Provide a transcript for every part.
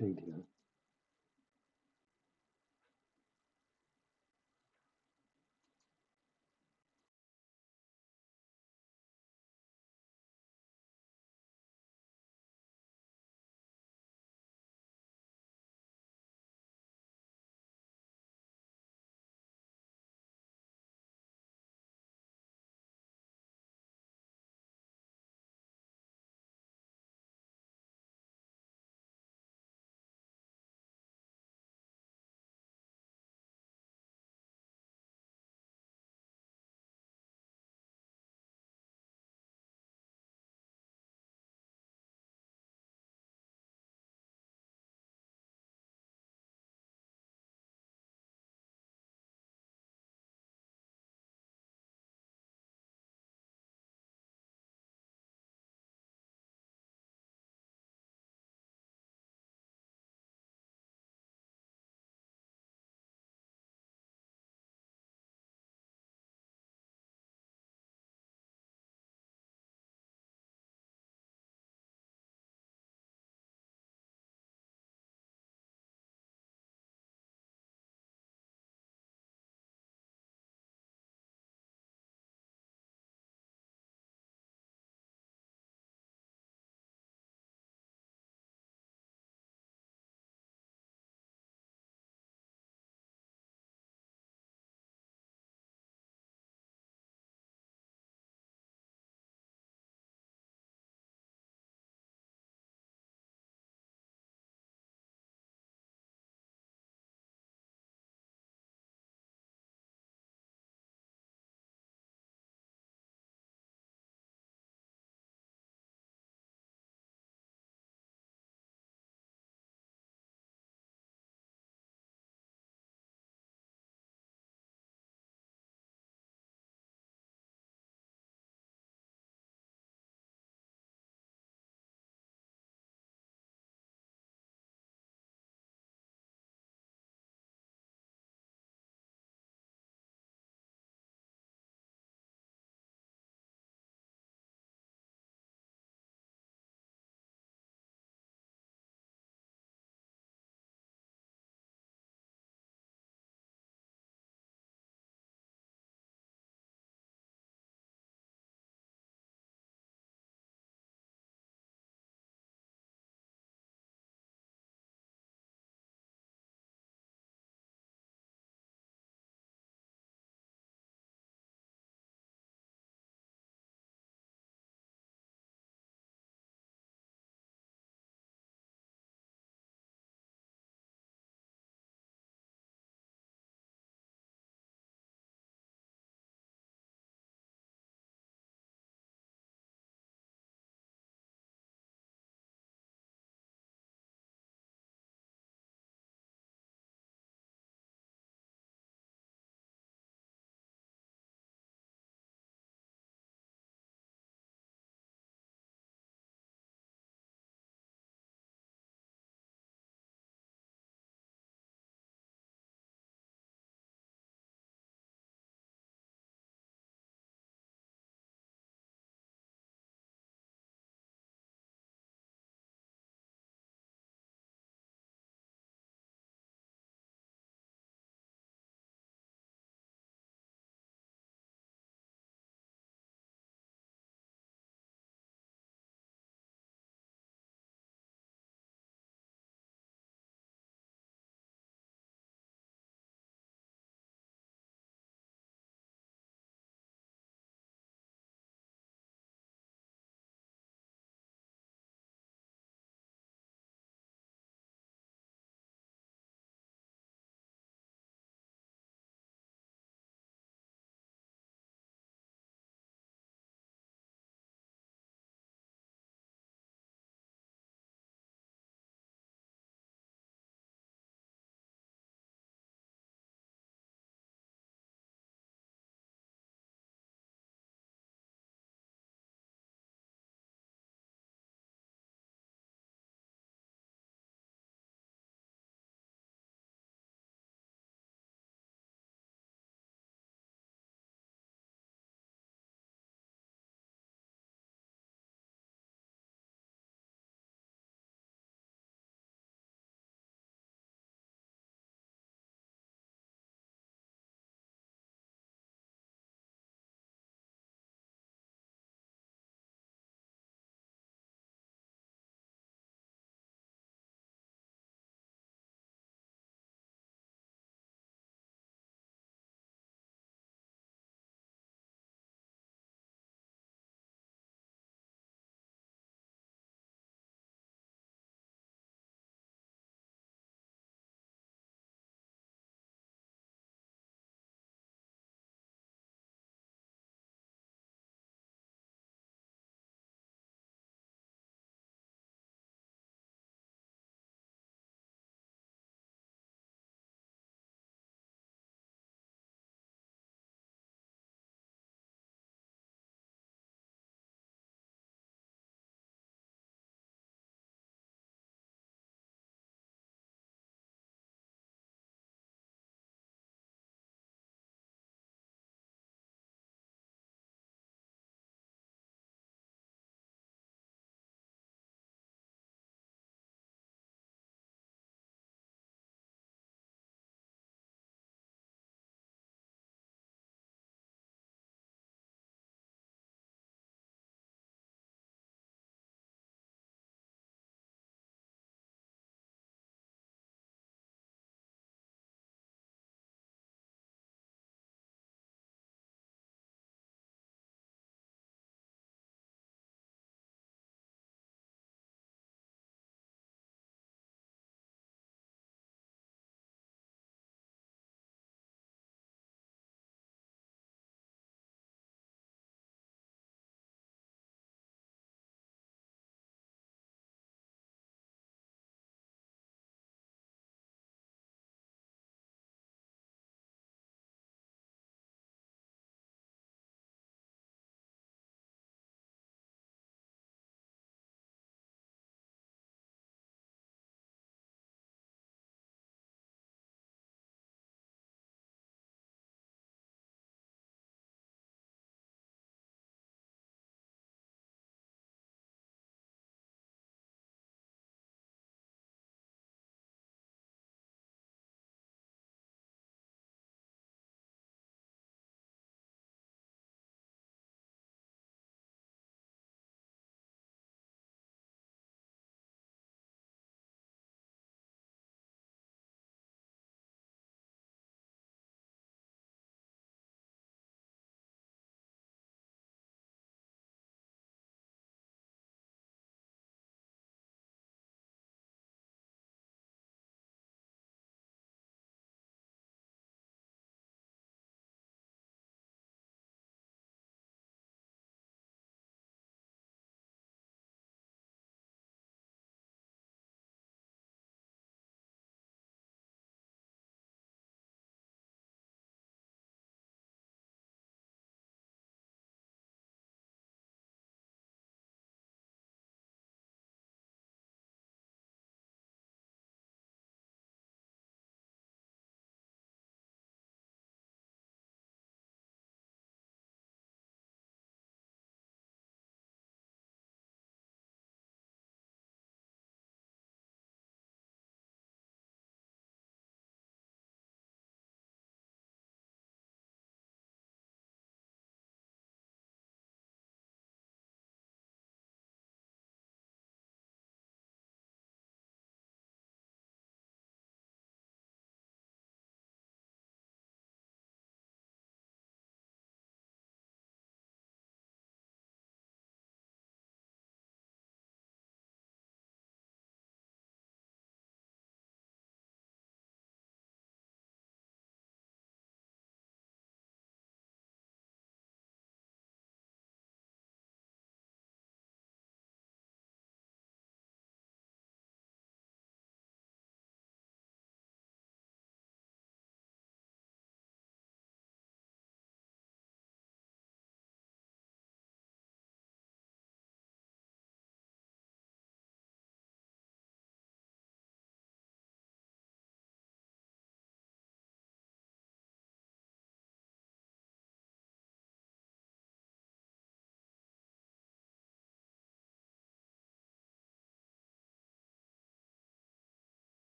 Thank you.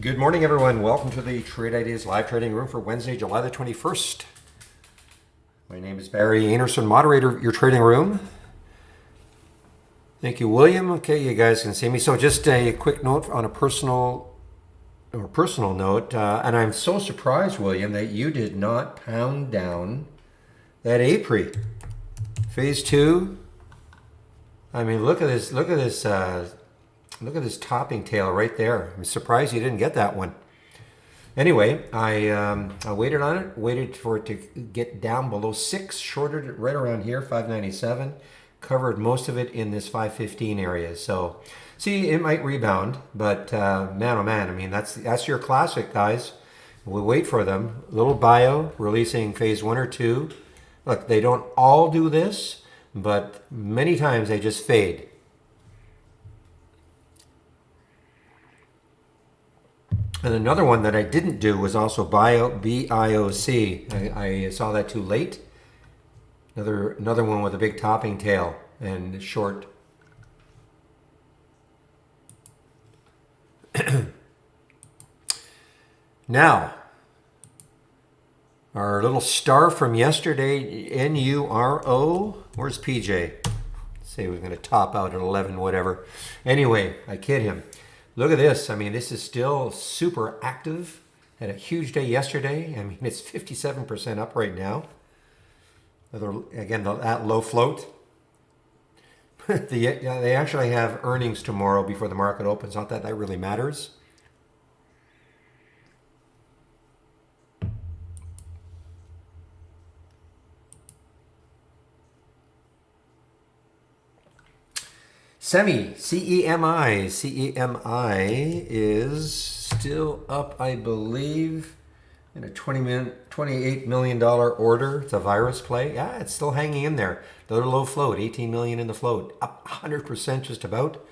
Good morning, everyone. Welcome to the Trade Ideas live trading room for Wednesday, July the 21st. My name is Barry Anderson, moderator of your trading room. Thank you, William. Okay, you guys can see me. So just a quick note on a personal note, and I'm so surprised, William, that you did not pound down that APRI. Phase 2. I mean, look at this. Look at this topping tail right there. I'm surprised you didn't get that one. Anyway, I waited on it, waited for it to get down below 6, shorted it right around here, 597, covered most of it in this 515 area. So, see, it might rebound, but man, oh man, I mean, that's your classic, guys. We'll wait for them. Little bio, releasing phase 1 or 2. Look, they don't all do this, but many times they just fade. And another one that I didn't do was also BIOC. I saw that too late. Another one with a big topping tail and short. Now, our little star from yesterday, NURO. Where's PJ? Say we're going to top out at 11, whatever. Anyway, I kid him. Look at this. I mean, this is still super active. Had a huge day yesterday. I mean, it's 57% up right now. Again, that low float. They actually have earnings tomorrow before the market opens. Not that really matters. CEMI is still up, I believe, in a $28 million order. It's a virus play. Yeah, it's still hanging in there. The low float, 18 million in the float, up 100% just about.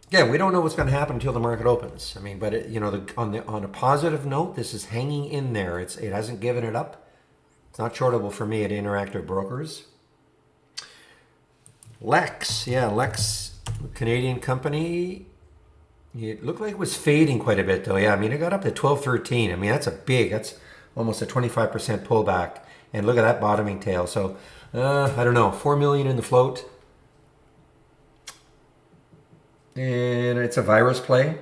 Yeah, we don't know what's going to happen until the market opens. I mean, but on a positive note, this is hanging in there. It hasn't given it up. It's not shortable for me at Interactive Brokers. Lex, Canadian company. It looked like it was fading quite a bit though. Yeah, I mean, it got up to 12.13. I mean, that's almost a 25% pullback. And look at that bottoming tail. So, I don't know, 4 million in the float. And it's a virus play.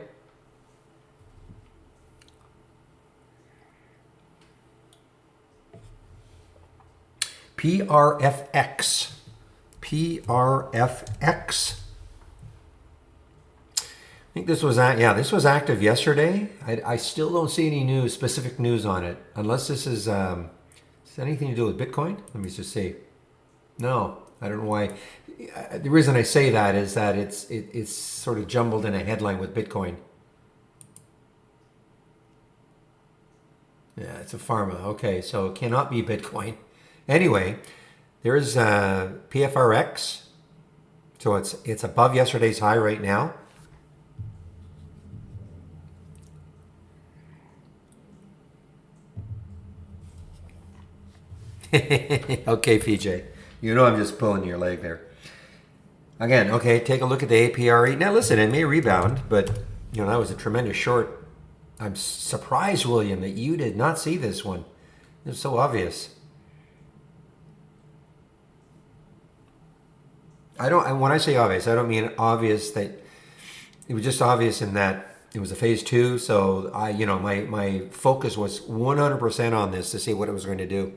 PRFX. I think this was active yesterday. I still don't see any specific news on it, unless this is anything to do with Bitcoin. Let me just see. No, I don't know why. The reason I say that is that it's sort of jumbled in a headline with Bitcoin. Yeah, it's a pharma. Okay, so it cannot be Bitcoin. Anyway, there's PFRX. So it's above yesterday's high right now. Okay, PJ. You know I'm just pulling your leg there. Again, okay, take a look at the APRE. Now listen, it may rebound, but that was a tremendous short. I'm surprised, William, that you did not see this one. It's so obvious. When I say obvious, I don't mean obvious that it was just obvious in that it was a phase 2. So my focus was 100% on this to see what it was going to do.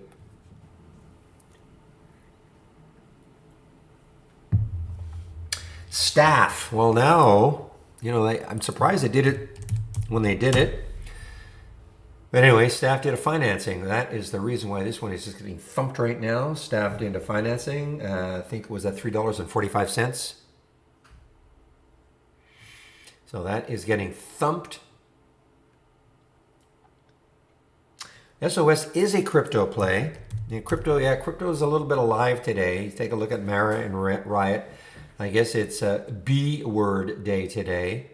Staff. Well, now, I'm surprised they did it when they did it. But anyway, Staff did a financing. That is the reason why this one is just getting thumped right now. Staff did a financing. I think it was at $3.45. So that is getting thumped. SOS is a crypto play. Crypto is a little bit alive today. Take a look at Mara and Riot. I guess it's a B word day today.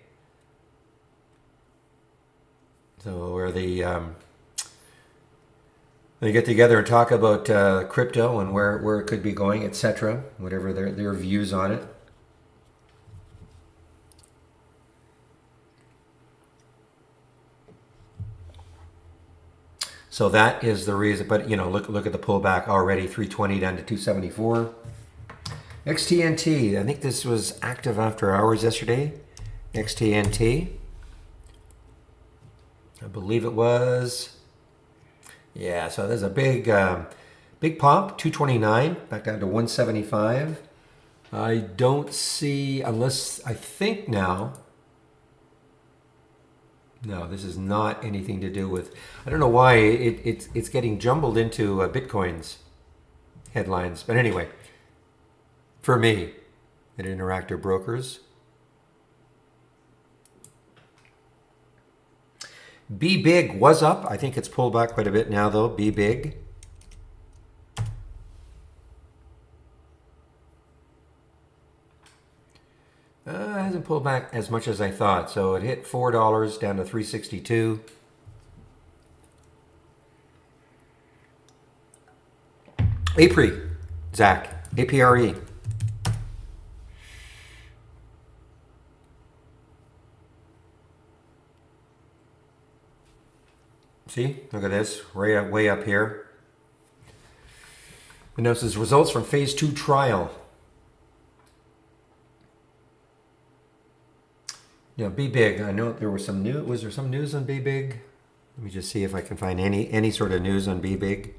So where they get together and talk about crypto and where it could be going, etc. Whatever their views on it. So that is the reason. But you know, look at the pullback already, 320 down to 274. XTNT, I think this was active after hours yesterday. XTNT, I believe it was. Yeah, so there's a big pop, 229 back down to 175. I don't see, unless I think now. No, this is not anything to do with. I don't know why it's getting jumbled into Bitcoin's headlines, but anyway, for me, at Interactive Brokers. Be Big was up. I think it's pulled back quite a bit now, though. Be Big. Hasn't pulled back as much as I thought. So it hit $4 down to $3.62. APRE, Zach. APRE. See, look at this, way up here. Announces results from phase 2 trial. Yeah, Be Big. I know there was some news. Was there some news on Be Big? Let me just see if I can find any sort of news on Be Big.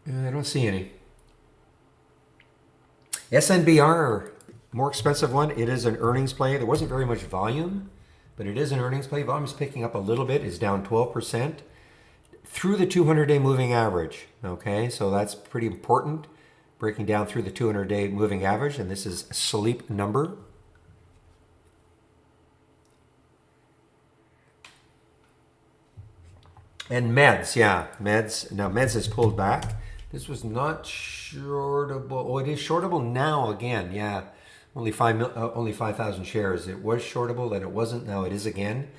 I don't see any. SNBR, more expensive one. It is an earnings play. There wasn't very much volume, but it is an earnings play. Volume's picking up a little bit. It's down 12% through the 200-day moving average. Okay, so that's pretty important. Breaking down through the 200-day moving average, and this is a sleep number. And meds, yeah, meds. Now meds has pulled back. This was not shortable. Oh, it is shortable now again. Yeah, only 5,000 shares. It was shortable, then it wasn't. Now it is again.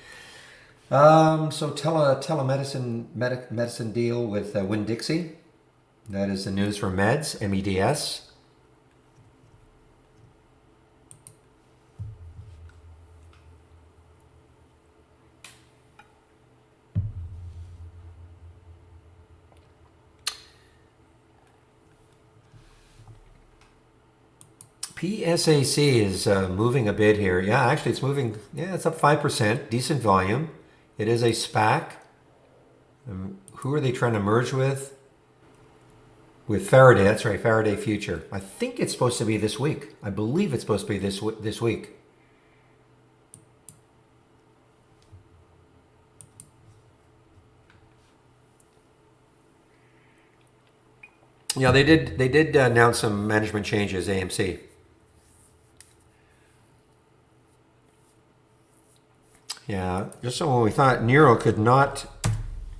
So telemedicine medicine deal with Winn-Dixie. That is the news for meds. MEDS. PSAC is moving a bit here. Yeah, actually it's moving. Yeah, it's up 5%. Decent volume. It is a SPAC. Who are they trying to merge with? With Faraday. That's right, Faraday Future. I think it's supposed to be this week. I believe it's supposed to be this week. Yeah, they did announce some management changes, AMC. Yeah, just so when we thought Nero could not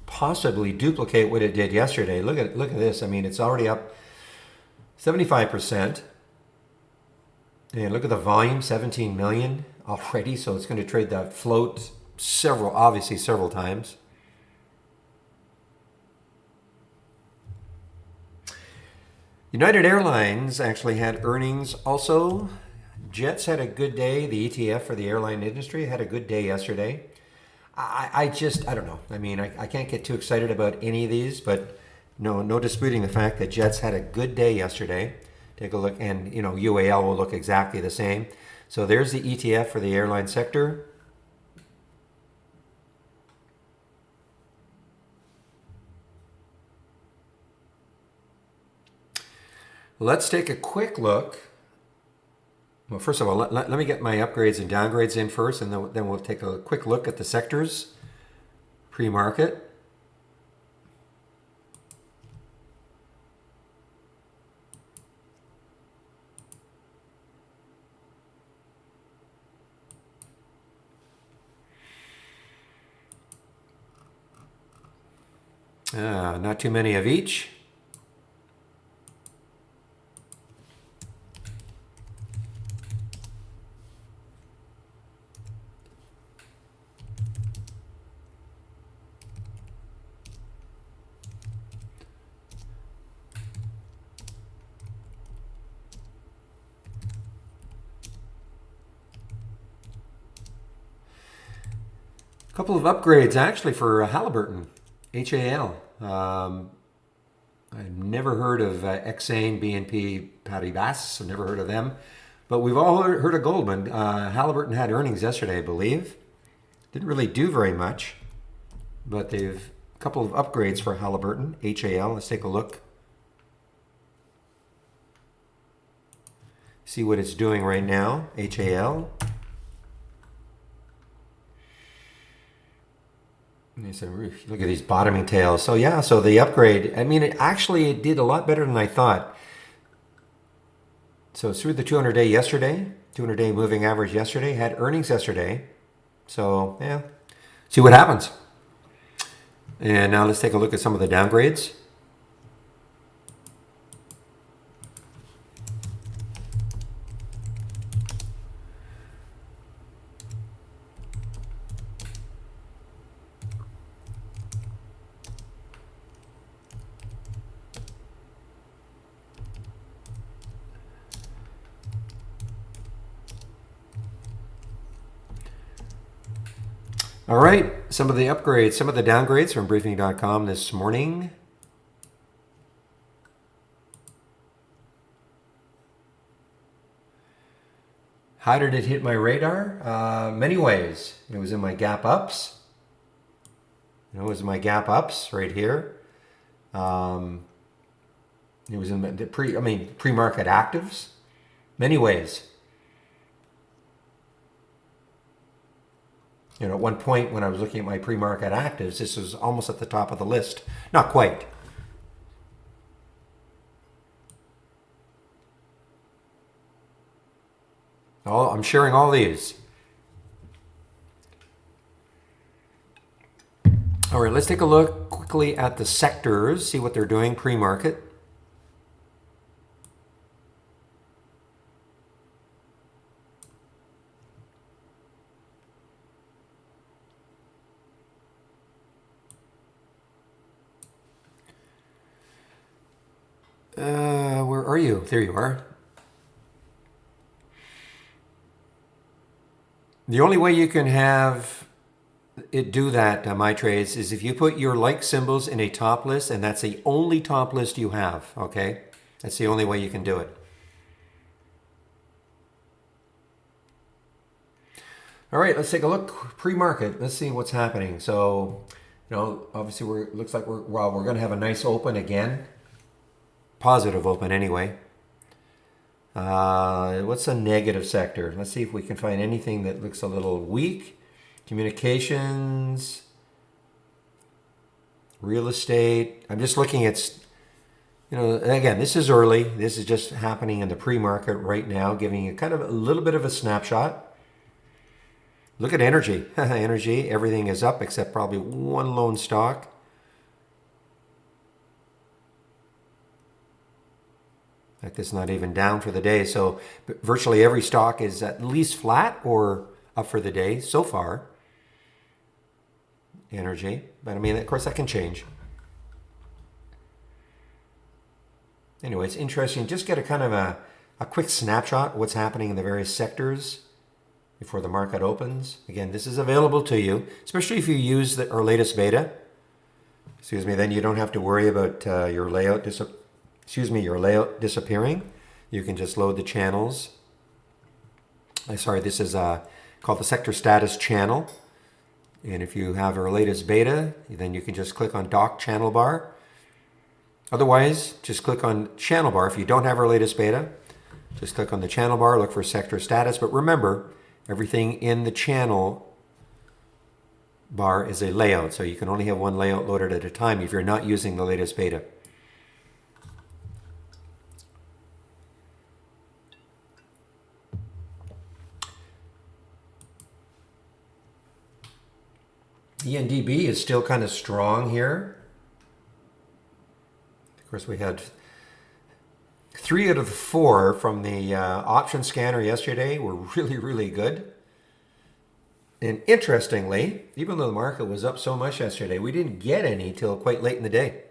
possibly duplicate what it did yesterday. Look at this. I mean, it's already up 75%. And look at the volume, 17 million already. So it's going to trade that float obviously several times. United Airlines actually had earnings also. Jets had a good day. The ETF for the airline industry had a good day yesterday. I don't know. I mean, I can't get too excited about any of these, but no disputing the fact that Jets had a good day yesterday. Take a look, and you know, UAL will look exactly the same. So there's the ETF for the airline sector. Let's take a quick look. Well, first of all, let me get my upgrades and downgrades in first, and then we'll take a quick look at the sectors pre-market. Not too many of each. A couple of upgrades actually for Halliburton, HAL. I've never heard of Exane, BNP Paribas. I've never heard of them. But we've all heard of Goldman. Halliburton had earnings yesterday, I believe. Didn't really do very much. But they've a couple of upgrades for Halliburton, HAL. Let's take a look. See what it's doing right now, HAL. Look at these bottoming tails. So yeah, so the upgrade, I mean, it did a lot better than I thought. So it's through the 200-day yesterday, 200-day moving average yesterday, had earnings yesterday. So yeah, see what happens. And now let's take a look at some of the downgrades. All right, some of the upgrades, some of the downgrades from briefing.com this morning. How did it hit my radar? Many ways. It was in my gap ups. It was in my gap ups right here. It was in the pre-market actives. Many ways. At one point when I was looking at my pre-market actives, this was almost at the top of the list. Not quite. I'm sharing all these. All right, let's take a look quickly at the sectors, see what they're doing pre-market. Where are you? There you are. The only way you can have it do that, my trades, is if you put your like symbols in a top list, and that's the only top list you have, okay? That's the only way you can do it. All right, let's take a look pre-market. Let's see what's happening. So, obviously looks like we're going to have a nice open again. Positive open anyway. What's a negative sector? Let's see if we can find anything that looks a little weak. Communications, real estate. I'm just looking at, again, this is early. This is just happening in the pre-market right now, giving you kind of a little bit of a snapshot. Look at energy. Energy, everything is up except probably one lone stock. In fact, it's not even down for the day. So virtually every stock is at least flat or up for the day so far. Energy. But of course, that can change. Anyway, it's interesting. Just get a kind of a quick snapshot of what's happening in the various sectors before the market opens. Again, this is available to you, especially if you use our latest beta. Then you don't have to worry about your layout disappearing. You can just load the channels. This is called the sector status channel. And if you have our latest beta, then you can just click on dock channel bar. Otherwise, just click on channel bar. If you don't have our latest beta, just click on the channel bar, look for sector status. But remember, everything in the channel bar is a layout. So you can only have one layout loaded at a time if you're not using the latest beta. ENDB is still kind of strong here. Of course, we had 3 out of 4 from the option scanner yesterday were really, really good. And interestingly, even though the market was up so much yesterday, we didn't get any till quite late in the day.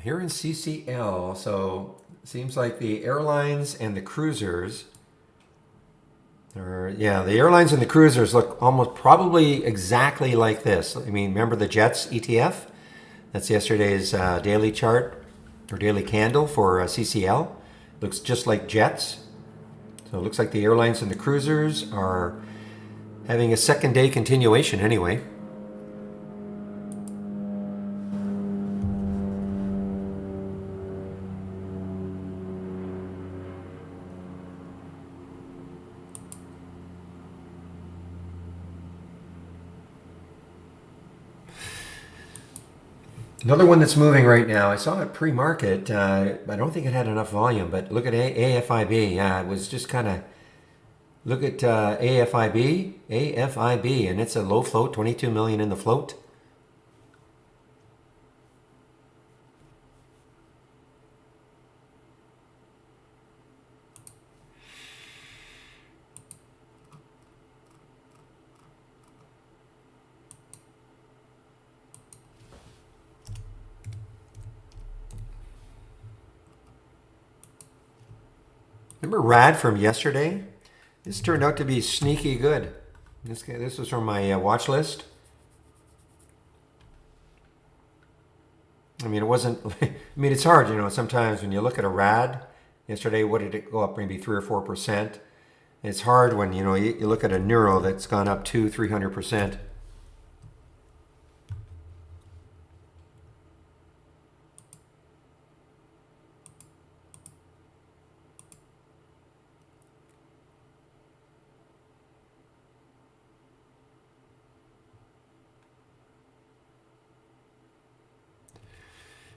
here in CCL, so it seems like the airlines and the cruisers yeah, the airlines and the cruisers look almost probably exactly like this. I mean, remember the Jets ETF? That's yesterday's daily chart or daily candle for CCL. Looks just like Jets. So it looks like the airlines and the cruisers are having a second day continuation anyway. Another one that's moving right now, I saw it pre-market. I don't think it had enough volume, but look at AFIB. Yeah, it was just kind of, look at AFIB, and it's a low float, 22 million in the float. Remember Rad from yesterday? This turned out to be sneaky good. This was from my watch list. I mean, it wasn't, I mean, it's hard, you know, sometimes when you look at a Rad, yesterday, what did it go up? Maybe 3 or 4%. It's hard when, you know, you look at a Neuro that's gone up 200-300%.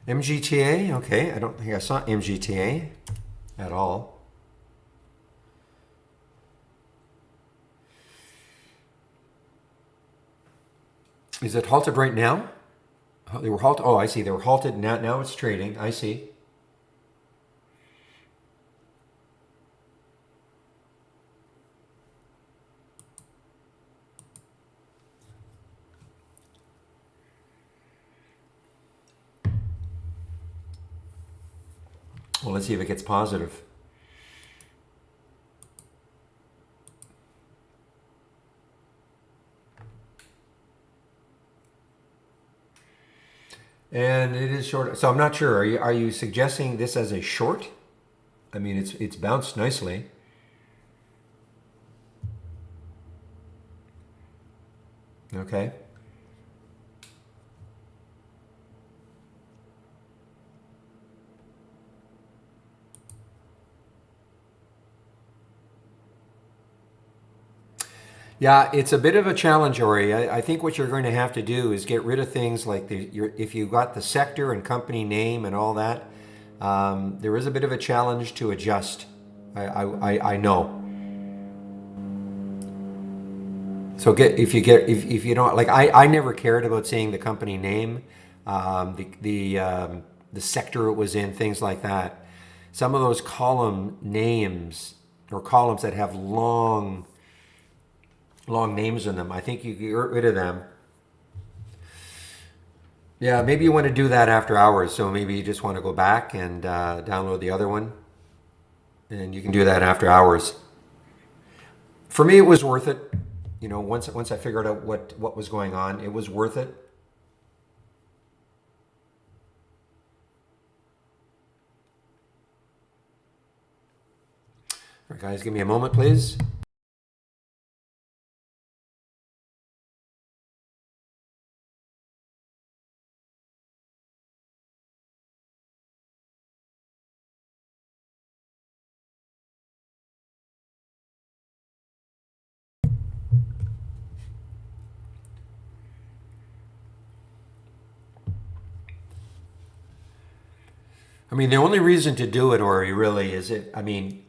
MGTA, okay, I don't think I saw MGTA at all. Is it halted right now? They were halted. Oh, I see. They were halted. Now it's trading. I see. Well, let's see if it gets positive. And it is short. So I'm not sure. Are you suggesting this as a short? I mean, it's bounced nicely. Okay. Yeah, it's a bit of a challenge, Ori. I think what you're going to have to do is get rid of things like if you got the sector and company name and all that. There is a bit of a challenge to adjust. I know. So if you don't like, I never cared about seeing the company name, the sector it was in, things like that. Some of those column names or columns that have long names in them, I think you get rid of them. Yeah, maybe you want to do that after hours. So maybe you just want to go back and download the other one, and you can do that after hours. For me, it was worth it. You know, once I figured out what was going on, it was worth it. All right, guys, give me a moment, please. I mean, the only reason to do it, Ori, really, is it. I mean,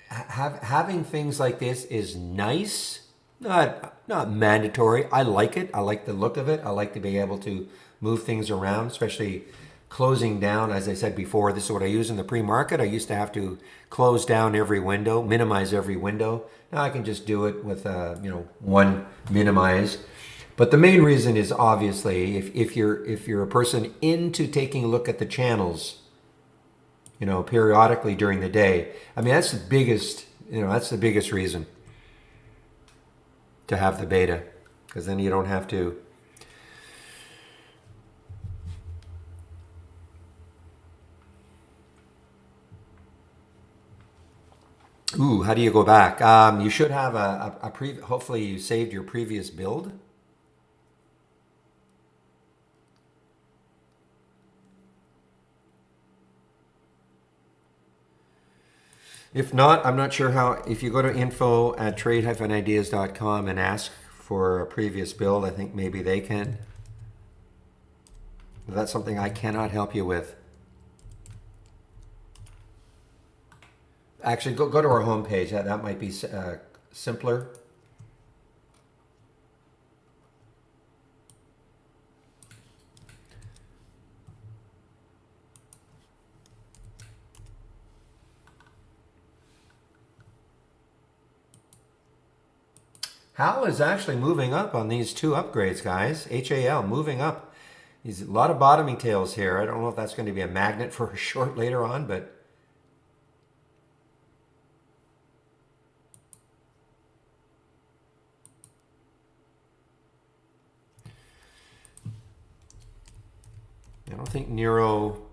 having things like this is nice, not mandatory. I like it. I like the look of it. I like to be able to move things around, especially closing down. As I said before, this is what I use in the pre-market. I used to have to close down every window, minimize every window. Now I can just do it with one minimize. But the main reason is obviously if you're a person into taking a look at the channels, you know, periodically during the day. I mean, that's the biggest, you know, that's the biggest reason to have the beta, because then you don't have to. Ooh, how do you go back? You should have hopefully you saved your previous build. If not, I'm not sure how. If you go to info@trade-ideas.com and ask for a previous build, I think maybe they can. That's something I cannot help you with. Actually, go to our homepage. That might be simpler. HAL is actually moving up on these two upgrades, guys. HAL moving up. There's a lot of bottoming tails here. I don't know if that's going to be a magnet for a short later on, but I don't think Nero.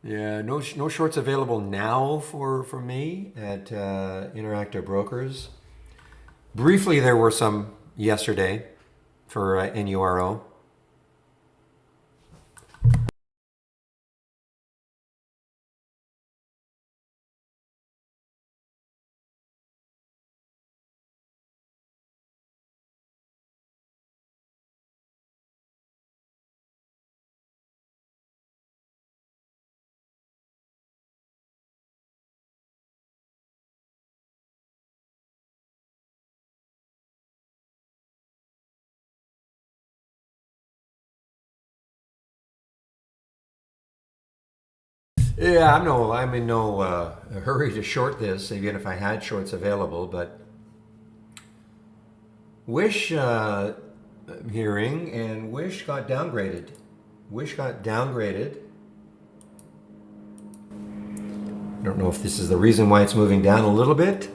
Yeah, no shorts available now for me at Interactive Brokers. Briefly, there were some yesterday for NURO. Yeah, I'm in no hurry to short this, even if I had shorts available. But Wish I'm hearing, and Wish got downgraded. Wish got downgraded. I don't know if this is the reason why it's moving down a little bit.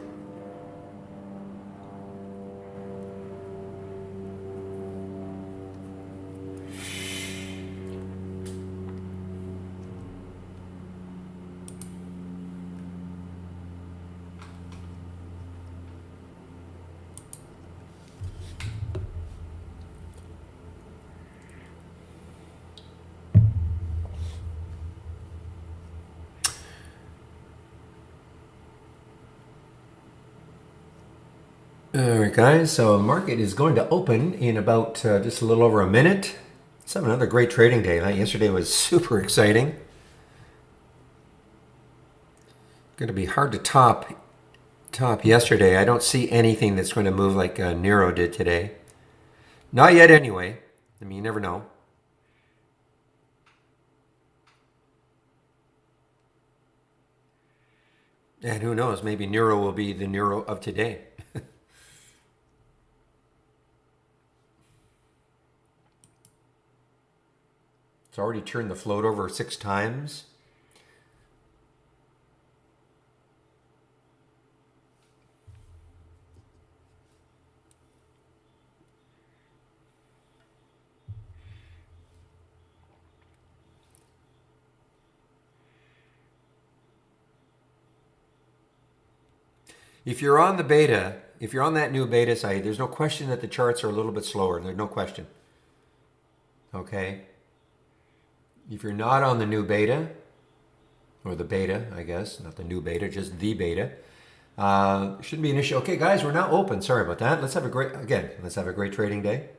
All right, guys, so market is going to open in about just a little over a minute. Let's have another great trading day. Yesterday was super exciting. Going to be hard to top yesterday. I don't see anything that's going to move like Nero did today. Not yet anyway. I mean, you never know. And who knows, maybe Nero will be the Nero of today. It's already turned the float over 6 times. If you're on the beta, if you're on that new beta site, there's no question that the charts are a little bit slower. There's no question. Okay? If you're not on the new beta, or the beta, I guess, not the new beta, just the beta, shouldn't be an issue. Okay, guys, we're now open. Sorry about that. Let's have a great trading day.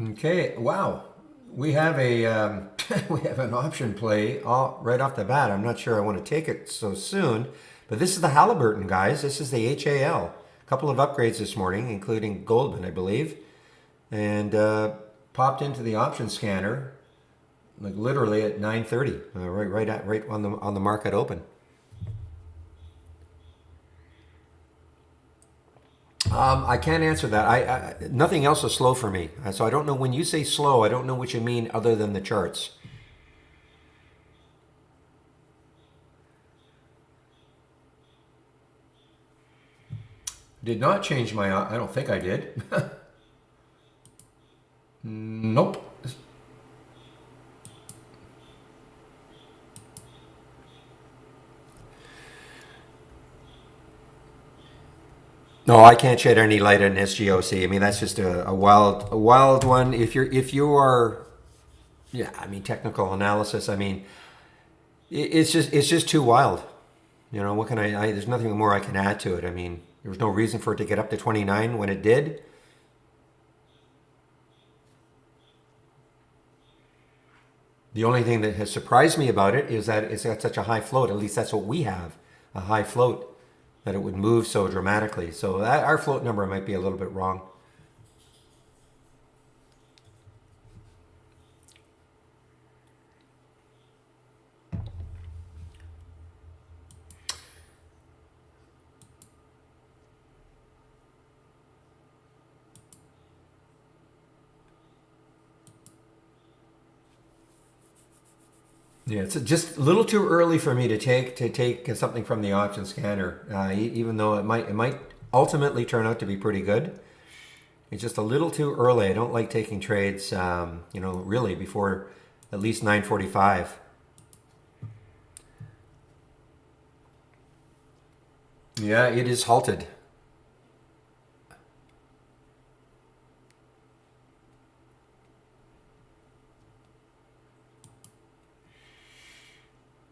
Okay, wow. We have a we have an option play right off the bat. I'm not sure I want to take it so soon, but this is the Halliburton, guys. This is the HAL. A couple of upgrades this morning, including Goldman, I believe, and popped into the option scanner like literally at 9:30, right on the market open. I can't answer that. Nothing else is slow for me. So I don't know when you say slow. I don't know what you mean other than the charts. Did not change my. I don't think I did. Nope. No, I can't shed any light on SGOC. I mean, that's just a wild one. If you are, yeah, I mean, technical analysis. I mean, it's just too wild. You know, what can there's nothing more I can add to it. I mean, there was no reason for it to get up to 29 when it did. The only thing that has surprised me about it is that it's got such a high float. At least that's what we have, a high float, that it would move so dramatically. So our float number might be a little bit wrong. Yeah, it's just a little too early for me to take something from the option scanner, even though it might ultimately turn out to be pretty good. It's just a little too early. I don't like taking trades, really before at least 9:45. Yeah, it is halted.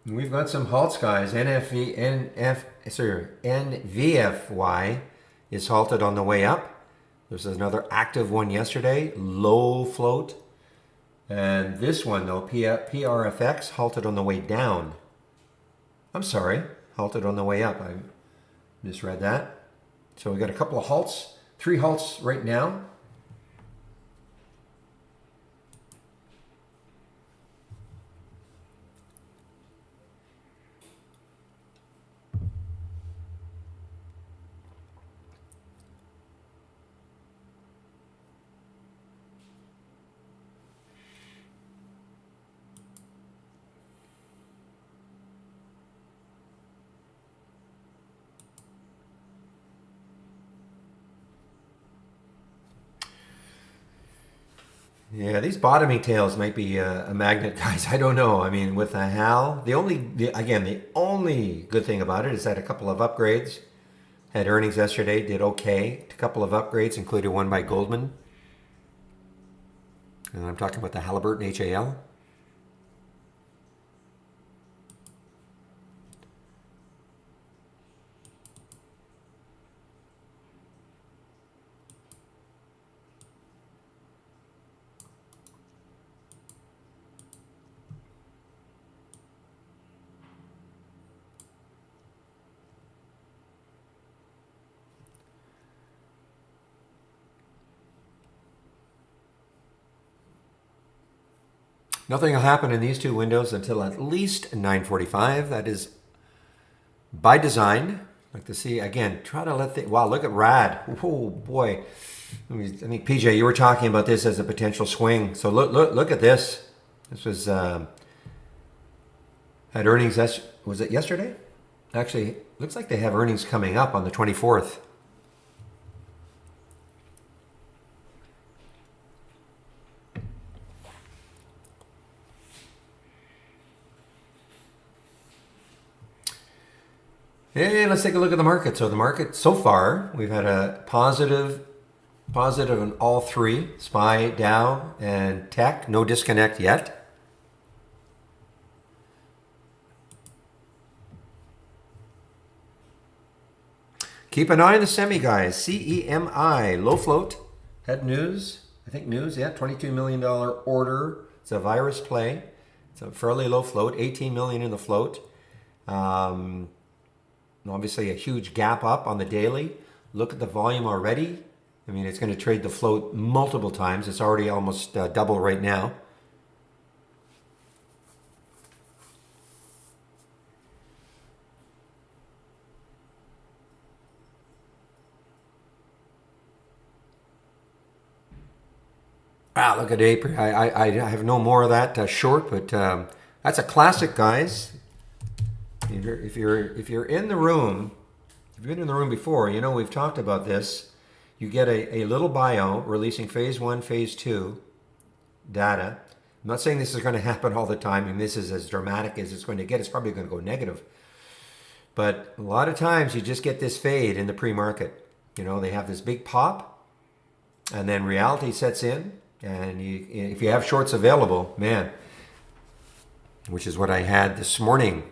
We've got some halts, guys. NVFY is halted on the way up. There's another active one yesterday, low float. And this one, though, PRFX, halted on the way down. I'm sorry, halted on the way up. I misread that. So we got a couple of halts, 3 halts right now. Yeah, these bottoming tails might be a magnet, guys. I don't know. I mean, with the HAL, the only good thing about it is that a couple of upgrades had earnings yesterday, did okay. A couple of upgrades, included one by Goldman. And I'm talking about the Halliburton HAL. Nothing will happen in these two windows until at least 9:45. That is by design. Like to see again. Try to let the wow. Look at Rad. Oh boy. I think PJ, you were talking about this as a potential swing. So look at this. This was had earnings. Was it yesterday? Actually, looks like they have earnings coming up on the 24th. Hey, let's take a look at the market. So the market so far, we've had a positive in all three, SPY, Dow, and Tech. No disconnect yet. Keep an eye on the semi, guys. CEMI, low float, had news. I think news, yeah, $22 million order It's a virus play. It's a fairly low float, 18 million in the float. Obviously a huge gap up on the daily. Look at the volume already. I mean, it's going to trade the float multiple times. It's already almost double right now. Ah, look at April. I have no more of that short, but that's a classic, guys. If you're in the room, if you've been in the room before, you know we've talked about this. You get a little bio releasing phase 1, phase 2 data. I'm not saying this is going to happen all the time, and this is as dramatic as it's going to get. It's probably going to go negative. But a lot of times you just get this fade in the pre-market. You know, they have this big pop, and then reality sets in. And if you have shorts available, man, which is what I had this morning.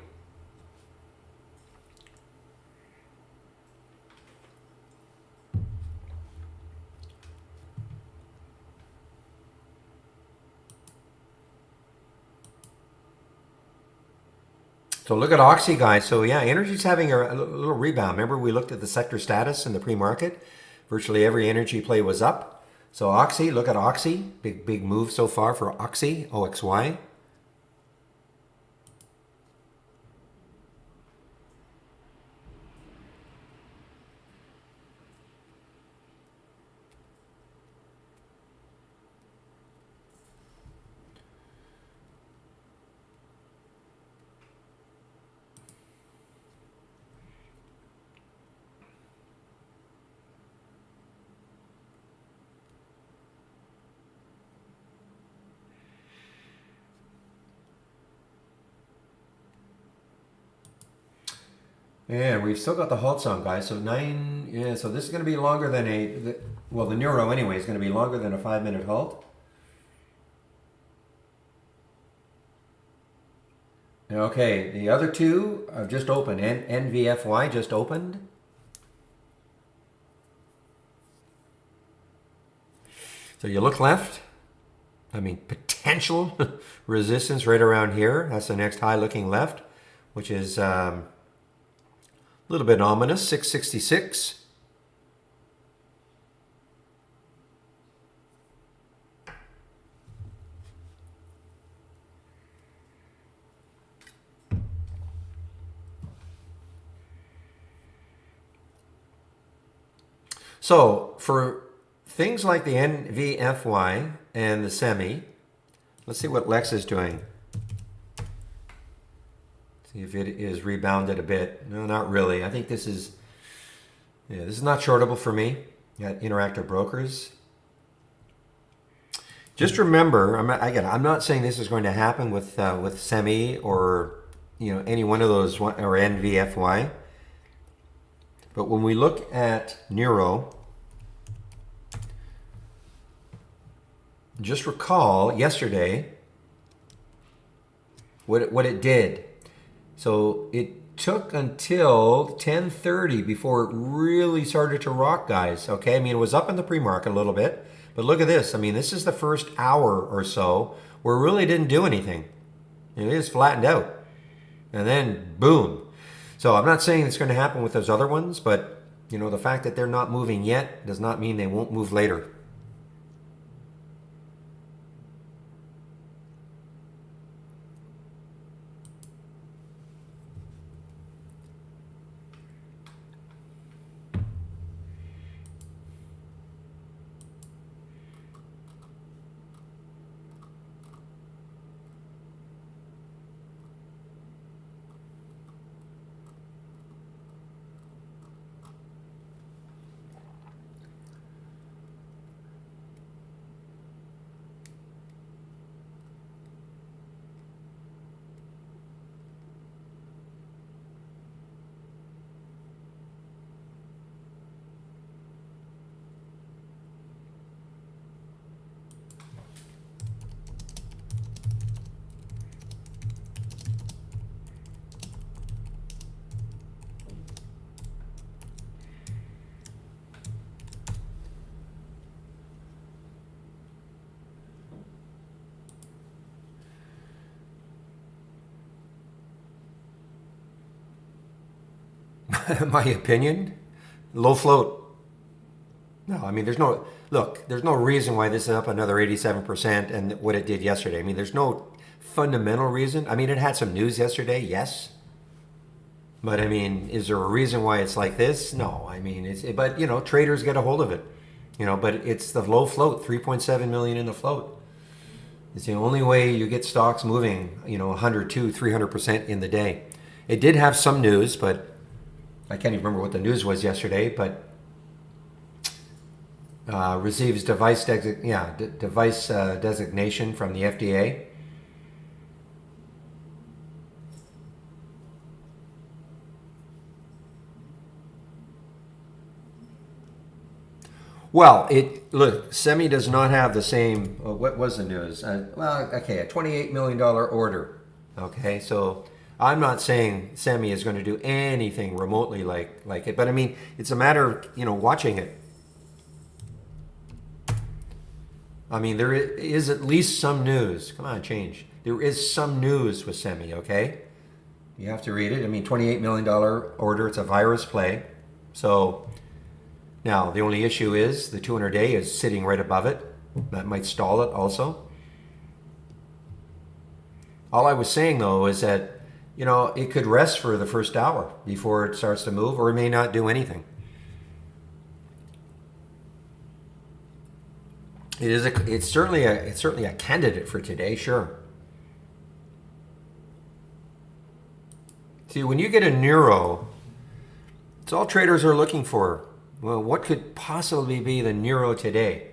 So look at Oxy, guys. So yeah, energy's having a little rebound. Remember we looked at the sector status in the pre-market. Virtually every energy play was up. So Oxy, look at Oxy. Big move so far for Oxy, OXY. Yeah, we've still got the halt zone, guys. So 9, yeah, so this is going to be longer than well, the Neuro anyway is going to be longer than a 5-minute halt. Okay, the other two have just opened. NVFY just opened. So you look left. I mean, potential resistance right around here. That's the next high looking left, which is a little bit ominous, 666. So for things like the NVFY and the semi, let's see what Lex is doing. See if it is rebounded a bit. No, not really. I think this is not shortable for me at Interactive Brokers. Just remember, I'm not saying this is going to happen with semi or any one of those or NVFY. But when we look at Neuro, just recall yesterday what it did. So it took until 10:30 before it really started to rock, guys. Okay, I mean, it was up in the pre-market a little bit, but look at this. I mean, this is the first hour or so where it really didn't do anything. It just flattened out. And then, boom. So I'm not saying it's going to happen with those other ones, but the fact that they're not moving yet does not mean they won't move later. My opinion, low float. No, I mean, there's no reason why this is up another 87% and what it did yesterday. I mean, there's no fundamental reason. I mean, it had some news yesterday, yes. But I mean, is there a reason why it's like this? No. I mean, but traders get a hold of it. But it's the low float, 3.7 million in the float. It's the only way you get stocks moving, 100, 300% in the day. It did have some news, but I can't even remember what the news was yesterday, but receives device designation from the FDA. Well, look, Semi does not have the same. What was the news? A $28 million order. Okay, so I'm not saying Semi is going to do anything remotely like it, but I mean, it's a matter of watching it. I mean, there is at least some news. Come on, change. There is some news with Semi. Okay, you have to read it. I mean, $28 million order. It's a virus play, so. Now, the only issue is the 200-day is sitting right above it. That might stall it also. All I was saying, though, is that, it could rest for the first hour before it starts to move, or it may not do anything. It's certainly a candidate for today, sure. See, when you get a neuro, it's all traders are looking for. Well, what could possibly be the neuro today?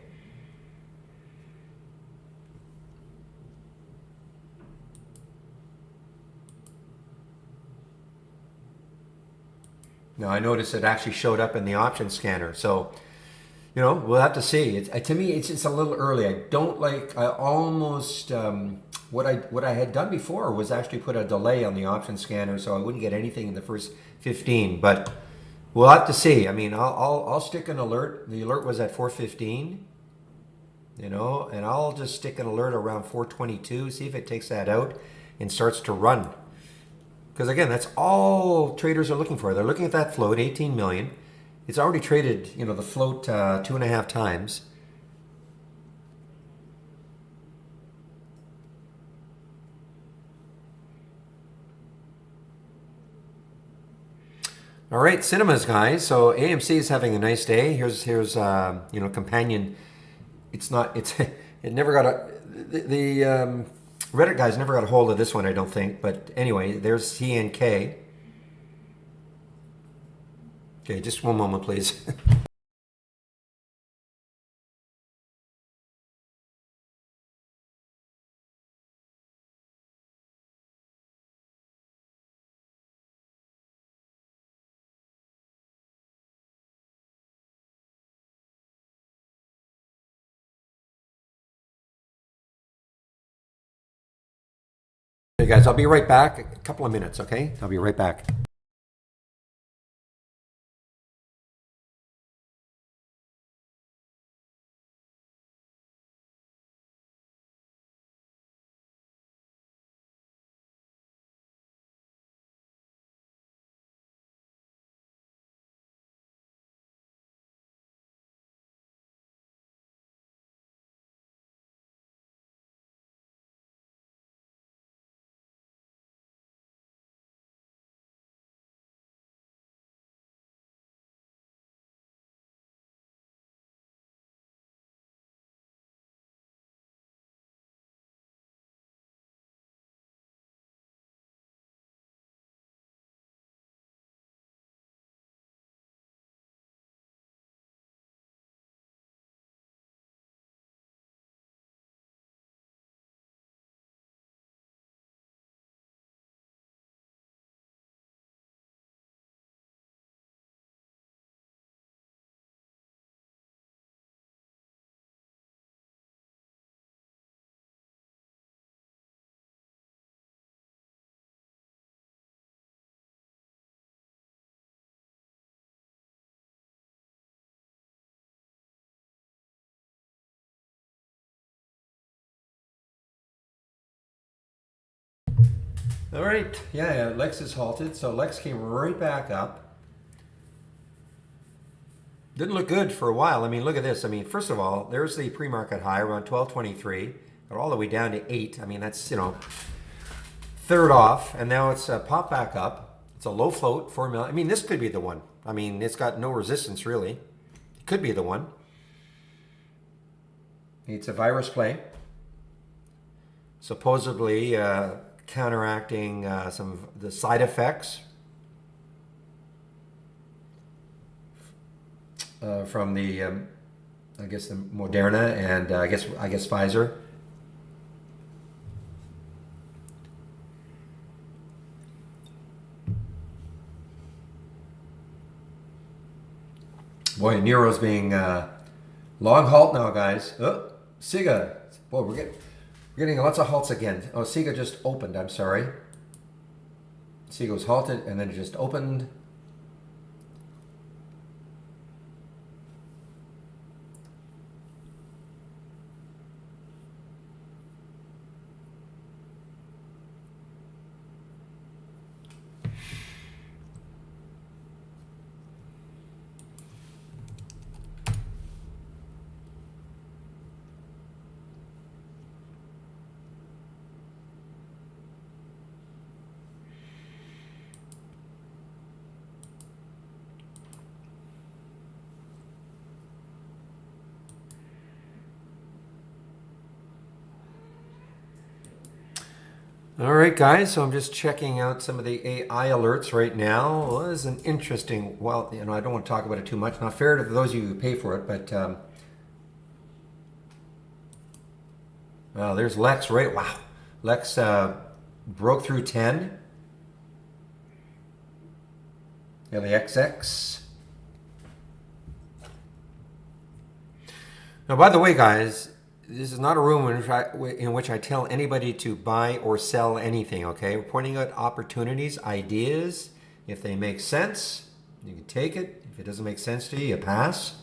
Now, I noticed it actually showed up in the option scanner. So, we'll have to see. To me, it's a little early. I almost, what I had done before was actually put a delay on the option scanner so I wouldn't get anything in the first 15. But we'll have to see. I mean, I'll stick an alert. The alert was at 4:15, and I'll just stick an alert around 4:22. See if it takes that out and starts to run. Because again, that's all traders are looking for. They're looking at that float, 18 million. It's already traded, the float 2.5 times. All right, cinemas, guys. So AMC is having a nice day. Here's companion. It never got the Reddit guys never got a hold of this one, I don't think. But anyway, there's CNK. Okay, just one moment, please. Hey guys, I'll be right back. A couple of minutes, okay? I'll be right back. All right, yeah, Lex is halted. So Lex came right back up. Didn't look good for a while. I mean, look at this. I mean, first of all, there's the pre-market high around 12.23, got all the way down to 8. I mean, that's, you know, third off, and now it's popped back up. It's a low float, 4 million. I mean, this could be the one. I mean, it's got no resistance really. It could be the one. It's a virus play, supposedly counteracting some of the side effects from the, I guess the Moderna and I guess Pfizer. Boy, Nero's being long halt now, guys. Oh, Siga. Boy, we're getting lots of halts again. Oh, Siga just opened. I'm sorry. Siga was halted and then it just opened. All right, guys, so I'm just checking out some of the AI alerts right now. Well, this is an interesting, well, you know, I don't want to talk about it too much. Not fair to those of you who pay for it, but there's Lex, right? Wow. Lex broke through 10. LAXX. Now, by the way, guys, this is not a room in which I tell anybody to buy or sell anything, okay? We're pointing out opportunities, ideas. If they make sense, you can take it. If it doesn't make sense to you, you pass.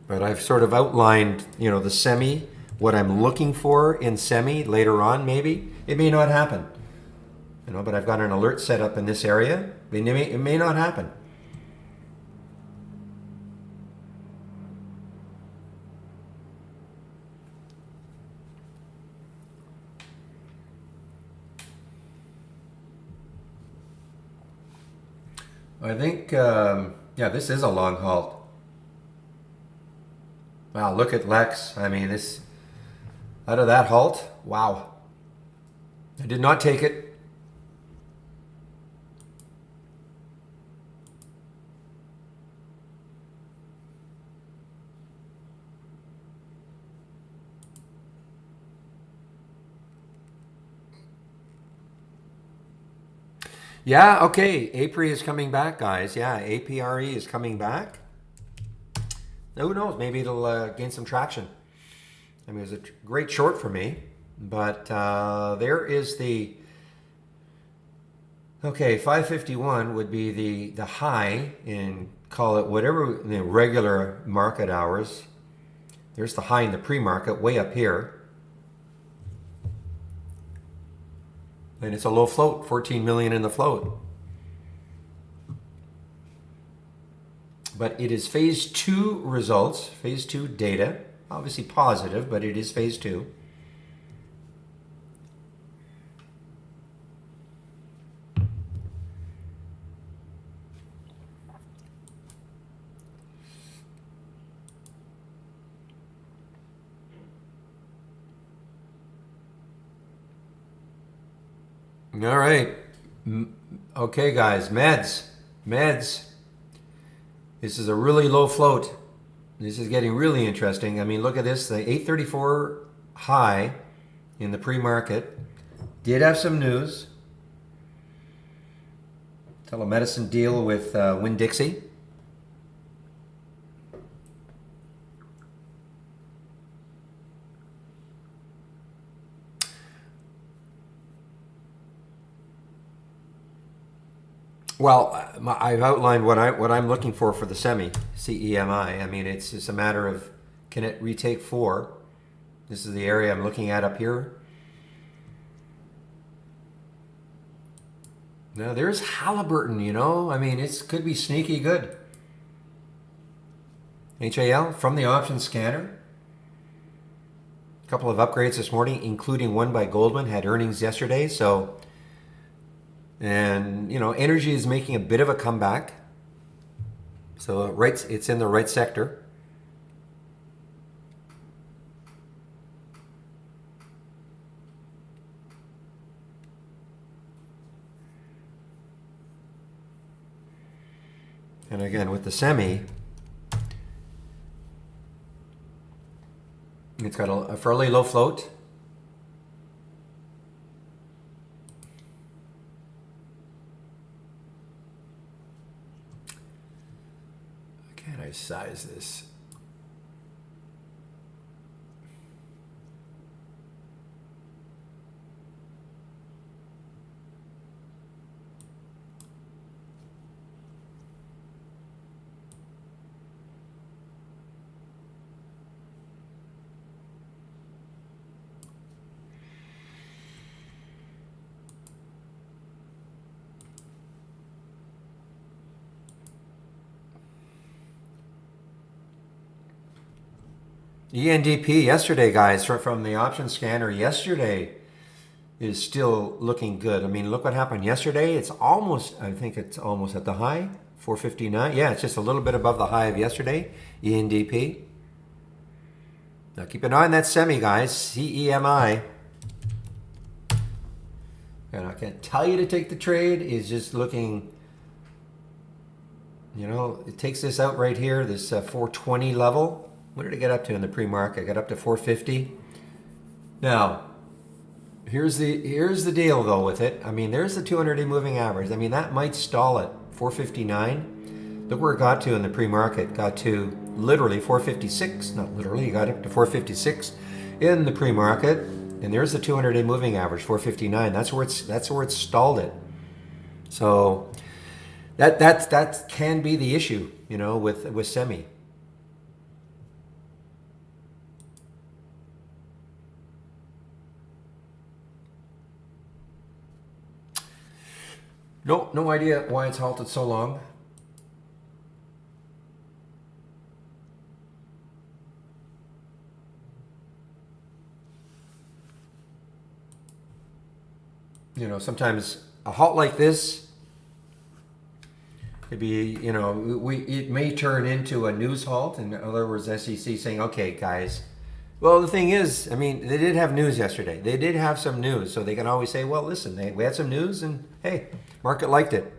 But I've sort of outlined, you know, the semi, what I'm looking for in semi later on, maybe. It may not happen. You know, but I've got an alert set up in this area. It may not happen. I think, yeah, this is a long halt. Wow, look at Lex. I mean, this, out of that halt, wow. I did not take it. Yeah, okay. APRE is coming back, guys. Yeah, APRE is coming back. Who knows? Maybe it'll gain some traction. I mean, it was a great short for me. But there is the... Okay, 551 would be the high in, call it whatever, the regular market hours. There's the high in the pre-market way up here. And it's a low float, 14 million in the float. But it is phase 2 results, phase 2 data. Obviously positive, but it is phase 2. All right. Okay, guys, meds. This is a really low float. This is getting really interesting. I mean, look at this. The 834 high in the pre-market did have some news. Telemedicine deal with Winn-Dixie. Well, I've outlined what I'm looking for the semi, CEMI. I mean, it's just a matter of, can it retake 4? This is the area I'm looking at up here. Now there's Halliburton, you know. I mean, it could be sneaky good. HAL from the option scanner. A couple of upgrades this morning, including one by Goldman, had earnings yesterday. So, and you know, energy is making a bit of a comeback. So it's in the right sector. And again, with the semi, it's got a fairly low float. Can I size this? ENDP yesterday, guys, from the option scanner yesterday is still looking good. I mean, look what happened yesterday. It's almost, I think it's almost at the high, 459. Yeah, it's just a little bit above the high of yesterday, ENDP. Now keep an eye on that semi, guys, CEMI. And I can't tell you to take the trade. It's just looking, you know, it takes this out right here, this 420 level. What did it get up to in the pre-market? I got up to 450. Now, here's the deal though with it. I mean, there's the 200-day moving average. I mean, that might stall it. 459. Look where it got to in the pre-market. Got to literally 456. Not literally. You got up to 456 in the pre-market. And there's the 200-day moving average, 459. That's where it's stalled it. So that can be the issue, you know, with semi. No idea why it's halted so long. You know, sometimes a halt like this could be, you know, it may turn into a news halt. In other words, SEC saying, okay, guys. Well, the thing is, I mean, they did have news yesterday. They did have some news, so they can always say, well, listen, we had some news, and hey, market liked it.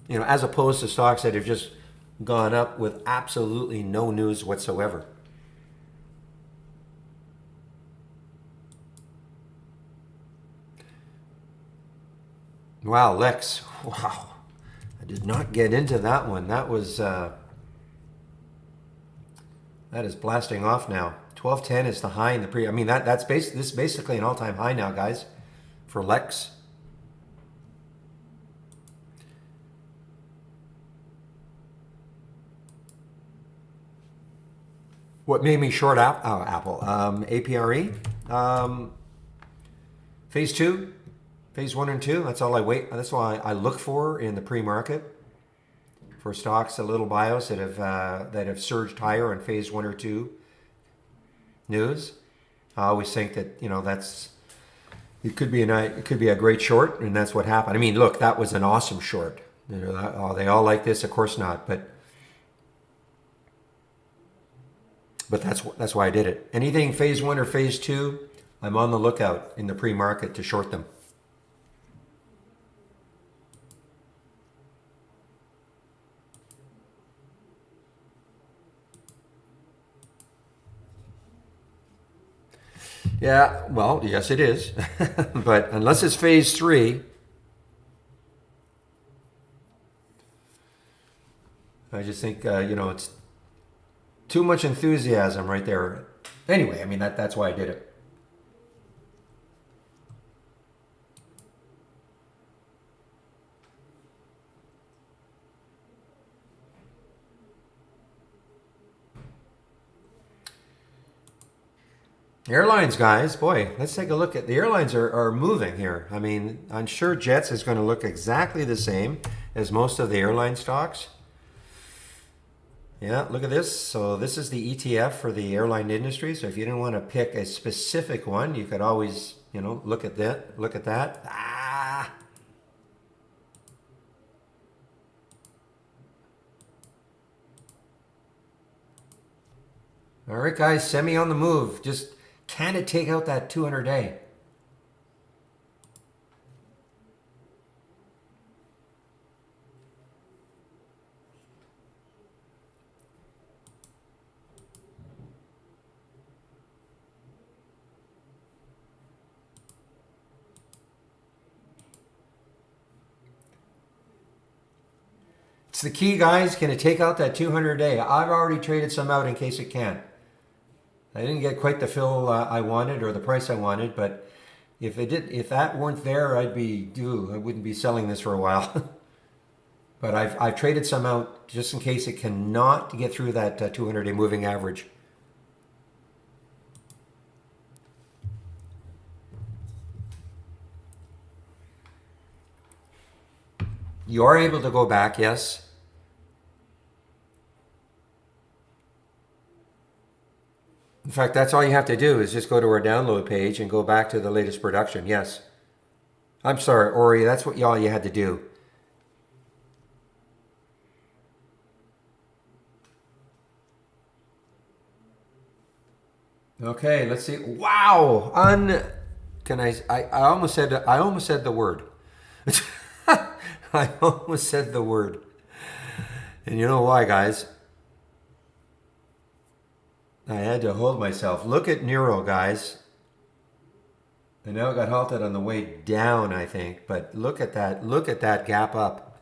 You know, as opposed to stocks that have just gone up with absolutely no news whatsoever. Wow, Lex. Wow. I did not get into that one. That was, that is blasting off now. 1210 is the high in the pre. I mean, this is basically an all-time high now, guys, for Lex. What made me short Apple? APRE. Phase 2. Phase 1 and 2, that's all I wait. That's why I look for in the pre-market for stocks, little bios that have surged higher on phase 1 or 2 news. I always think that, you know, it could be a great short, and that's what happened. I mean, look, that was an awesome short. You know, they all like this, of course not, but that's why I did it. Anything phase 1 or phase 2, I'm on the lookout in the pre-market to short them. Yeah, well, yes, it is. But unless it's phase 3, I just think, you know, it's too much enthusiasm right there. Anyway, I mean, that's why I did it. Airlines, guys, boy, let's take a look at the airlines are moving here. I mean, I'm sure Jets is going to look exactly the same as most of the airline stocks. Yeah, look at this. So this is the ETF for the airline industry. So if you didn't want to pick a specific one, you could always, look at that. Look at that. Ah. All right, guys, semi on the move. Just can it take out that 200-day? It's the key, guys. Can it take out that 200-day? I've already traded some out in case it can. I didn't get quite the fill I wanted or the price I wanted, but if that weren't there, I wouldn't be selling this for a while. But I've traded some out just in case it cannot get through that 200-day moving average. You are able to go back, yes. In fact, that's all you have to do is just go to our download page and go back to the latest production. Yes. I'm sorry, Ori, that's what all you had to do. Okay, let's see. Wow. I almost said the word. I almost said the word. And you know why, guys? I had to hold myself. Look at Nero, guys. And now it got halted on the way down, I think. But look at that. Look at that gap up.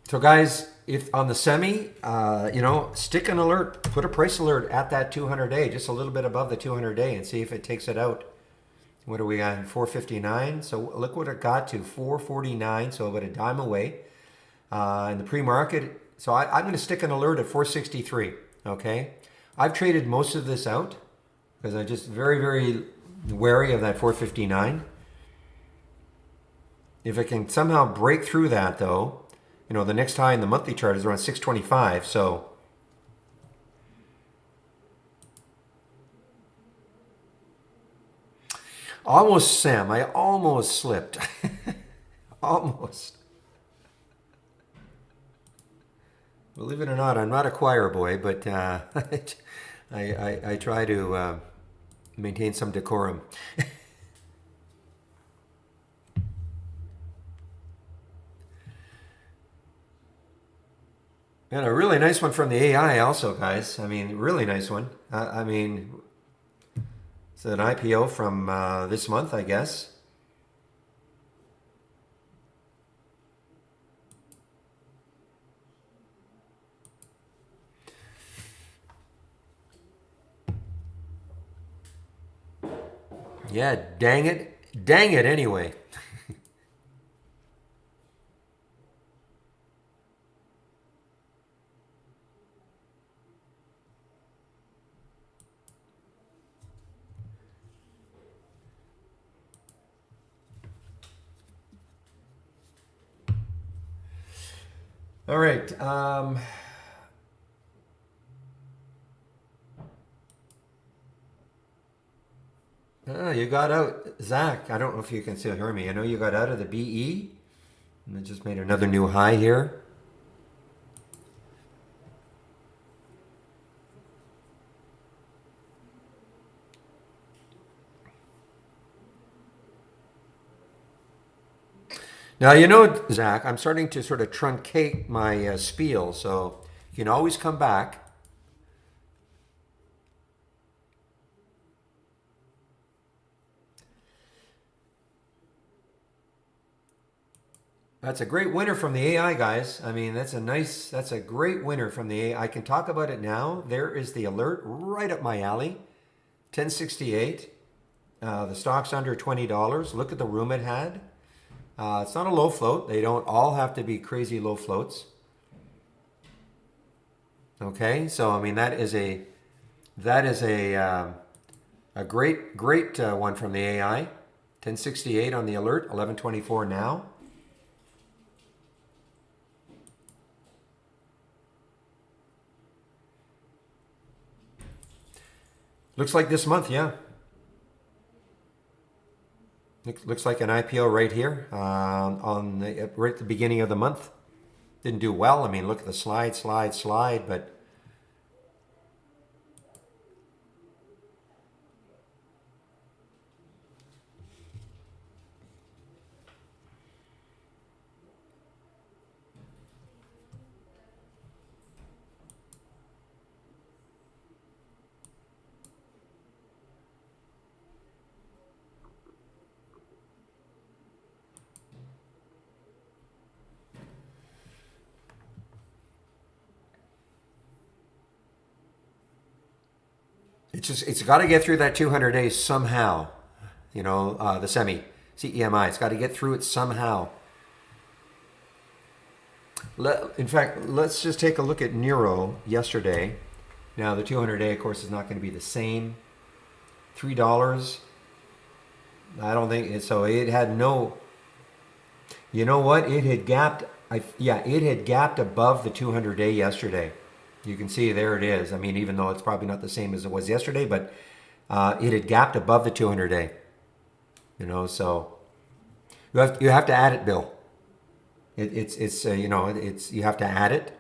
So guys, if on the semi, stick an alert, put a price alert at that 200-day, just a little bit above the 200-day, and see if it takes it out. What are we at? 459. So look what it got to, 449. So about a dime away. In the pre-market, so I'm going to stick an alert at 463. Okay, I've traded most of this out because I'm just very, very wary of that 459. If it can somehow break through that, though. The next high in the monthly chart is around 625, so almost, Sam, I almost slipped. Almost. Believe it or not, I'm not a choir boy, but I try to maintain some decorum. And a really nice one from the AI also, guys. I mean, really nice one. It's an IPO from this month, I guess. Yeah, dang it. Dang it anyway. All right. You got out, Zach. I don't know if you can still hear me. I know you got out of the BE, and it just made another new high here. Now, Zach, I'm starting to sort of truncate my spiel, so you can always come back. That's a great winner from the AI, guys. I mean, that's a great winner from the AI. I can talk about it now. There is the alert right up my alley. 1068. The stock's under $20. Look at the room it had. It's not a low float. They don't all have to be crazy low floats. Okay, so I mean that is a great one from the AI. 1068 on the alert. 1124 now. Looks like this month, yeah. Looks like an IPO right here right at the beginning of the month. Didn't do well. I mean, look at the slide, but it's got to get through that 200 days somehow. You know, the CEMI. It's got to get through it somehow. In fact, let's just take a look at Neuro yesterday. Now, the 200 day, of course, is not going to be the same. $3. I don't think it. So it had no. You know what? It had gapped. It had gapped above the 200 day yesterday. You can see there it is. I mean, even though it's probably not the same as it was yesterday, but it had gapped above the 200 day. You know, so you have to add it, Bill. It's you know, it's you have to add it.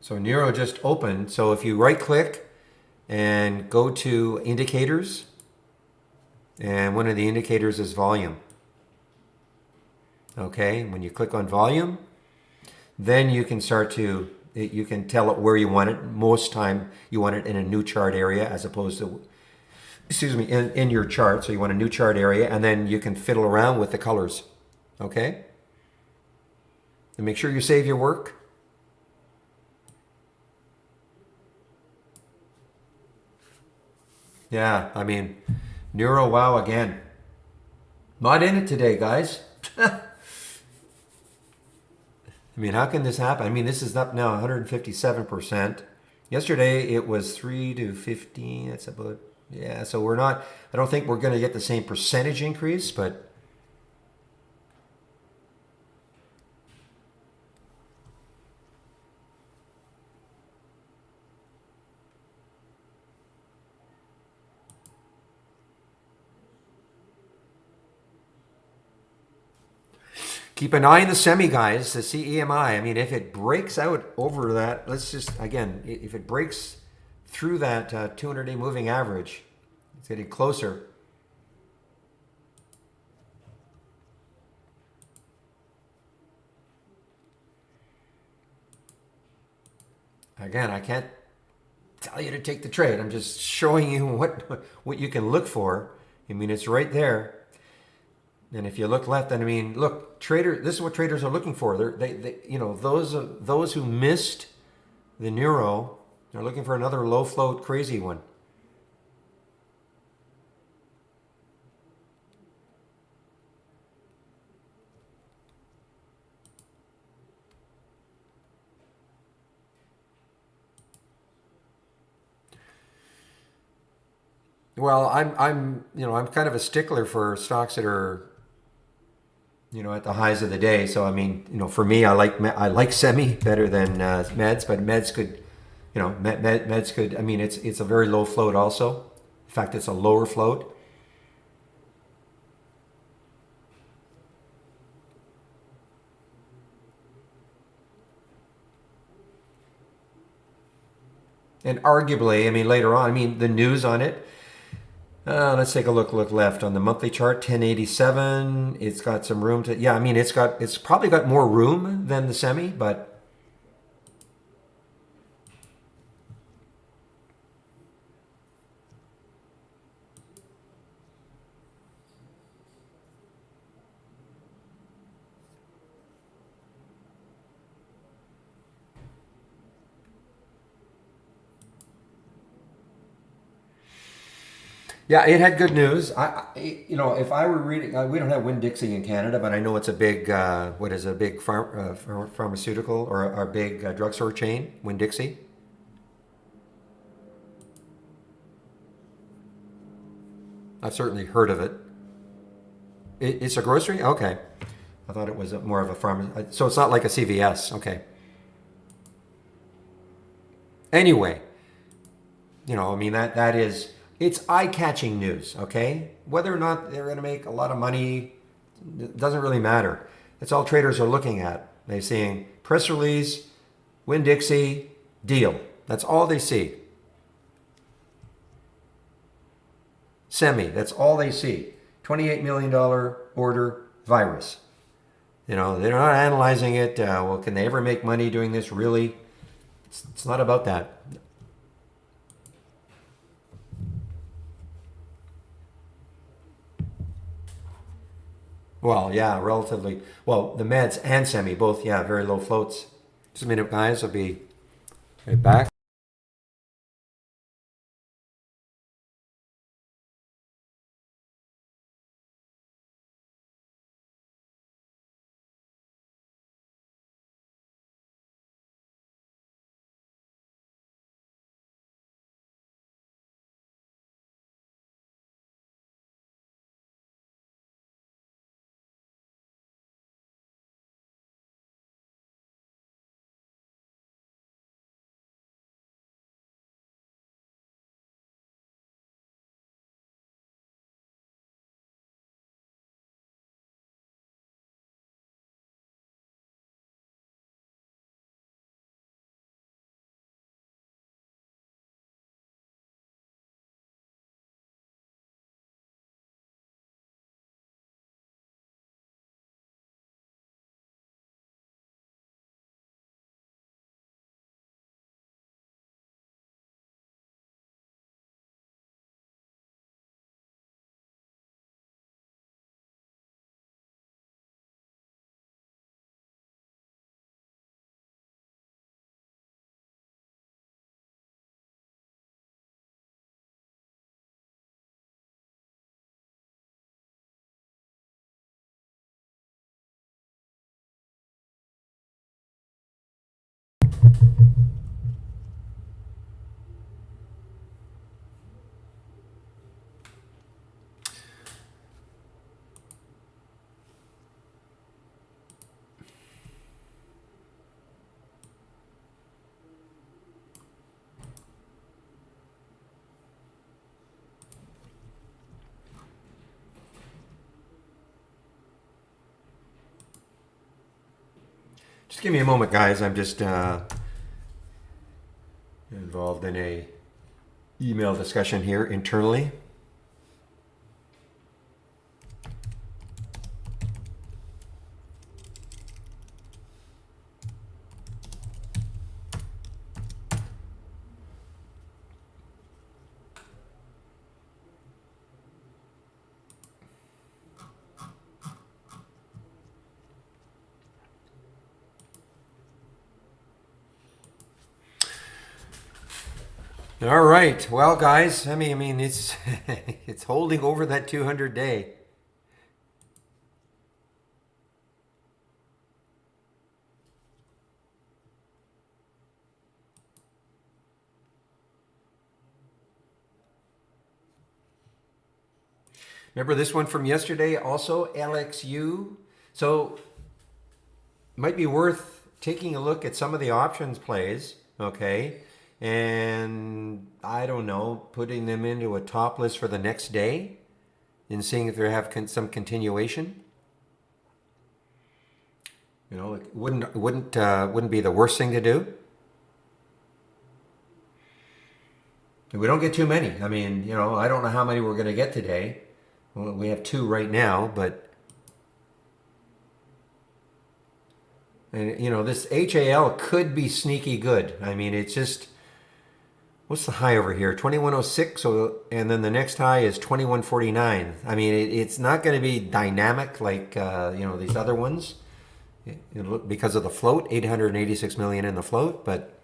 So Neuro just opened. So if you right click and go to indicators, and one of the indicators is volume. Okay, when you click on volume, then you can you can tell it where you want it. Most time you want it in a new chart area as opposed to, in your chart. So you want a new chart area, and then you can fiddle around with the colors. Okay? And make sure you save your work. Yeah, I mean, Neuro, wow, again. Not in it today, guys. I mean, how can this happen? I mean, this is up now 157%. Yesterday, it was 3 to 15. That's about, yeah, so I don't think we're going to get the same percentage increase, but keep an eye on the semi, guys, the CEMI. I mean, if it breaks out over that, if it breaks through that 200-day moving average, it's getting closer. Again, I can't tell you to take the trade. I'm just showing you what you can look for. I mean, it's right there. And if you look left, then I mean, look, this is what traders are looking for. They you know, those who missed the Neuro are looking for another low float crazy one. Well, I'm kind of a stickler for stocks that are, at the highs of the day. So I mean, for me, I like semi better than meds, but meds could, meds could. I mean, it's a very low float also. In fact, it's a lower float. And arguably, I mean, later on, I mean, the news on it. Let's take a look left on the monthly chart, 1087. It's got some room to, yeah, I mean, it's probably got more room than the semi, but Yeah, it had good news. You know, if I were reading, we don't have Winn-Dixie in Canada, but I know it's a big, what is it, a big pharmaceutical or a big drugstore chain, Winn-Dixie. I've certainly heard of it. It's a grocery? Okay. I thought it was more of a farm. So it's not like a CVS. Okay. Anyway, you know, I mean, that is, it's eye-catching news, okay? Whether or not they're going to make a lot of money, it doesn't really matter. It's all traders are looking at. They're seeing press release, Winn-Dixie, deal. That's all they see. Semi, that's all they see. $28 million order, virus. You know, they're not analyzing it. Well, can they ever make money doing this? Really? It's not about that. Well, yeah, relatively. Well, the meds and semi both, yeah, very low floats. Just a minute, guys. I'll be right back. Just give me a moment, guys. I'm just involved in a email discussion here internally. All right. Well, guys, I mean, it's it's holding over that 200 day. Remember this one from yesterday, also LXU. So might be worth taking a look at some of the options plays, okay? And I don't know, putting them into a top list for the next day and seeing if they have some continuation. You know, it wouldn't be the worst thing to do. We don't get too many. I mean, you know, I don't know how many we're going to get today. Well, we have two right now, but and you know, this HAL could be sneaky good. I mean, it's just what's the high over here? 2106. So, and then the next high is 2149. I mean, it's not going to be dynamic like you know, these other ones because of the float, 886 million in the float, but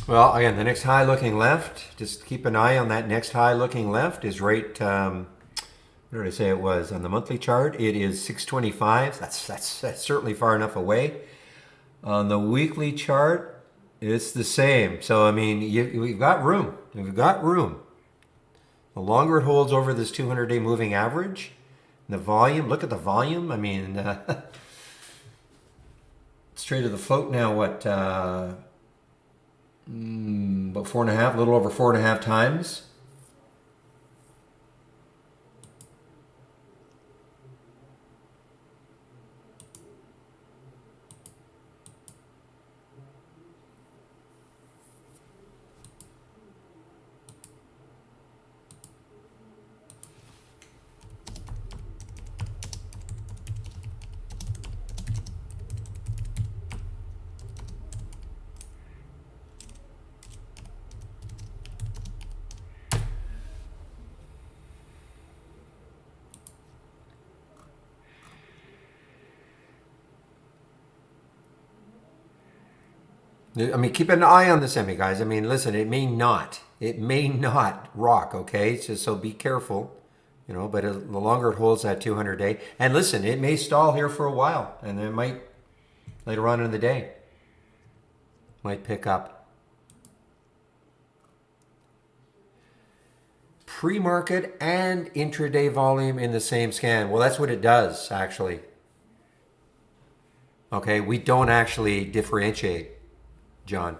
Well, again, the next high looking left, just keep an eye on that next high looking left is right, what did I say it was? On the monthly chart, it is 625. That's certainly far enough away. On the weekly chart, it's the same. So, I mean, we've got room. We've got room. The longer it holds over this 200-day moving average, the volume, look at the volume. I mean, it's traded the float now, what, about 4.5, a little over 4.5 times. I mean, keep an eye on the semi, guys. I mean, listen, it may not rock, okay? So be careful, you know, but the longer it holds that 200-day. And listen, it may stall here for a while, and it might, later on in the day, might pick up. Pre-market and intraday volume in the same scan. Well, that's what it does, actually. Okay, we don't actually differentiate, John.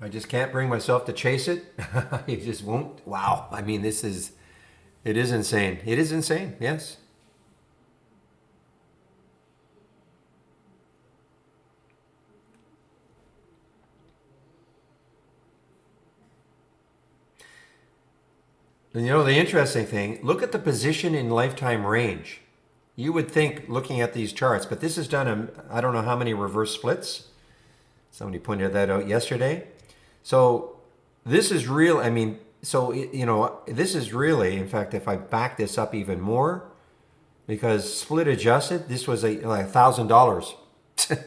I just can't bring myself to chase it. I just won't. Wow. I mean, it is insane. It is insane. Yes. And you know, the interesting thing, look at the position in lifetime range. You would think looking at these charts, but this has done I don't know how many reverse splits. Somebody pointed that out yesterday. So this is real. I mean, so, you know, this is really, in fact, if I back this up even more, because split adjusted, this was like $1,000. It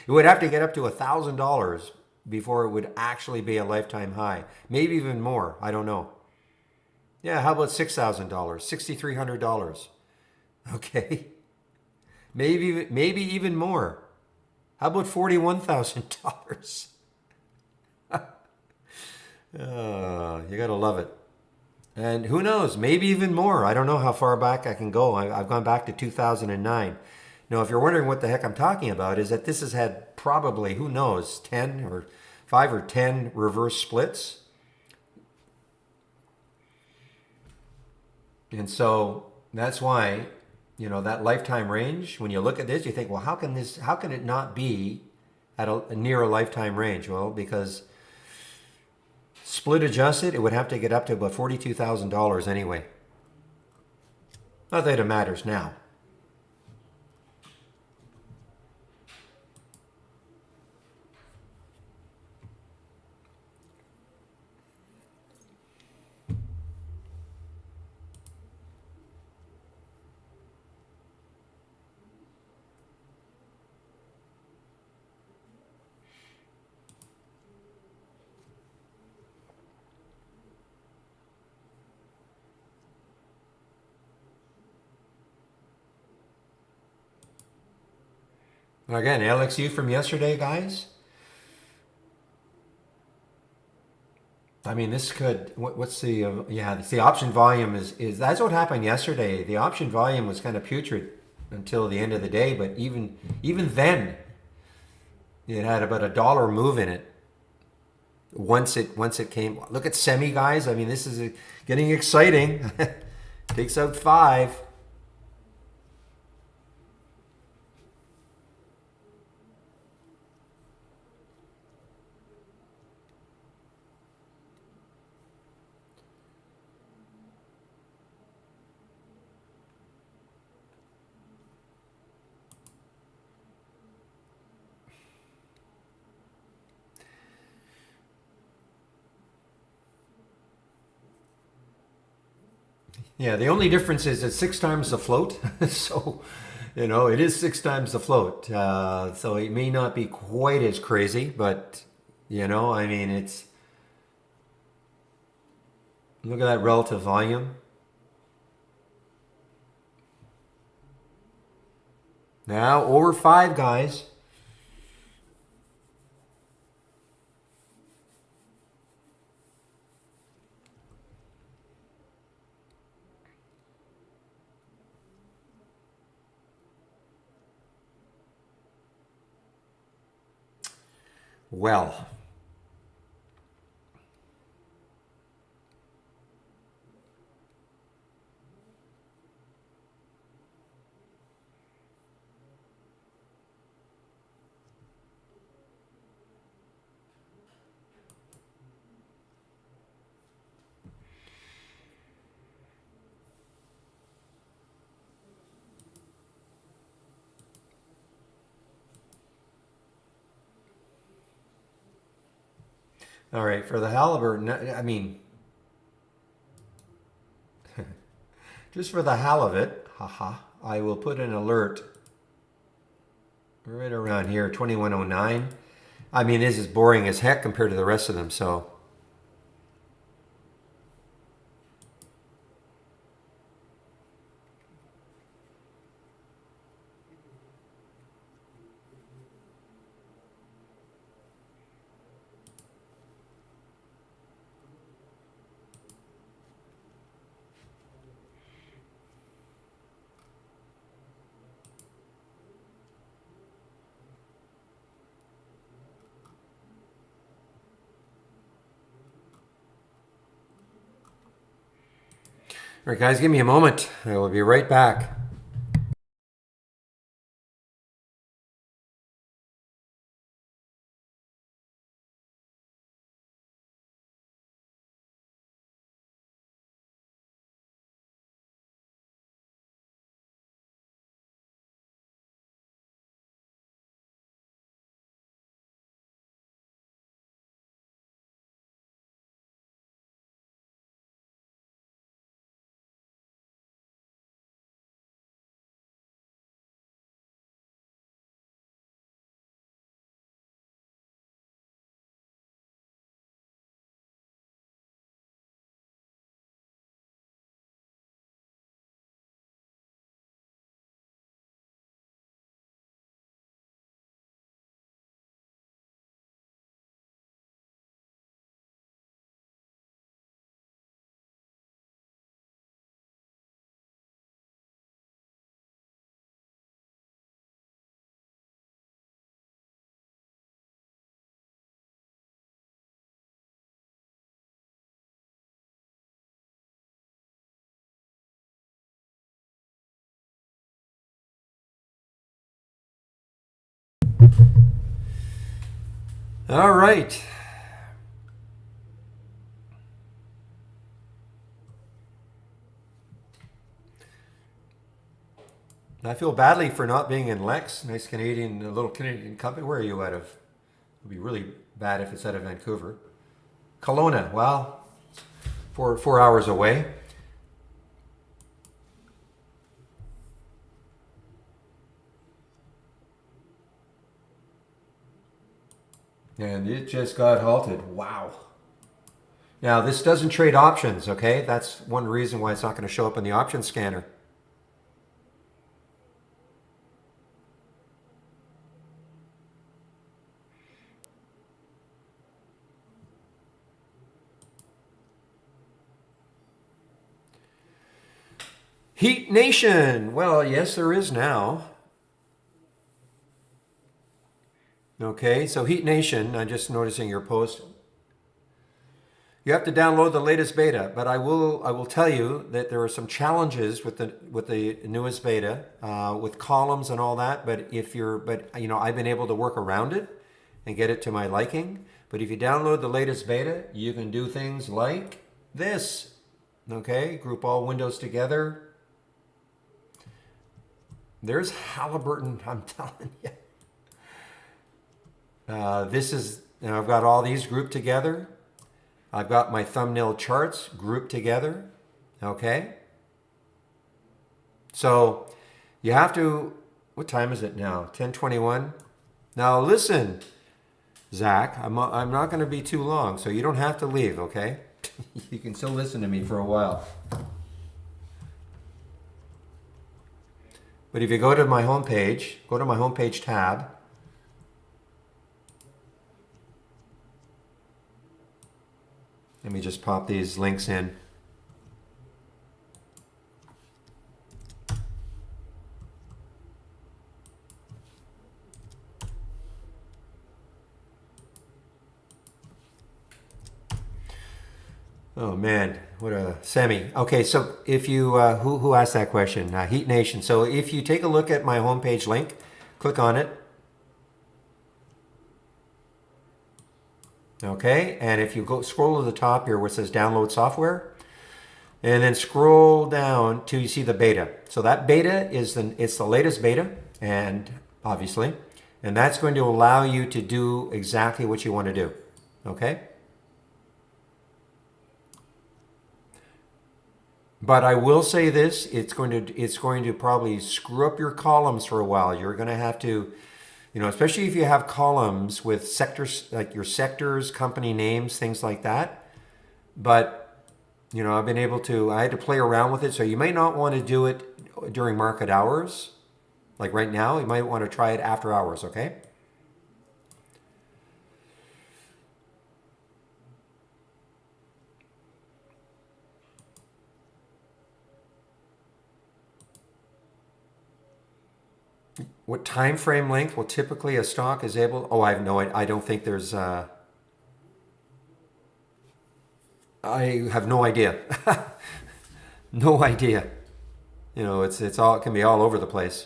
would have to get up to $1,000 before it would actually be a lifetime high. Maybe even more. I don't know. Yeah, how about $6,000? $6,300. Okay. Maybe even more. How about $41,000? You gotta love it. And who knows, maybe even more. I don't know how far back I can go. I've gone back to 2009. Now, if you're wondering what the heck I'm talking about, is that this has had probably, who knows, 10 or 5 or 10 reverse splits. And so that's why, you know, that lifetime range, when you look at this, you think, well, how can it not be at near a lifetime range? Well, because split adjusted, it would have to get up to about $42,000 anyway. Not that it matters now. Again, LXU from yesterday, guys. I mean, this could, what's the, yeah, the option volume is, that's what happened yesterday. The option volume was kind of putrid until the end of the day, but even then, it had about $1 move in it. Once it came, look at semi, guys. I mean, this is getting exciting. Takes out 5. Yeah, the only difference is it's 6 times the float. So, it is 6 times the float. So it may not be quite as crazy, but, I mean, look at that relative volume. Now over 5, guys. Well, all right, for the halibut, I mean, just for the hell of it, haha, I will put an alert right around here, 2109. I mean, this is boring as heck compared to the rest of them, so. All right, guys, give me a moment. I will be right back. All right. I feel badly for not being in Lex, nice Canadian, a little Canadian company. Where are you out of? It would be really bad if it's out of Vancouver. Kelowna, well, 4 hours away. And it just got halted. Wow. Now, this doesn't trade options, okay? That's one reason why it's not going to show up in the option scanner. Heat Nation. Well, yes, there is now. Okay, so Heat Nation, I'm just noticing your post. You have to download the latest beta, but I will tell you that there are some challenges with the newest beta with columns and all that. But I've been able to work around it and get it to my liking. But if you download the latest beta, you can do things like this. Okay, group all windows together. There's Halliburton. I'm telling you. This is, I've got all these grouped together. I've got my thumbnail charts grouped together. Okay. So you have to, what time is it now? 10:21. Now listen, Zach, I'm not going to be too long, so you don't have to leave, okay? You can still listen to me for a while. But if you go to my homepage tab. Let me just pop these links in. Oh man, what a semi. Okay, so if you, who asked that question? Heat Nation. So if you take a look at my homepage link, click on it. Okay, and if you go scroll to the top here where it says download software, and then scroll down till you see the beta. So that beta is it's the latest beta, and obviously, and that's going to allow you to do exactly what you want to do. Okay? But I will say this, it's going to probably screw up your columns for a while. You're going to have to, especially if you have columns with sectors, like your sectors, company names, things like that. But, I had to play around with it. So you may not want to do it during market hours. Like right now, you might want to try it after hours, okay? What time frame length will typically a stock is able? Oh, I don't think there's. I have no idea. No idea. It can be all over the place.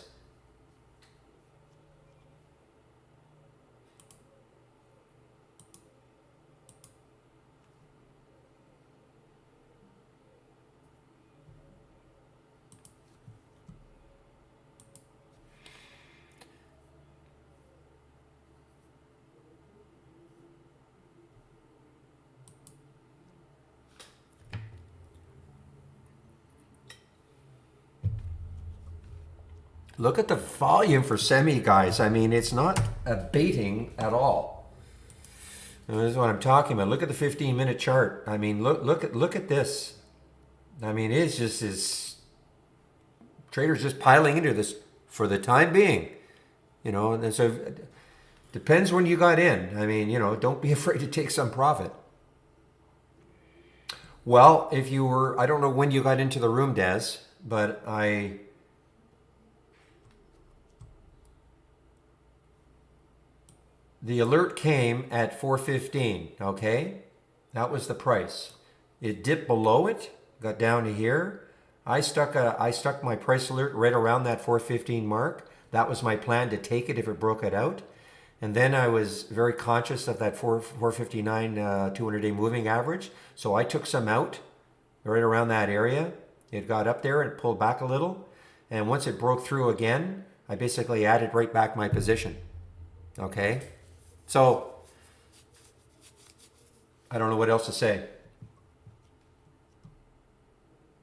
Look at the volume for semi, guys. I mean, it's not abating at all. And this is what I'm talking about. Look at the 15-minute chart. I mean, look at this. I mean, it's just traders just piling into this for the time being. And so depends when you got in. I mean, don't be afraid to take some profit. Well, if you were, I don't know when you got into the room, Des, but the alert came at 4:15, okay? That was the price. It dipped below it, got down to here. I stuck my price alert right around that 4:15 mark. That was my plan, to take it if it broke it out. And then I was very conscious of that 459 200-day moving average. So I took some out right around that area. It got up there and pulled back a little. And once it broke through again, I basically added right back my position. Okay? So, I don't know what else to say.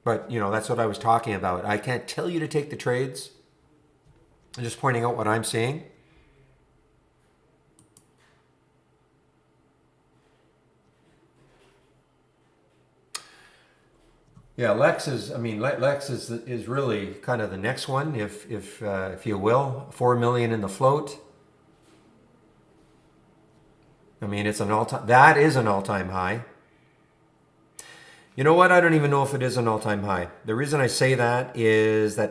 But, that's what I was talking about. I can't tell you to take the trades. I'm just pointing out what I'm seeing. Yeah, Lex is really kind of the next one, if you will. 4 million in the float. I mean, that is an all-time high. You know what? I don't even know if it is an all-time high. The reason I say that is that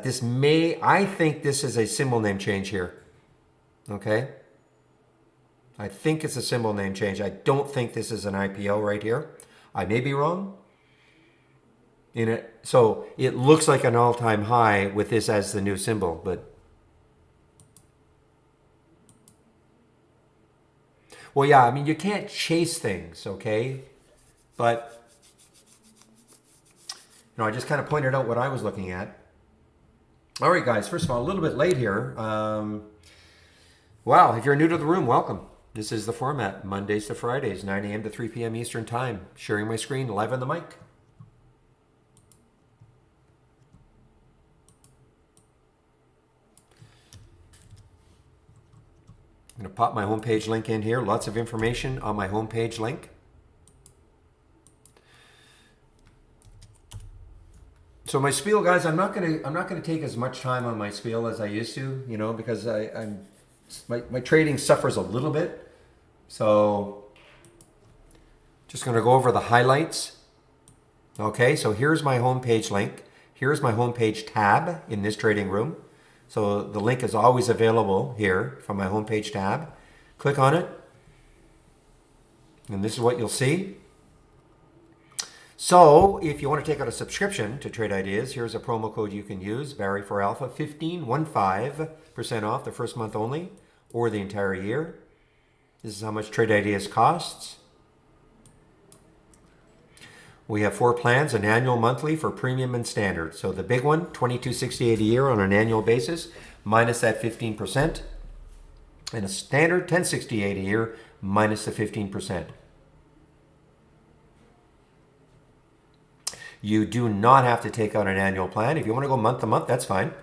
I think this is a symbol name change here. Okay? I think it's a symbol name change. I don't think this is an IPO right here. I may be wrong. So it looks like an all-time high with this as the new symbol, but well, yeah, I mean, you can't chase things, okay? But, I just kind of pointed out what I was looking at. All right, guys, first of all, a little bit late here. Wow, if you're new to the room, welcome. This is the format, Mondays to Fridays, 9 a.m. to 3 p.m. Eastern Time. Sharing my screen live on the mic. I'm going to pop my homepage link in here. Lots of information on my homepage link. So my spiel, guys, I'm not gonna take as much time on my spiel as I used to, you know, because my trading suffers a little bit. So just gonna go over the highlights. Okay, so here's my homepage link. Here's my homepage tab in this trading room. So the link is always available here from my homepage tab. Click on it, and this is what you'll see. So if you want to take out a subscription to Trade Ideas, here's a promo code you can use, Barry for Alpha, 15% off the first month only, or the entire year. This is how much Trade Ideas costs. We have 4 plans, an annual, monthly for premium and standard. So the big one, $22.68 a year on an annual basis, minus that 15%. And a standard, $10.68 a year, minus the 15%. You do not have to take out an annual plan. If you want to go month to month, that's fine.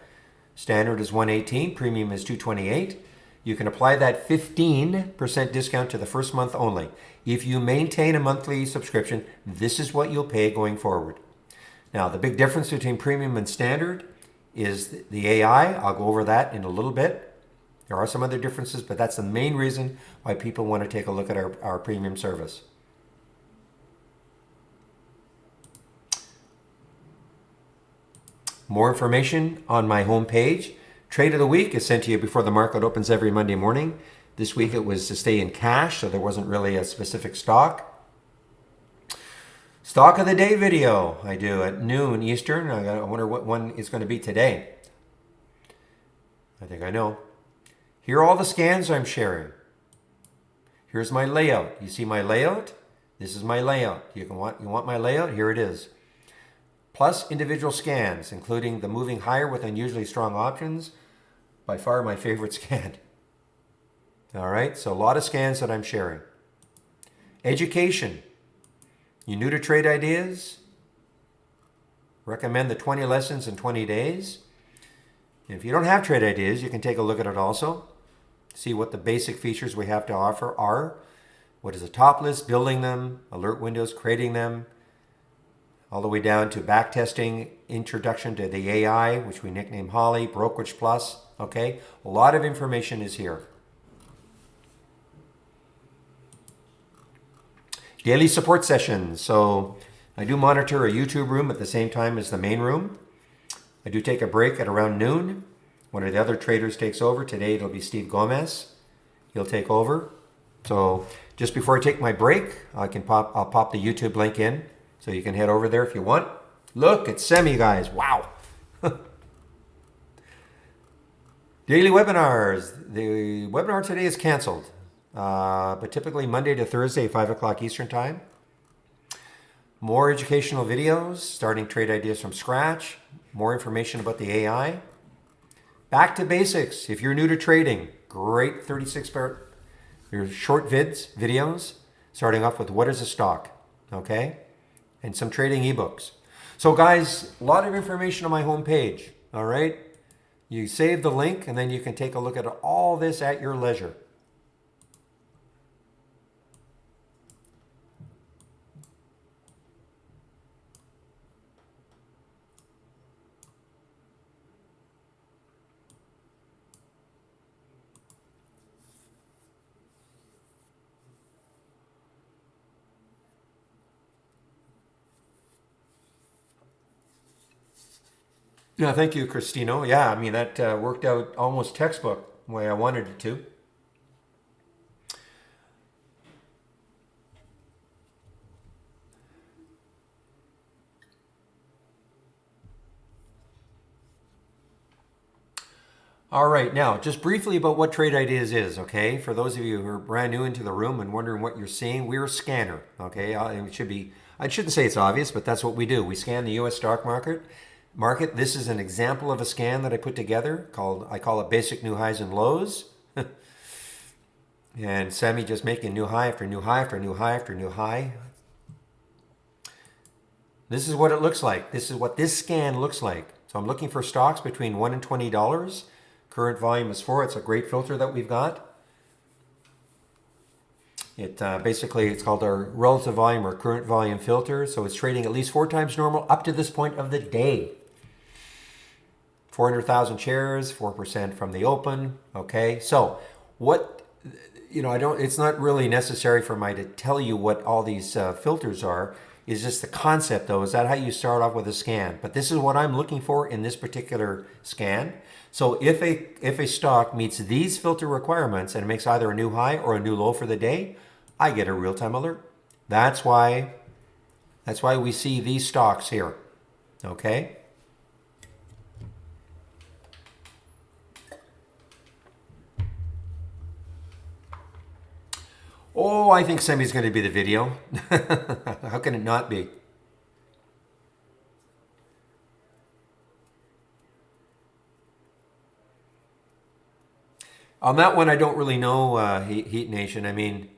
Standard is $118, premium is $228. You can apply that 15% discount to the first month only. If you maintain a monthly subscription, this is what you'll pay going forward. Now, the big difference between premium and standard is the AI. I'll go over that in a little bit. There are some other differences, but that's the main reason why people want to take a look at our premium service. More information on my homepage. Trade of the week is sent to you before the market opens every Monday morning. This week it was to stay in cash, so there wasn't really a specific stock. Stock of the day video I do at noon Eastern. I wonder what one is going to be today. I think I know. Here are all the scans I'm sharing. Here's my layout. You see my layout? This is my layout. You want my layout? Here it is. Plus individual scans, including the moving higher with unusually strong options. By far my favorite scan. All right, so a lot of scans that I'm sharing. Education. You new to Trade Ideas? Recommend the 20 lessons in 20 days. And if you don't have Trade Ideas, you can take a look at it also. See what the basic features we have to offer are. What is a top list, building them, alert windows, creating them, all the way down to back testing, introduction to the AI, which we nickname Holly, Brokerage Plus, okay? A lot of information is here. Daily support sessions. So I do monitor a YouTube room at the same time as the main room. I do take a break at around noon. One of the other traders takes over. Today it'll be Steve Gomez. He'll take over. So just before I take my break, I'll pop the YouTube link in. So you can head over there if you want. Look, it's Semi, guys. Wow. Daily webinars. The webinar today is canceled. But typically Monday to Thursday, 5 o'clock Eastern time. More educational videos, starting Trade Ideas from scratch. More information about the AI. Back to basics. If you're new to trading, great 36-part, your short videos, starting off with what is a stock, okay? And some trading ebooks. So guys, a lot of information on my homepage, all right? You save the link and then you can take a look at all this at your leisure. Yeah, thank you, Christino. Yeah, I mean, that worked out almost textbook the way I wanted it to. All right, now, just briefly about what Trade Ideas is, okay? For those of you who are brand new into the room and wondering what you're seeing, we're a scanner, okay? It should be, I shouldn't say it's obvious, but that's what we do. We scan the U.S. stock market. This is an example of a scan that I put together I call it basic new highs and lows. And Sammy just making new high after new high after new high after new high. This is what it looks like. This is what this scan looks like. So I'm looking for stocks between $1 and $20. Current volume is 4. It's a great filter that we've got. Basically, it's called our relative volume or current volume filter. So it's trading at least 4 times normal up to this point of the day. 400,000 shares, 4% from the open. Okay, so what, it's not really necessary for me to tell you what all these filters are. It's just the concept, though. Is that how you start off with a scan? But this is what I'm looking for in this particular scan. So if a stock meets these filter requirements and it makes either a new high or a new low for the day, I get a real-time alert. That's why we see these stocks here. Okay? Oh, I think Semi's going to be the video. How can it not be? On that one, I don't really know, Heat Nation. I mean,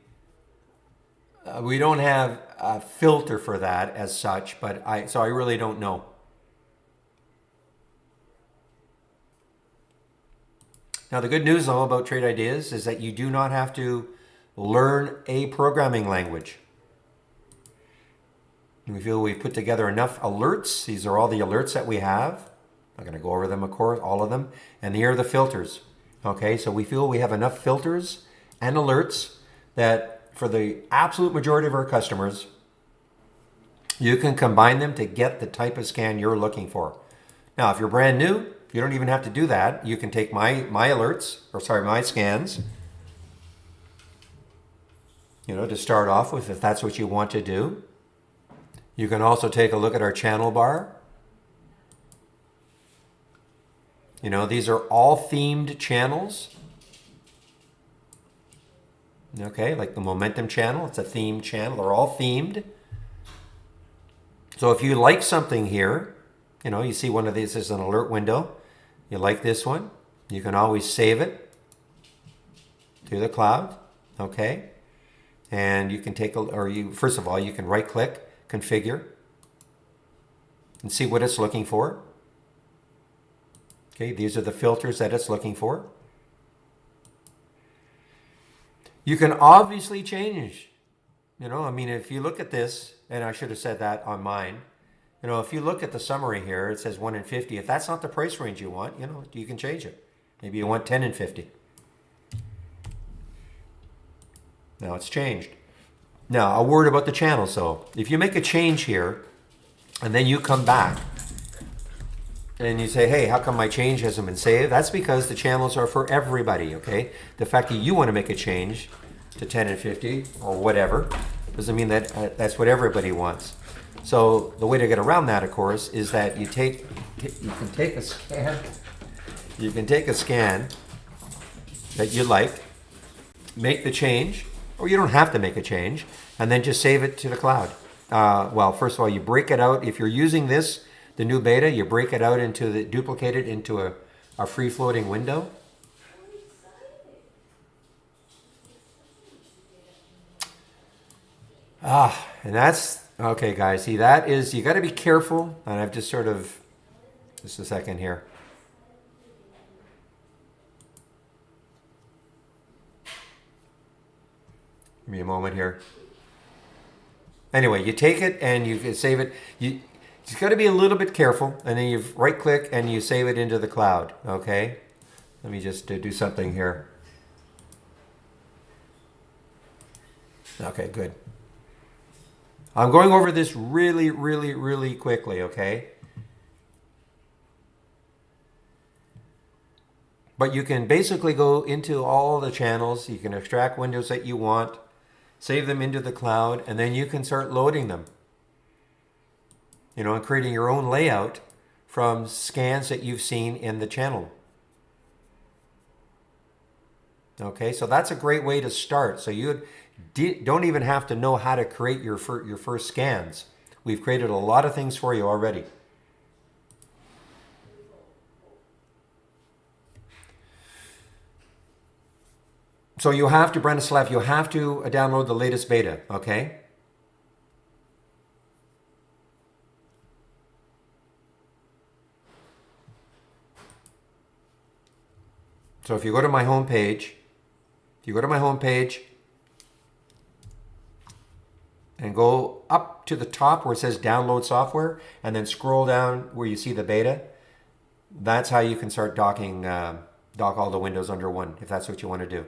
we don't have a filter for that as such, so I really don't know. Now, the good news, though, about Trade Ideas is that you do not have to learn a programming language. We feel we've put together enough alerts. These are all the alerts that we have. I'm going to go over them, of course, all of them. And here are the filters. Okay, so we feel we have enough filters and alerts that for the absolute majority of our customers, you can combine them to get the type of scan you're looking for. Now, if you're brand new, you don't even have to do that. You can take my scans, to start off with, if that's what you want to do. You can also take a look at our channel bar. These are all themed channels. Okay, like the momentum channel, it's a themed channel. They're all themed. So if you like something here, you see one of these as an alert window. You like this one, you can always save it to the cloud. Okay. And you can first of all, you can right click, configure, and see what it's looking for. Okay, these are the filters that it's looking for. You can obviously change, if you look at this, and I should have said that on mine, if you look at the summary here, it says 1 in 50. If that's not the price range you want, you can change it. Maybe you want 10 in 50. Now it's changed. Now, a word about the channel. So if you make a change here, and then you come back, and you say, hey, how come my change hasn't been saved? That's because the channels are for everybody, okay? The fact that you want to make a change to 10 and 50 or whatever doesn't mean that that's what everybody wants. So the way to get around that, of course, is that you can take a scan. You can take a scan that you like, make the change, or you don't have to make a change, and then just save it to the cloud. Well, first of all, you break it out. If you're using this, the new beta, you break it out duplicate it into a free-floating window. And that's, okay, guys, see, that is, you got to be careful, and I've just just a second here. Give me a moment here. Anyway, you take it and you can save it. You just got to be a little bit careful, and then you right click and you save it into the cloud. Okay, let me just do something here. Okay, good. I'm going over this really, really, really quickly, okay? But you can basically go into all the channels. You can extract windows that you want, save them into the cloud, and then you can start loading them. And creating your own layout from scans that you've seen in the channel. Okay, so that's a great way to start. So you don't even have to know how to create your first scans. We've created a lot of things for you already. So you have to, Branislav, you have to download the latest beta, okay? So if you go to my home page, and go up to the top where it says download software, and then scroll down where you see the beta. That's how you can start docking, dock all the windows under one, if that's what you want to do.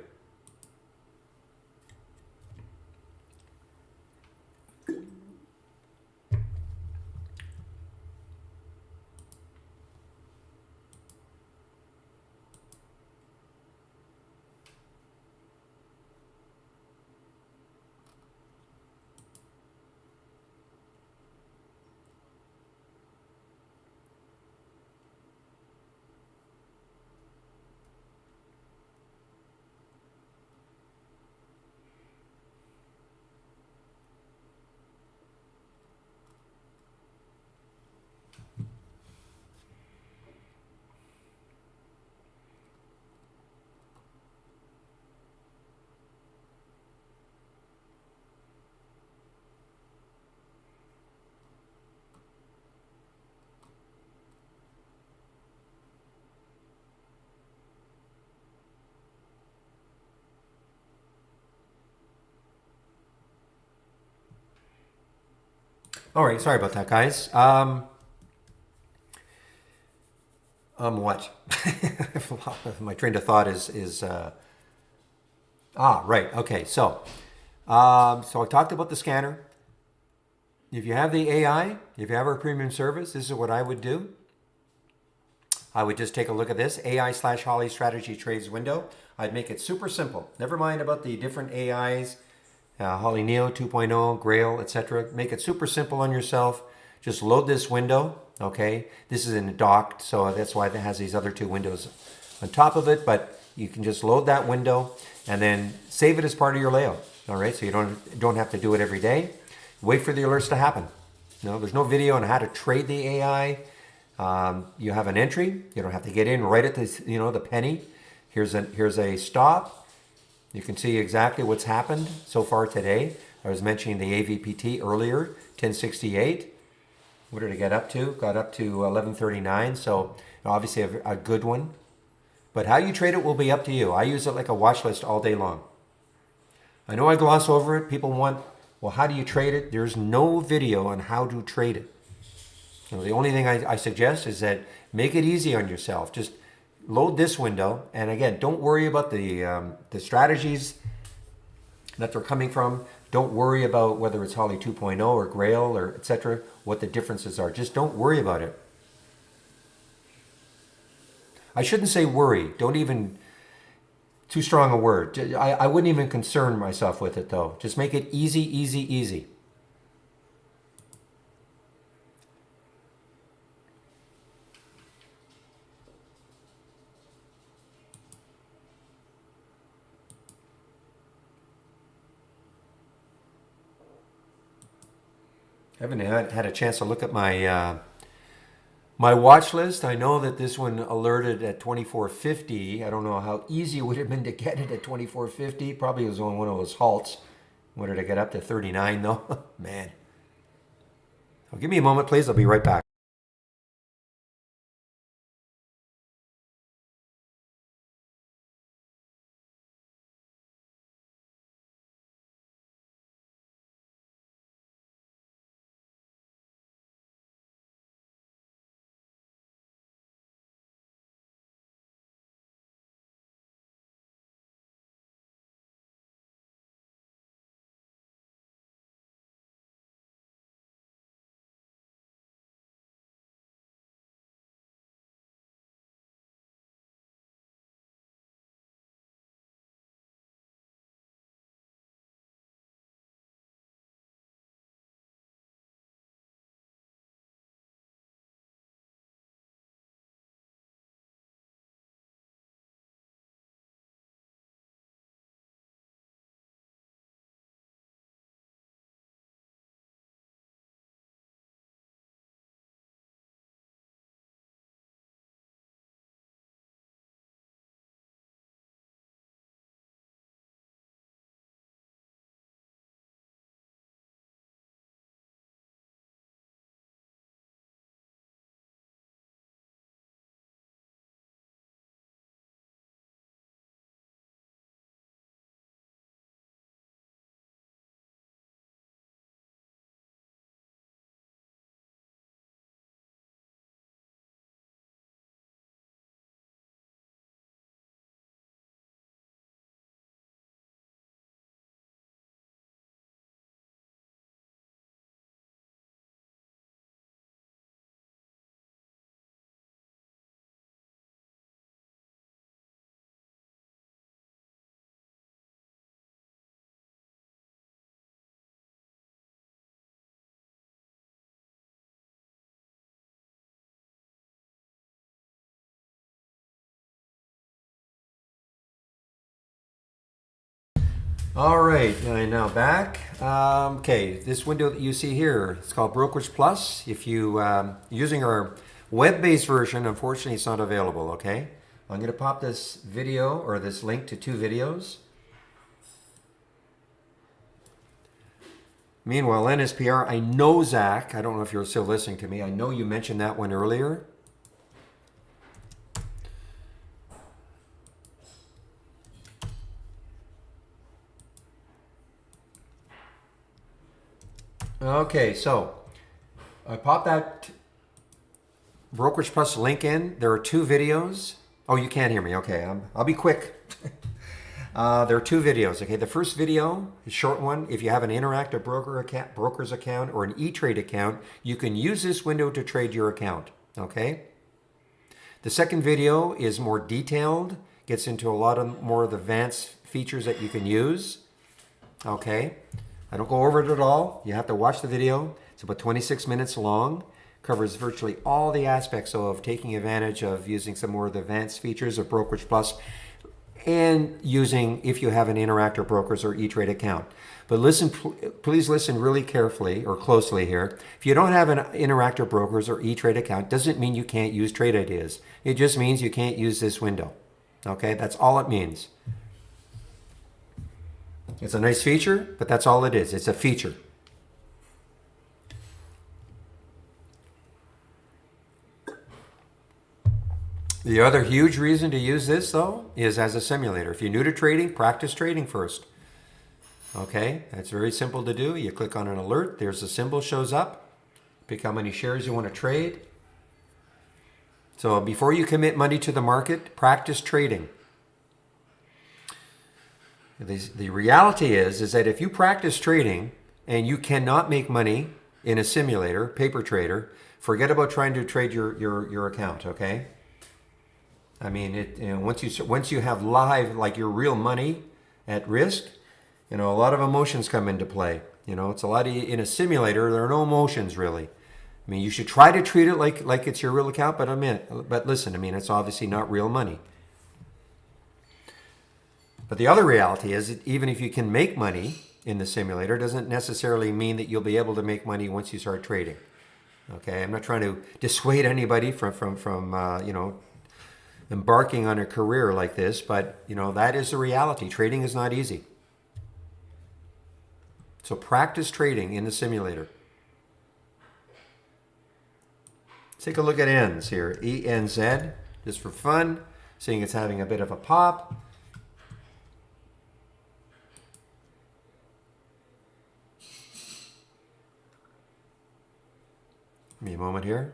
All right, sorry about that, guys. What? My train of thought is right. Okay, so I talked about the scanner. If you have the AI, if you have our premium service, this is what I would do. I would just take a look at this AI/Holly strategy trades window. I'd make it super simple. Never mind about the different AIs, Holly Neo 2.0, Grail, etc. Make it super simple on yourself. Just load this window. Okay, this is in docked, so that's why it has these other two windows on top of it. But you can just load that window and then save it as part of your layout. All right, so you don't have to do it every day. Wait for the alerts to happen. No, there's no video on how to trade the AI. You have an entry. You don't have to get in right at this, the penny. Here's a stop. You can see exactly what's happened so far today. I was mentioning the AVPT earlier, 1068. What did it get up to? Got up to 1139. So obviously a good one. But how you trade it will be up to you. I use it like a watch list all day long. I know I gloss over it. People want, well, how do you trade it? There's no video on how to trade it. The only thing I suggest is that make it easy on yourself. Just load this window, and again, don't worry about the strategies that they're coming from. Don't worry about whether it's Holly 2.0 or Grail or etc. What the differences are. Just don't worry about it. I shouldn't say worry. Don't even, too strong a word. I wouldn't even concern myself with it though. Just make it easy, easy, easy. I haven't had a chance to look at my watch list. I know that this one alerted at 2450. I don't know how easy it would have been to get it at 2450. Probably it was on one of those halts. What did I get up to 39 though? Man. Well, give me a moment, please. I'll be right back. All right, now back. Okay, this window that you see here, it's called Brokerage Plus. If you using our web-based version, unfortunately, it's not available. Okay, I'm going to pop this video or this link to 2 videos. Meanwhile, NSPR, I know Zach. I don't know if you're still listening to me. I know you mentioned that one earlier. Okay, so I popped that Brokerage Plus link in. There are 2 videos. Oh, you can't hear me. Okay, I'll be quick. There are 2 videos. Okay, the first video, a short one. If you have an interactive broker's account or an E-Trade account, you can use this window to trade your account. Okay. The second video is more detailed, gets into a lot of more of the advanced features that you can use. Okay. I don't go over it at all. You have to watch the video. It's about 26 minutes long. Covers virtually all the aspects of taking advantage of using some more of the advanced features of Brokerage Plus and using if you have an interactive brokers or E-Trade account. But listen, please listen really carefully or closely here. If you don't have an interactive brokers or E-Trade account, doesn't mean you can't use trade ideas. It just means you can't use this window. Okay, that's all it means. It's a nice feature, but that's all it is. It's a feature. The other huge reason to use this, though, is as a simulator. If you're new to trading, practice trading first. Okay, that's very simple to do. You click on an alert. There's a symbol shows up. Pick how many shares you want to trade. So before you commit money to the market, practice trading. The reality is that if you practice trading and you cannot make money in a simulator, paper trader, forget about trying to trade your account, okay? I mean, once you have live, like your real money at risk, a lot of emotions come into play. It's a lot in a simulator. There are no emotions really. I mean, you should try to treat it like it's your real account, but listen, it's obviously not real money. But the other reality is that even if you can make money in the simulator, doesn't necessarily mean that you'll be able to make money once you start trading. Okay, I'm not trying to dissuade anybody from embarking on a career like this, but that is the reality. Trading is not easy. So practice trading in the simulator. Let's take a look at ENZ here. ENZ, just for fun, seeing it's having a bit of a pop. Give me a moment here.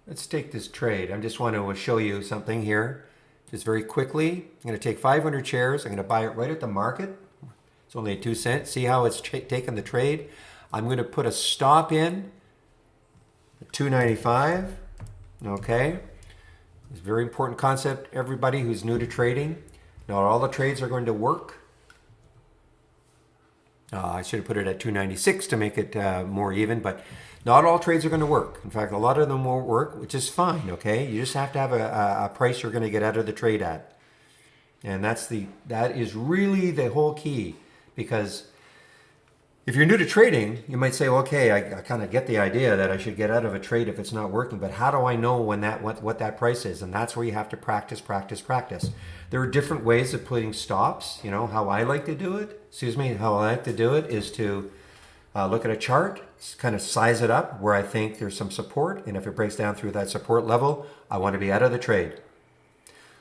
Let's take this trade. I just want to show you something here, just very quickly. I'm going to take 500 shares. I'm going to buy it right at the market. It's only 2 cents. See how it's taken the trade. I'm going to put a stop in at $2.95. Okay. It's a very important concept, everybody who's new to trading. Not all the trades are going to work. I should have put it at $2.96 to make it more even, but not all trades are going to work. In fact, a lot of them won't work, which is fine, okay? You just have to have a price you're going to get out of the trade at. And that is really the whole key, because if you're new to trading, you might say, okay, I kind of get the idea that I should get out of a trade if it's not working, but how do I know when what that price is? And that's where you have to practice, practice, practice. There are different ways of putting stops. How I like to do it, how I like to do it is to look at a chart, kind of size it up where I think there's some support, and if it breaks down through that support level, I want to be out of the trade.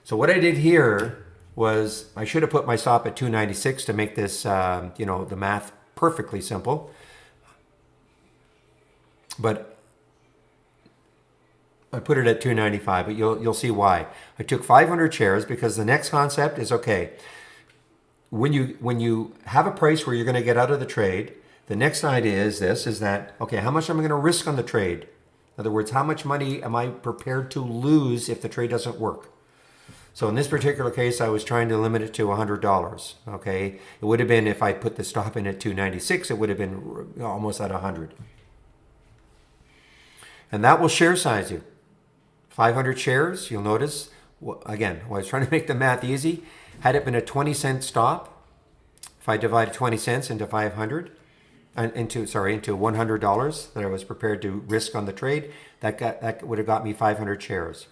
So what I did here was I should have put my stop at 296 to make this, the math perfectly simple. But I put it at 295, but you'll see why. I took 500 shares because the next concept is, okay, when you have a price where you're going to get out of the trade, the next idea is that, okay, how much am I going to risk on the trade? In other words, how much money am I prepared to lose if the trade doesn't work? So in this particular case, I was trying to limit it to $100. Okay, it would have been, if I put the stop in at 296, it would have been almost at 100. And that will share size you. 500 shares, you'll notice, again, I was trying to make the math easy. Had it been a 20-cent stop, if I divided 20 cents into 500, into $100 that I was prepared to risk on the trade, that would have got me 500 shares.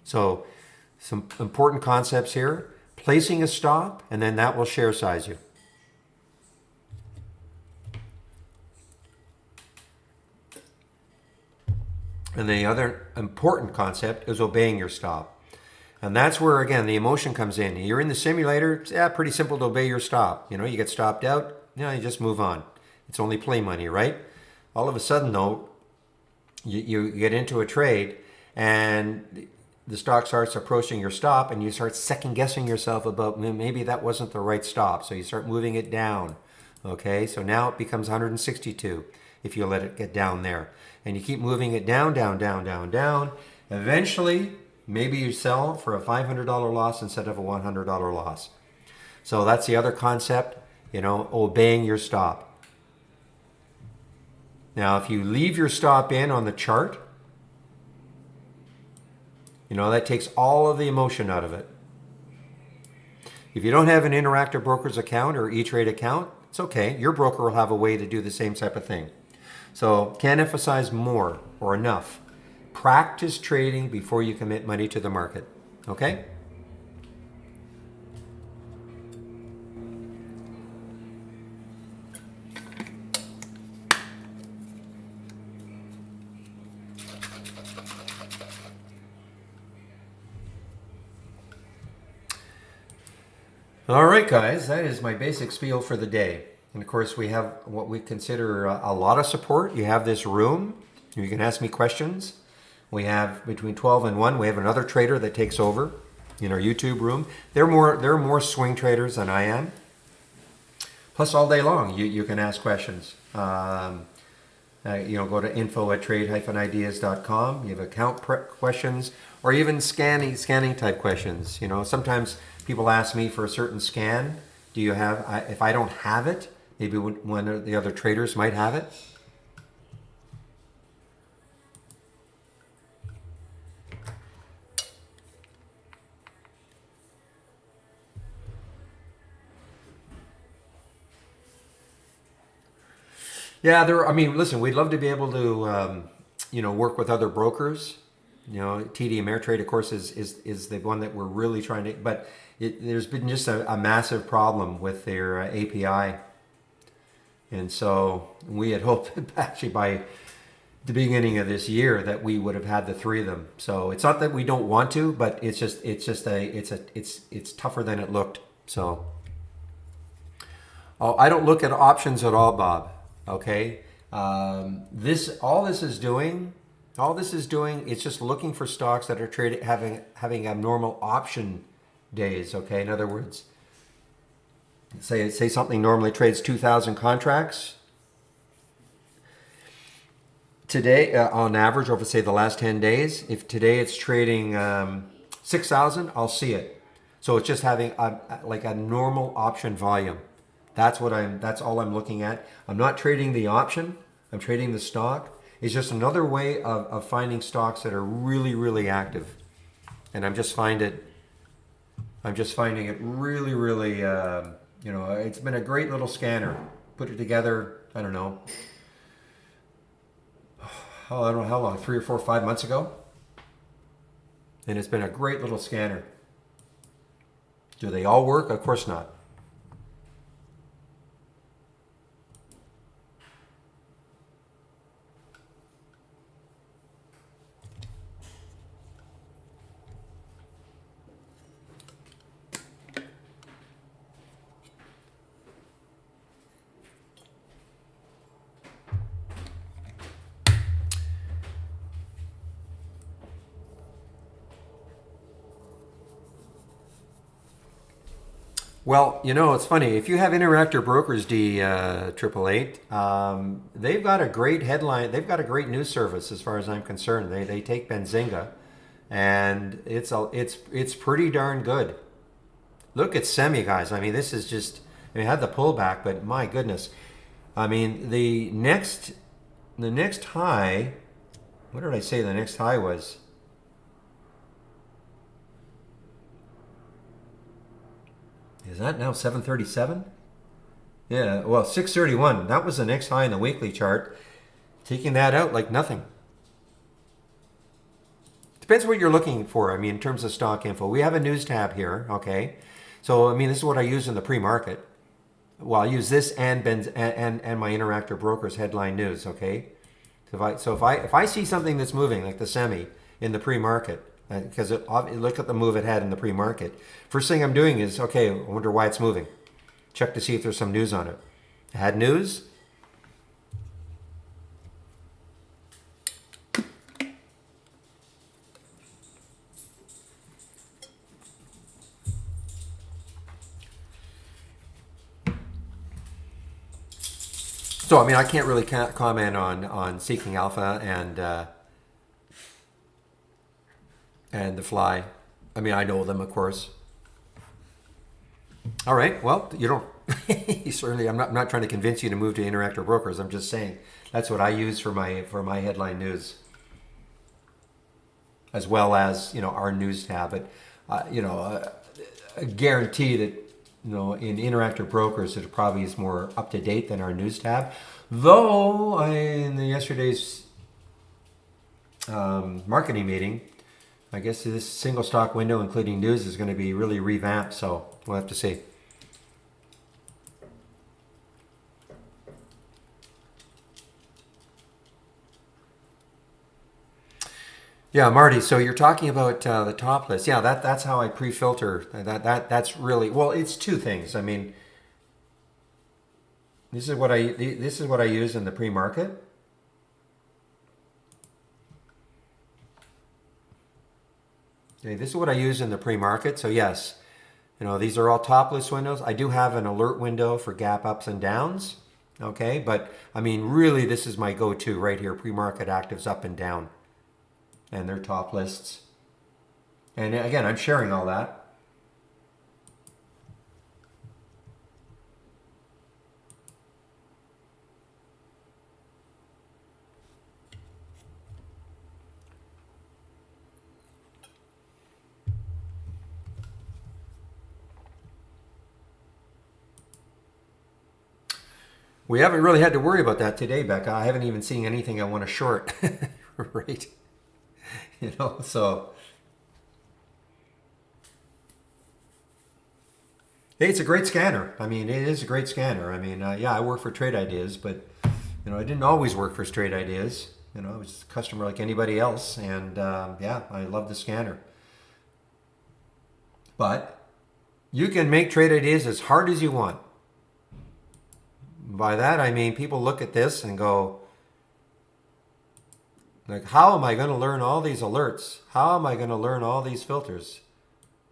So some important concepts here: placing a stop, and then that will share size you. And the other important concept is obeying your stop. And that's where, again, the emotion comes in. You're in the simulator, it's pretty simple to obey your stop. You get stopped out, you just move on. It's only play money, right? All of a sudden, though, you get into a trade and the stock starts approaching your stop, and you start second guessing yourself about maybe that wasn't the right stop. So you start moving it down. Okay, so now it becomes 162 if you let it get down there. And you keep moving it down, down, down, down, down. Eventually, maybe you sell for a $500 loss instead of a $100 loss. So that's the other concept, obeying your stop. Now, if you leave your stop in on the chart, that takes all of the emotion out of it. If you don't have an Interactive Brokers account or E-Trade account, it's okay. Your broker will have a way to do the same type of thing. So can't emphasize more or enough. Practice trading before you commit money to the market. Okay? All right, guys, that is my basic spiel for the day. And of course, we have what we consider a lot of support. You have this room. You can ask me questions. We have between 12 and 1, we have another trader that takes over in our YouTube room. They're more swing traders than I am. Plus, all day long, you can ask questions. Go to info@trade-ideas.com. You have account questions, or even scanning type questions. Sometimes people ask me for a certain scan. Do you have? If I don't have it, maybe one of the other traders might have it. Yeah, listen, we'd love to be able to, work with other brokers. TD Ameritrade, of course, is the one that we're really trying to, but there's been just a massive problem with their API. And so we had hoped actually by the beginning of this year that we would have had the three of them. So it's not that we don't want to, but it's tougher than it looked. So I don't look at options at all, Bob. Okay, all this is doing, it's just looking for stocks that are trading having abnormal option days. Okay, in other words, say something normally trades 2,000 contracts today on average over say the last 10 days. If today it's trading 6,000, I'll see it. So it's just having a normal option volume. That's all I'm looking at. I'm not trading the option. I'm trading the stock. It's just another way of finding stocks that are really, really active. And I'm just finding it really, really, it's been a great little scanner. Put it together, I don't know how long, 3 or 4, 5 months ago. And it's been a great little scanner. Do they all work? Of course not. Well, it's funny. If you have Interactive Brokers D888, they've got a great headline. They've got a great news service as far as I'm concerned. They take Benzinga and it's pretty darn good. Look at semi, guys. I mean, this is just, I mean, it had the pullback, but my goodness. I mean, the next high, what did I say the next high was? Is that now 737? Yeah, well, 631. That was the next high in the weekly chart. Taking that out like nothing. Depends what you're looking for. I mean, in terms of stock info, we have a news tab here. Okay, so I mean, this is what I use in the pre-market. Well, I use this and my Interactive Brokers headline news. Okay, so if I see something that's moving like the semi in the pre-market, because look at the move it had in the pre-market. First thing I'm doing is, okay, I wonder why it's moving. Check to see if there's some news on it. It had news. So, I mean, I can't really comment on Seeking Alpha and the Fly. I mean, I know them, of course. All right. Well, you don't. Certainly, I'm not trying to convince you to move to Interactive Brokers. I'm just saying that's what I use for my headline news, as well as our news tab. But I guarantee that in Interactive Brokers it probably is more up to date than our news tab. Though in yesterday's marketing meeting, I guess this single stock window, including news, is going to be really revamped. So we'll have to see. Yeah, Marty. So you're talking about the top list. Yeah, that's how I pre-filter. That's really, well. It's two things. I mean, this is what I use in the pre-market. Okay, this is what I use in the pre-market. So yes, these are all top list windows. I do have an alert window for gap ups and downs. Okay, but I mean, really, this is my go-to right here: pre-market actives up and down, and their top lists. And again, I'm sharing all that. We haven't really had to worry about that today, Becca. I haven't even seen anything I want to short, right? So hey, it's a great scanner. I mean, it is a great scanner. I mean, yeah, I work for Trade Ideas, but I didn't always work for Trade Ideas. I was a customer like anybody else, and yeah, I love the scanner. But you can make Trade Ideas as hard as you want. By that, I mean people look at this and go, like, how am I going to learn all these alerts? How am I going to learn all these filters?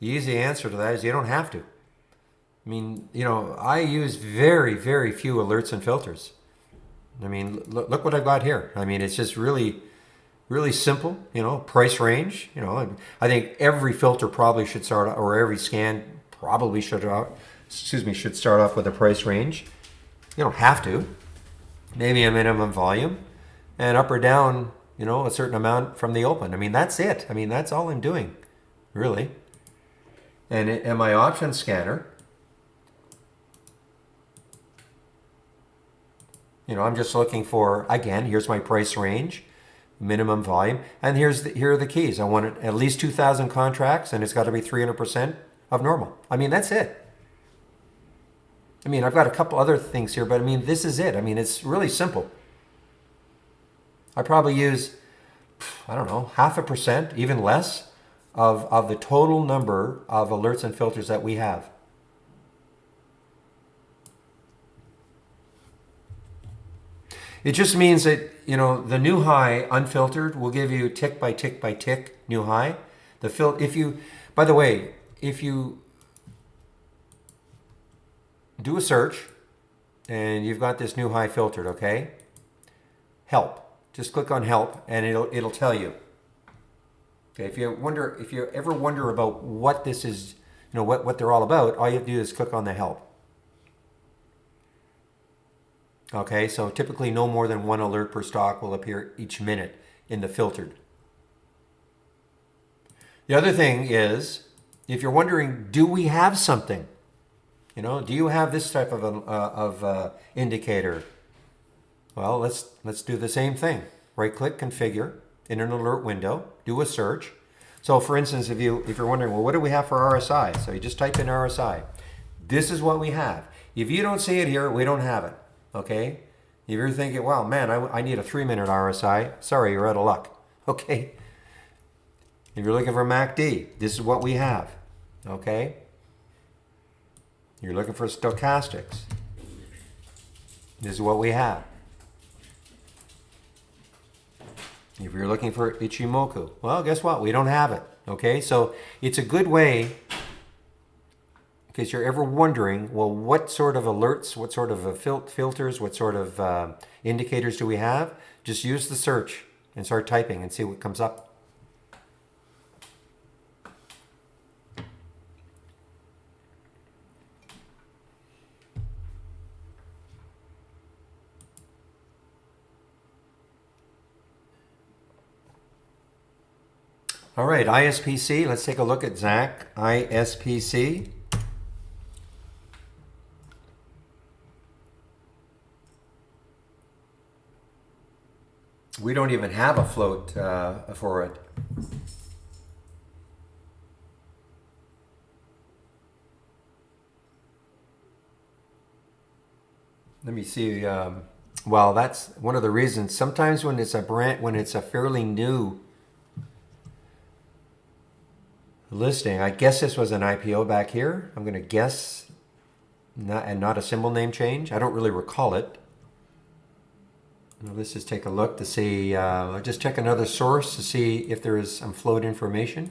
The easy answer to that is you don't have to. I mean, I use very, very few alerts and filters. I mean, look what I've got here. I mean, it's just really, really simple, price range. I think every filter probably should start, or every scan probably should start off with a price range. You don't have to. Maybe a minimum volume, and up or down, a certain amount from the open. I mean, that's it. I mean, that's all I'm doing, really. And my option scanner, I'm just looking for, again, here's my price range, minimum volume, and here are the keys. I want it at least 2,000 contracts, and it's got to be 300% of normal. I mean, that's it. I mean, I've got a couple other things here, but I mean, this is it. I mean, it's really simple. I probably use, I don't know, 0.5%, even less, of the total number of alerts and filters that we have. It just means that, the new high unfiltered will give you tick by tick by tick new high. By the way, if you do a search and you've got this new high filtered, okay? Help. Just click on help and it'll tell you. Okay, if you ever wonder about what this is, what they're all about, all you have to do is click on the help. Okay, so typically no more than one alert per stock will appear each minute in the filtered. The other thing is, if you're wondering, do we have something? Do you have this type of indicator? Well, let's do the same thing. Right-click, configure in an alert window, do a search. So, for instance, if you're wondering, well, what do we have for RSI? So you just type in RSI. This is what we have. If you don't see it here, we don't have it. Okay. If you're thinking, wow, man, I need a 3-minute RSI. Sorry, you're out of luck. Okay. If you're looking for MACD, this is what we have. Okay. You're looking for stochastics. This is what we have. If you're looking for Ichimoku, well, guess what? We don't have it. Okay, so it's a good way, in case you're ever wondering, well, what sort of alerts, what sort of filters, what sort of indicators do we have? Just use the search and start typing and see what comes up. All right, ISPC, let's take a look at Zach, ISPC. We don't even have a float for it. Let me see. Well, that's one of the reasons. Sometimes when it's a fairly new listing, I guess this was an IPO back here. I'm going to guess, not a symbol name change. I don't really recall it. Now, let's just take a look to see. I'll just check another source to see if there is some float information.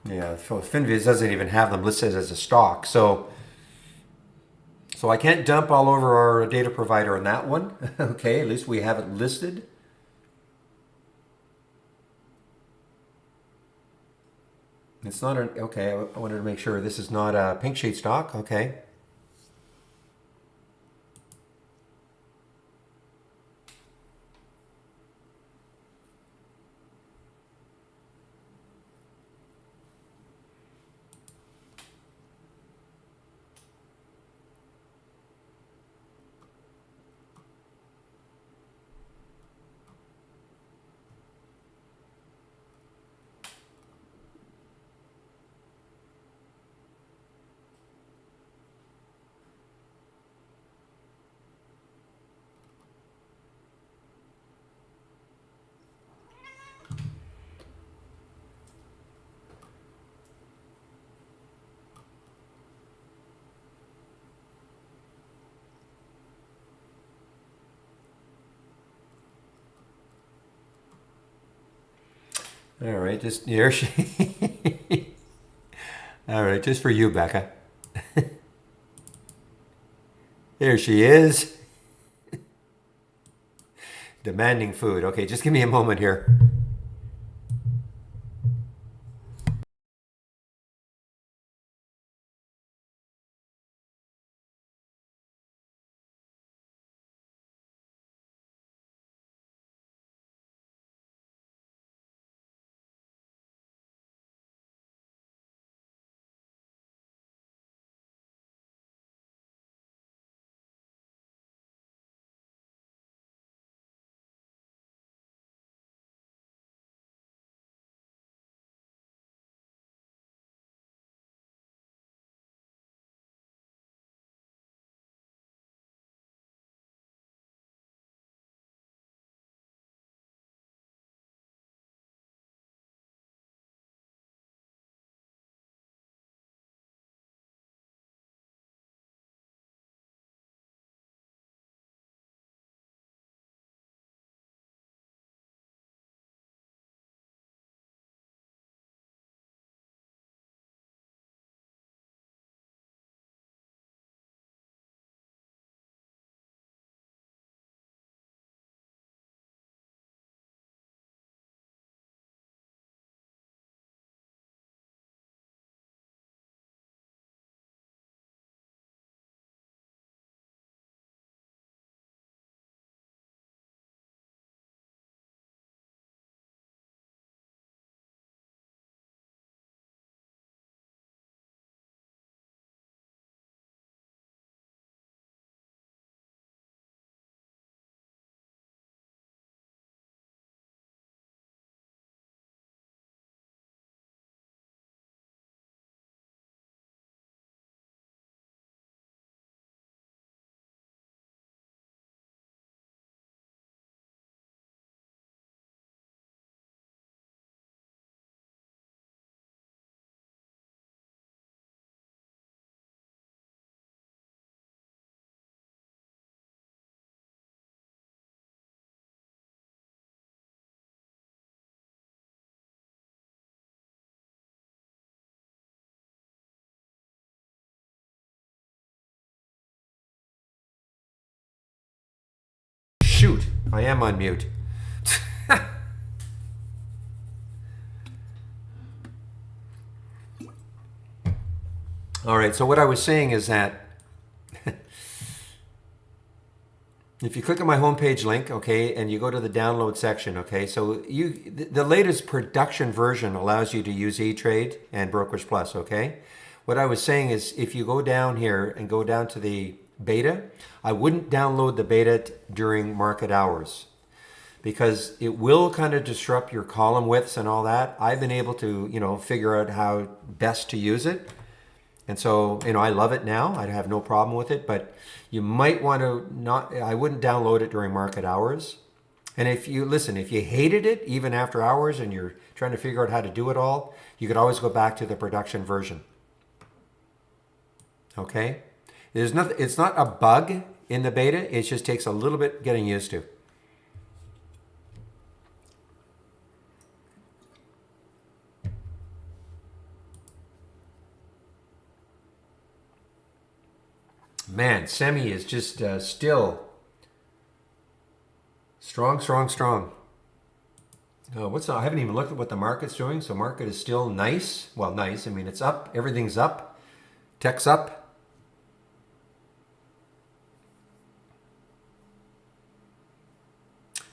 Yeah, FinViz doesn't even have them listed as a stock. So I can't dump all over our data provider on that one. Okay, at least we have it listed. It's not an, okay, I wanted to make sure this is not a pink sheet stock. Okay. All right, just here she. All right, just for you, Becca. There she is. Demanding food. Okay, just give me a moment here. shoot, I am on mute. All right, so what I was saying is that if you click on my homepage link, okay, and you go to the download section, okay, so the latest production version allows you to use E-Trade and Brokerage Plus, okay? What I was saying is if you go down here and go down to the beta, I wouldn't download the beta during market hours because it will kind of disrupt your column widths and all that. I've been able to, figure out how best to use it. And so, I love it now. I have no problem with it, but you might want to I wouldn't download it during market hours. And if you hated it even after hours and you're trying to figure out how to do it all, you could always go back to the production version. Okay? It's not a bug in the beta. It just takes a little bit getting used to. Man, semi is just still strong. I haven't even looked at what the market's doing. So market is still nice. Well, nice. I mean, it's up. Everything's up. Tech's up.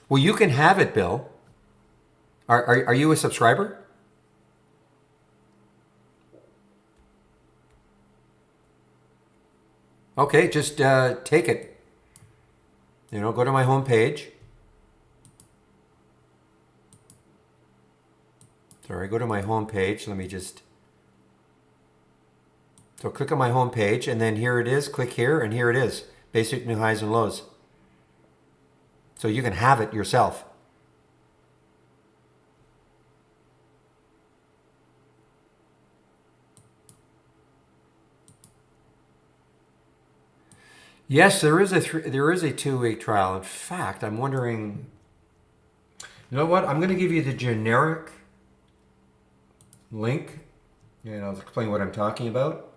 Well, you can have it, Bill. Are you a subscriber? Okay, just take it. Go to my home page. Sorry, go to my home page. Let me just... So click on my home page, and then here it is. Click here, and here it is. Basic new highs and lows. So you can have it yourself. Yes, there is a 2-week trial. In fact, I'm wondering. You know what? I'm going to give you the generic link, and I'll explain what I'm talking about.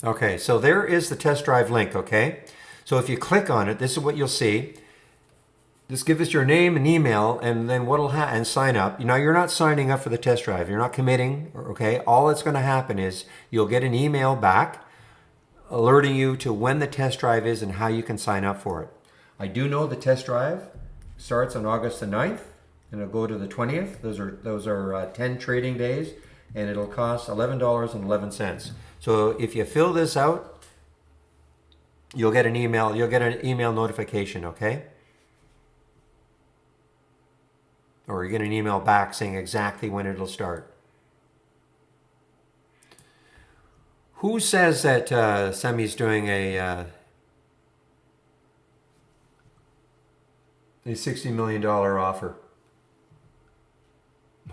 Okay, so there is the test drive link, okay? So if you click on it, this is what you'll see. Just give us your name and email, and then what'll happen, and sign up. You're not signing up for the test drive. You're not committing, okay? All that's going to happen is you'll get an email back alerting you to when the test drive is and how you can sign up for it. I do know the test drive starts on August the 9th, and it'll go to the 20th. Those are 10 trading days, and it'll cost $11.11. So if you fill this out, you'll get an email notification, okay? Or you get an email back saying exactly when it'll start. Who says that Semi's doing a $60 million offer?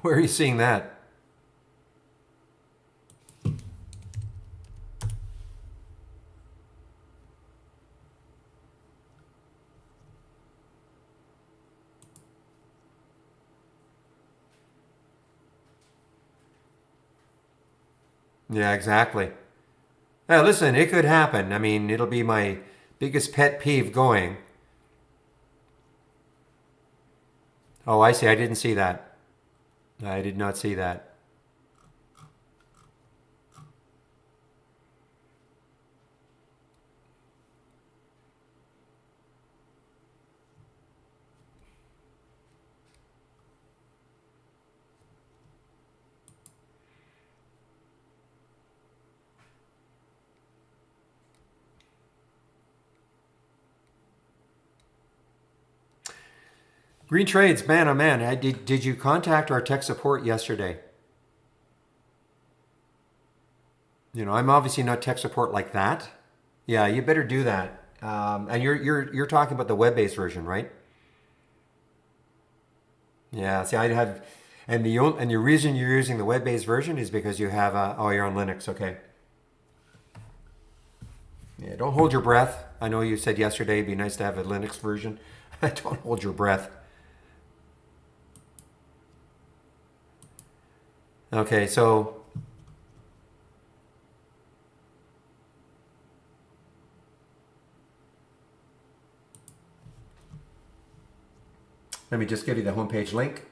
Where are you seeing that? Yeah, exactly. Now, listen, it could happen. I mean, it'll be my biggest pet peeve going. Oh, I see. I didn't see that. I did not see that. Green Trades, man, oh man. Did you contact our tech support yesterday? I'm obviously not tech support like that. Yeah, you better do that. And you're talking about the web-based version, right? Yeah. See, I have, and the reason you're using the web-based version is because you have you're on Linux. Okay. Yeah, don't hold your breath. I know you said yesterday it'd be nice to have a Linux version. Don't hold your breath. Okay, so let me just give you the homepage link.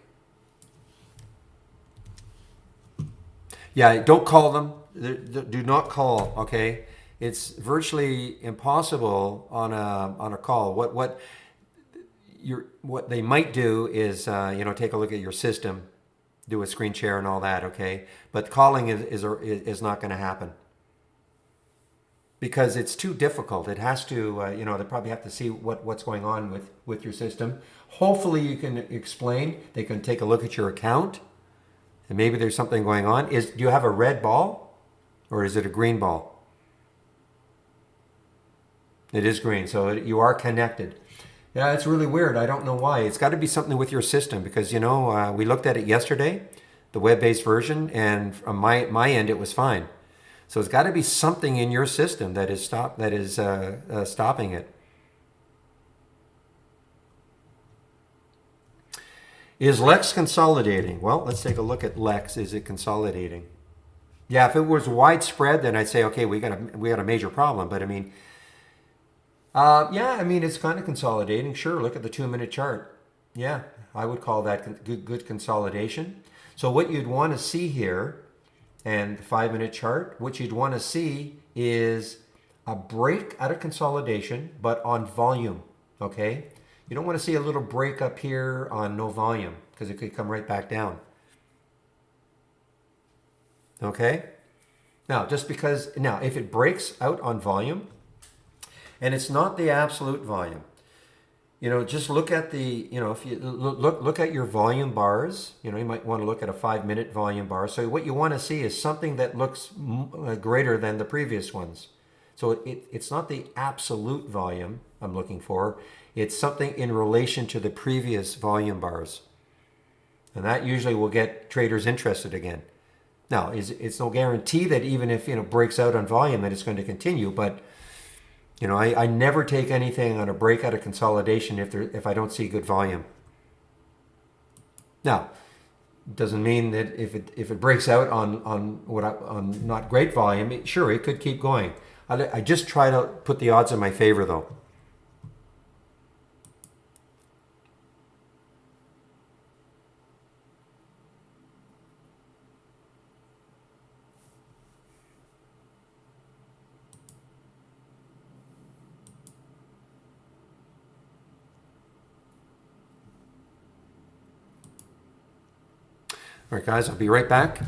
Yeah, don't call them. Do not call. Okay, it's virtually impossible on a call. What they might do is take a look at your system, do a screen share and all that. Okay, but calling is not going to happen because it's too difficult. It has to they probably have to see what's going on with your system. Hopefully, you can explain. They can take a look at your account. And maybe there's something going on. Do you have a red ball or is it a green ball? It is green, so you are connected. Yeah, it's really weird. I don't know why. It's got to be something with your system because we looked at it yesterday, the web-based version, and from my end it was fine. So it's got to be something in your system that is stopping it. Is Lex consolidating? Well, let's take a look at Lex. Is it consolidating? Yeah, if it was widespread, then I'd say, okay, we got a major problem. But I mean, yeah, I mean, it's kind of consolidating. Sure, look at the 2-minute chart. Yeah, I would call that good consolidation. So what you'd want to see here, and the 5-minute chart, what you'd want to see is a break out of consolidation, but on volume. Okay, you don't want to see a little break up here on no volume because it could come right back down. Okay. Now, if it breaks out on volume, and it's not the absolute volume, just look at if you look at your volume bars, you might want to look at a 5-minute volume bar. So what you want to see is something that looks greater than the previous ones. So it's not the absolute volume I'm looking for. It's something in relation to the previous volume bars. And that usually will get traders interested again. Now, it's no guarantee that even if breaks out on volume that it's going to continue, but I never take anything on a breakout of consolidation if I don't see good volume. Now, it doesn't mean that if it breaks out on not great volume, it could keep going. I just try to put the odds in my favor though. All right, guys, I'll be right back.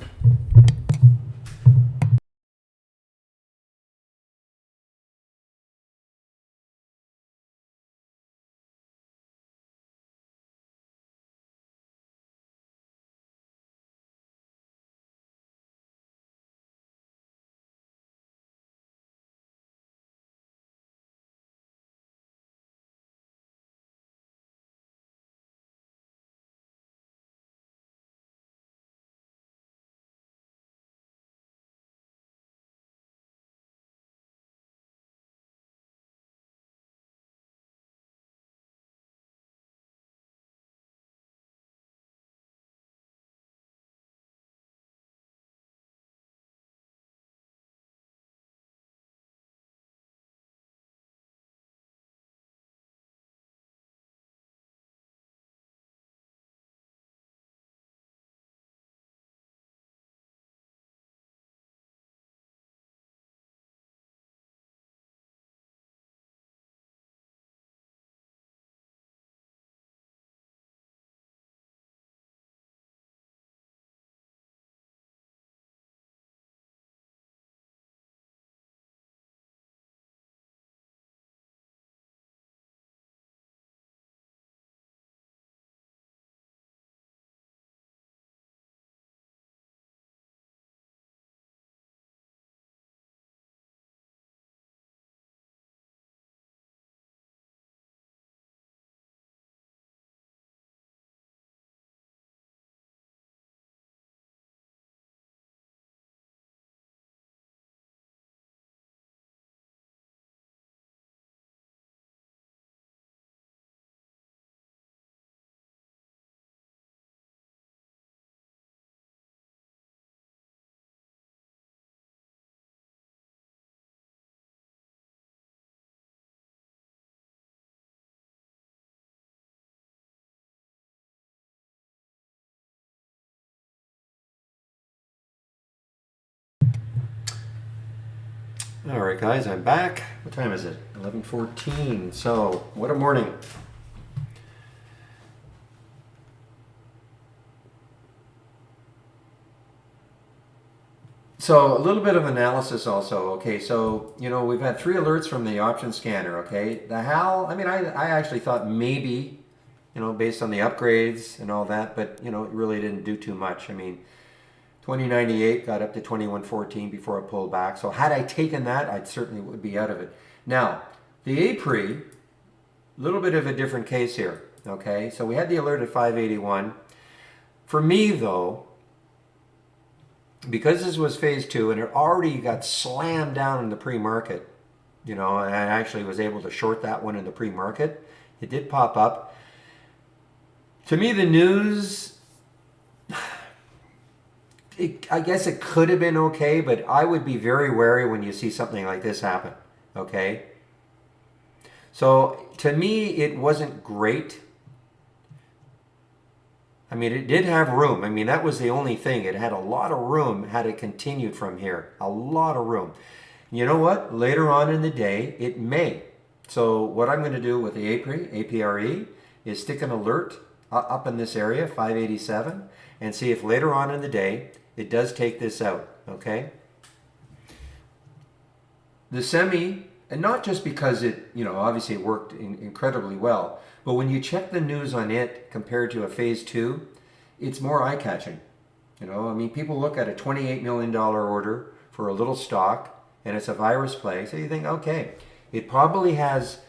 All right, guys, I'm back. What time is it? 11:14. So, what a morning. So, a little bit of analysis also. Okay, so, we've had 3 alerts from the option scanner, okay? The HAL, I actually thought maybe, based on the upgrades and all that, but, it really didn't do too much. 2098 got up to 2114 before it pulled back. So had I taken that, I certainly would be out of it. Now, the APRI, a little bit of a different case here. Okay, so we had the alert at 581. For me, though, because this was phase 2 and it already got slammed down in the pre-market, and I actually was able to short that one in the pre-market. It did pop up. To me, the news, I guess it could have been okay, but I would be very wary when you see something like this happen, okay? So to me, it wasn't great. It did have room. That was the only thing. It had a lot of room had it continued from here. A lot of room. You know what? Later on in the day, it may. So what I'm going to do with the APRE, is stick an alert up in this area, 587, and see if later on in the day, it does take this out, okay? The semi, and not just because it, obviously it worked incredibly well, but when you check the news on it compared to a phase 2, it's more eye-catching. People look at a $28 million order for a little stock, and it's a virus play, so you think, okay, it probably has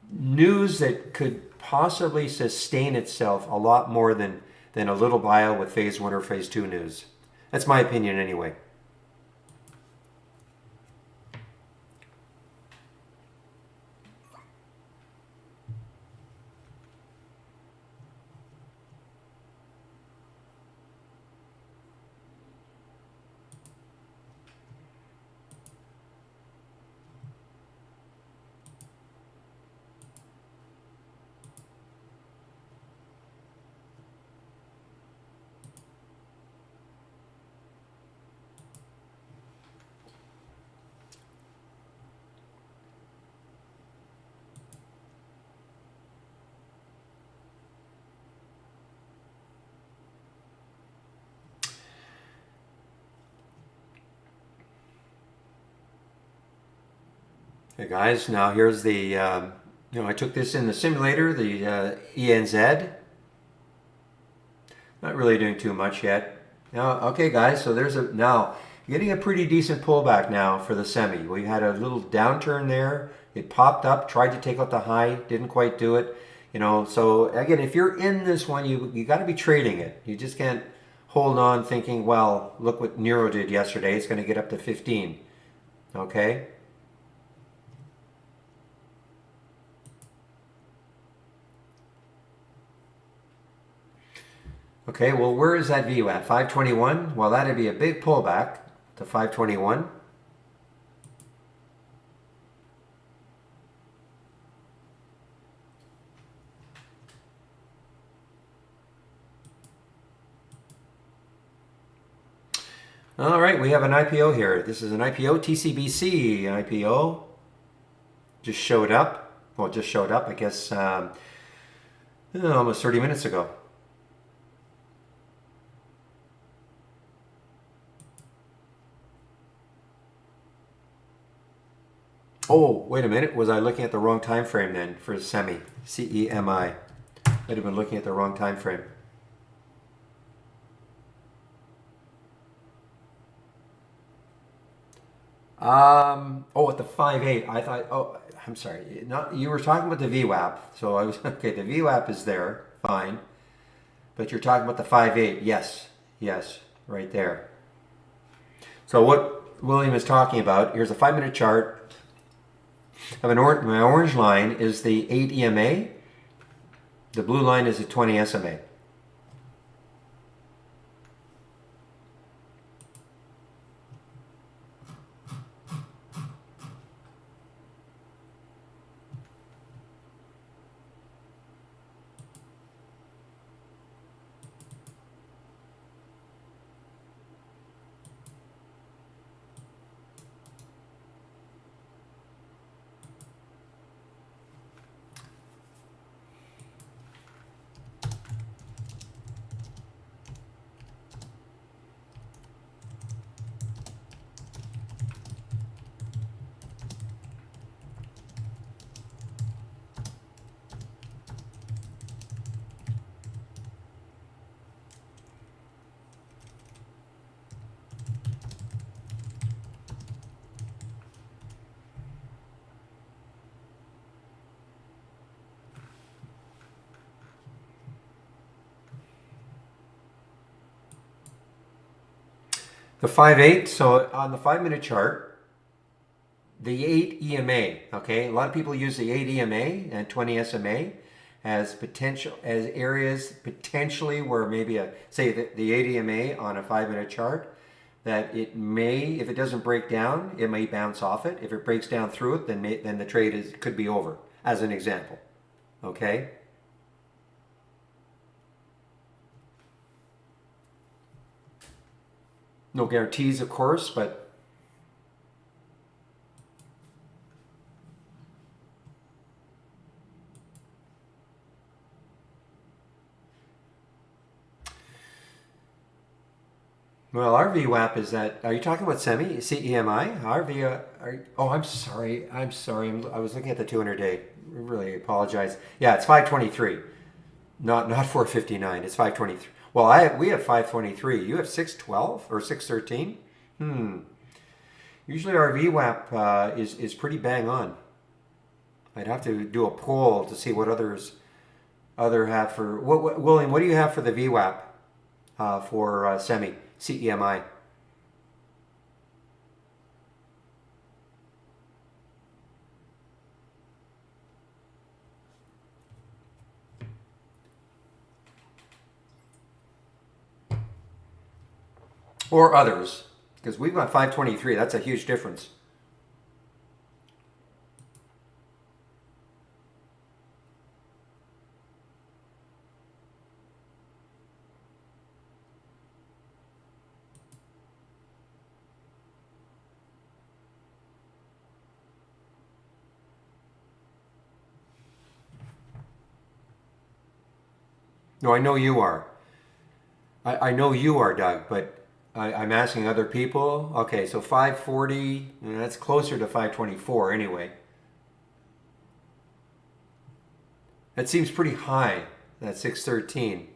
news that could possibly sustain itself a lot more than a little bio with phase 1 or phase 2 news. That's my opinion anyway. Hey guys, now here's the, I took this in the simulator, the ENZ. Not really doing too much yet. Now, okay guys, so now getting a pretty decent pullback now for the semi. We had a little downturn there. It popped up, tried to take out the high, didn't quite do it. So again, if you're in this one, you got to be trading it. You just can't hold on thinking, well, look what Nero did yesterday. It's going to get up to 15. Okay? Okay, well, where is that VWAP? 521? Well, that'd be a big pullback to 521. All right, we have an IPO here. This is an IPO, TCBC IPO. Just showed up. Well, just showed up, I guess, almost 30 minutes ago. Oh, wait a minute. Was I looking at the wrong time frame then for semi? CEMI. I'd have been looking at the wrong time frame. At the 5.8, I thought, I'm sorry. You were talking about the VWAP. So I was, okay, the VWAP is there, fine. But you're talking about the 5.8. Yes, right there. So what William is talking about, here's a 5-minute chart. My orange line is the 8 EMA. The blue line is the 20 SMA. The 5/8. So on the 5-minute chart, the 8 EMA. Okay, a lot of people use the 8 EMA and 20 SMA as potential as areas potentially where maybe say the 8 EMA on a 5-minute chart, that it may, if it doesn't break down, it may bounce off it. If it breaks down through it, then the trade could be over, as an example. Okay. No guarantees, of course, but well, our VWAP is that. Are you talking about CEMI? Our V. Oh, I'm sorry. I was looking at the 200-day. Really apologize. Yeah, it's 523, not 459. It's 523. Well, we have 523. You have 612 or 613. Usually our VWAP is pretty bang on. I'd have to do a poll to see what other have for William. What do you have for the VWAP for semi CEMI? Or others, because we've got 523. That's a huge difference. No, I know you are. I know you are, Doug, but I'm asking other people. Okay, so 540, that's closer to 524 anyway. That seems pretty high, that 613.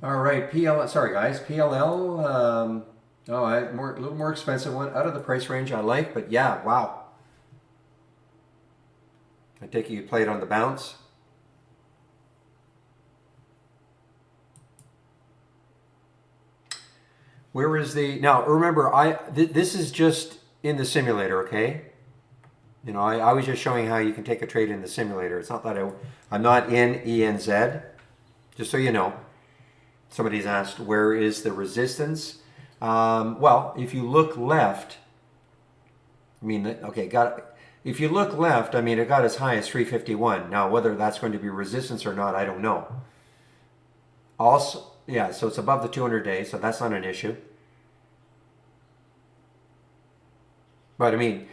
All right, PL. Sorry, guys. PLL. Oh, a little more expensive one, out of the price range I like, but yeah, wow. I take it you played on the bounce. Where is the now? Remember, this is just in the simulator, okay? You know, I was just showing how you can take a trade in the simulator. It's not that I'm not in ENZ. Just so you know. Somebody's asked, where is the resistance? Well, if you look left, I mean, okay, if you look left, I mean, it got as high as 351. Now, whether that's going to be resistance or not, I don't know. Also, yeah, so it's above the 200-day, so that's not an issue. But I mean,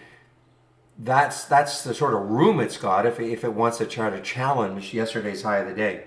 that's the sort of room it's got if it wants to try to challenge yesterday's high of the day.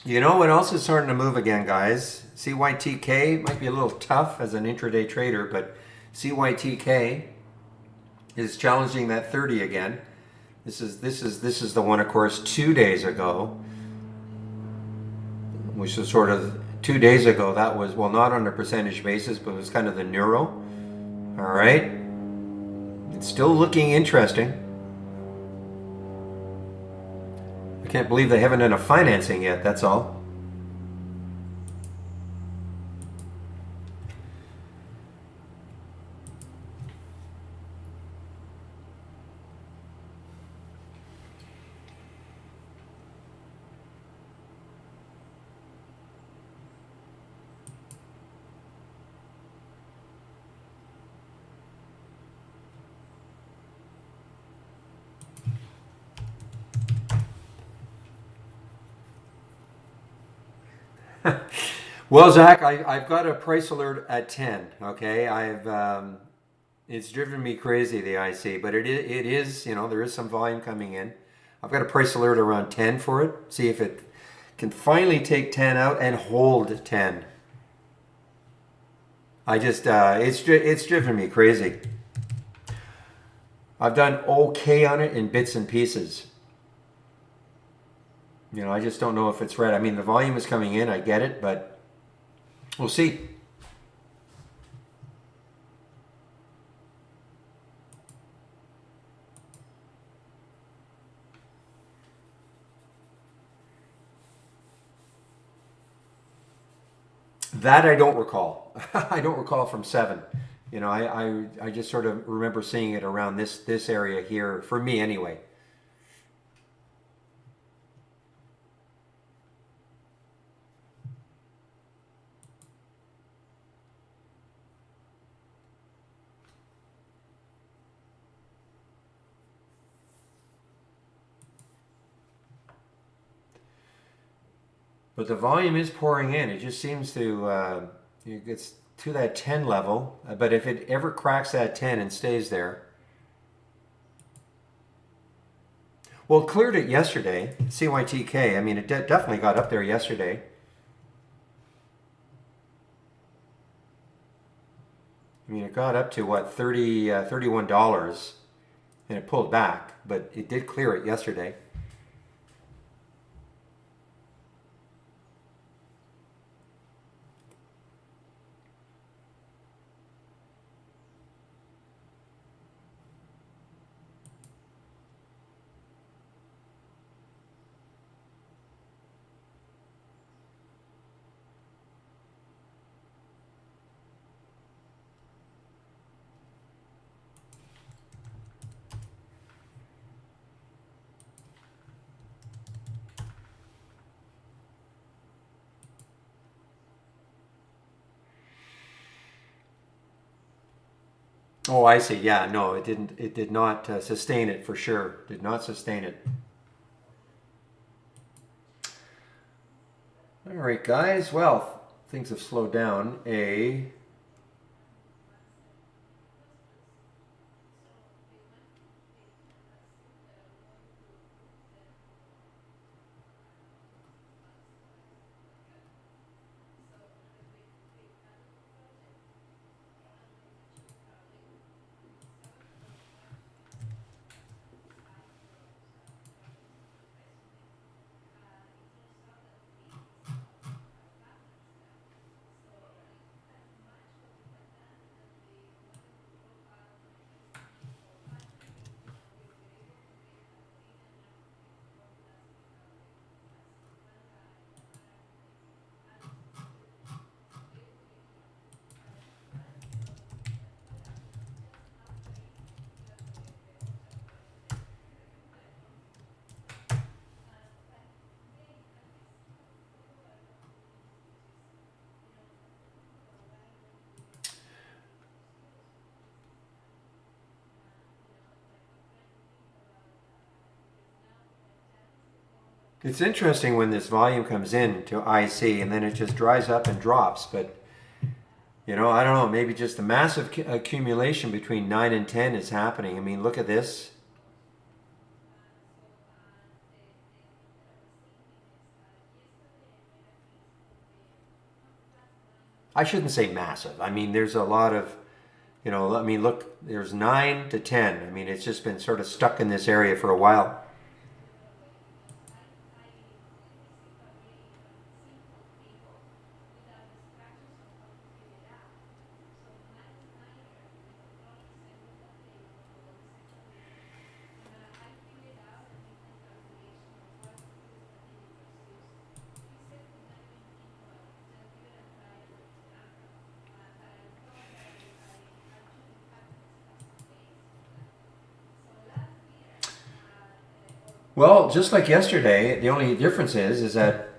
You know what else is starting to move again, guys? CYTK might be a little tough as an intraday trader, but CYTK is challenging that 30 again. This is the one, of course, 2 days ago, which was sort of 2 days ago. That was, well, not on a percentage basis, but it was kind of the neuro. All right, it's still looking interesting. I can't believe they haven't done a financing yet. That's all. Well, Zach, I've got a price alert at 10. Okay, it's driven me crazy, the IC, but it is, there is some volume coming in. I've got a price alert around 10 for it. See if it can finally take 10 out and hold 10. I just it's driven me crazy. I've done okay on it in bits and pieces. I just don't know if it's right. I mean, the volume is coming in. I get it, but we'll see. That I don't recall. I don't recall from 7. I just sort of remember seeing it around this area here, for me anyway. But the volume is pouring in. It just seems to, it gets to that 10 level. But if it ever cracks that 10 and stays there. Well, it cleared it yesterday, CYTK. I mean, it definitely got up there yesterday. I mean, it got up to what, $31, and it pulled back, but it did clear it yesterday. Oh, I see. Yeah, no, it didn't. It did not sustain it for sure. Did not sustain it. All right, guys. Well, things have slowed down. It's interesting when this volume comes in to IC and then it just dries up and drops. But, I don't know, maybe just the massive accumulation between 9 and 10 is happening. I mean, look at this. I shouldn't say massive. I mean, there's a lot of, you know, I mean, look, there's 9 to 10. I mean, it's just been sort of stuck in this area for a while. Well, just like yesterday, the only difference is that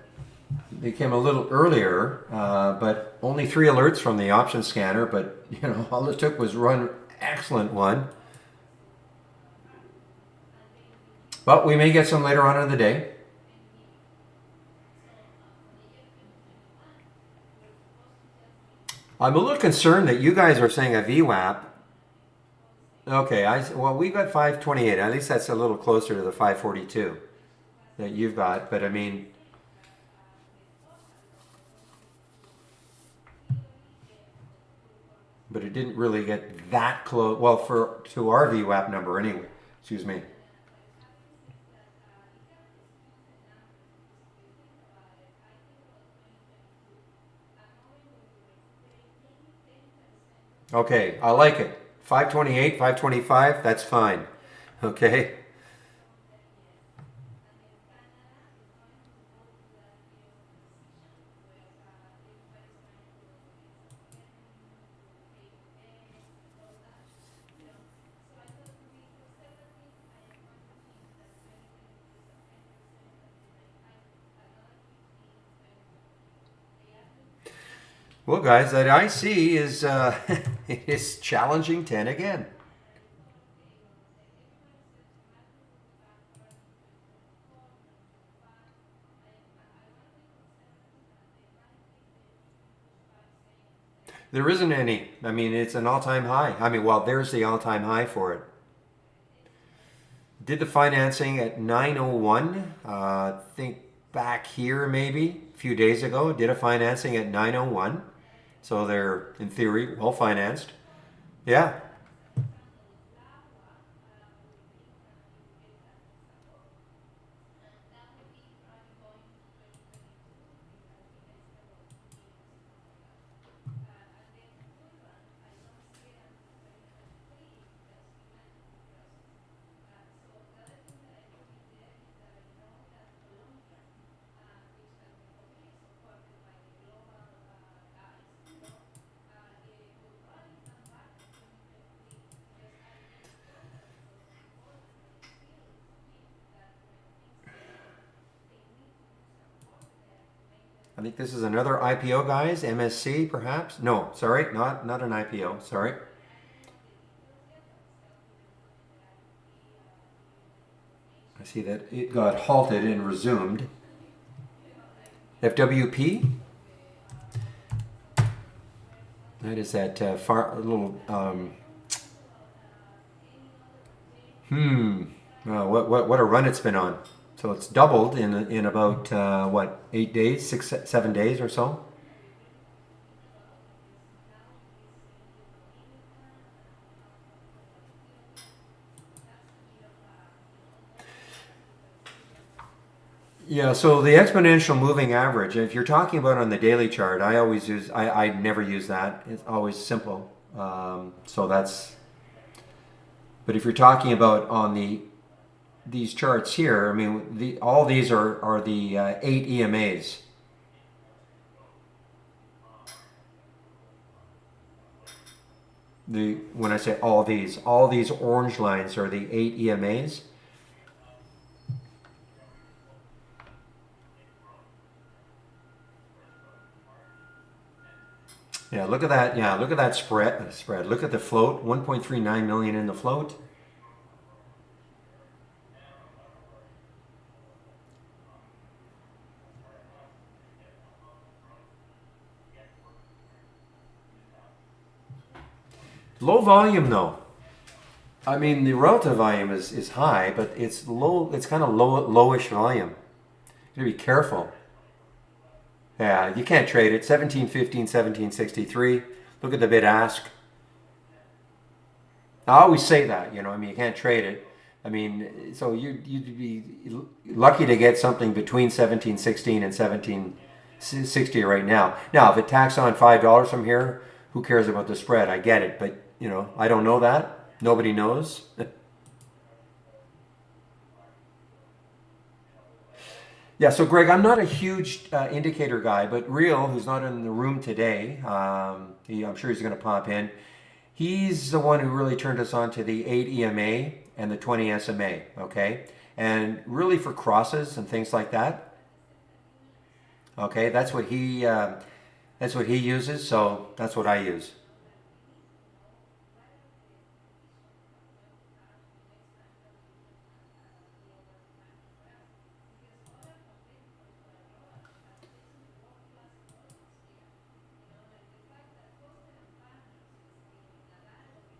they came a little earlier, but only 3 alerts from the option scanner. But you know, all it took was one excellent one. But we may get some later on in the day. I'm a little concerned that you guys are saying a VWAP. Okay, well we got 528. At least that's a little closer to the 542 that you've got. But I mean, but it didn't really get that close. Well, for to our VWAP number anyway. Excuse me. Okay, I like it. 528, 525, that's fine. Okay. Well, guys, that I see is is challenging 10 again. There isn't any. I mean, it's an all-time high. I mean, well, there's the all-time high for it. Did the financing at 901. Think back here maybe a few days ago. Did a financing at 901. So they're, in theory, well financed. Yeah. I think this is another IPO, guys. MSC, perhaps? No, sorry, not an IPO. Sorry. I see that it got halted and resumed. FWP. That is that far little. What a run it's been on. So it's doubled in about what, 8 days, 7 days or so. Yeah, so the exponential moving average, if you're talking about on the daily chart, I never use that. It's always simple. So that's, but if you're talking about on these charts here, I mean, all these are the 8 EMAs. When I say all these orange lines are the 8 EMAs. Yeah, look at that. Yeah, look at that spread. Look at the float. 1.39 million in the float. Low volume though. I mean, the relative volume is high, but it's low. It's kind of lowish volume. You gotta be careful. Yeah, you can't trade it. 1715, 1763. Look at the bid ask. I always say that, I mean, you can't trade it. I mean, so you'd be lucky to get something between 1716 and 1760 right now. Now, if it tacks on $5 from here, who cares about the spread? I get it, but I don't know that. Nobody knows. Yeah, so Greg, I'm not a huge indicator guy, but Real, who's not in the room today, I'm sure he's going to pop in. He's the one who really turned us on to the 8 EMA and the 20 SMA, okay? And really for crosses and things like that, okay? That's what he uses, so that's what I use.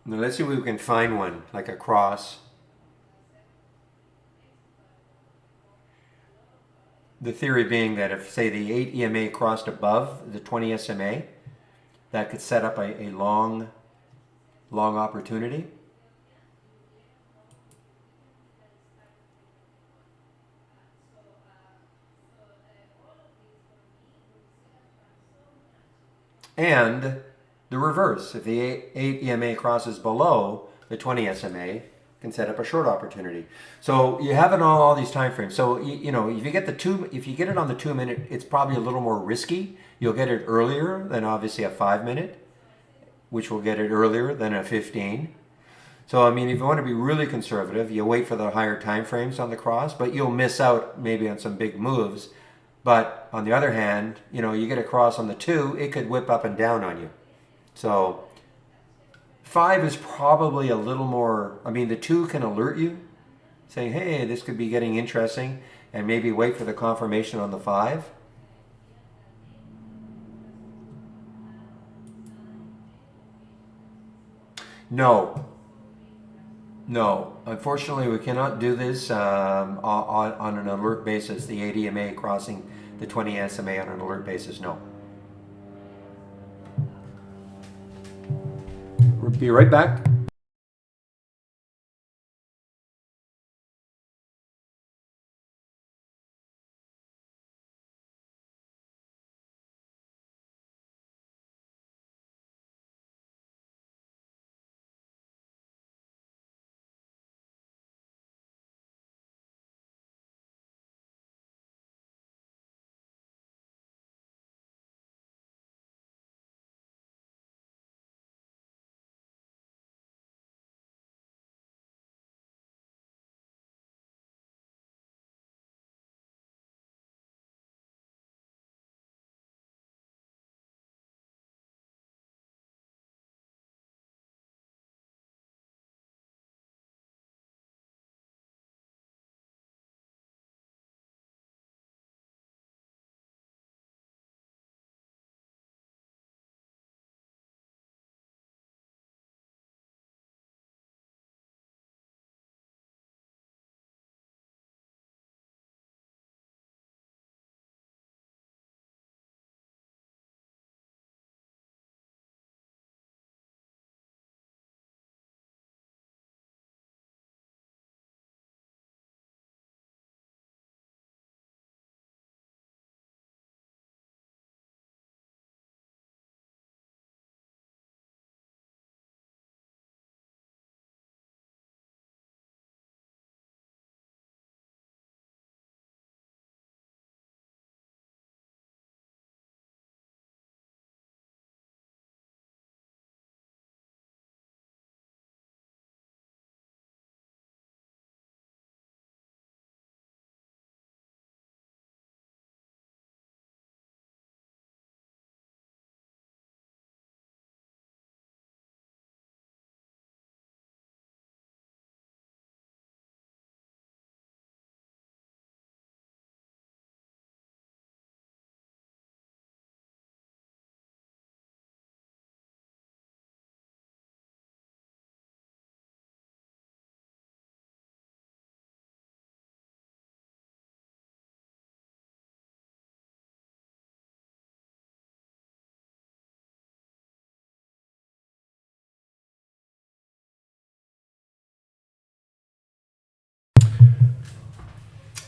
Now let's see if we can find one like a cross. The theory being that if, say, the 8 EMA crossed above the 20 SMA, that could set up a long, long opportunity. And the reverse, if the 8 EMA crosses below the 20 SMA, can set up a short opportunity. So you have it on all these time frames. So if you get it on the 2 minute, it's probably a little more risky. You'll get it earlier than obviously a 5 minute, which will get it earlier than a 15. So I mean, if you want to be really conservative, you wait for the higher time frames on the cross, but you'll miss out maybe on some big moves. But on the other hand, you get a cross on the 2, it could whip up and down on you. So 5 is probably a little more. I mean, the 2 can alert you, saying, "Hey, this could be getting interesting," and maybe wait for the confirmation on the 5. No, no. Unfortunately, we cannot do this on an alert basis. The 8 EMA crossing the 20 SMA on an alert basis. No. We'll be right back.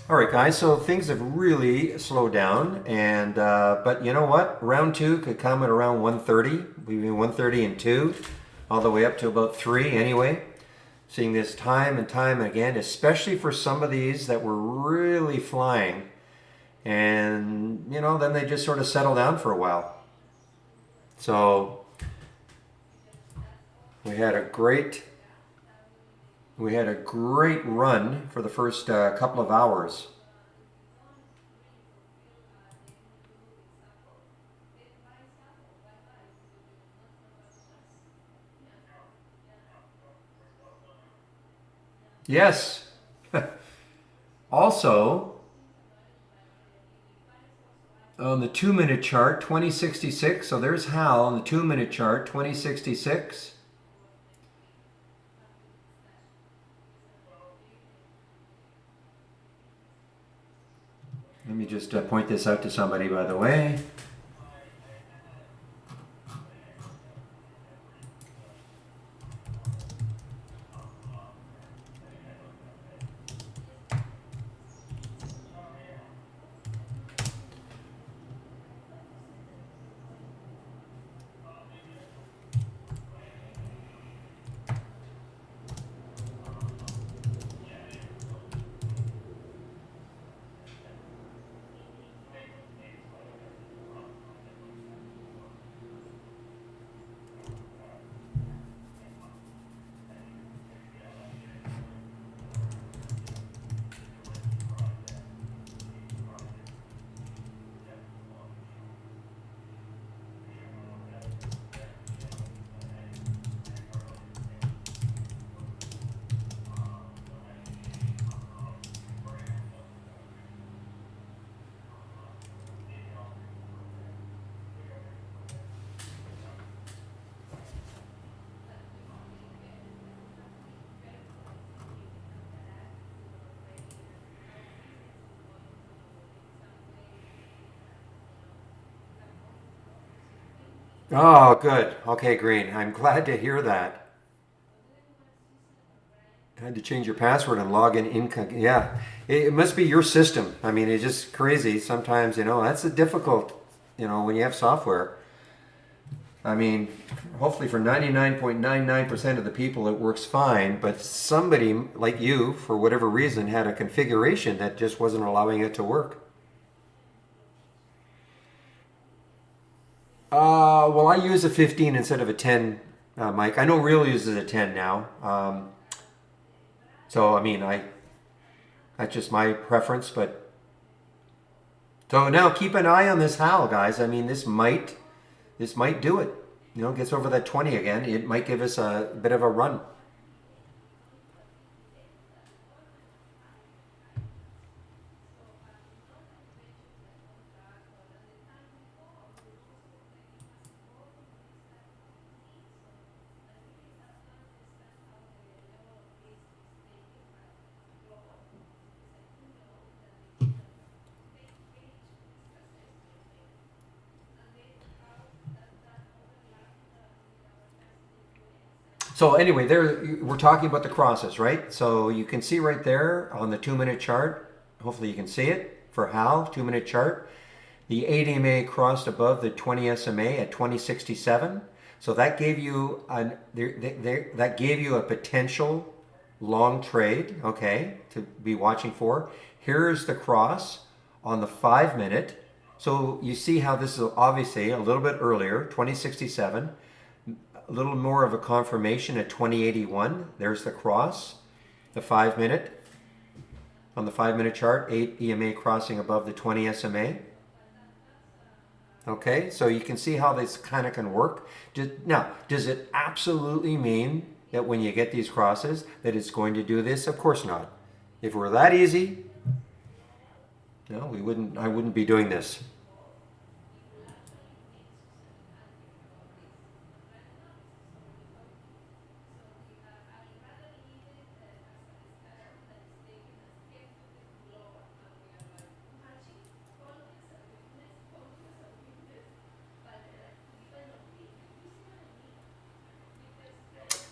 All right, guys. So things have really slowed down, and but you know what? Round two could come at around 1:30, between 1:30 and 2, all the way up to about 3 anyway. Seeing this time and time again, especially for some of these that were really flying, and you know, then they just sort of settle down for a while. So we had a great run for the first couple of hours. Yes. Also, on the 2-minute chart, 2066. So there's Hal on the 2-minute chart, 2066. Let me just point this out to somebody, by the way. Oh, good. Okay, Green. I'm glad to hear that. I had to change your password and log in Yeah, it must be your system. I mean, it's just crazy. Sometimes, you know, that's a difficult, you know, when you have software. I mean, hopefully for 99.99% of the people it works fine, but somebody like you, for whatever reason, had a configuration that just wasn't allowing it to work. Well, I use a 15 instead of a 10, Mike. I know Real uses a 10 now. So, I mean, that's just my preference, but so now keep an eye on this Hal, guys. I mean, this might do it. You know, gets over that 20 again. It might give us a bit of a run. So anyway, there we're talking about the crosses, right? So you can see right there on the 2-minute chart. Hopefully you can see it for Hal 2-minute chart. The 8 EMA crossed above the 20 SMA at 2067. So that gave you a potential long trade, okay, to be watching for. Here's the cross on the 5-minute. So you see how this is obviously a little bit earlier, 2067. A little more of a confirmation at 2081. There's the cross, the 5-minute. On the 5-minute chart, 8 EMA crossing above the 20 SMA. Okay, so you can see how this kind of can work. Now, does it absolutely mean that when you get these crosses that it's going to do this? Of course not. If it were that easy, no, I wouldn't be doing this.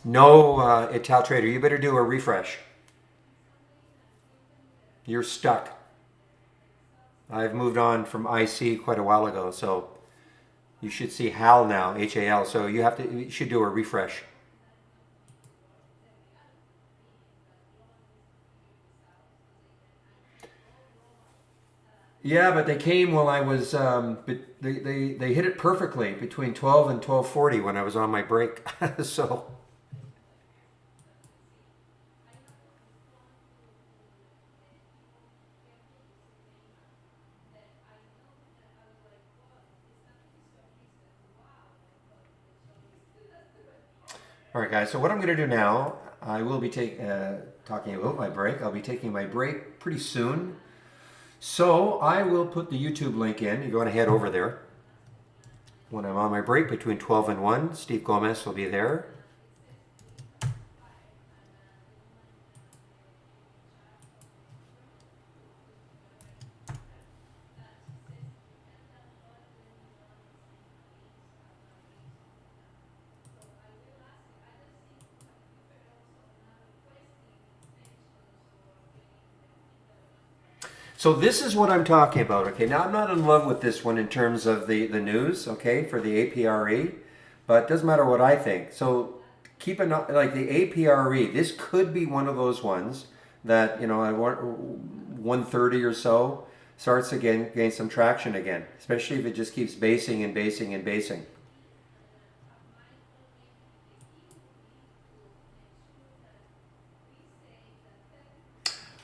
No, Ital Trader, you better do a refresh. You're stuck. I've moved on from IC quite a while ago, so you should see HAL now, HAL. So you should do a refresh. Yeah, but they came while I was, but they hit it perfectly between 12 and 12:40 when I was on my break. So, all right, guys. So what I'm going to do now, I will be talking about my break. I'll be taking my break pretty soon. So I will put the YouTube link in. You're going to head over there. When I'm on my break between 12 and 1, Steve Gomez will be there. So this is what I'm talking about. Okay, now I'm not in love with this one in terms of the news, okay, for the APRE, but it doesn't matter what I think. So keep an eye, like the APRE, this could be one of those ones that, you know, at 130 or so starts again, gain some traction again, especially if it just keeps basing and basing and basing.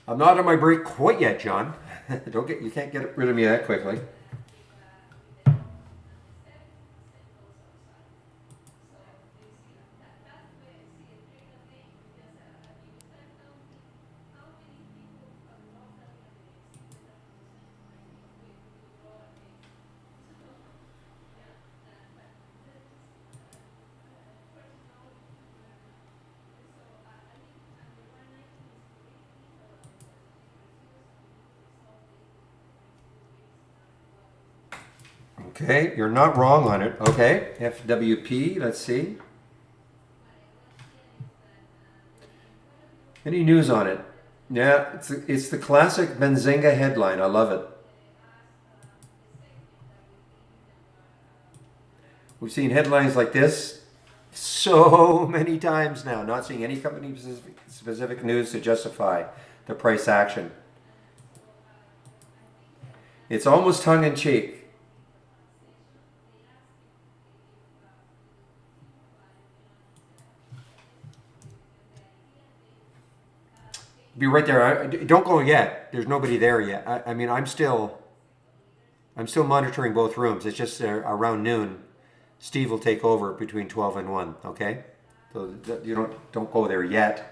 I'm not on my break quite yet, John. You can't get rid of me that quickly. Okay, you're not wrong on it. Okay, FWP, let's see. Any news on it? Yeah, it's the classic Benzinga headline. I love it. We've seen headlines like this so many times now, not seeing any company specific news to justify the price action. It's almost tongue in cheek. Be right there. Don't go yet. There's nobody there yet. I mean, I'm still monitoring both rooms. It's just around noon. Steve will take over between 12 and 1. Okay, so you don't go there yet.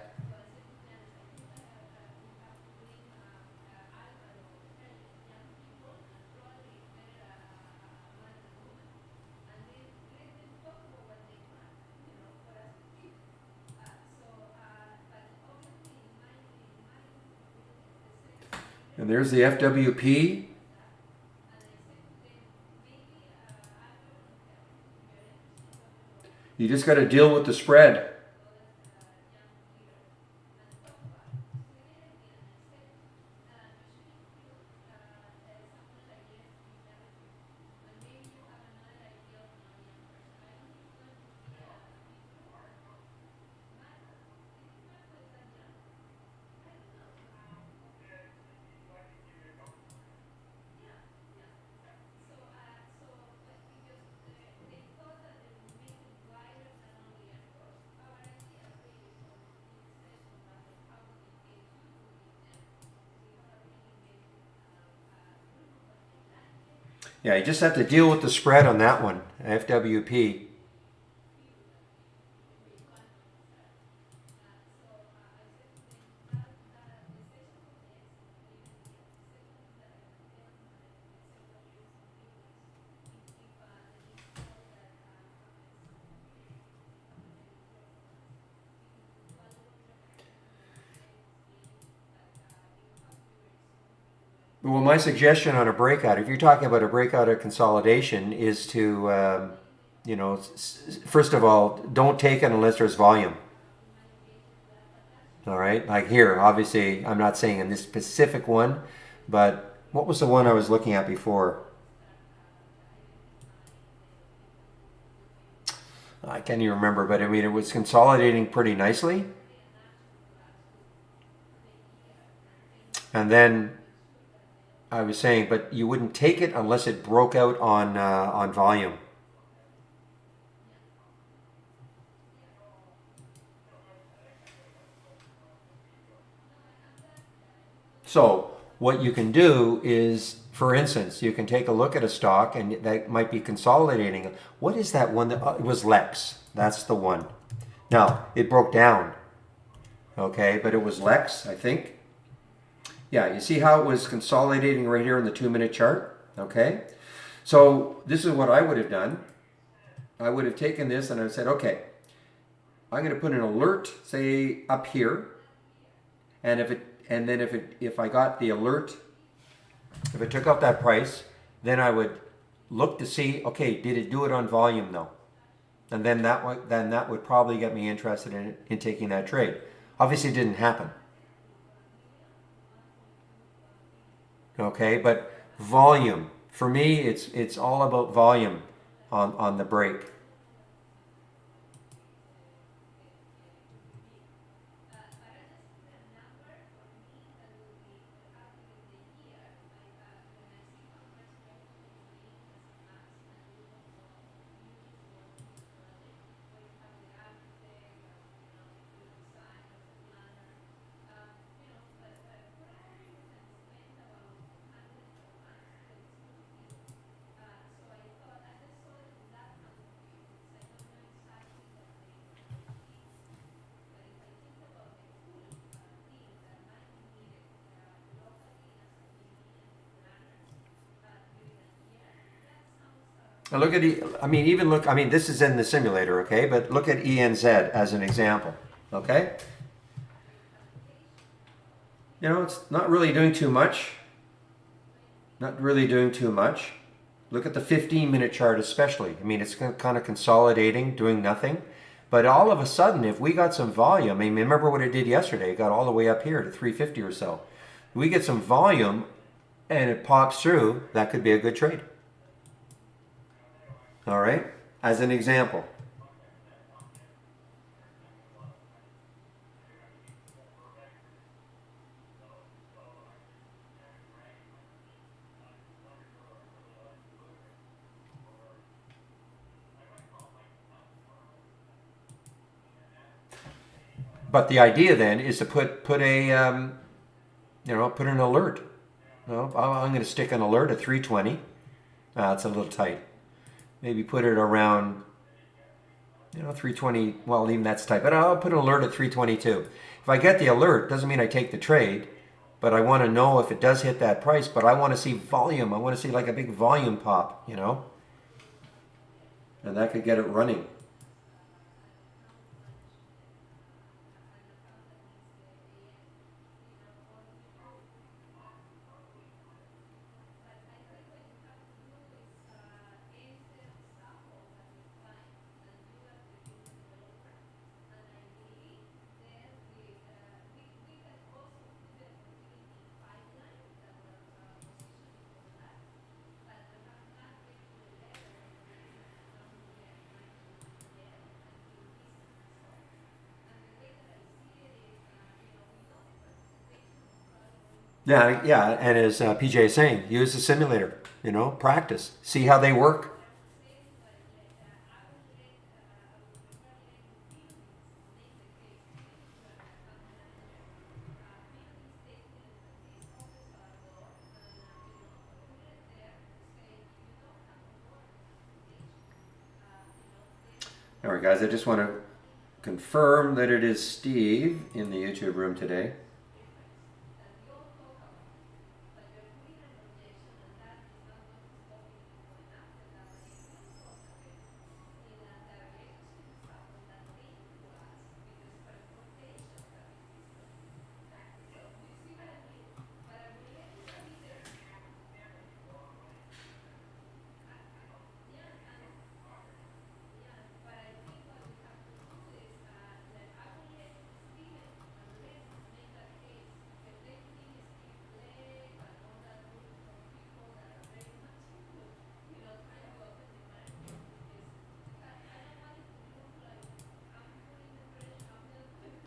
And there's the FWP. You just got to deal with the spread. Yeah, you just have to deal with the spread on that one, FWP. Well, my suggestion on a breakout, if you're talking about a breakout of consolidation, is to, first of all, don't take it unless there's volume. All right, like here, obviously, I'm not saying in this specific one, but What was the one I was looking at before? I can't even remember, but I mean, it was consolidating pretty nicely. And then I was saying, but you wouldn't take it unless it broke out on volume. So what you can do is, for instance, you can take a look at a stock and that might be consolidating. What is that one that it was Lex? That's the one. Now it broke down, okay, but it was Lex, I think. Yeah, you see how it was consolidating right here in the 2-minute chart, okay? So this is what I would have done. I would have taken this and I said, okay, I'm going to put an alert, say up here, and if I got the alert, if it took up that price, then I would look to see, okay, did it do it on volume though? And then that would probably get me interested in taking that trade. Obviously, it didn't happen. Okay, but volume for me, it's all about volume on the break. Now look at I mean, even look. I mean, this is in the simulator, okay? But look at ENZ as an example, okay? You know, it's not really doing too much. Not really doing too much. Look at the 15-minute chart, especially. I mean, it's kind of consolidating, doing nothing. But all of a sudden, if we got some volume, I mean, remember what it did yesterday? It got all the way up here to 350 or so. If we get some volume and it pops through, that could be a good trade. All right, as an example. But the idea then is to put a put an alert. No, I'm going to stick an alert at 320. It's a little tight. Maybe put it around 320. Well, even that's tight. But I'll put an alert at 322. If I get the alert, doesn't mean I take the trade, but I want to know if it does hit that price. But I want to see volume. I want to see like a big volume pop, and that could get it running. Yeah, yeah, and as PJ is saying, use the simulator. Practice, see how they work. All right, guys, I just want to confirm that it is Steve in the YouTube room today.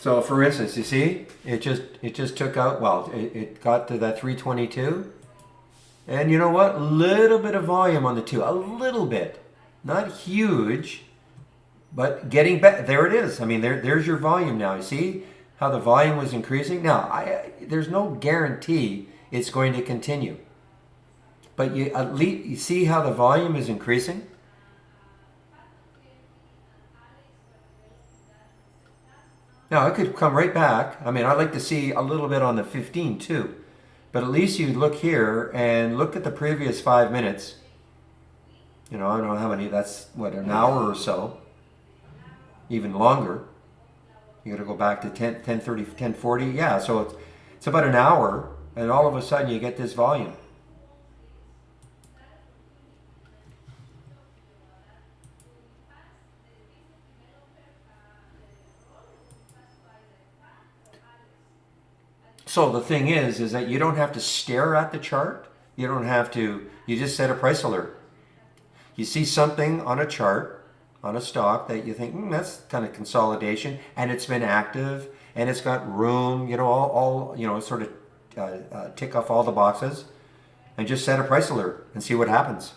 So for instance, you see, it just took out, well, it got to that 322. And you know what? Little bit of volume on the two, a little bit. Not huge, but getting back. There it is. I mean, there's your volume now. You see how the volume was increasing? Now, there's no guarantee it's going to continue. But you at least you see how the volume is increasing? Now, it could come right back. I mean, I'd like to see a little bit on the 15 too. But at least you look here and look at the previous 5 minutes. You know, I don't know how many, that's what, an hour or so, even longer. You got to go back to 10:30, 10:40. Yeah, so it's about an hour, and all of a sudden you get this volume. So the thing is that you don't have to stare at the chart. You don't have to, you just set a price alert. You see something on a chart, on a stock that you think, that's kind of consolidation, and it's been active, and it's got room, you know, all you know, sort of tick off all the boxes, and just set a price alert and see what happens.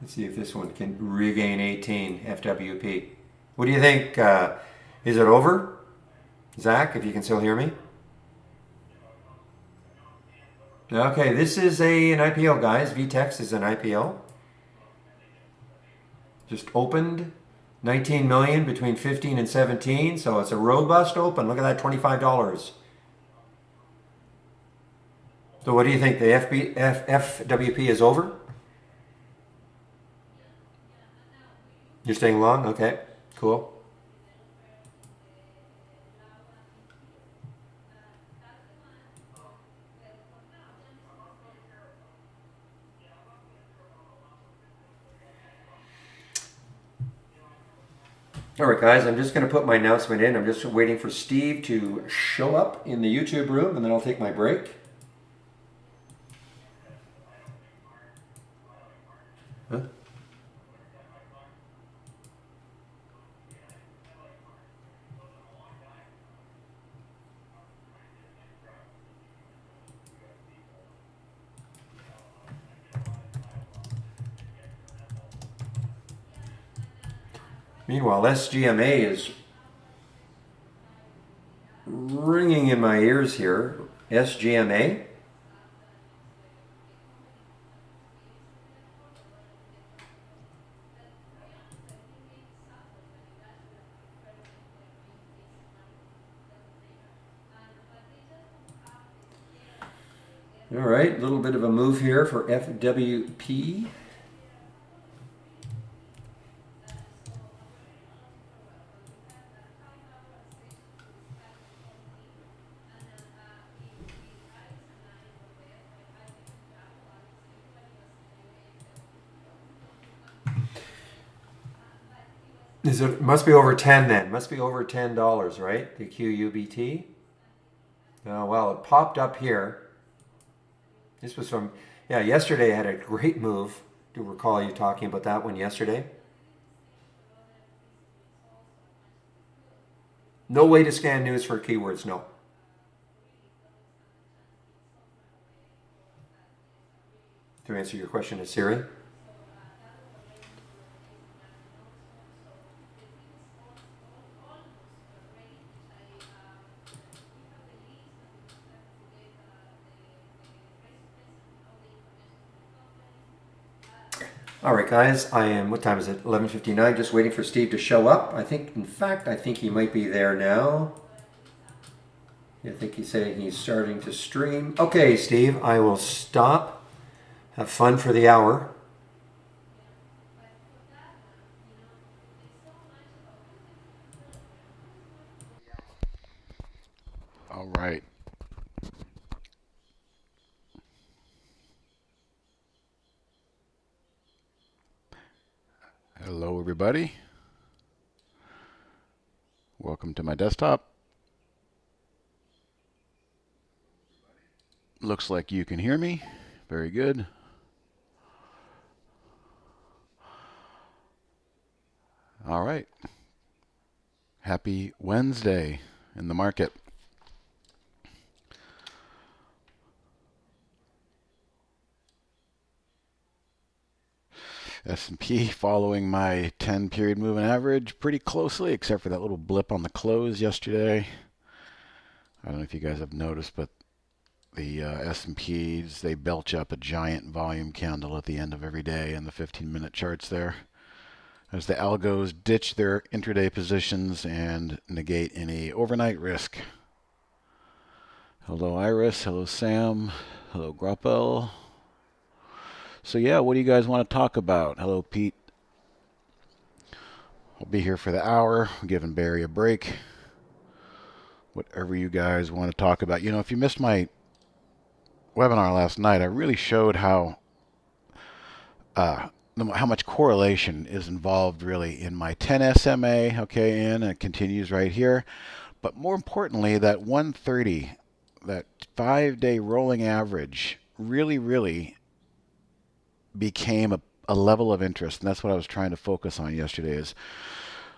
Let's see if this one can regain 18 FWP. What do you think? Is it over? Zach, if you can still hear me? Okay, this is an IPO, guys. VTEX is an IPO. Just opened 19 million between 15 and 17, so it's a robust open. Look at that, $25. So what do you think? The FWP is over? You're staying long? Okay, cool. All right, guys, I'm just going to put my announcement in. I'm just waiting for Steve to show up in the YouTube room, and then I'll take my break. Huh? Meanwhile, SGMA is ringing in my ears here. SGMA. All right, a little bit of a move here for FWP. Must be over 10 then. Must be over $10, right? The QUBT. Oh, well, it popped up here. This was from, yeah, yesterday I had a great move. Do you recall you talking about that one yesterday? No way to scan news for keywords, no. To answer your question to Siri. All right, guys, I am, what time is it? 11:59, just waiting for Steve to show up. I think, in fact, I think he might be there now. I think he's saying he's starting to stream. Okay, Steve, I will stop. Have fun for the hour. All right. Hello everybody. Welcome to my desktop. Looks like you can hear me. Very good. All right. Happy Wednesday in the market. S&P following my 10 period moving average pretty closely, except for that little blip on the close yesterday. I don't know if you guys have noticed, but the S&Ps, they belch up a giant volume candle at the end of every day in the 15-minute charts there, as the algos ditch their intraday positions and negate any overnight risk. Hello Iris, hello Sam, hello Grappel. So yeah, what do you guys want to talk about? Hello Pete. I'll be here for the hour, giving Barry a break. Whatever you guys want to talk about. You know, if you missed my webinar last night, I really showed how much correlation is involved really in my 10 SMA, okay, and it continues right here. But more importantly, that 130, that 5-day rolling average really became a level of interest, and that's what I was trying to focus on yesterday, is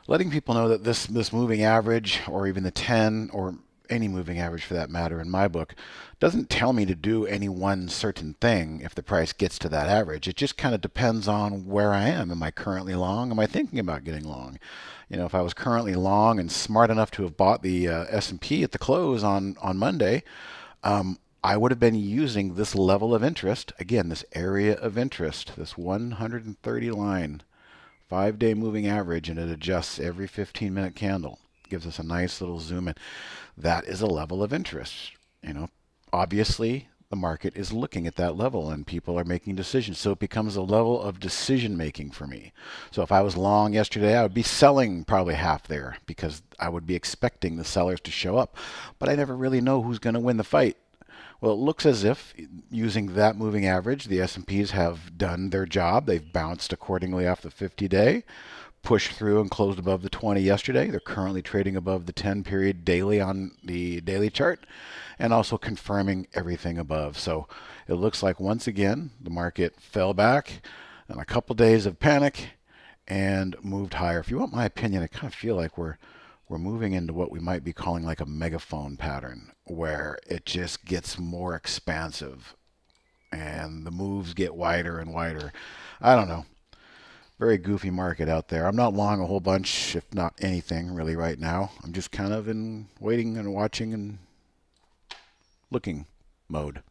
letting people know that this moving average, or even the 10, or any moving average for that matter in my book, doesn't tell me to do any one certain thing if the price gets to that average. It just kind of depends on where I am. Am I currently long? Am I thinking about getting long? You know, if I was currently long and smart enough to have bought the S&P at the close on Monday, I would have been using this level of interest, again, this area of interest, this 130 line, 5-day moving average, and it adjusts every 15-minute candle. Gives us a nice little zoom in. That is a level of interest. You know, obviously the market is looking at that level and people are making decisions. So it becomes a level of decision making for me. So if I was long yesterday, I would be selling probably half there because I would be expecting the sellers to show up. But I never really know who's going to win the fight. Well, it looks as if, using that moving average, the S&Ps have done their job. They've bounced accordingly off the 50-day, pushed through and closed above the 20 yesterday. They're currently trading above the 10-period daily on the daily chart, and also confirming everything above. So it looks like, once again, the market fell back in a couple days of panic and moved higher. If you want my opinion, I kind of feel like we're moving into what we might be calling like a megaphone pattern, where it just gets more expansive and the moves get wider and wider. I don't know. Very goofy market out there. I'm not long a whole bunch, if not anything, really, right now. I'm just kind of in waiting and watching and looking mode.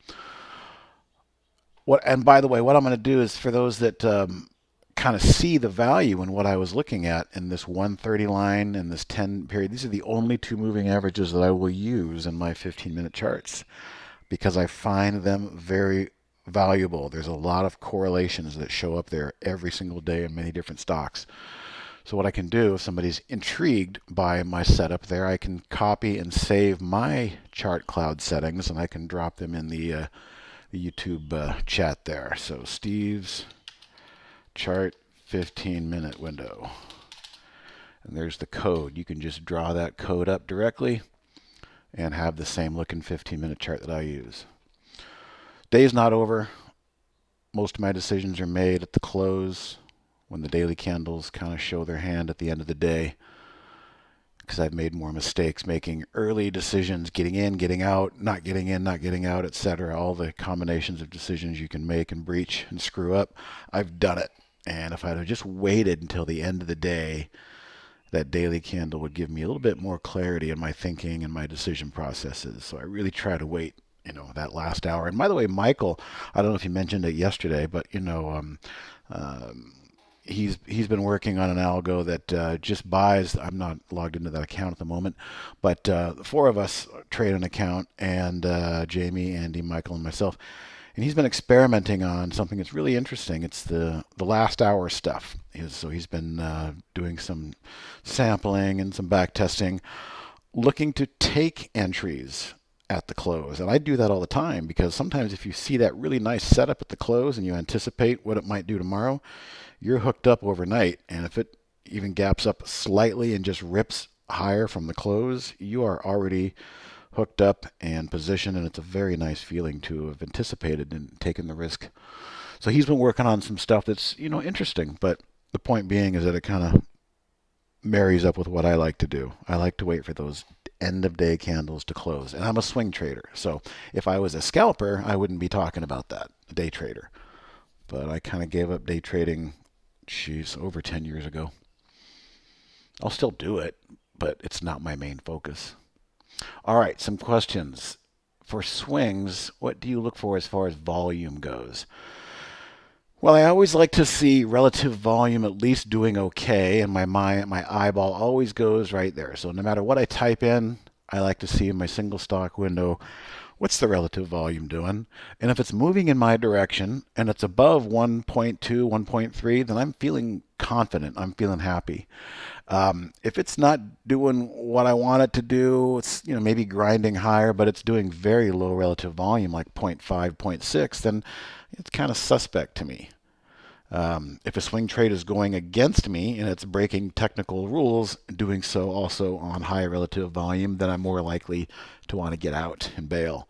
And by the way, what I'm going to do is, for those that kind of see the value in what I was looking at in this 130 line and this 10 period, these are the only two moving averages that I will use in my 15-minute charts, because I find them very valuable. There's a lot of correlations that show up there every single day in many different stocks. So what I can do, if somebody's intrigued by my setup there, I can copy and save my chart cloud settings, and I can drop them in the YouTube chat there. So Steve's chart 15-minute window, and there's the code. You can just draw that code up directly and have the same looking 15-minute chart that I use. Day's not over. Most of my decisions are made at the close, when the daily candles kind of show their hand at the end of the day, because I've made more mistakes making early decisions, getting in, getting out, not getting in, not getting out, etc. All the combinations of decisions you can make and breach and screw up, I've done it. And if I'd have just waited until the end of the day, that daily candle would give me a little bit more clarity in my thinking and my decision processes. So I really try to wait, you know, that last hour. And by the way, Michael, I don't know if you mentioned it yesterday, but you know, he's been working on an algo that just buys. I'm not logged into that account at the moment, but the four of us trade an account, and Jamie, Andy, Michael, and myself. And he's been experimenting on something that's really interesting. It's the last hour stuff. So he's been doing some sampling and some back testing, looking to take entries at the close. And I do that all the time because sometimes if you see that really nice setup at the close and you anticipate what it might do tomorrow, you're hooked up overnight. And if it even gaps up slightly and just rips higher from the close, you are already hooked up and positioned, and it's a very nice feeling to have anticipated and taken the risk. So he's been working on some stuff that's, interesting, but the point being is that it kind of marries up with what I like to do. I like to wait for those end of day candles to close. And I'm a swing trader. So if I was a scalper, I wouldn't be talking about that, a day trader. But I kind of gave up day trading, over 10 years ago. I'll still do it, but it's not my main focus. All right, some questions. For swings, what do you look for as far as volume goes? Well, I always like to see relative volume at least doing okay, and my eyeball always goes right there. So no matter what I type in, I like to see in my single stock window, what's the relative volume doing? And if it's moving in my direction and it's above 1.2, 1.3, then I'm feeling confident. I'm feeling happy. If it's not doing what I want it to do, it's maybe grinding higher, but it's doing very low relative volume, like 0.5, 0.6, then it's kind of suspect to me. If a swing trade is going against me and it's breaking technical rules, doing so also on high relative volume, then I'm more likely to want to get out and bail.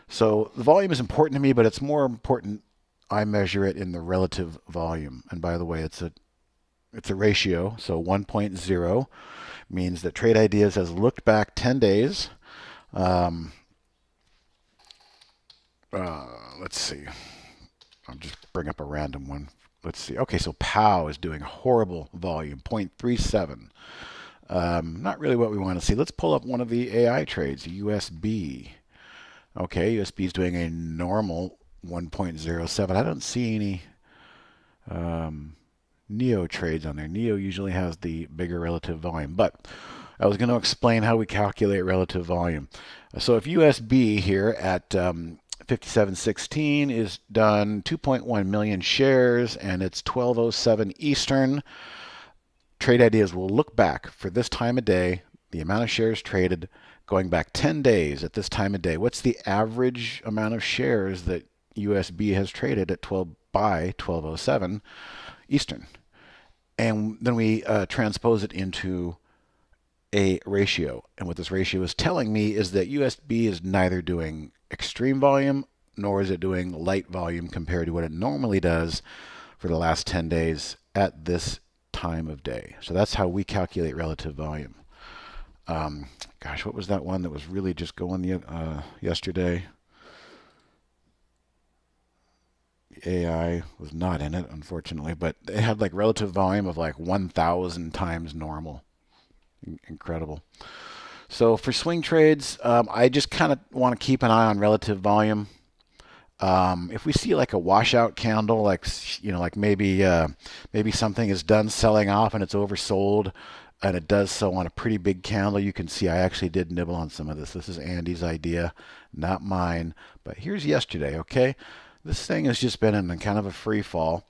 So the volume is important to me, but it's more important I measure it in the relative volume. And by the way, it's a ratio, so 1.0 means that Trade Ideas has looked back 10 days. Let's see. I'll just bring up a random one. Let's see. Okay, so POW is doing horrible volume, 0.37. Not really what we want to see. Let's pull up one of the AI trades, USB. Okay, USB is doing a normal 1.07. I don't see any Neo trades on there. Neo usually has the bigger relative volume, but I was going to explain how we calculate relative volume. So if USB here at 57.16 is done 2.1 million shares and it's 12:07 Eastern, Trade Ideas will look back for this time of day, the amount of shares traded going back 10 days at this time of day. What's the average amount of shares that USB has traded at 12:07 Eastern? And then we transpose it into a ratio. And what this ratio is telling me is that USB is neither doing extreme volume nor is it doing light volume compared to what it normally does for the last 10 days at this time of day. So that's how we calculate relative volume. Gosh, what was that one that was really just going yesterday? AI was not in it, unfortunately, but it had like relative volume of like 1,000 times normal. Incredible. So for swing trades, I just kind of want to keep an eye on relative volume. If we see like a washout candle, like maybe something is done selling off and it's oversold, and it does so on a pretty big candle, you can see I actually did nibble on some of this. This is Andy's idea, not mine. But here's yesterday, okay? This thing has just been in kind of a free fall.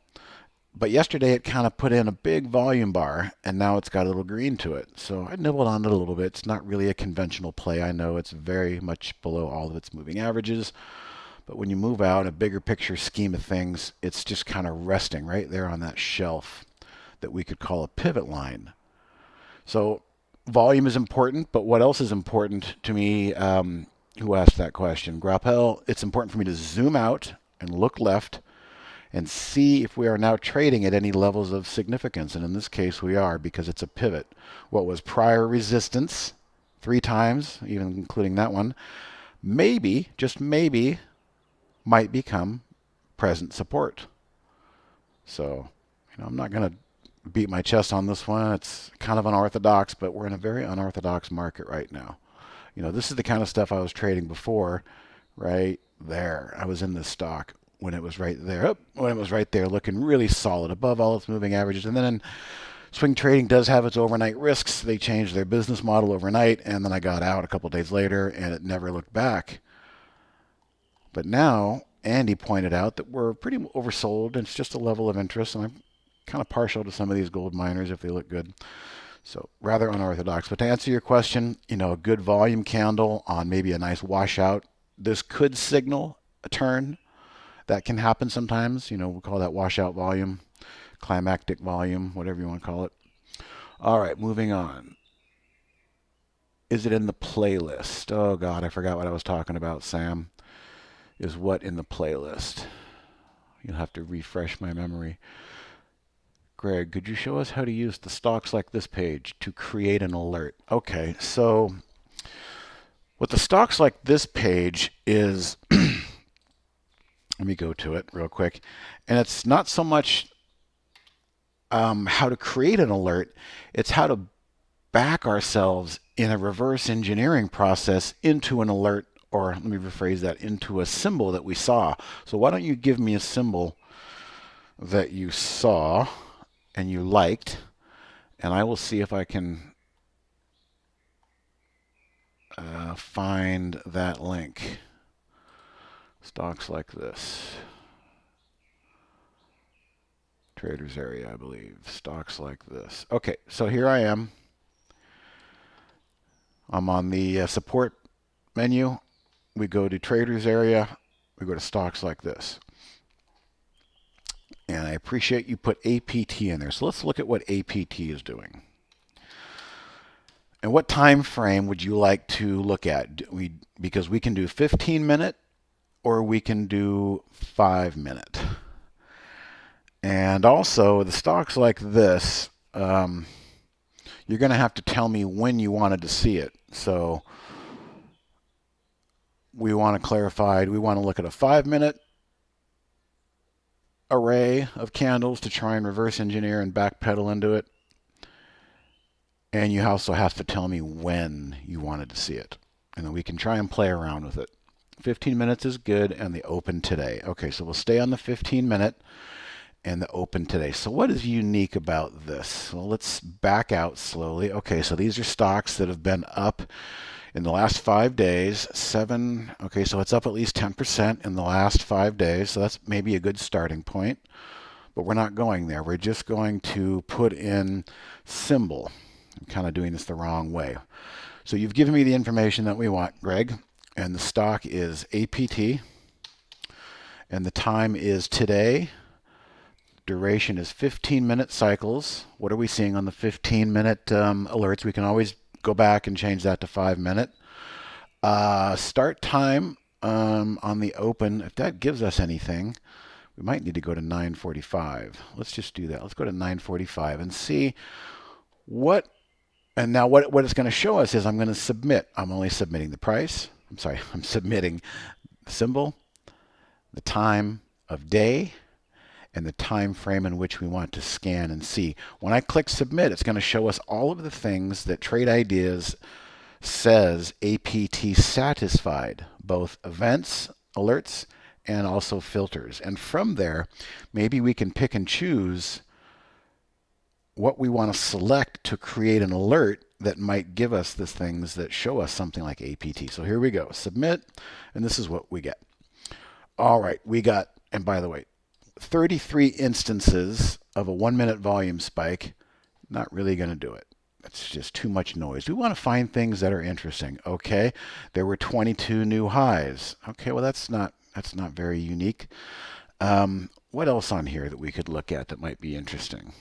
But yesterday it kind of put in a big volume bar, and now it's got a little green to it. So I nibbled on it a little bit. It's not really a conventional play. I know it's very much below all of its moving averages. But when you move out, a bigger picture scheme of things, it's just kind of resting right there on that shelf that we could call a pivot line. So volume is important, but what else is important to me? Who asked that question? Grappel, it's important for me to zoom out and look left and see if we are now trading at any levels of significance. And in this case, we are, because it's a pivot. What was prior resistance 3 times, even including that one, maybe, just maybe, might become present support. So, I'm not going to beat my chest on this one. It's kind of unorthodox, but we're in a very unorthodox market right now. This is the kind of stuff I was trading before, right there. I was in this stock when it was right there. When it was right there, looking really solid, above all its moving averages. And then swing trading does have its overnight risks. They changed their business model overnight, and then I got out a couple of days later, and it never looked back. But now, Andy pointed out that we're pretty oversold, and it's just a level of interest, and I'm kind of partial to some of these gold miners if they look good. So rather unorthodox. But to answer your question, a good volume candle on maybe a nice washout, this could signal a turn. That can happen sometimes. We'll call that washout volume, climactic volume, whatever you want to call it. All right, moving on. Is it in the playlist? Oh, God, I forgot what I was talking about, Sam. Is what in the playlist? You'll have to refresh my memory. Greg, could you show us how to use the stocks like this page to create an alert? Okay, so what the stocks like this page is, let me go to it real quick. And it's not so much how to create an alert, it's how to back ourselves in a reverse engineering process into an alert, or let me rephrase that, into a symbol that we saw. So why don't you give me a symbol that you saw and you liked, and I will see if I can find that link. Stocks like this. Traders area, I believe. Stocks like this. Okay, so here I am. I'm on the support menu. We go to traders area. We go to stocks like this. And I appreciate you put APT in there. So let's look at what APT is doing. And what time frame would you like to look at? Because we can do 15-minute or we can do 5-minute. And also the stocks like this, you're going to have to tell me when you wanted to see it. So we want to clarify, we want to look at a 5-minute array of candles to try and reverse engineer and backpedal into it. And you also have to tell me when you wanted to see it. And then we can try and play around with it. 15 minutes is good, and the open today. Okay, so we'll stay on the 15-minute and the open today. So what is unique about this? Well, let's back out slowly. Okay, so these are stocks that have been up in the last 5 days. Okay, so it's up at least 10% in the last 5 days. So that's maybe a good starting point. But we're not going there. We're just going to put in symbol. I'm kind of doing this the wrong way. So you've given me the information that we want, Greg. And the stock is APT. And the time is today. Duration is 15-minute cycles. What are we seeing on the 15-minute alerts? We can always go back and change that to 5-minute. Start time on the open, if that gives us anything, we might need to go to 9:45. Let's just do that. Let's go to 9:45 and see what. And now what it's going to show us is I'm going to submit. I'm only submitting the price. I'm submitting the symbol, the time of day, and the time frame in which we want to scan and see. When I click submit, it's going to show us all of the things that Trade Ideas says APT satisfied, both events, alerts, and also filters. And from there, maybe we can pick and choose what we want to select to create an alert that might give us the things that show us something like APT. So here we go, submit, and this is what we get. All right, we got, and by the way, 33 instances of a 1-minute volume spike. Not really going to do it. It's just too much noise. We want to find things that are interesting. Okay, there were 22 new highs. Okay, well that's not very unique. What else on here that we could look at that might be interesting?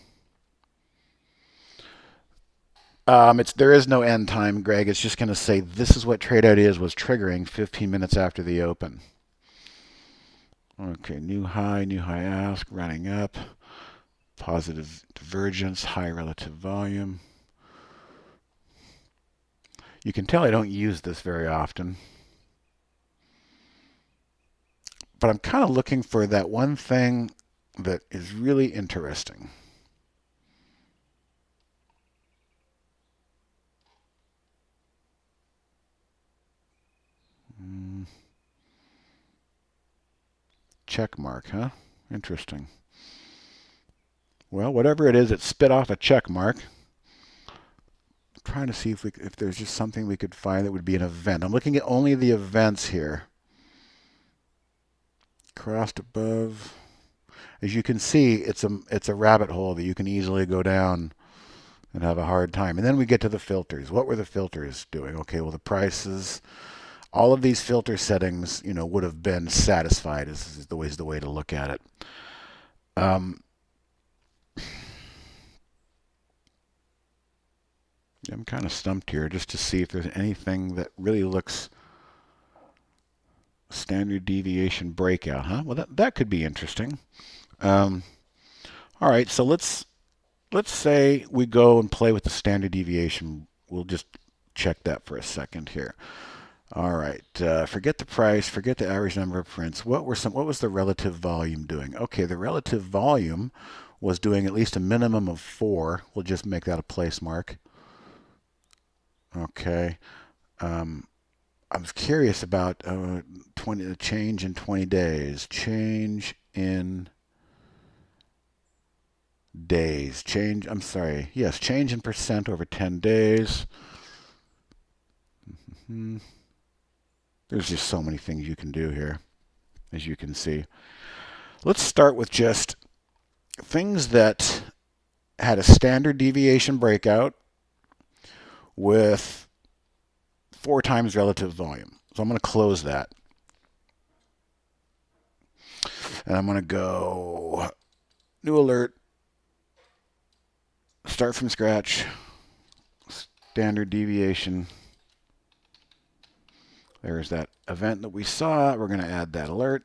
There is no end time, Greg. It's just going to say this is what Trade Ideas was triggering 15 minutes after the open. Okay, new high ask, running up, positive divergence, high relative volume. You can tell I don't use this very often. But I'm kind of looking for that one thing that is really interesting. Check mark, huh? Interesting. Well, whatever it is, it spit off a check mark. I'm trying to see if there's just something we could find that would be an event. I'm looking at only the events here. Crossed above. As you can see, it's a rabbit hole that you can easily go down and have a hard time. And then we get to the filters. What were the filters doing? Okay, well, the prices, all of these filter settings, would have been satisfied is the way to look at it. I'm kind of stumped here just to see if there's anything that really looks standard deviation breakout, huh? Well, that could be interesting. All right, so let's say we go and play with the standard deviation. We'll just check that for a second here. All right, forget the price, forget the average number of prints. What was the relative volume doing? Okay, the relative volume was doing at least a minimum of 4. We'll just make that a place mark. Okay. I was curious about the change in 20 days. Change in days. Change in percent over 10 days. There's just so many things you can do here, as you can see. Let's start with just things that had a standard deviation breakout with 4 times relative volume. So I'm going to close that. And I'm going to go new alert, start from scratch, standard deviation. There's that event that we saw. We're going to add that alert.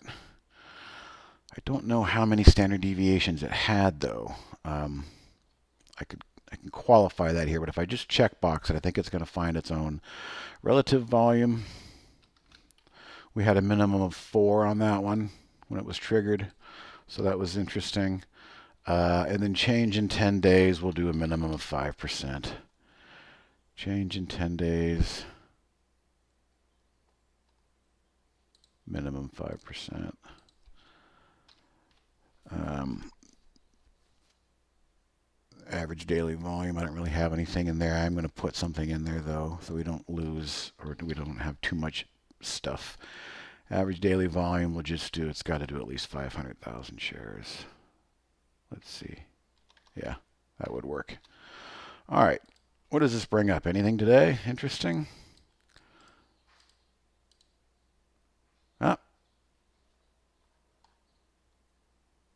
I don't know how many standard deviations it had, though. I can qualify that here, but if I just checkbox it, I think it's going to find its own relative volume. We had a minimum of 4 on that one when it was triggered, so that was interesting. And then change in 10 days, we'll do a minimum of 5%. Change in 10 days, minimum 5%. Average daily volume, I don't really have anything in there. I'm going to put something in there, though, so we don't lose or we don't have too much stuff. Average daily volume, we'll just do, it's got to do at least 500,000 shares. Let's see. Yeah, that would work. All right. What does this bring up? Anything today? Interesting? Ah.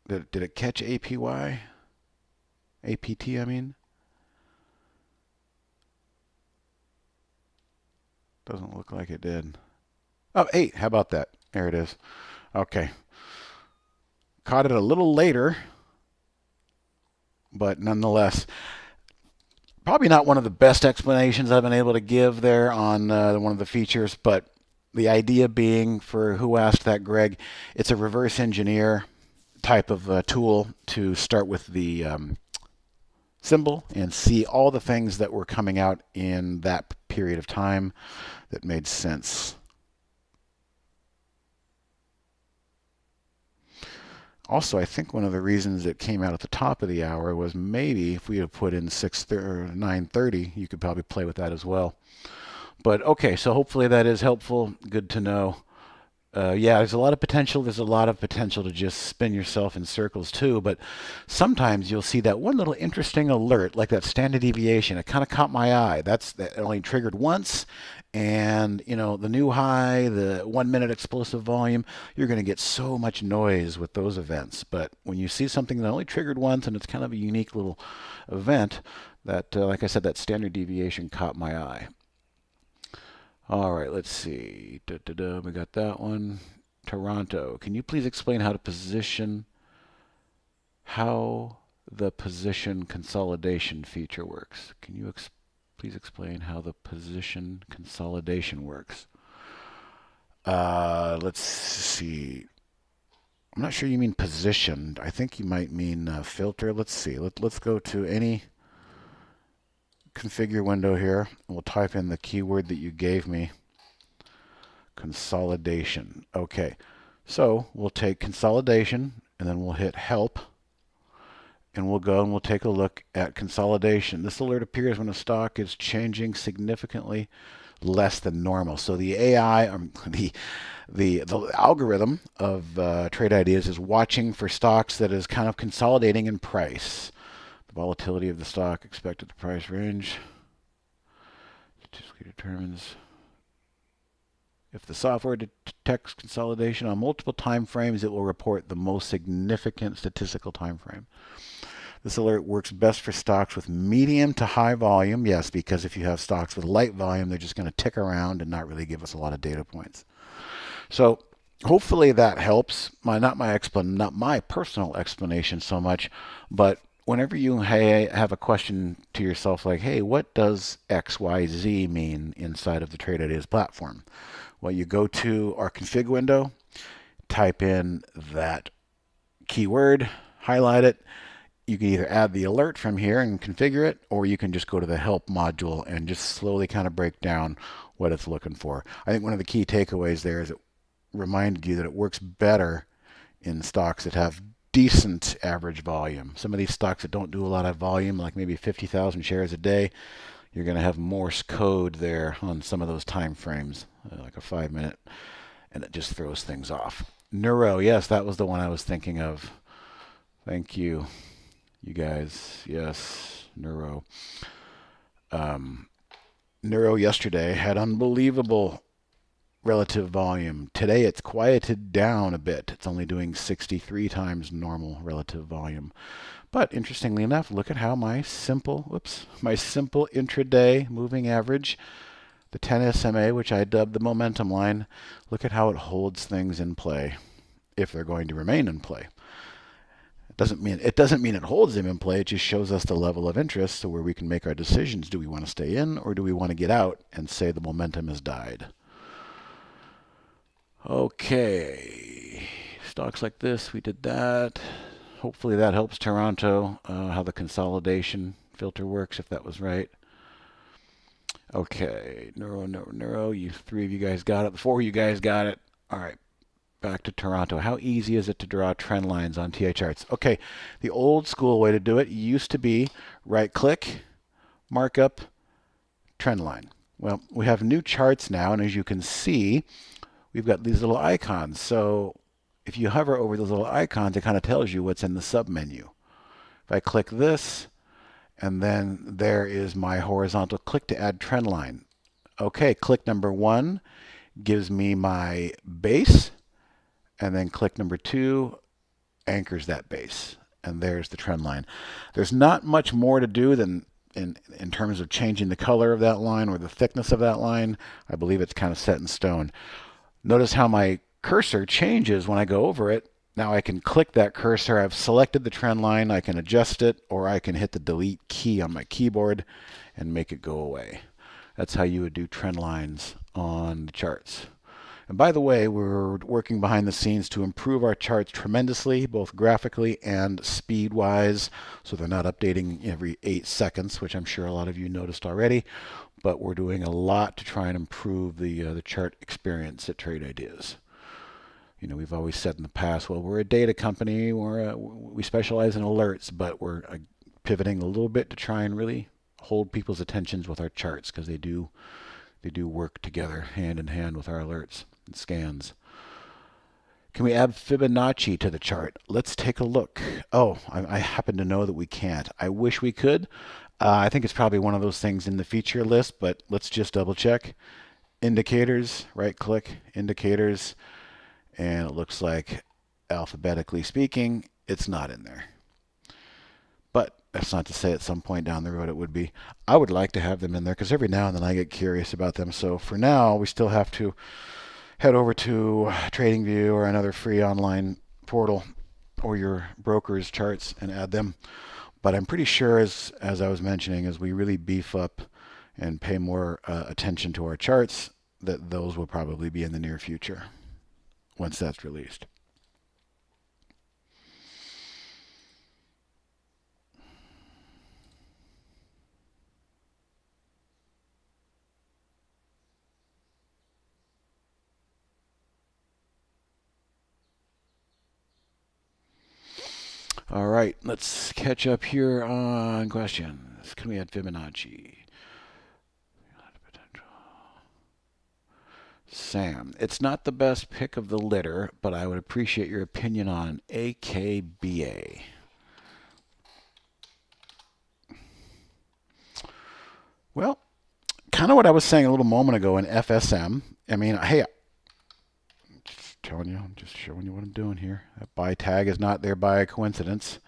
Did it catch APY? APT, I mean? Doesn't look like it did. Oh, 8. How about that? There it is. Okay. Caught it a little later, but nonetheless, probably not one of the best explanations I've been able to give there on one of the features, but the idea being, for who asked that, Greg, it's a reverse engineer type of tool to start with the symbol and see all the things that were coming out in that period of time that made sense. Also, I think one of the reasons it came out at the top of the hour was maybe if we had put in 9:30, you could probably play with that as well. But okay, so hopefully that is helpful. Good to know. Yeah, there's a lot of potential. There's a lot of potential to just spin yourself in circles too. But sometimes you'll see that one little interesting alert, like that standard deviation. It kind of caught my eye. That only triggered once, and the new high, the 1 minute explosive volume. You're going to get so much noise with those events. But when you see something that only triggered once and it's kind of a unique little event, that, like I said, that standard deviation caught my eye. All right, let's see. We got that one. Toronto. Can you please explain how the position consolidation feature works? Can you please explain how the position consolidation works? Let's see. I'm not sure you mean positioned. I think you might mean filter. Let's see. Let's go to any configure window here. We'll type in the keyword that you gave me. Consolidation. Okay. So we'll take consolidation and then we'll hit help. And we'll go and we'll take a look at consolidation. This alert appears when a stock is changing significantly less than normal. So the AI, the algorithm of Trade Ideas is watching for stocks that is kind of consolidating in price. The volatility of the stock, expected price range. Statistically determines if the software detects consolidation on multiple time frames, it will report the most significant statistical time frame. This alert works best for stocks with medium to high volume. Yes, because if you have stocks with light volume, they're just going to tick around and not really give us a lot of data points. So hopefully that helps. Not my personal explanation so much, but whenever you have a question to yourself like, hey, what does XYZ mean inside of the Trade Ideas platform? Well, you go to our config window, type in that keyword, highlight it. You can either add the alert from here and configure it, or you can just go to the help module and just slowly kind of break down what it's looking for. I think one of the key takeaways there is it reminded you that it works better in stocks that have decent average volume. Some of these stocks that don't do a lot of volume, like maybe 50,000 shares a day, you're going to have Morse code there on some of those time frames, like a 5-minute, and it just throws things off. Neuro, yes, that was the one I was thinking of. Thank you, you guys. Yes, Neuro. Neuro yesterday had unbelievable relative volume. Today it's quieted down a bit. It's only doing 63 times normal relative volume. But interestingly enough, look at how my simple intraday moving average, the 10 SMA, which I dubbed the momentum line, look at how it holds things in play if they're going to remain in play. It doesn't mean it holds them in play. It just shows us the level of interest, so where we can make our decisions. Do we want to stay in, or do we want to get out and say the momentum has died? Okay, stocks like this, we did that. Hopefully that helps Toronto, how the consolidation filter works, if that was right. Okay, neuro, you 3 of you guys got it. The 4 of you guys got it. All right, back to Toronto. How easy is it to draw trend lines on TI charts? Okay, the old school way to do it used to be right-click, markup, trend line. Well, we have new charts now, and as you can see, we've got these little icons. So if you hover over those little icons, it kind of tells you what's in the submenu. If I click this, and then there is my horizontal click to add trend line. Okay, click number 1 gives me my base, and then click number 2 anchors that base. And there's the trend line. There's not much more to do than in terms of changing the color of that line or the thickness of that line. I believe it's kind of set in stone. Notice how my cursor changes when I go over it. Now I can click that cursor. I've selected the trend line. I can adjust it, or I can hit the delete key on my keyboard and make it go away. That's how you would do trend lines on the charts. And by the way, we're working behind the scenes to improve our charts tremendously, both graphically and speed-wise, so they're not updating every 8 seconds, which I'm sure a lot of you noticed already. But we're doing a lot to try and improve the chart experience at Trade Ideas. You know, we've always said in the past, well, we're a data company, we specialize in alerts, but we're pivoting a little bit to try and really hold people's attentions with our charts, because they do work together hand in hand with our alerts and scans. Can we add Fibonacci to the chart? Let's take a look. Oh, I happen to know that we can't. I wish we could. I think it's probably one of those things in the feature list, but let's just double check. Indicators, right click, indicators, and it looks like alphabetically speaking, it's not in there. But that's not to say at some point down the road it would be. I would like to have them in there because every now and then I get curious about them. So for now, we still have to head over to TradingView or another free online portal or your broker's charts and add them. But I'm pretty sure, as I was mentioning, as we really beef up and pay more attention to our charts, that those will probably be in the near future once that's released. All right, let's catch up here on questions. Can we add Fibonacci? Sam, it's not the best pick of the litter, but I would appreciate your opinion on AKBA. Well, kind of what I was saying a little moment ago in FSM. I mean, hey, just telling you, I'm just showing you what I'm doing here. That buy tag is not there by coincidence.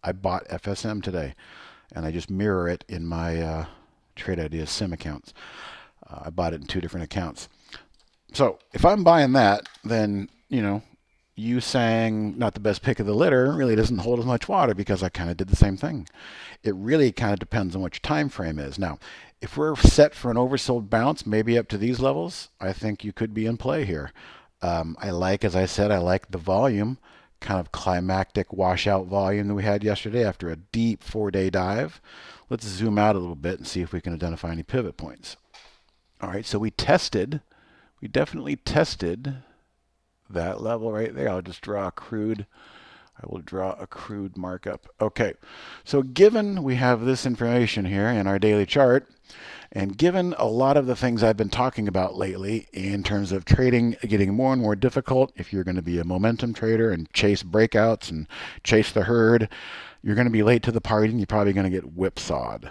I bought FSM today, and I just mirror it in my Trade Ideas Sim accounts. I bought it in two different accounts. So if I'm buying that, then, you saying not the best pick of the litter really doesn't hold as much water because I kind of did the same thing. It really kind of depends on what your time frame is. Now, if we're set for an oversold bounce, maybe up to these levels, I think you could be in play here. As I said, I like the volume, kind of climactic washout volume that we had yesterday after a deep 4-day dive. Let's zoom out a little bit and see if we can identify any pivot points. All right, so we definitely tested that level right there. I'll just draw a crude. I will draw a crude markup. Okay, so given we have this information here in our daily chart, and given a lot of the things I've been talking about lately in terms of trading getting more and more difficult, if you're going to be a momentum trader and chase breakouts and chase the herd, you're going to be late to the party and you're probably going to get whipsawed.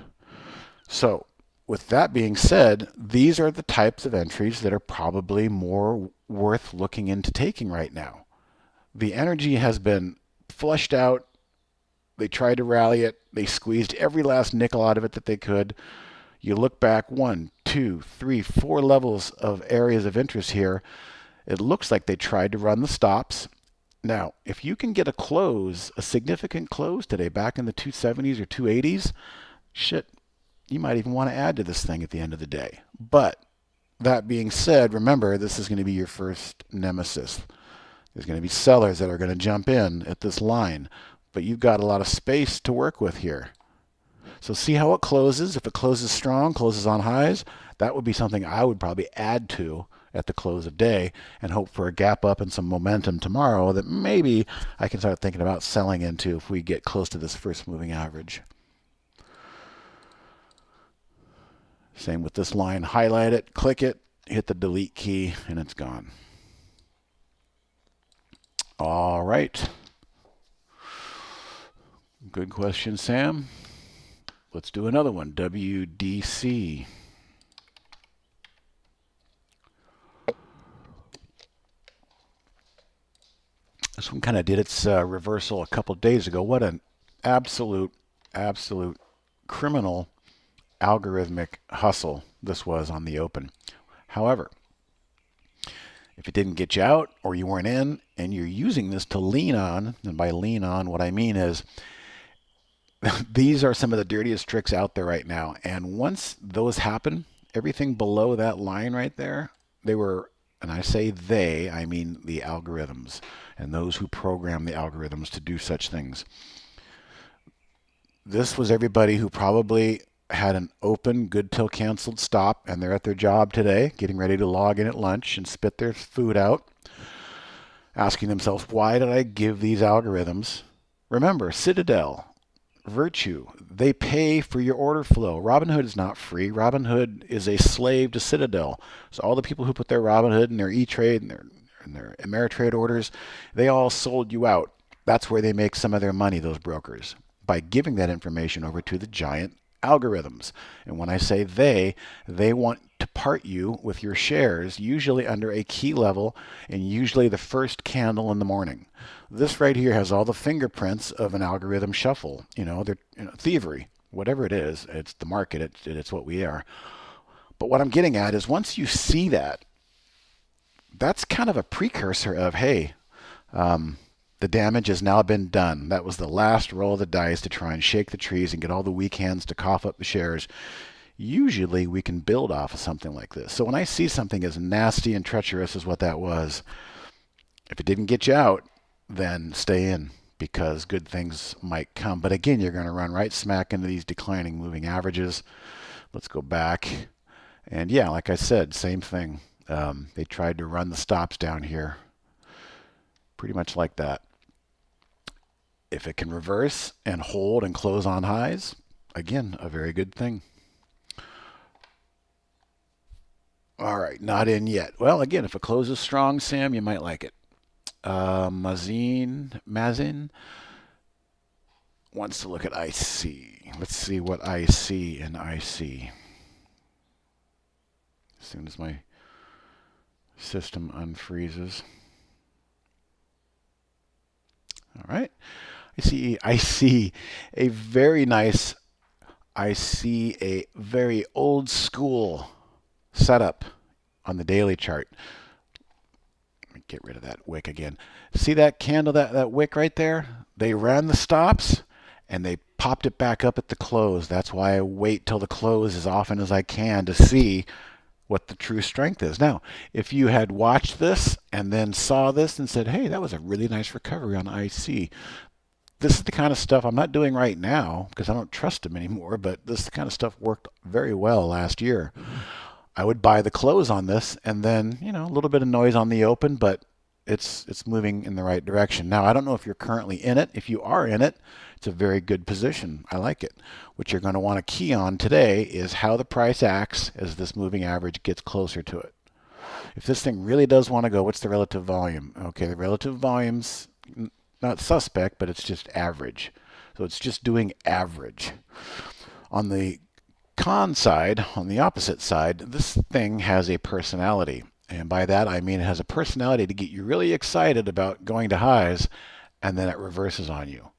So with that being said, these are the types of entries that are probably more worth looking into taking right now. The energy has been flushed out. They tried to rally it. They squeezed every last nickel out of it that they could. You look back 1, 2, 3, 4 levels of areas of interest here. It looks like they tried to run the stops. Now, if you can get a significant close today back in the 270s or 280s, shit, you might even want to add to this thing at the end of the day. But that being said, remember, this is going to be your first nemesis. There's going to be sellers that are going to jump in at this line, but you've got a lot of space to work with here. So see how it closes. If it closes strong, closes on highs, that would be something I would probably add to at the close of day and hope for a gap up and some momentum tomorrow that maybe I can start thinking about selling into if we get close to this first moving average. Same with this line. Highlight it, click it, hit the delete key, and it's gone. All right. Good question, Sam. Let's do another one. WDC. This one kind of did its reversal a couple days ago. What an absolute criminal algorithmic hustle this was on the open. However, if it didn't get you out or you weren't in and you're using this to lean on, and by lean on, what I mean is these are some of the dirtiest tricks out there right now. And once those happen, everything below that line right there, they were, and I say they, I mean the algorithms and those who program the algorithms to do such things. This was everybody who probably had an open, good till canceled stop, and they're at their job today, getting ready to log in at lunch and spit their food out, asking themselves, why did I give these algorithms? Remember, Citadel, Virtue, they pay for your order flow. Robinhood is not free. Robinhood is a slave to Citadel. So all the people who put their Robinhood and their E-Trade and their Ameritrade orders, they all sold you out. That's where they make some of their money, those brokers, by giving that information over to the giant algorithms. And when I say they want to part you with your shares, usually under a key level and usually the first candle in the morning. This right here has all the fingerprints of an algorithm shuffle. They're thievery, whatever it is. It's the market. It's what we are. But what I'm getting at is once you see that, that's kind of a precursor of, hey, the damage has now been done. That was the last roll of the dice to try and shake the trees and get all the weak hands to cough up the shares. Usually we can build off of something like this. So when I see something as nasty and treacherous as what that was, if it didn't get you out, then stay in because good things might come. But again, you're going to run right smack into these declining moving averages. Let's go back. And yeah, like I said, same thing. They tried to run the stops down here pretty much like that. If it can reverse and hold and close on highs, again, a very good thing. All right, not in yet. Well, again, if it closes strong, Sam, you might like it. Mazin wants to look at IC. Let's see what I see in IC. as soon as my system unfreezes. All right. I see a very nice, I see a very old school setup on the daily chart. Let me get rid of that wick again. See that candle, that wick right there? They ran the stops and they popped it back up at the close. That's why I wait till the close as often as I can to see what the true strength is. Now, if you had watched this and then saw this and said, hey, that was a really nice recovery on IC, this is the kind of stuff I'm not doing right now because I don't trust them anymore, but this is the kind of stuff worked very well last year. I would buy the close on this and then, a little bit of noise on the open, but it's moving in the right direction. Now, I don't know if you're currently in it. If you are in it, it's a very good position. I like it. What you're going to want to key on today is how the price acts as this moving average gets closer to it. If this thing really does want to go, what's the relative volume? Okay, the relative volume's not suspect, but it's just average. So it's just doing average. On the con side, on the opposite side, this thing has a personality. And by that, I mean it has a personality to get you really excited about going to highs, and then it reverses on you.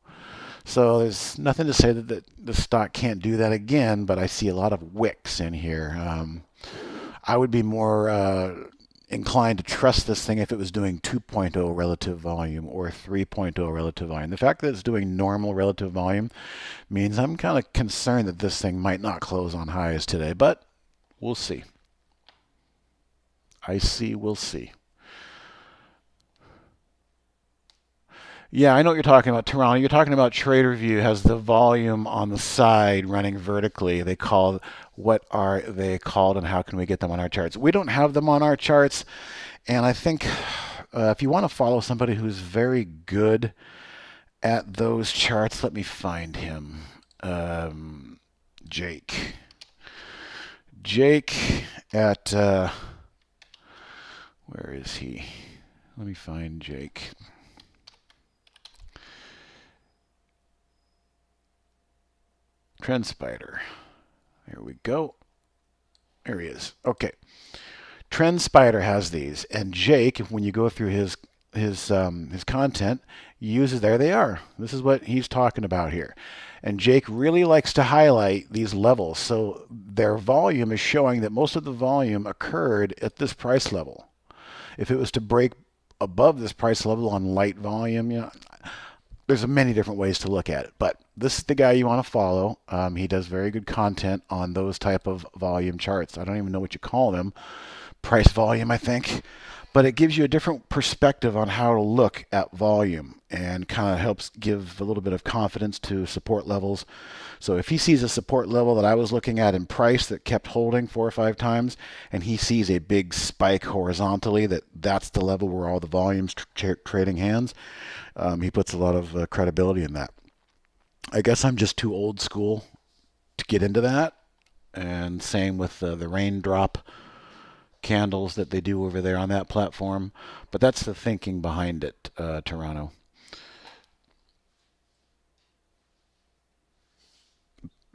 So there's nothing to say that the stock can't do that again, but I see a lot of wicks in here. I would be more inclined to trust this thing if it was doing 2.0 relative volume or 3.0 relative volume. The fact that it's doing normal relative volume means I'm kind of concerned that this thing might not close on highs today, but we'll see. We'll see. Yeah, I know what you're talking about, Toronto. You're talking about TraderView has the volume on the side running vertically. What are they called and how can we get them on our charts? We don't have them on our charts. And I think if you want to follow somebody who's very good at those charts, let me find him. Jake. Jake at, where is he? Let me find Jake. TrendSpider. There we go. There he is. Okay. TrendSpider has these, and Jake, when you go through his content, uses, there they are. This is what he's talking about here. And Jake really likes to highlight these levels. So their volume is showing that most of the volume occurred at this price level. If it was to break above this price level on light volume, there's many different ways to look at it, but this is the guy you want to follow. He does very good content on those type of volume charts. I don't even know what you call them. Price volume, I think. But it gives you a different perspective on how to look at volume and kind of helps give a little bit of confidence to support levels. So if he sees a support level that I was looking at in price that kept holding 4 or 5 times, and he sees a big spike horizontally, that's the level where all the volume's trading hands, he puts a lot of credibility in that. I guess I'm just too old school to get into that. And same with the raindrop candles that they do over there on that platform. But that's the thinking behind it, Toronto.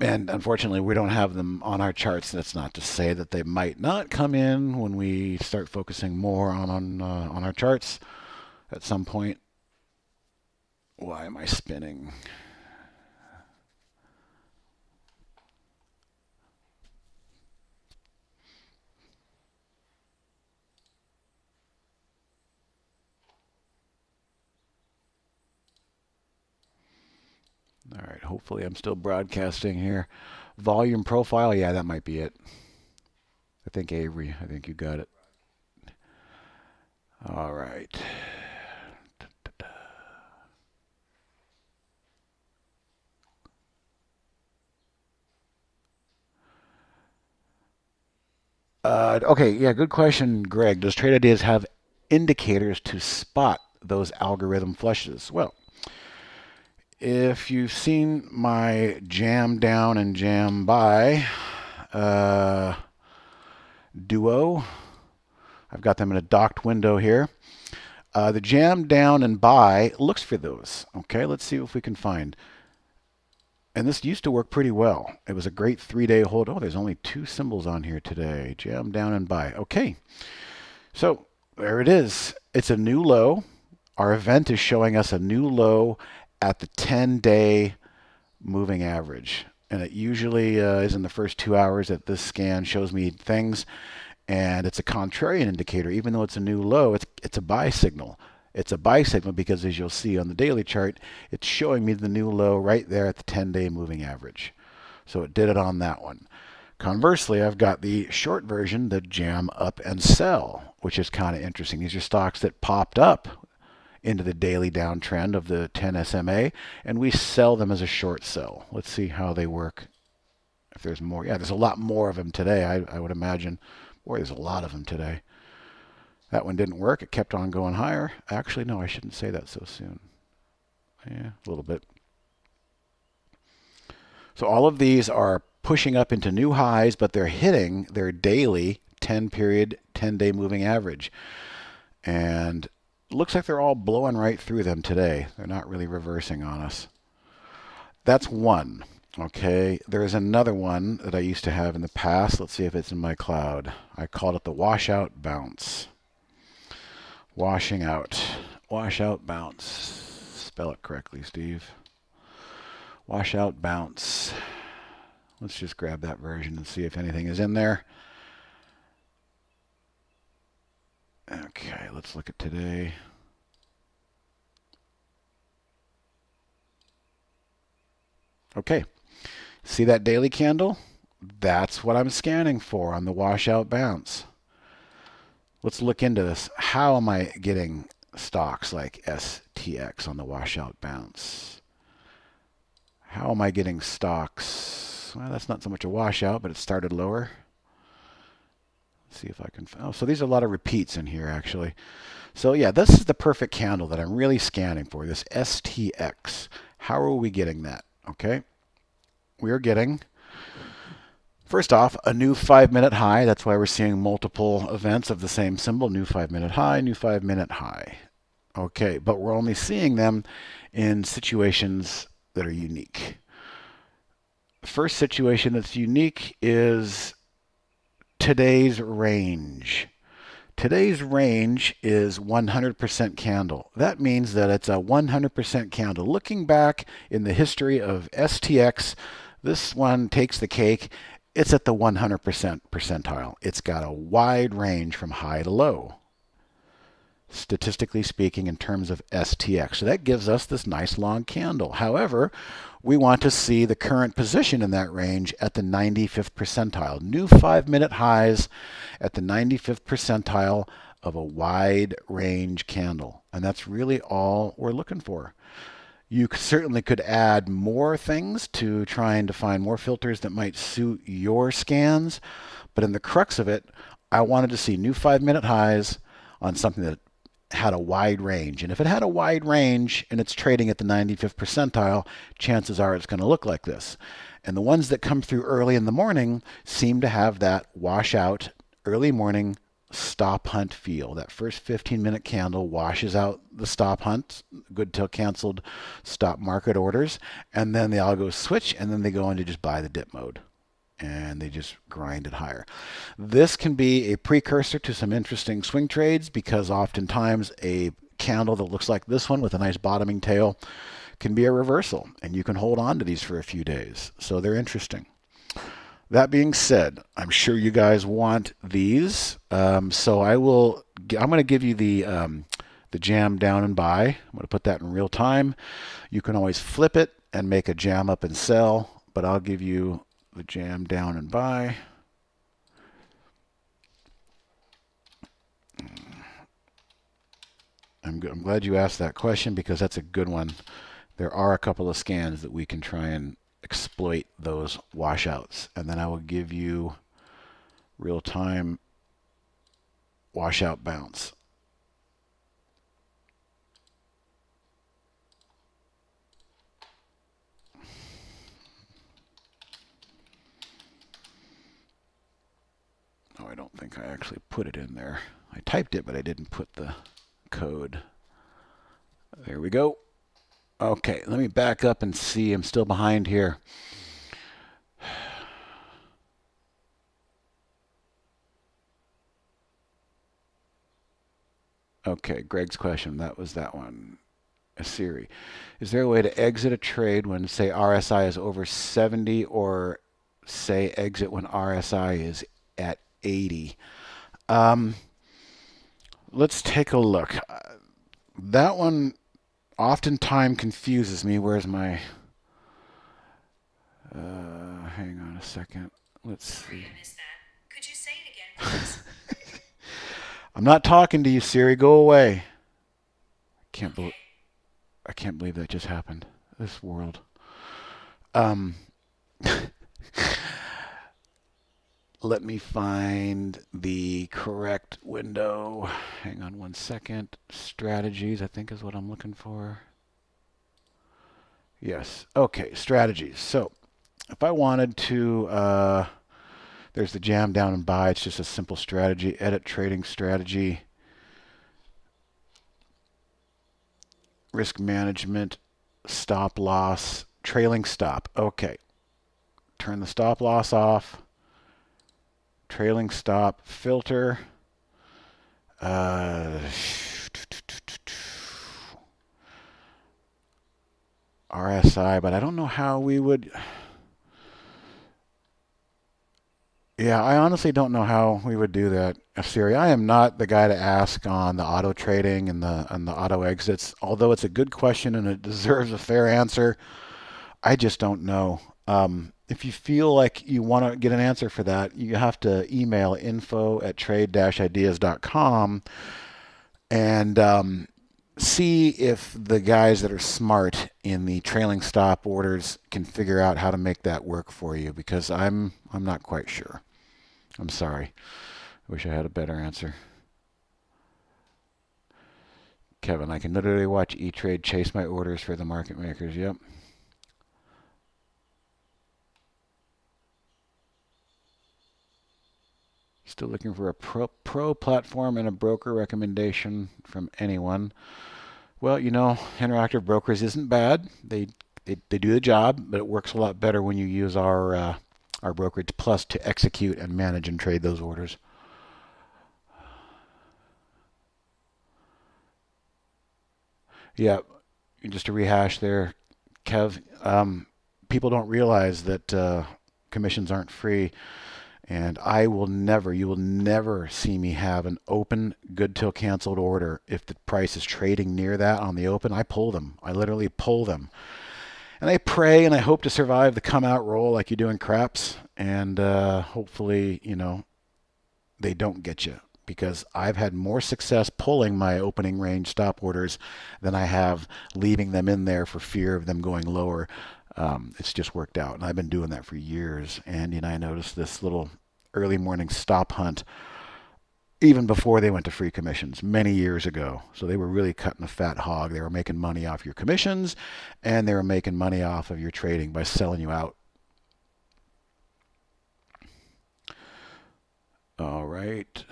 And unfortunately, we don't have them on our charts. That's not to say that they might not come in when we start focusing more on our charts at some point. Why am I spinning? All right, hopefully I'm still broadcasting here. Volume profile, yeah, that might be it. I think Avery, I think you got it. All right. Okay, yeah, good question, Greg. Does Trade Ideas have indicators to spot those algorithm flushes? Well, if you've seen my jam down and jam buy duo, I've got them in a docked window here. The jam down and buy looks for those. Okay, let's see if we can find. And this used to work pretty well. It was a great 3-day hold. Oh, there's only 2 symbols on here today. Jam down and buy. Okay. So there it is. It's a new low. Our event is showing us a new low at the 10-day moving average. And it usually is in the first 2 hours that this scan shows me things. And it's a contrarian indicator. Even though it's a new low, it's a buy signal. It's a buy signal because, as you'll see on the daily chart, it's showing me the new low right there at the 10-day moving average. So it did it on that one. Conversely, I've got the short version, the jam up and sell, which is kind of interesting. These are stocks that popped up into the daily downtrend of the 10 SMA, and we sell them as a short sell. Let's see how they work. If there's more. Yeah, there's a lot more of them today, I would imagine. Boy, there's a lot of them today. That one didn't work. It kept on going higher. Actually, no, I shouldn't say that so soon. Yeah, a little bit. So all of these are pushing up into new highs, but they're hitting their daily 10-period, 10-day moving average. And it looks like they're all blowing right through them today. They're not really reversing on us. That's one. Okay, there's another one that I used to have in the past. Let's see if it's in my cloud. I called it the washout bounce. Washing out. Washout bounce. Spell it correctly, Steve. Washout bounce. Let's just grab that version and see if anything is in there. Okay, let's look at today. Okay, see that daily candle? That's what I'm scanning for on the washout bounce. Let's look into this. How am I getting stocks like STX on the washout bounce? How am I getting stocks? Well, that's not so much a washout, but it started lower. Let's see if I can. Oh, so these are a lot of repeats in here, actually. So yeah, this is the perfect candle that I'm really scanning for, this STX. How are we getting that? Okay. We are getting, first off, a new 5-minute high. That's why we're seeing multiple events of the same symbol. New 5-minute high, new 5-minute high. Okay, but we're only seeing them in situations that are unique. The first situation that's unique is today's range. Today's range is 100% candle. That means that it's a 100% candle. Looking back in the history of STX, this one takes the cake. It's at the 100% percentile. It's got a wide range from high to low, statistically speaking, in terms of STX. So that gives us this nice long candle. However, we want to see the current position in that range at the 95th percentile. New 5-minute highs at the 95th percentile of a wide range candle. And that's really all we're looking for. You certainly could add more things to trying to find more filters that might suit your scans. But in the crux of it, I wanted to see new 5-minute highs on something that had a wide range. And if it had a wide range and it's trading at the 95th percentile, chances are it's going to look like this. And the ones that come through early in the morning seem to have that washout early morning stop hunt feel. That first 15-minute candle washes out the stop hunt, good till canceled stop market orders, and then they all go switch, and then they go into just buy the dip mode. And they just grind it higher. This can be a precursor to some interesting swing trades because oftentimes a candle that looks like this one with a nice bottoming tail can be a reversal, and you can hold on to these for a few days. So they're interesting. That being said, I'm sure you guys want these, so I'm going to give you the jam down and buy. I'm going to put that in real time. You can always flip it and make a jam up and sell, but I'll give you the jam down and buy. I'm glad you asked that question because that's a good one. There are a couple of scans that we can try and exploit those washouts. And then I will give you real-time washout bounce. Oh, I don't think I actually put it in there. I typed it, but I didn't put the code. There we go. Okay, let me back up and see. I'm still behind here. Okay, Greg's question. That was that one. A Siri. Is there a way to exit a trade when, say, RSI is over 70, or say exit when RSI is at 80? Um, let's take a look. That one oftentimes confuses me. Where's my... hang on a second. Let's see. I missed that. Could you say it again, please? I'm not talking to you, Siri. Go away. Can't believe Okay. I can't believe that just happened. This world. Um, let me find the correct window. Hang on one second. Strategies, I think, is what I'm looking for. Yes. Okay, strategies. So if I wanted to, there's the jam down and buy. It's just a simple strategy. Edit trading strategy. Risk management. Stop loss. Trailing stop. Okay. Turn the stop loss off. Trailing stop. Filter. RSI, but I don't know how we would. Yeah, I honestly don't know how we would do that, Siri. I am not the guy to ask on the auto trading and the auto exits. Although it's a good question and it deserves a fair answer, I just don't know. If you feel like you want to get an answer for that, you have to email info@trade-ideas.com and see if the guys that are smart in the trailing stop orders can figure out how to make that work for you, because I'm not quite sure. I'm sorry. I wish I had a better answer. Kevin, I can literally watch E-Trade chase my orders for the market makers. Yep. Still looking for a pro platform and a broker recommendation from anyone. Well, Interactive Brokers isn't bad. They do the job, but it works a lot better when you use our brokerage plus to execute and manage and trade those orders. Yeah, just to rehash there, Kev, people don't realize that commissions aren't free, and you will never see me have an open good till canceled order. If the price is trading near that on the open, I pull them. I literally pull them. And I pray and I hope to survive the come out roll like you do in craps. And hopefully, they don't get you, because I've had more success pulling my opening range stop orders than I have leaving them in there for fear of them going lower. It's just worked out. And I've been doing that for years. And, I noticed this little early morning stop hunt even before they went to free commissions many years ago. So they were really cutting a fat hog. They were making money off your commissions, and they were making money off of your trading by selling you out. All right.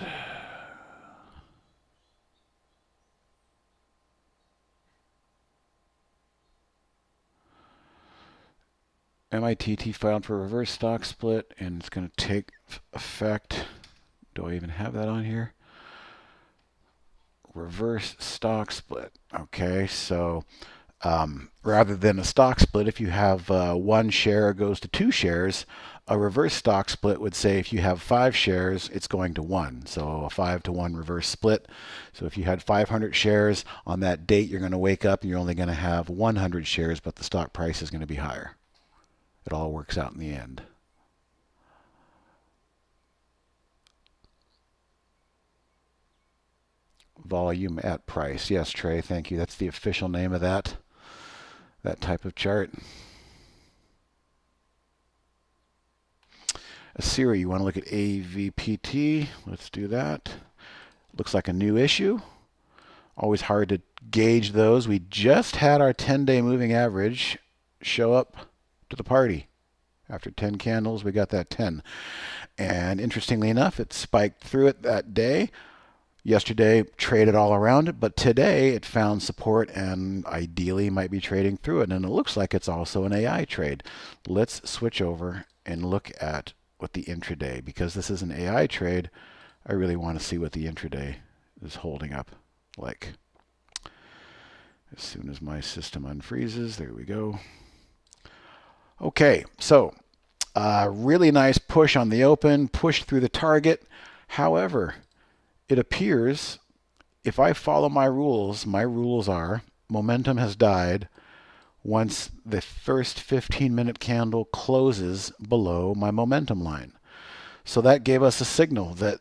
MITT filed for a reverse stock split, and it's going to take effect. Do I even have that on here? Reverse stock split. Okay, so rather than a stock split, if you have one share goes to two shares, a reverse stock split would say if you have 5 shares, it's going to 1. So a 5-to-1 reverse split. So if you had 500 shares on that date, you're going to wake up and you're only going to have 100 shares, but the stock price is going to be higher. It all works out in the end. Volume at price. Yes, Trey, thank you. That's the official name of that type of chart. Siri, you want to look at AVPT? Let's do that. Looks like a new issue. Always hard to gauge those. We just had our 10-day moving average show up to the party. After 10 candles, we got that 10. And interestingly enough, it spiked through it that day. Yesterday traded all around it, but today it found support and ideally might be trading through it. And it looks like it's also an AI trade. Let's switch over and look at what the intraday, because this is an AI trade, I really want to see what the intraday is holding up like. As soon as my system unfreezes, there we go. Okay, so really nice push on the open, push through the target. However, it appears if I follow my rules are momentum has died once the first 15-minute candle closes below my momentum line. So that gave us a signal that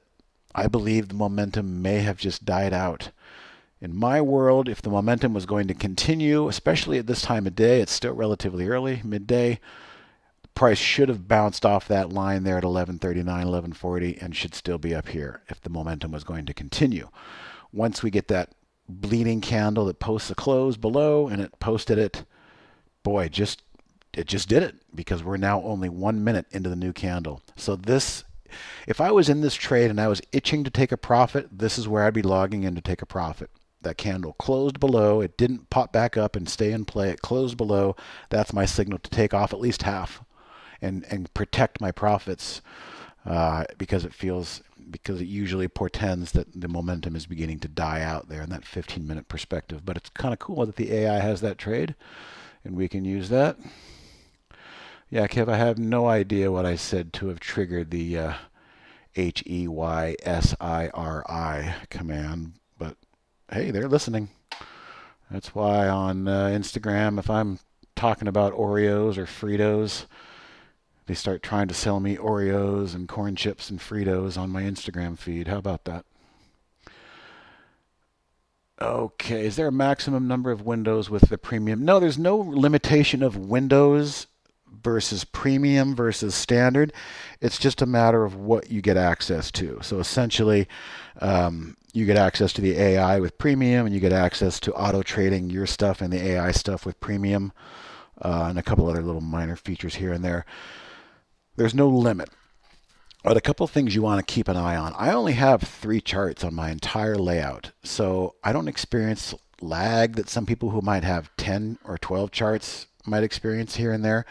I believe the momentum may have just died out. In my world, if the momentum was going to continue, especially at this time of day, it's still relatively early, midday, the price should have bounced off that line there at 11:39, 11:40, and should still be up here if the momentum was going to continue. Once we get that bleeding candle that posts a close below, and it posted it, boy, it just did it, because we're now only 1 minute into the new candle. So this, if I was in this trade and I was itching to take a profit, this is where I'd be logging in to take a profit. That candle closed below. It didn't pop back up and stay in play. It closed below. That's my signal to take off at least half and protect my profits, because it usually portends that the momentum is beginning to die out there in that 15-minute perspective. But it's kind of cool that the AI has that trade, and we can use that. Yeah, Kev, I have no idea what I said to have triggered the HEYSIRI command, but hey, they're listening. That's why on Instagram, if I'm talking about Oreos or Fritos, they start trying to sell me Oreos and corn chips and Fritos on my Instagram feed. How about that? Okay, is there a maximum number of windows with the premium? No, there's no limitation of windows versus premium versus standard. It's just a matter of what you get access to. So essentially, you get access to the AI with premium, and you get access to auto trading your stuff and the AI stuff with premium, and a couple other little minor features here and there. There's no limit. But a couple things you want to keep an eye on. I only have 3 charts on my entire layout, so I don't experience lag that some people who might have 10 or 12 charts might experience here and there.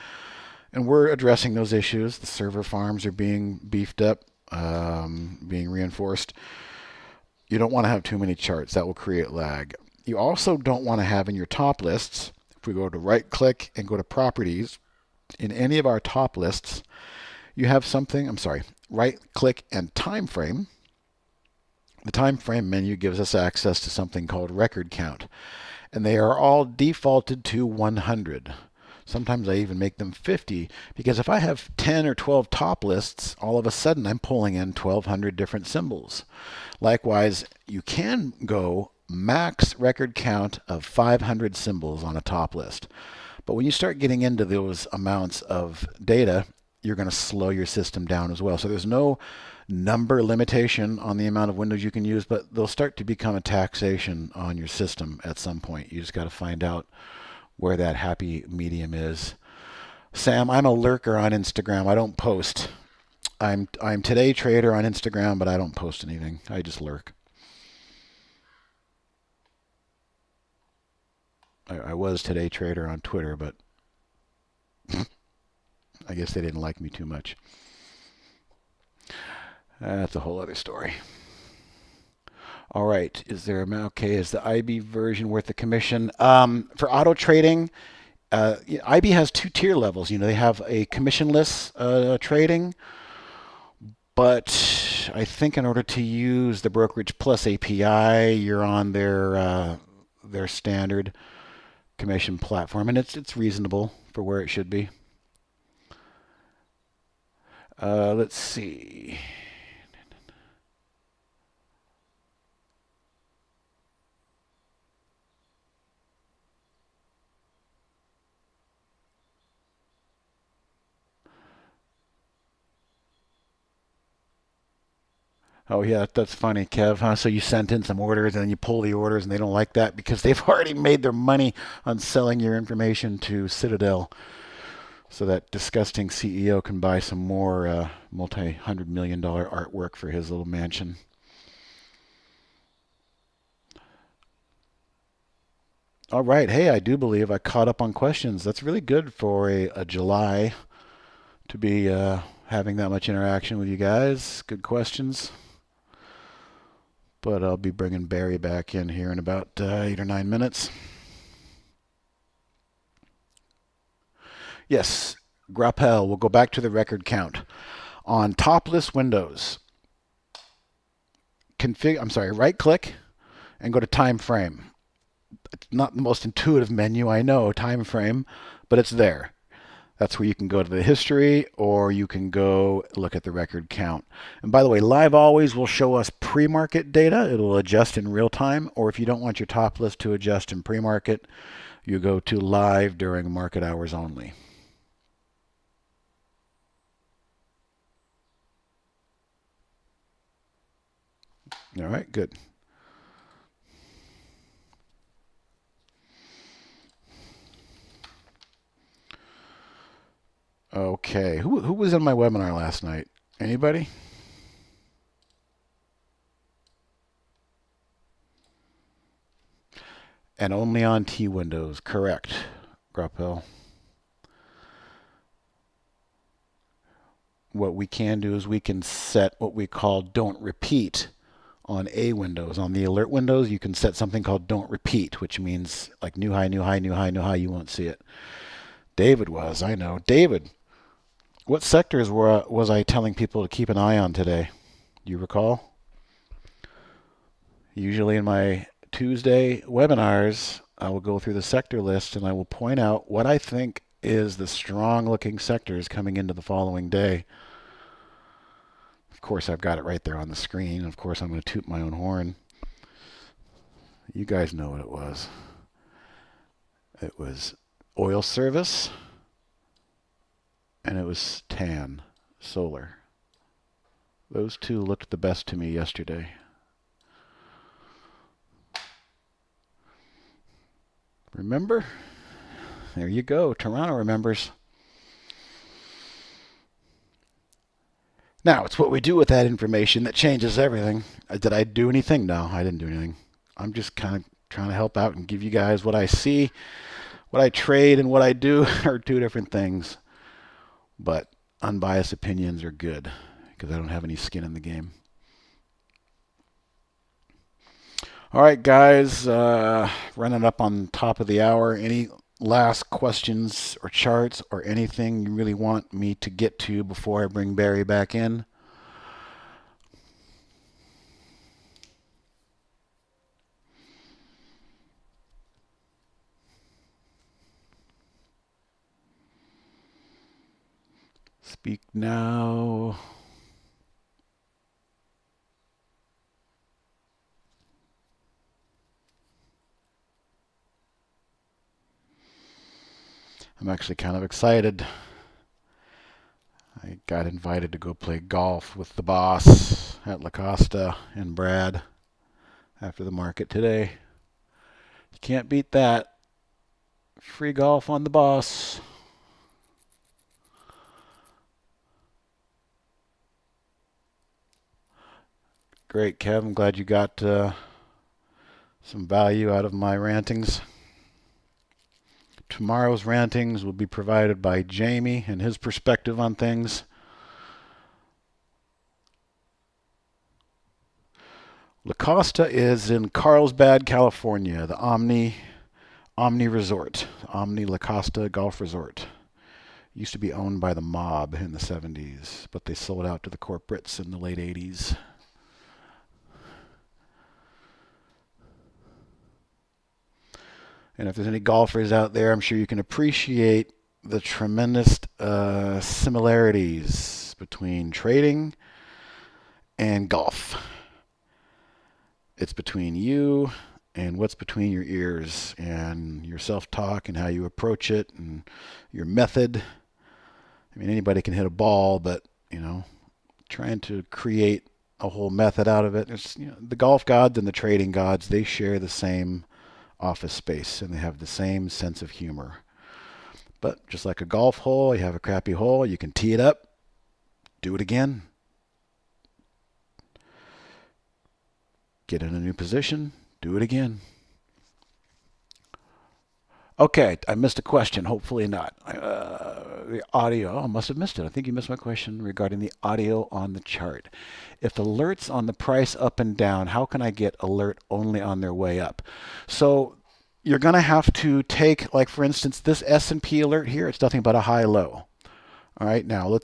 And we're addressing those issues. The server farms are being beefed up, being reinforced. You don't want to have too many charts. That will create lag. You also don't want to have in your top lists, if we go to right click and go to properties, in any of our top lists, you have something, right click and time frame. The time frame menu gives us access to something called record count, and they are all defaulted to 100. Sometimes I even make them 50, because if I have 10 or 12 top lists, all of a sudden I'm pulling in 1,200 different symbols. Likewise, you can go max record count of 500 symbols on a top list. But when you start getting into those amounts of data, you're going to slow your system down as well. So there's no number limitation on the amount of windows you can use, but they'll start to become a taxation on your system at some point. You just got to find out where that happy medium is. Sam, I'm a lurker on Instagram. I don't post. I'm Today Trader on Instagram, but I don't post anything. I just lurk. I was Today Trader on Twitter, but I guess they didn't like me too much. That's a whole other story. All right, is the IB version worth the commission? For auto trading, IB has 2 tier levels. They have a commissionless trading, but I think in order to use the Brokerage Plus API, you're on their standard commission platform, and it's reasonable for where it should be. Let's see. Oh yeah, that's funny, Kev, huh? So you sent in some orders and then you pull the orders and they don't like that because they've already made their money on selling your information to Citadel. So that disgusting CEO can buy some more multi-hundred-million-dollar artwork for his little mansion. All right. Hey, I do believe I caught up on questions. That's really good for a July to be having that much interaction with you guys. Good questions. But I'll be bringing Barry back in here in about 8 or 9 minutes. Yes, Grappel. We'll go back to the record count. On topless windows, right click and go to time frame. It's not the most intuitive menu, I know, time frame, but it's there. That's where you can go to the history or you can go look at the record count. And by the way, Live Always will show us pre-market data. It'll adjust in real time. Or if you don't want your top list to adjust in pre-market, you go to live during market hours only. All right, good. Okay, who was in my webinar last night? Anybody? And only on T windows, correct, Grappel. What we can do is we can set what we call don't repeat on A windows. On the alert windows, you can set something called don't repeat, which means like new high, new high, new high, new high, you won't see it. David was, I know. David, what sectors was I telling people to keep an eye on today? Do you recall? Usually in my Tuesday webinars, I will go through the sector list and I will point out what I think is the strong looking sectors coming into the following day. Of course, I've got it right there on the screen. Of course, I'm going to toot my own horn. You guys know what it was. It was oil service, and it was TAN, solar. Those two looked the best to me yesterday. Remember? There you go. Toronto remembers. Now, it's what we do with that information that changes everything. Did I do anything? No, I didn't do anything. I'm just kind of trying to help out and give you guys what I see. What I trade and what I do are two different things. But unbiased opinions are good because I don't have any skin in the game. All right, guys, running up on top of the hour. Any last questions or charts or anything you really want me to get to before I bring Barry back in? Speak now. I'm actually kind of excited. I got invited to go play golf with the boss at La Costa and Brad after the market today. You can't beat that. Free golf on the boss. Great, Kev. I'm glad you got some value out of my rantings. Tomorrow's rantings will be provided by Jamie and his perspective on things. La Costa is in Carlsbad, California, the Omni Resort, Omni La Costa Golf Resort. Used to be owned by the mob in the 70s, but they sold out to the corporates in the late 80s. And if there's any golfers out there, I'm sure you can appreciate the tremendous similarities between trading and golf. It's between you and what's between your ears and your self-talk and how you approach it and your method. I mean, anybody can hit a ball, but, trying to create a whole method out of it. It's, the golf gods and the trading gods, they share the same office space and they have the same sense of humor. But just like a golf hole, you have a crappy hole, you can tee it up, do it again, get in a new position, do it again. Okay, I missed a question. Hopefully not. The audio, I must have missed it. I think you missed my question regarding the audio on the chart. If alerts on the price up and down, how can I get alert only on their way up? So you're going to have to take, like for instance, this S&P alert here. It's nothing but a high-low. All right, now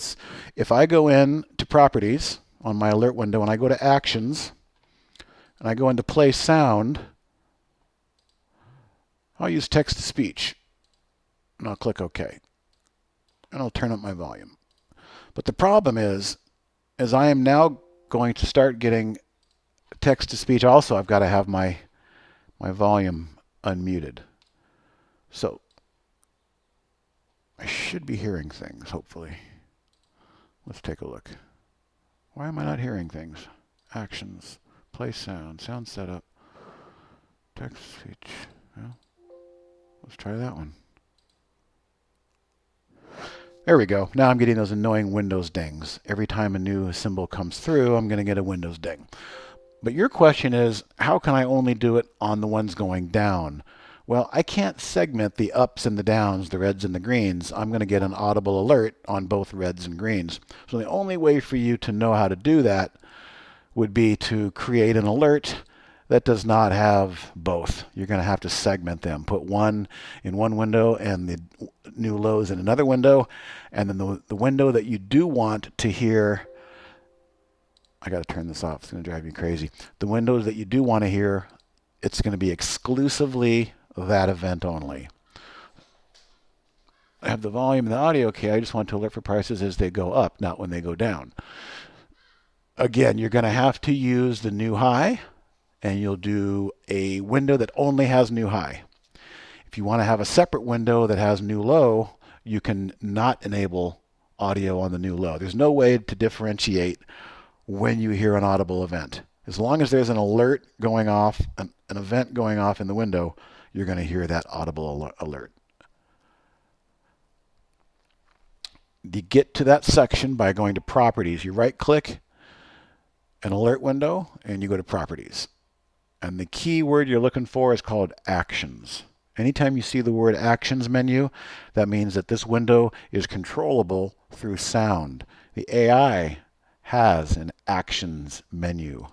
if I go in to properties on my alert window and I go to actions and I go into play sound, I'll use text to speech and I'll click OK and I'll turn up my volume. But the problem is I am now going to start getting text to speech also, I've got to have my volume unmuted. So I should be hearing things, hopefully. Let's take a look. Why am I not hearing things? Actions, play sound, sound setup, text to speech. Well, let's try that one. There we go. Now I'm getting those annoying Windows dings. Every time a new symbol comes through, I'm going to get a Windows ding. But your question is, how can I only do it on the ones going down? Well, I can't segment the ups and the downs, the reds and the greens. I'm going to get an audible alert on both reds and greens. So the only way for you to know how to do that would be to create an alert that does not have both. You're going to have to segment them. Put one in one window and the new lows in another window. And then the window that you do want to hear, I got to turn this off. It's going to drive me crazy. The windows that you do want to hear, it's going to be exclusively that event only. I have the volume and the audio okay. I just want to alert for prices as they go up, not when they go down. Again, you're going to have to use the new high, and you'll do a window that only has new high. If you want to have a separate window that has new low, you can not enable audio on the new low. There's no way to differentiate when you hear an audible event. As long as there's an alert going off, an event going off in the window, you're going to hear that audible alert. You get to that section by going to Properties. You right-click an alert window, and you go to Properties. And the key word you're looking for is called Actions. Anytime you see the word Actions menu, that means that this window is controllable through sound. The AI has an Actions menu.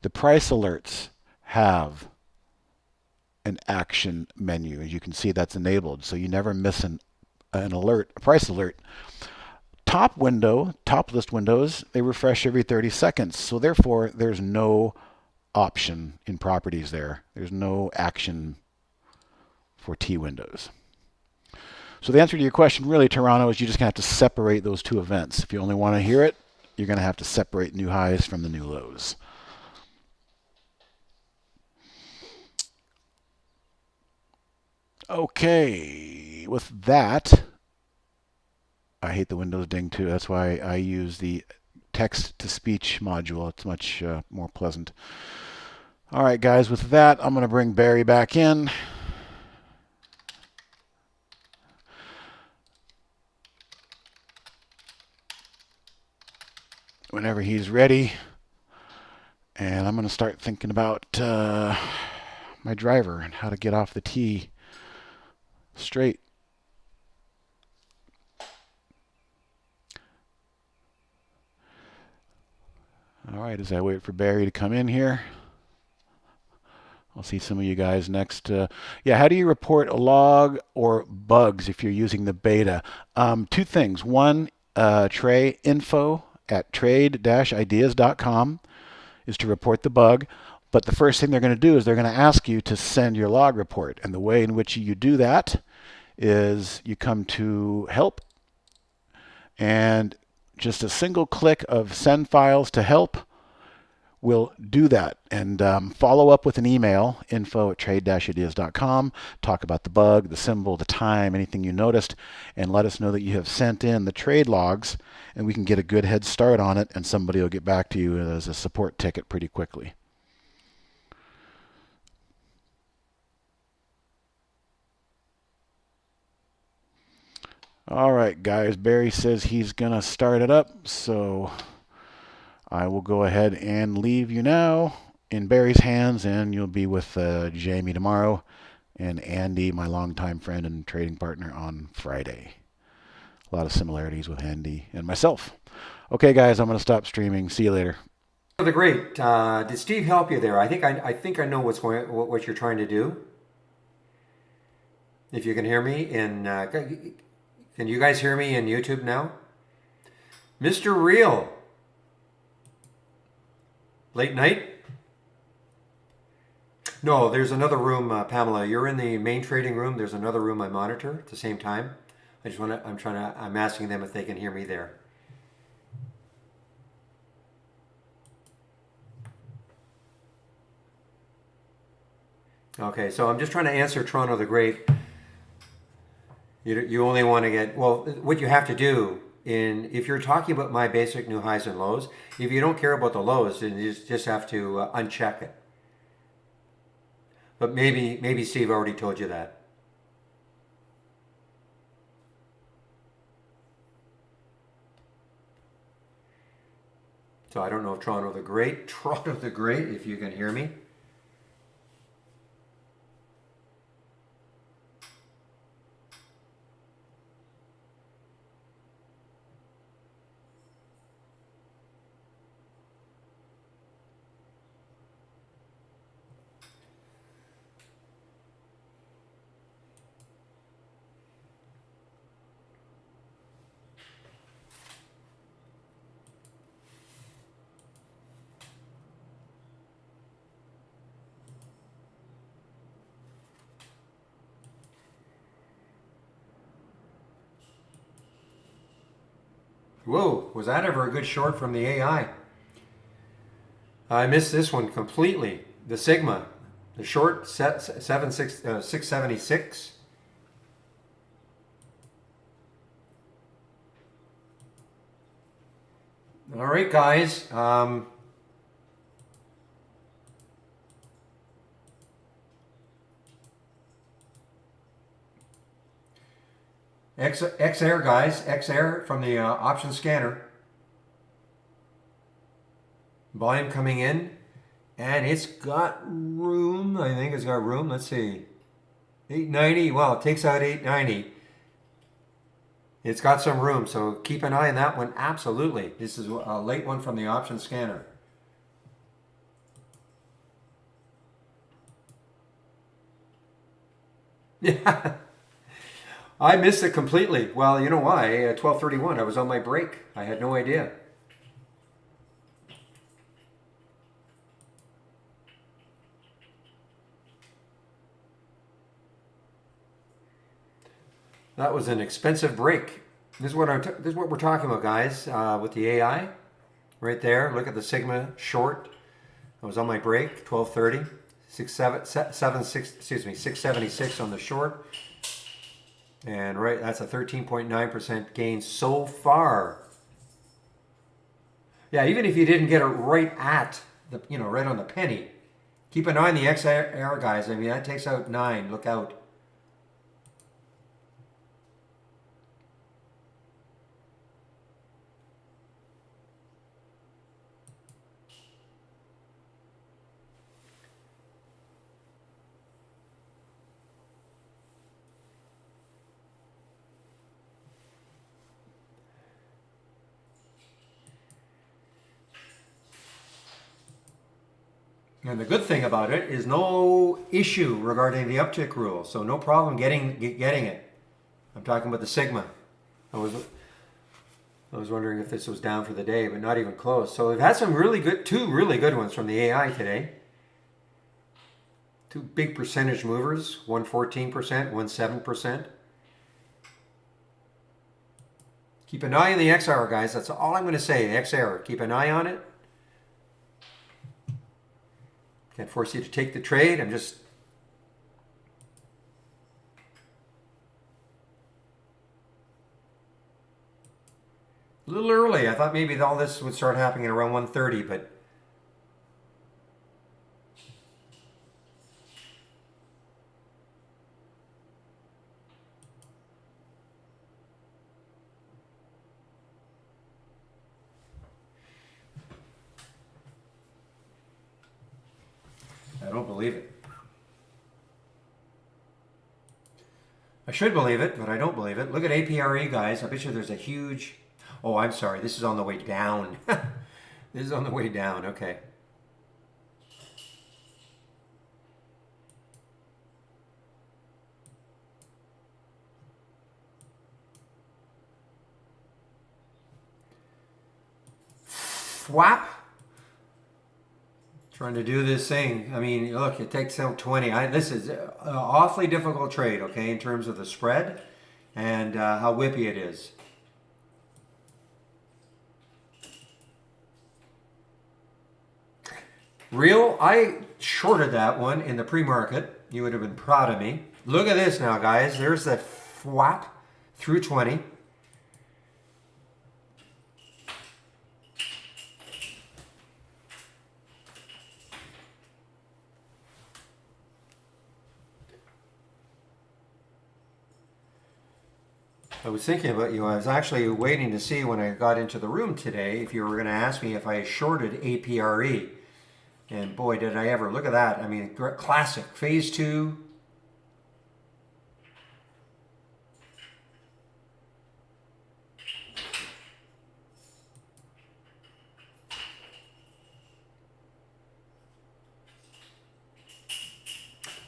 The price alerts have an action menu. As you can see, that's enabled, so you never miss an alert, a price alert. Top list windows, they refresh every 30 seconds. So therefore, there's no option in properties there. There's no action for T windows. So the answer to your question really, Toronto, is you're just going to have to separate those two events. If you only want to hear it, you're going to have to separate new highs from the new lows. Okay, with that, I hate the Windows ding too. That's why I use the text-to-speech module. It's much more pleasant. All right, guys, with that, I'm going to bring Barry back in. Whenever he's ready. And I'm going to start thinking about my driver and how to get off the tee straight. All right, as I wait for Barry to come in here, I'll see some of you guys next. Yeah, how do you report a log or bugs if you're using the beta? Two things. One, Trey info at trade-ideas.com is to report the bug. But the first thing they're going to do is they're going to ask you to send your log report. And the way in which you do that is you come to Help, and just a single click of Send Files to Help will do that. And follow up with an email, info at trade-ideas.com. Talk about the bug, the symbol, the time, anything you noticed, and let us know that you have sent in the trade logs, and we can get a good head start on it, and somebody will get back to you as a support ticket pretty quickly. All right, guys, Barry says he's going to start it up, so I will go ahead and leave you now in Barry's hands, and you'll be with Jamie tomorrow and Andy, my longtime friend and trading partner, on Friday. A lot of similarities with Andy and myself. Okay, guys, I'm going to stop streaming. See you later. The great. Did Steve help you there? I think I know what you're trying to do. If you can hear me can you guys hear me in YouTube now? Mr. Real. Late night? No, there's another room, Pamela. You're in the main trading room. There's another room I monitor at the same time. I'm asking them if they can hear me there. Okay, so I'm just trying to answer Toronto the Great. You only want to get, well, what you have to do if you're talking about my basic new highs and lows, if you don't care about the lows, then you just have to uncheck it. But maybe Steve already told you that. So I don't know if Toronto the Great, if you can hear me. Whoa, was that ever a good short from the AI? I missed this one completely. The Sigma, the short 676. All right, guys. XAir, guys. XAir from the option scanner. Volume coming in. And it's got room. I think it's got room. Let's see. 890. Well, it takes out 890. It's got some room, so keep an eye on that one. Absolutely. This is a late one from the option scanner. Yeah. I missed it completely. Well, you know why? At 12:31, I was on my break. I had no idea. That was an expensive break. This is what we're talking about, guys, with the AI. Right there. Look at the Sigma short. I was on my break, 12:30. 676 on the short. And right, that's a 13.9% gain so far. Yeah, even if you didn't get it right at right on the penny. Keep an eye on the XR guys. I mean, that takes out 9. Look out. And the good thing about it is no issue regarding the uptick rule, so no problem getting it. I'm talking about the Sigma. I was wondering if this was down for the day, but not even close. So we've had two really good ones from the AI today. Two big percentage movers, one 14%, one 7%. Keep an eye on the XR, guys. That's all I'm going to say. The XR, keep an eye on it. Can't force you to take the trade. I'm just a little early. I thought maybe all this would start happening around 1:30, but I don't believe it. I should believe it, but I don't believe it. Look at APRE, guys. I bet you there's a huge... Oh, I'm sorry. This is on the way down. This is on the way down. Okay. Swap. Trying to do this thing. I mean, look, it takes out 20. This is an awfully difficult trade, okay, in terms of the spread and how whippy it is. Real, I shorted that one in the pre-market. You would have been proud of me. Look at this now, guys. There's the swap through 20. I was thinking about you. I was actually waiting to see when I got into the room today if you were going to ask me if I shorted APRE. And boy, did I ever. Look at that. I mean, classic. Phase 2.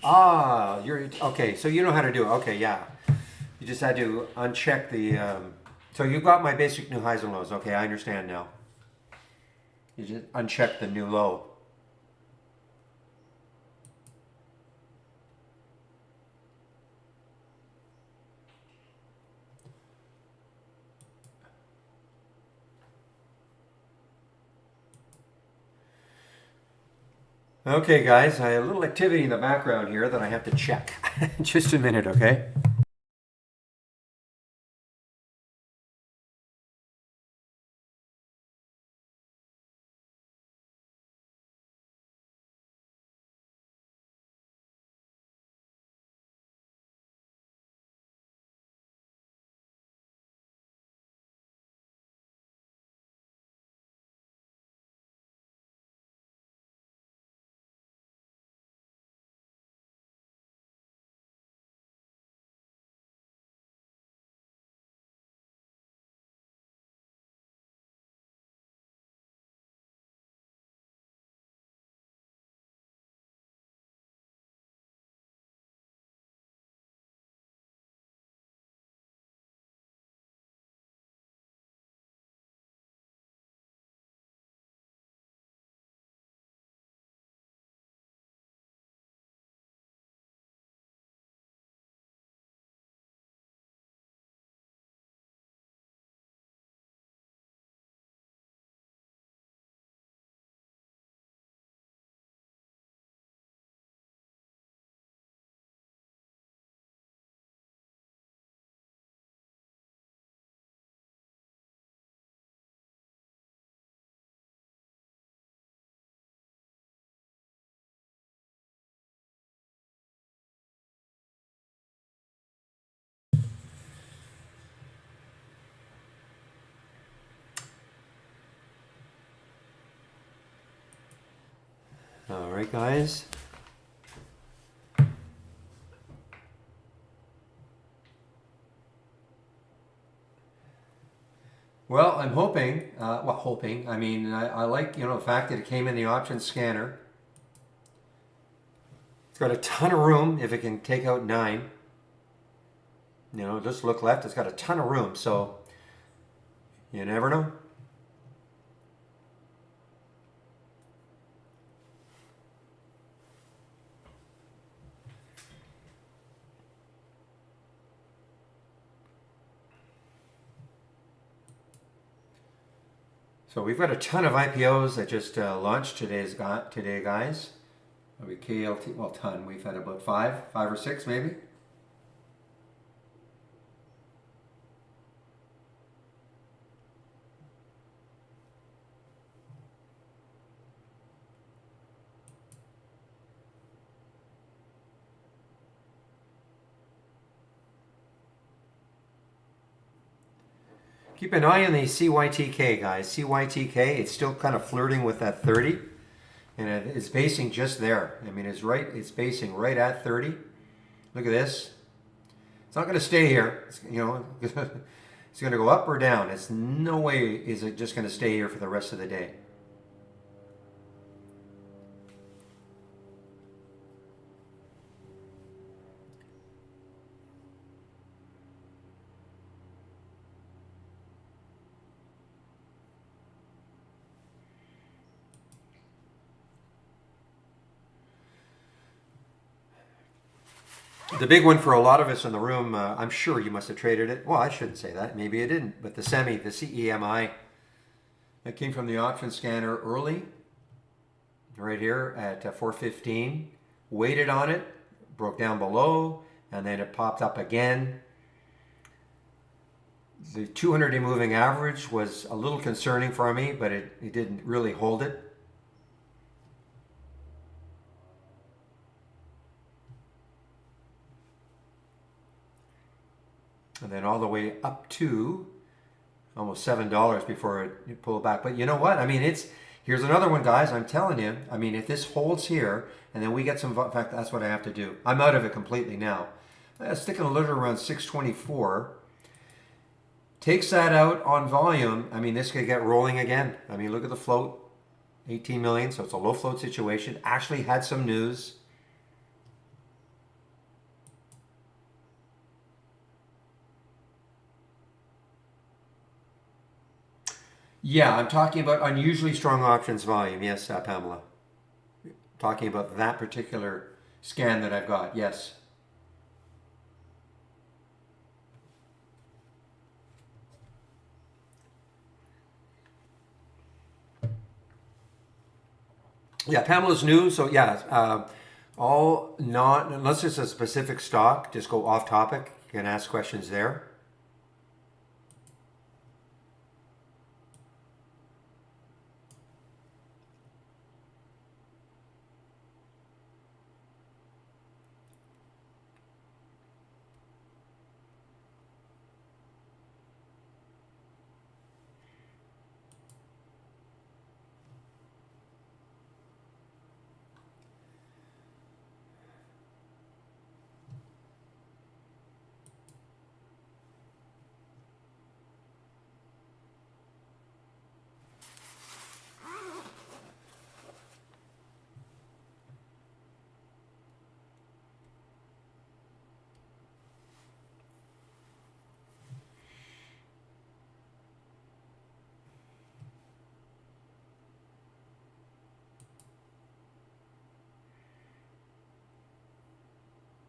Ah, you're okay. So you know how to do it. Okay, yeah. You just had to uncheck the. So you got my basic new highs and lows. Okay, I understand now. You just uncheck the new low. Okay, guys, I have a little activity in the background here that I have to check. Just a minute, okay? All right, guys. Well, I'm hoping, I mean, I like, the fact that it came in the options scanner. It's got a ton of room if it can take out 9. Just look left, it's got a ton of room, so you never know. So we've got a ton of IPOs that just launched today, guys. We KLT, well, ton. We've had about five or six, maybe. Keep an eye on the CYTK, guys. CYTK, it's still kind of flirting with that 30. And it's basing just there. I mean, it's basing right at 30. Look at this. It's not going to stay here. It's, you know, it's going to go up or down. It's no way is it just going to stay here for the rest of the day. The big one for a lot of us in the room, I'm sure you must have traded it. Well, I shouldn't say that. Maybe you didn't. But the CEMI, that came from the option scanner early, right here at 4:15. Waited on it, broke down below, and then it popped up again. The 200-day moving average was a little concerning for me, but it didn't really hold it. And then all the way up to almost $7 before it pulled back. But you know what? I mean, here's another one, guys. I'm telling you. I mean, if this holds here, and then we get some, in fact, that's what I have to do. I'm out of it completely now. Sticking a little around 624. Takes that out on volume. I mean, this could get rolling again. I mean, look at the float, 18 million. So it's a low float situation. Actually had some news. Yeah, I'm talking about unusually strong options volume. Yes, Pamela. Talking about that particular scan that I've got. Yes. Yeah, Pamela's new. So yeah, all not unless it's a specific stock, just go off topic. You can ask questions there.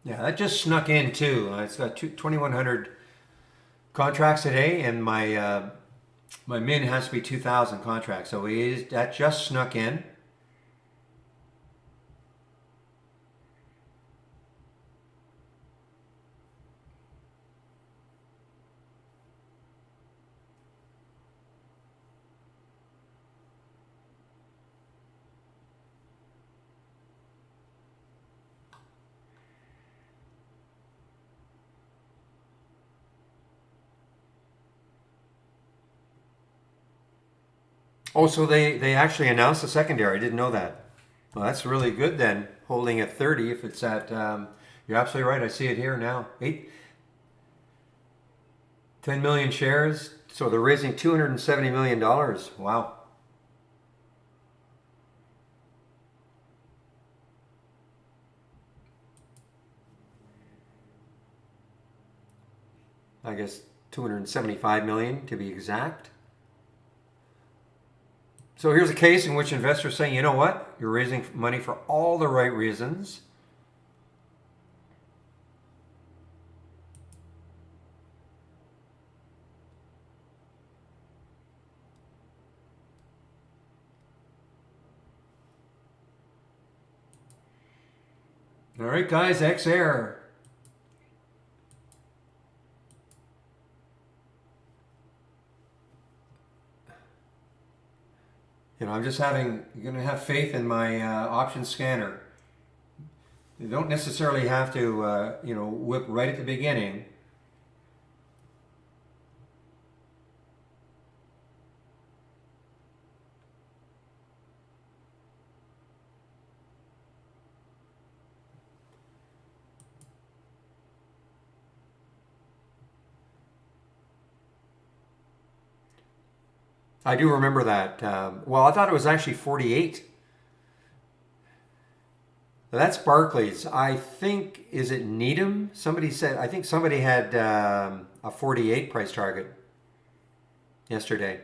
Yeah, that just snuck in too. It's got 2,100 contracts today, and my min has to be 2,000 contracts. So that just snuck in. Oh, so they actually announced the secondary. I didn't know that. Well, that's really good then. Holding at 30, if it's at, you're absolutely right. I see it here now. 10 million shares. So they're raising $270 million. Wow. I guess 275 million to be exact. So here's a case in which investors saying, you know what? You're raising money for all the right reasons. All right, guys, X-Air. You know, you're going to have faith in my option scanner. You don't necessarily have to, whip right at the beginning. I do remember that. Well, I thought it was actually 48. That's Barclays. I think, is it Needham? Somebody said, I think somebody had a 48 price target yesterday.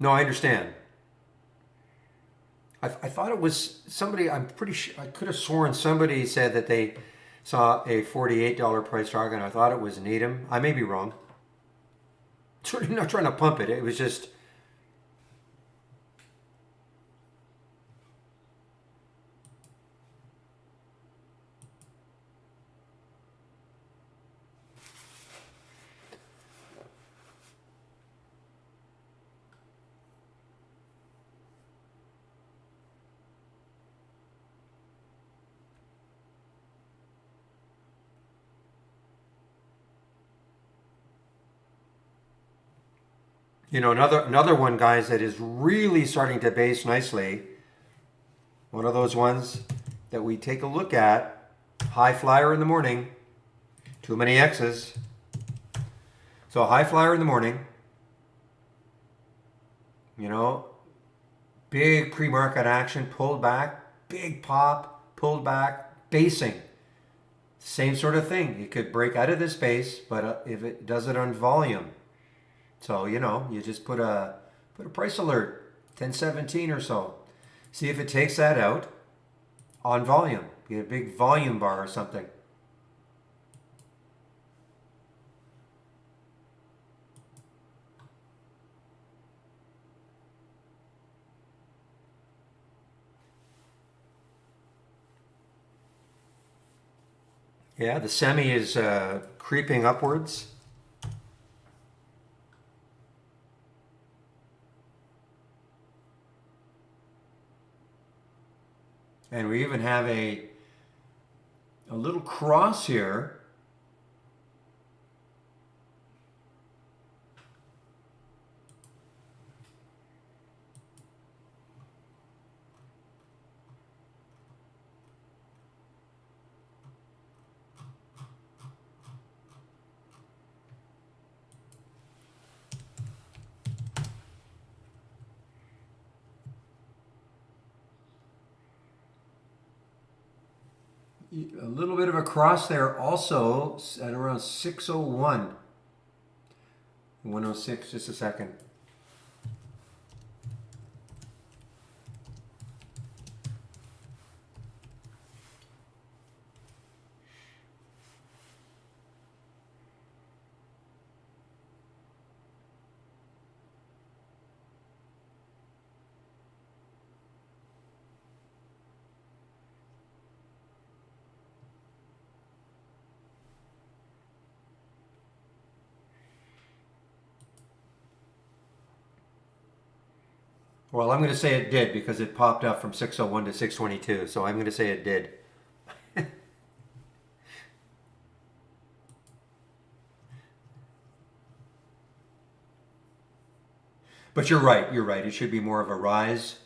No, I understand. I thought it was somebody, I'm pretty sure, I could have sworn somebody said that they saw a $48 price target, and I thought it was Needham. I may be wrong. Certainly not trying to pump it. It was just, another one, guys, that is really starting to base nicely. One of those ones that we take a look at. High flyer in the morning. Too many X's. So high flyer in the morning. You know, big pre-market action, pulled back, big pop, pulled back, basing. Same sort of thing. It could break out of this base, but if it does it on volume. So, you just put a price alert, 1017 or so. See if it takes that out on volume. Get a big volume bar or something. Yeah, the semi is creeping upwards. And we even have a little cross here. A little bit of a cross there also at around 601. 106, just a second. Well, I'm going to say it did because it popped up from 601 to 622. So I'm going to say it did. But you're right. You're right. It should be more of a rise.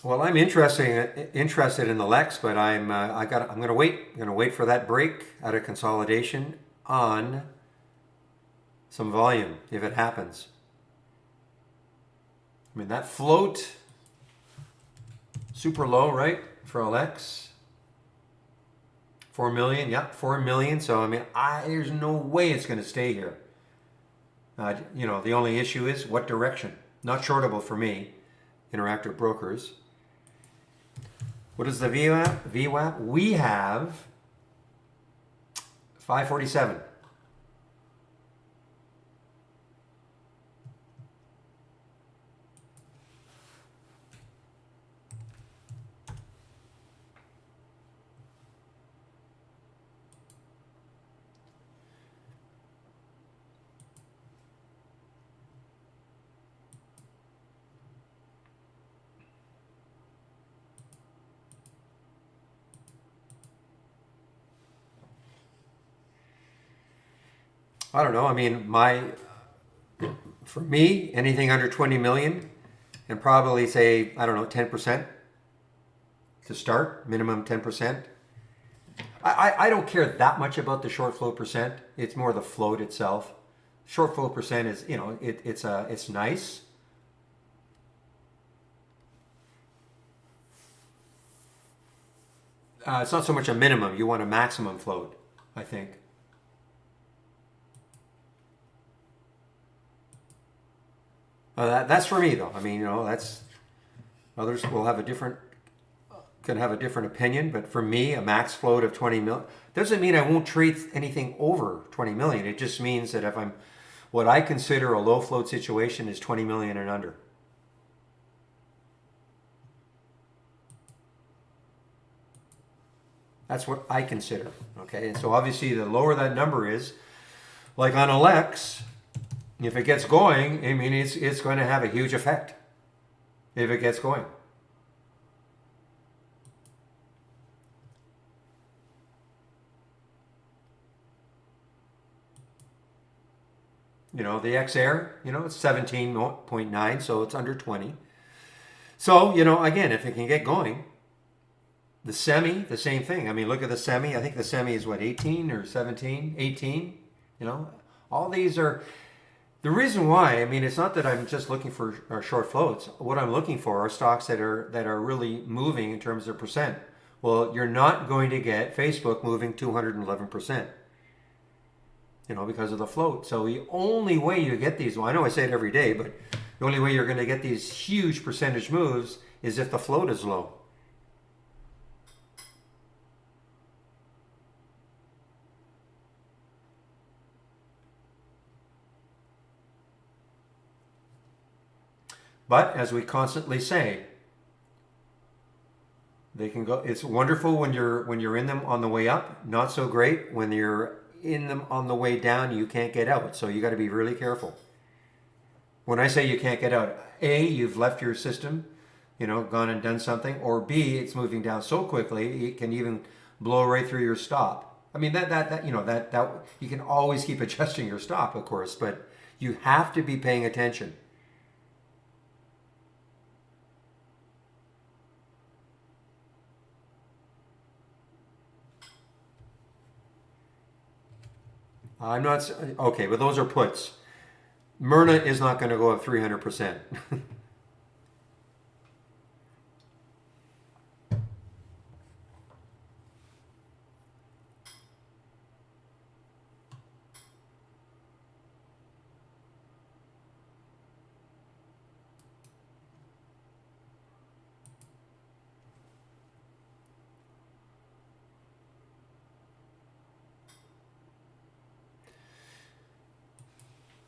Well, I'm interested in the Lex, but I'm going to wait. I'm going to wait for that break out of consolidation on some volume if it happens. I mean, that float, super low, right, for LX. 4 million, yep, 4 million. So, I mean, there's no way it's going to stay here. The only issue is what direction. Not shortable for me, Interactive Brokers. What is the VWAP? VWAP? We have 547. I don't know. I mean, for me, anything under 20 million and probably say, I don't know, 10% to start, minimum 10%. I don't care that much about the short float percent. It's more the float itself. Short float percent is, it's nice. It's not so much a minimum. You want a maximum float, I think. That's for me though. I mean, that's others will have a different can have a different opinion, but for me, a max float of 20 mil doesn't mean I won't trade anything over 20 million. It just means that if what I consider a low float situation is 20 million and under. That's what I consider. Okay, and so obviously the lower that number is, like on Alex, if it gets going, I mean, it's going to have a huge effect if it gets going. The XAir, it's 17.9, so it's under 20. So, again, if it can get going, the semi, the same thing. I mean, look at the semi. I think the semi is what, 18 or 17? 18. All these are the reason why. I mean, it's not that I'm just looking for short floats. What I'm looking for are stocks that are really moving in terms of percent. Well, you're not going to get Facebook moving 211%. Because of the float. So the only way you get these, well, I know I say it every day, but the only way you're going to get these huge percentage moves is if the float is low. But as we constantly say, they can go. It's wonderful when you're in them on the way up. Not so great when you're in them on the way down. You can't get out. So you got to be really careful. When I say you can't get out, A, you've left your system, gone and done something, or B, it's moving down so quickly it can even blow right through your stop. I mean that you can always keep adjusting your stop, of course, but you have to be paying attention. I'm not okay, but those are puts. Myrna is not going to go up 300%.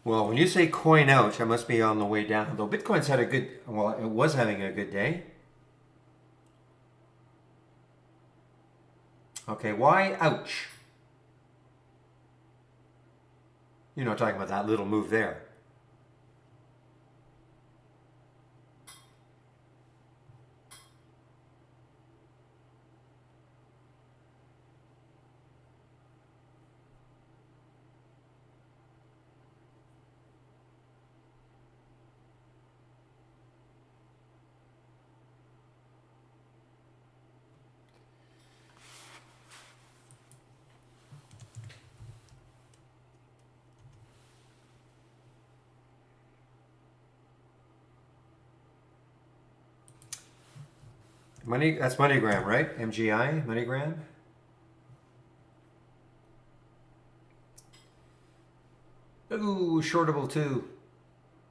Well, when you say coin ouch, I must be on the way down. Though Bitcoin's had it was having a good day. Okay, why ouch? Talking about that little move there. That's MoneyGram, right? MGI, MoneyGram. Ooh, shortable too.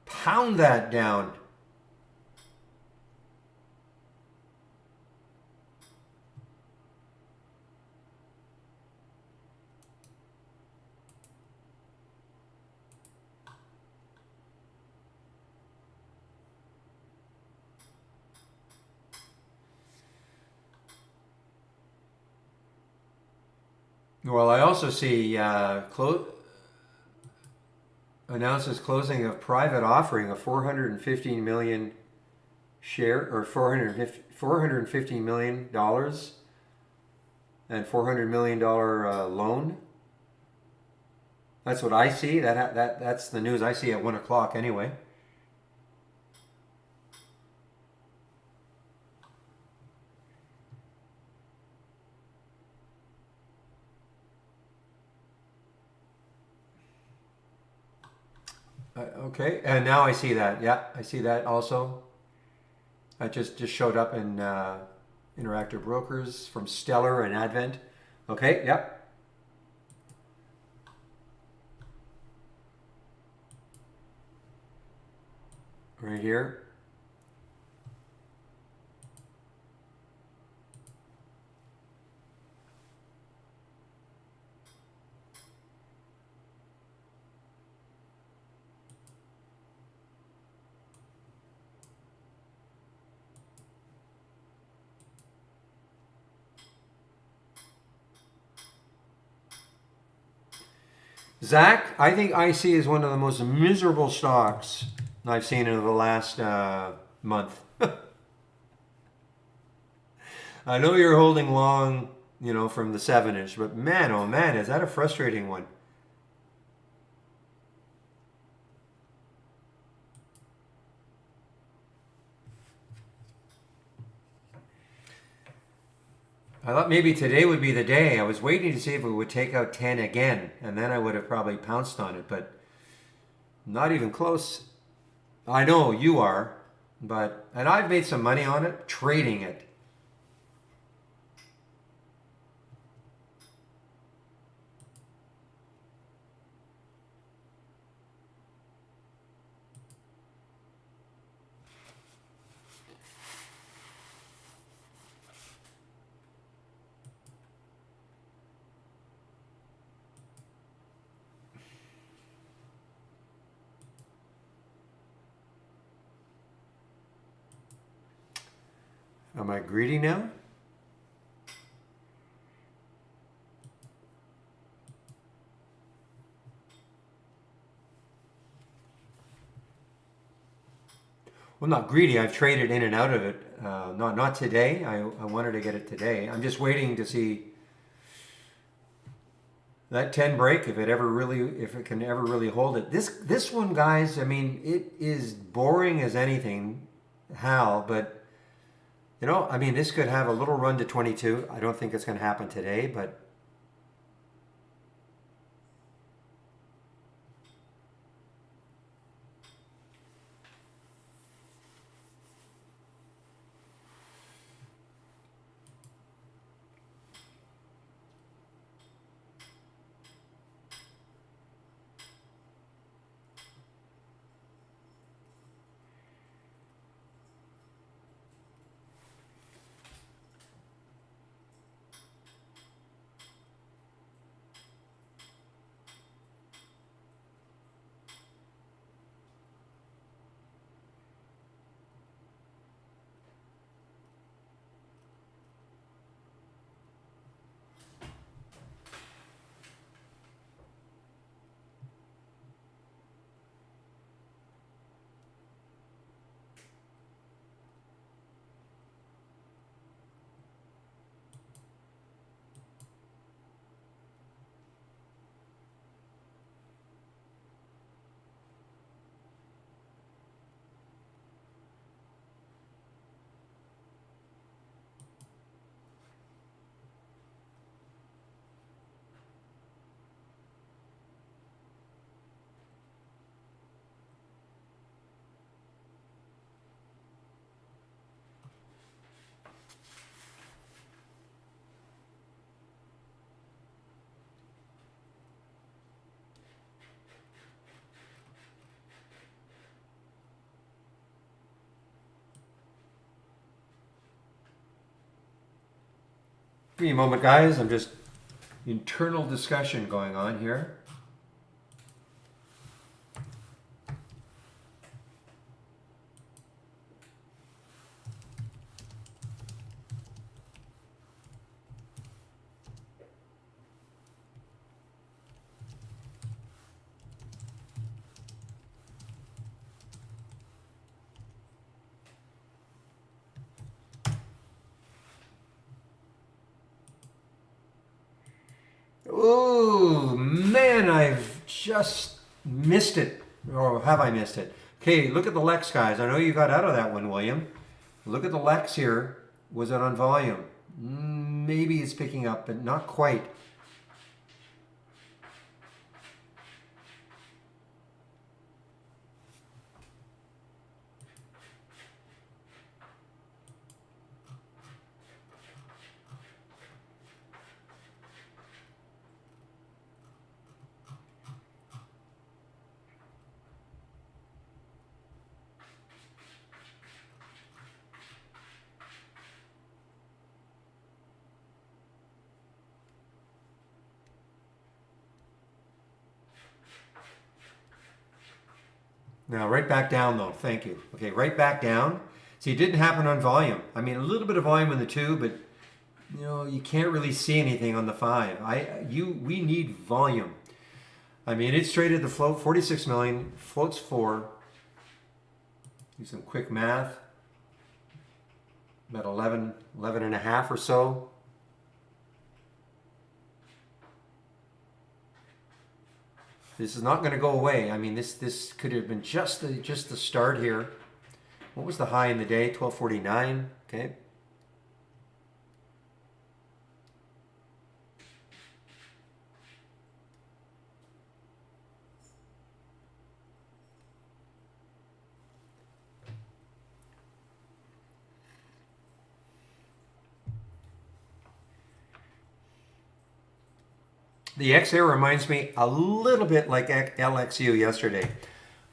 Pound that down. Well, I also see announces closing of private offering of 415 million share or 450 million dollars and $400 million loan. That's what I see. That's the news I see at 1 o'clock anyway. Okay, and now I see that. Yeah, I see that also. That just showed up in Interactive Brokers from Stellar and Advent. Okay, yep. Right here. Zach, I think IC is one of the most miserable stocks I've seen in the last month. I know you're holding long, from the 7-inch, but man, oh man, is that a frustrating one. I thought maybe today would be the day. I was waiting to see if it would take out 10 again, and then I would have probably pounced on it, but not even close. I know you are, and I've made some money on it trading it. Am I greedy now? Well, not greedy. I've traded in and out of it. Not today. I wanted to get it today. I'm just waiting to see that 10 break if it can ever really hold it. This one, guys. I mean, it is boring as anything, Hal. But I mean, this could have a little run to 22. I don't think it's going to happen today, but. Give me a moment, guys. I'm just internal discussion going on here. Oh man, I've just missed it. Or have I missed it? Okay, look at the Lex, guys. I know you got out of that one, William. Look at the Lex here. Was it on volume? Maybe it's picking up, but not quite. Now, right back down though. Thank you. Okay, right back down. See, it didn't happen on volume. I mean, a little bit of volume in the 2, but you know, you can't really see anything on the 5. We need volume. I mean, it's traded the float 46 million, floats 4. Do some quick math. About 11 and a half or so. This is not going to go away. I mean, this could have been just the start here. What was the high in the day? 1249. Okay. The XAir reminds me a little bit like LXU yesterday.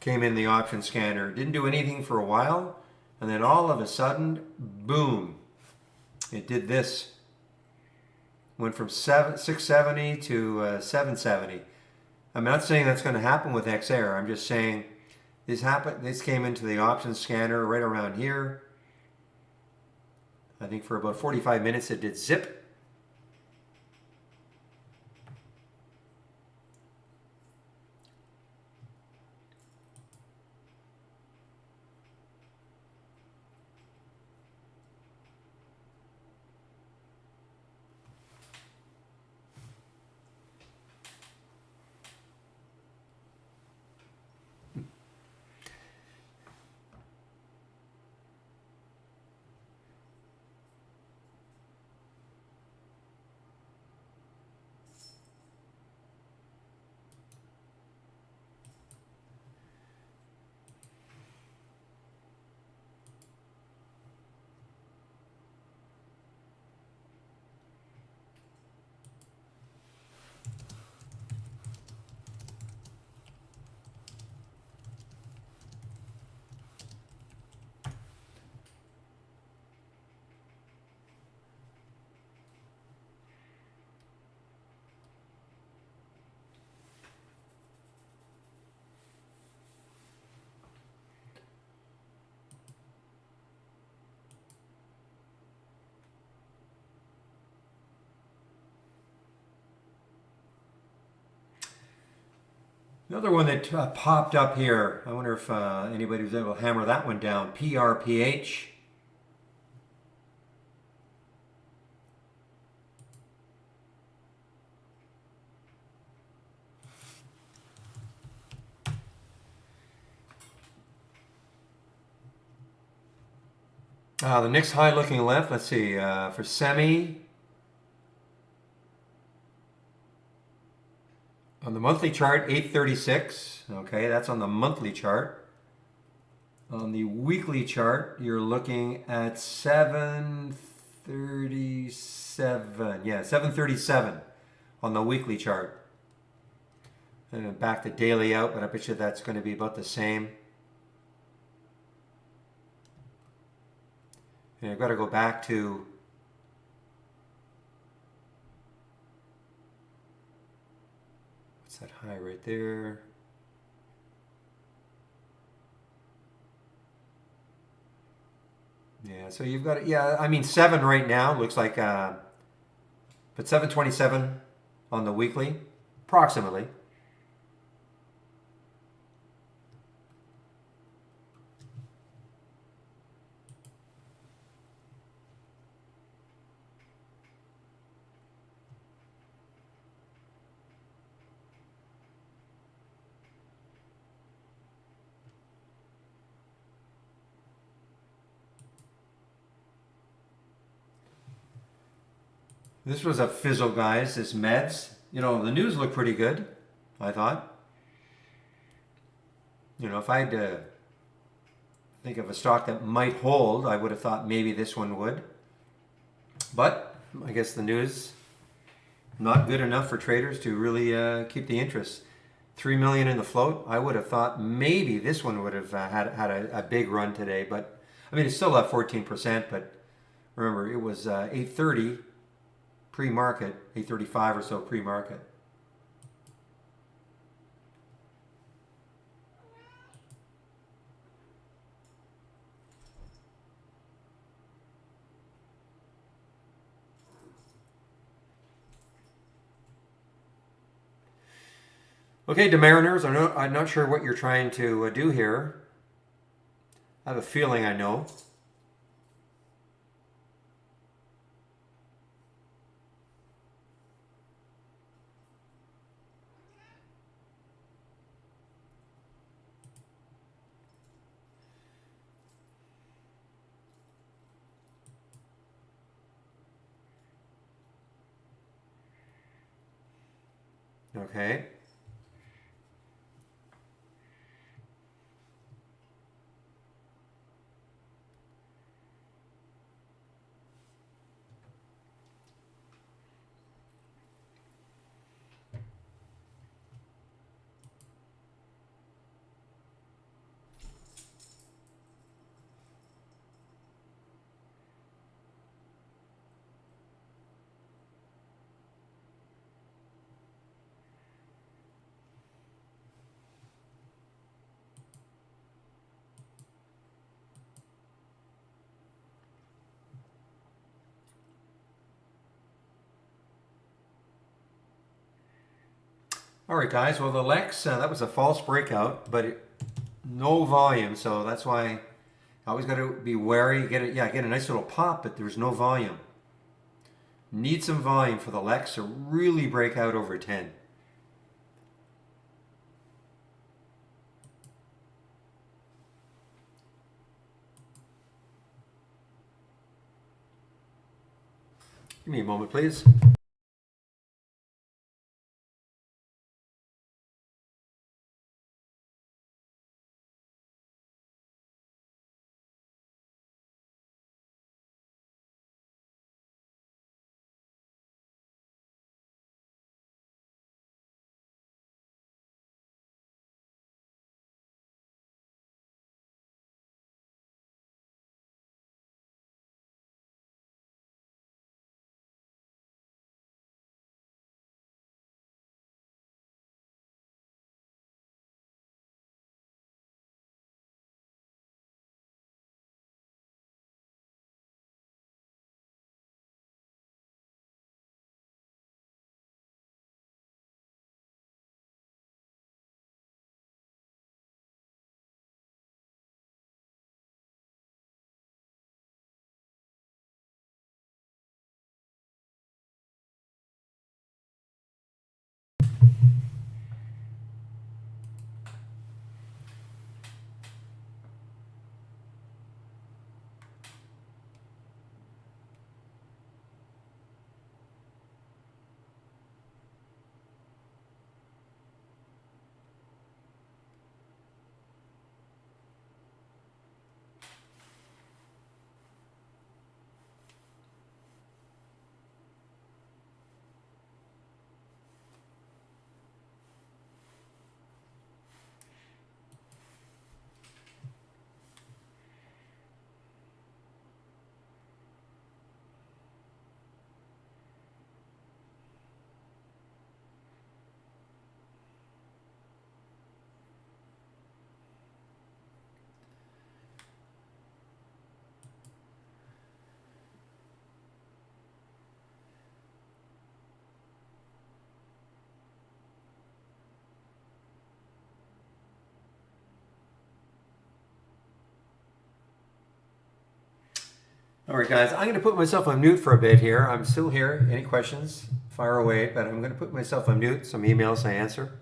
Came in the option scanner, didn't do anything for a while, and then all of a sudden, boom, it did this. Went from 670 to 770. I'm not saying that's going to happen with XAir. I'm just saying this happened. This came into the option scanner right around here. I think for about 45 minutes it did zip. Another one that popped up here. I wonder if anybody was able to hammer that one down. PRPH. The next high looking left, let's see, for semi. On the monthly chart, 836. Okay, that's on the monthly chart. On the weekly chart, you're looking at 737. Yeah, 737 on the weekly chart. And back to daily out, but I bet you that's going to be about the same. And I've got to go back to It's that high right there. Yeah, so you've got, yeah, I mean, 7 right now looks like, but 727 on the weekly, approximately. This was a fizzle, guys. This meds. You know, the news looked pretty good, I thought. You know, if I had to think of a stock that might hold, I would have thought maybe this one would. But I guess the news not good enough for traders to really keep the interest. 3 million in the float. I would have thought maybe this one would have had a big run today. But I mean, it's still up 14%. But remember, it was 830 pre-market, 835 or so pre-market. Okay, Demariners, I'm not sure what you're trying to do here. I have a feeling I know. Okay. All right, guys. Well, the Lex, that was a false breakout, but no volume, so that's why I always got to be wary. Get it, yeah, get a nice little pop, but there's no volume. Need some volume for the Lex to really break out over 10. Give me a moment, please. All right, guys, I'm going to put myself on mute for a bit here. I'm still here. Any questions? Fire away, but I'm going to put myself on mute. Some emails I answer.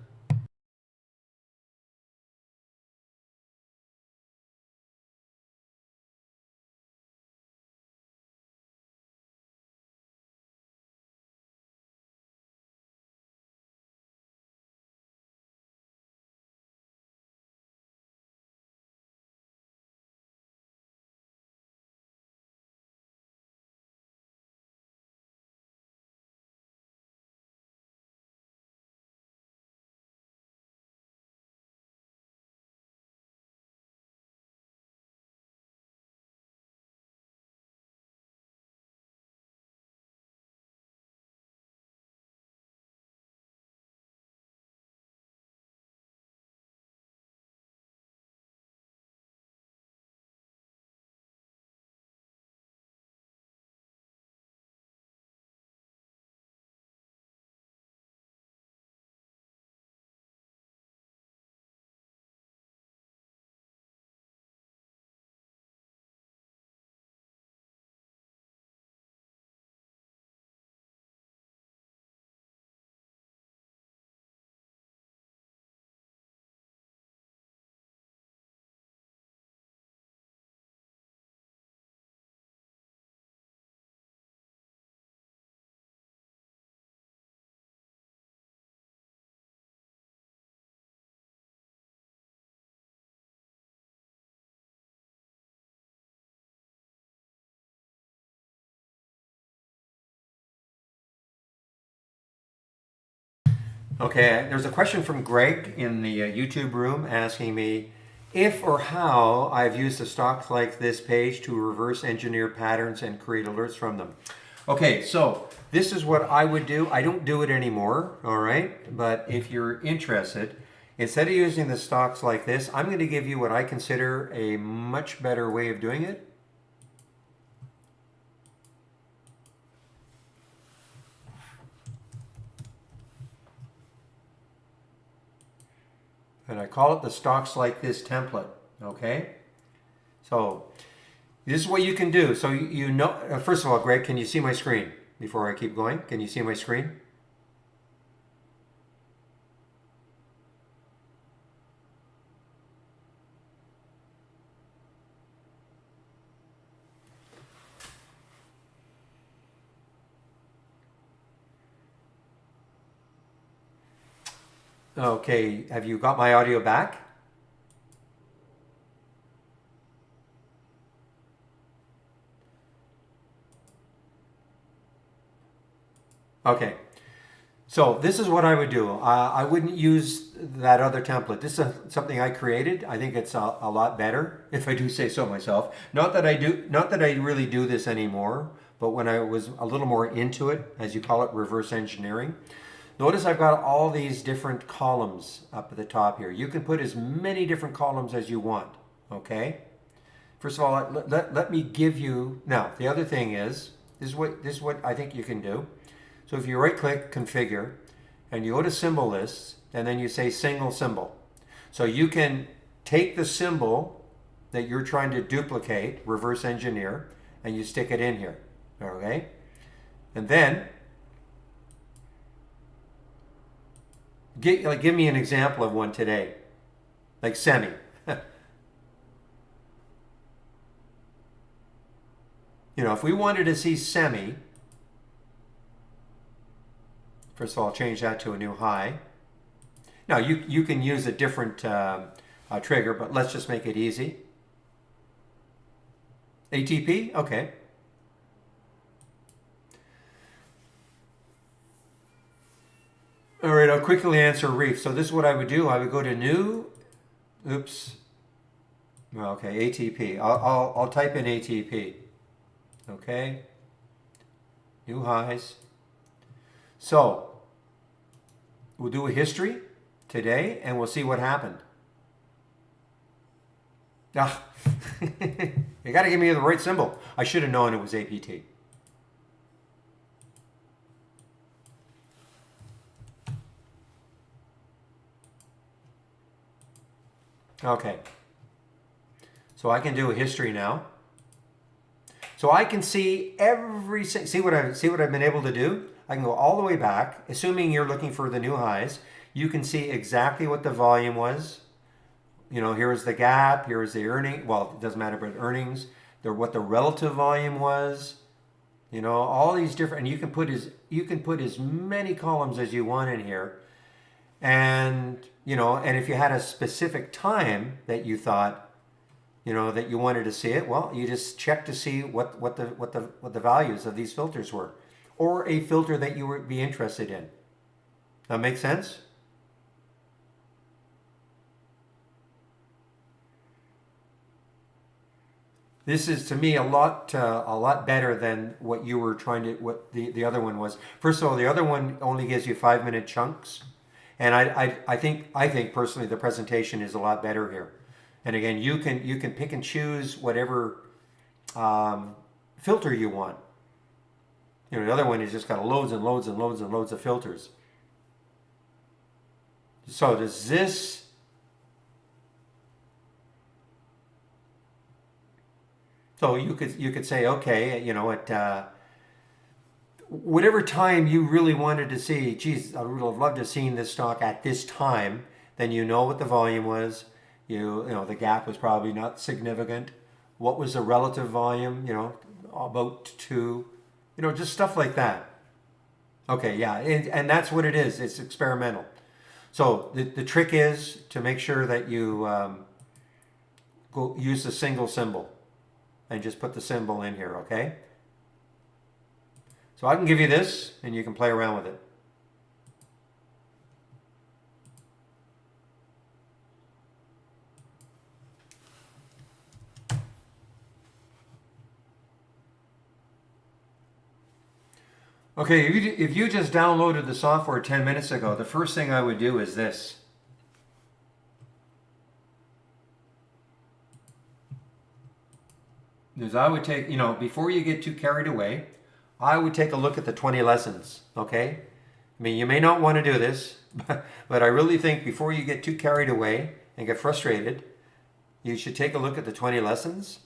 Okay, there's a question from Greg in the YouTube room asking me if or how I've used a stock like this page to reverse engineer patterns and create alerts from them. Okay, so this is what I would do. I don't do it anymore, all right? But if you're interested, instead of using the stocks like this, I'm going to give you what I consider a much better way of doing it. And I call it the stocks like this template, okay? So this is what you can do. So you know, first of all, Greg, can you see my screen before I keep going? Can you see my screen? Okay, have you got my audio back? Okay, so this is what I would do. I wouldn't use that other template. This is something I created. I think it's a lot better, if I do say so myself. Not that I really do this anymore, but when I was a little more into it, as you call it, reverse engineering. Notice I've got all these different columns up at the top here. You can put as many different columns as you want, okay? First of all, let me give you, now the other thing is, this is what I think you can do. So if you right click configure and you go to symbol lists and then you say single symbol. So you can take the symbol that you're trying to duplicate, reverse engineer, and you stick it in here, okay? And then give me an example of one today, like semi. You know, if we wanted to see semi, first of all, change that to a new high. Now, you can use a different trigger, but let's just make it easy. ATP, okay. All right, I'll quickly answer Reef. So this is what I would do. I would go to new, oops. Okay, ATP. I'll type in ATP. Okay. New highs. So we'll do a history today and we'll see what happened. Ah, you got to give me the right symbol. I should have known it was APT. Okay. So I can do a history now. So I can see see what I've been able to do. I can go all the way back, assuming you're looking for the new highs. You can see exactly what the volume was. Here's the gap. Here's the earning. Well, it doesn't matter, but earnings. What the relative volume was. All these different. And you can put as many columns as you want in here. And and if you had a specific time that you thought, that you wanted to see it, well, you just check to see what the values of these filters were, or a filter that you would be interested in. That makes sense? This is to me a lot better than what you were what the other one was. First of all, the other one only gives you 5-minute chunks, and I think personally the presentation is a lot better here. And again, you can pick and choose whatever filter you want. The other one has just got loads and loads and loads and loads of filters. So does this? So you could say, okay, at whatever time you really wanted to see, geez, I would have loved to have seen this stock at this time. Then what the volume was. The gap was probably not significant. What was the relative volume? About 2. Just stuff like that. Okay, yeah, and that's what it is. It's experimental. So the trick is to make sure that you go use the single symbol. And just put the symbol in here, okay? So I can give you this, and you can play around with it. Okay, if you just downloaded the software 10 minutes ago, the first thing I would do is this. Is I would take, before you get too carried away, I would take a look at the 20 lessons, okay? I mean, you may not want to do this, but I really think before you get too carried away and get frustrated, you should take a look at the 20 lessons.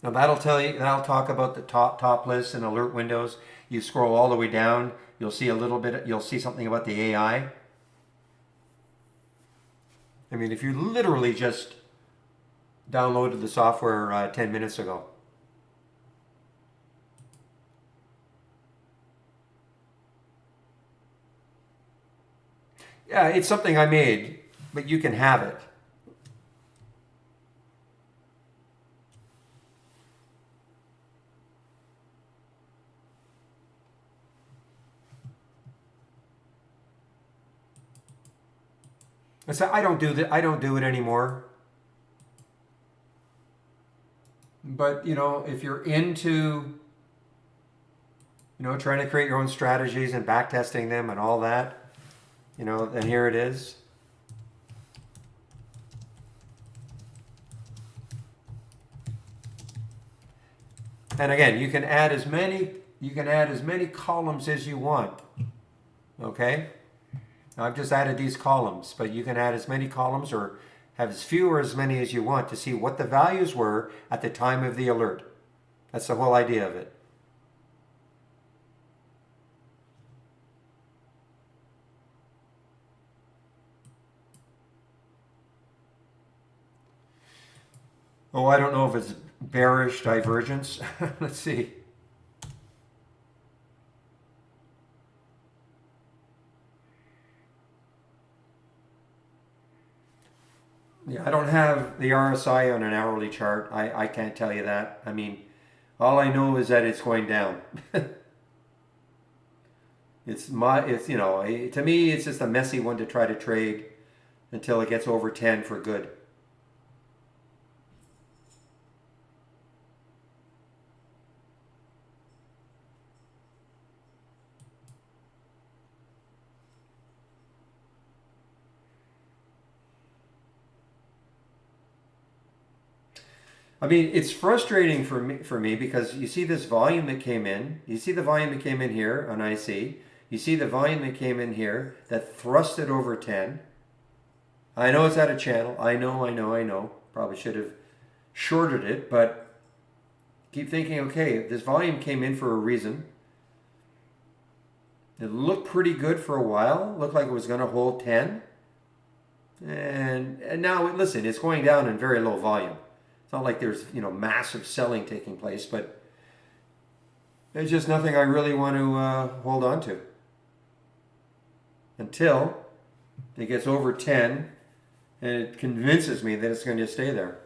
Now that'll talk about the top lists and alert windows. You scroll all the way down, you'll see something about the AI. I mean, if you literally just downloaded the software 10 minutes ago. Yeah, it's something I made, but you can have it. I don't do it anymore. But if you're into trying to create your own strategies and back testing them and all that, then here it is. And again, you can add as many columns as you want. Okay? I've just added these columns, but you can add as many columns or have as few or as many as you want to see what the values were at the time of the alert. That's the whole idea of it. Oh, I don't know if it's bearish divergence. Let's see. Yeah, I don't have the RSI on an hourly chart. I can't tell you that. I mean, all I know is that it's going down. To me, it's just a messy one to try to trade until it gets over 10 for good. I mean, it's frustrating for me because you see this volume that came in. You see the volume that came in here on IC. You see the volume that came in here that thrust it over 10. I know it's out of channel. I know. probably should have shorted it, but keep thinking, okay, this volume came in for a reason. It looked pretty good for a while. Looked like it was going to hold 10. And now, listen, it's going down in very low volume. It's not like there's, massive selling taking place, but there's just nothing I really want to hold on to until it gets over 10 and it convinces me that it's going to stay there.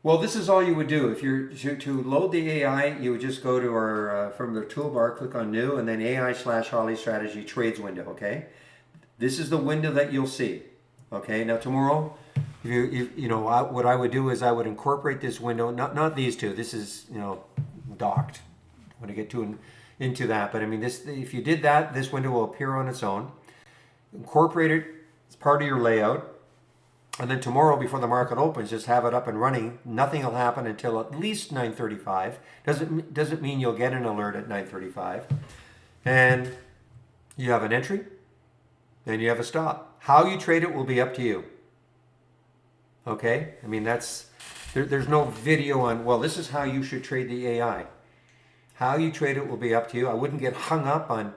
Well, this is all you would do. If you're to load the AI, you would just go to our, from the toolbar, click on New, and then AI/Holly Strategy Trades window, okay? This is the window that you'll see, okay? Now tomorrow, what I would do is I would incorporate this window, not these two. This is, docked. I want to get into that, but I mean, if you did that, this window will appear on its own. Incorporate it as part of your layout. And then tomorrow, before the market opens, just have it up and running. Nothing will happen until at least 9:35. Doesn't mean you'll get an alert at 9:35. And you have an entry, and you have a stop. How you trade it will be up to you. Okay? I mean, there's no video on, well, this is how you should trade the AI. How you trade it will be up to you. I wouldn't get hung up on,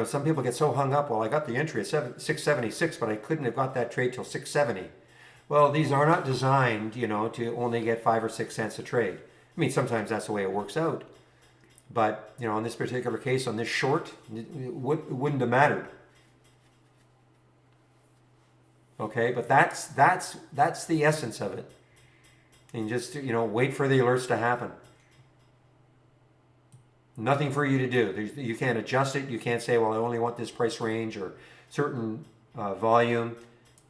some people get so hung up, well, I got the entry at 676, but I couldn't have got that trade till 670. Well, these are not designed, to only get 5 or 6 cents a trade. I mean, sometimes that's the way it works out. But, in this particular case, on this short, it wouldn't have mattered. Okay, but that's the essence of it. And just, wait for the alerts to happen. Nothing for you to do. You can't adjust it. You can't say, well, I only want this price range or certain volume.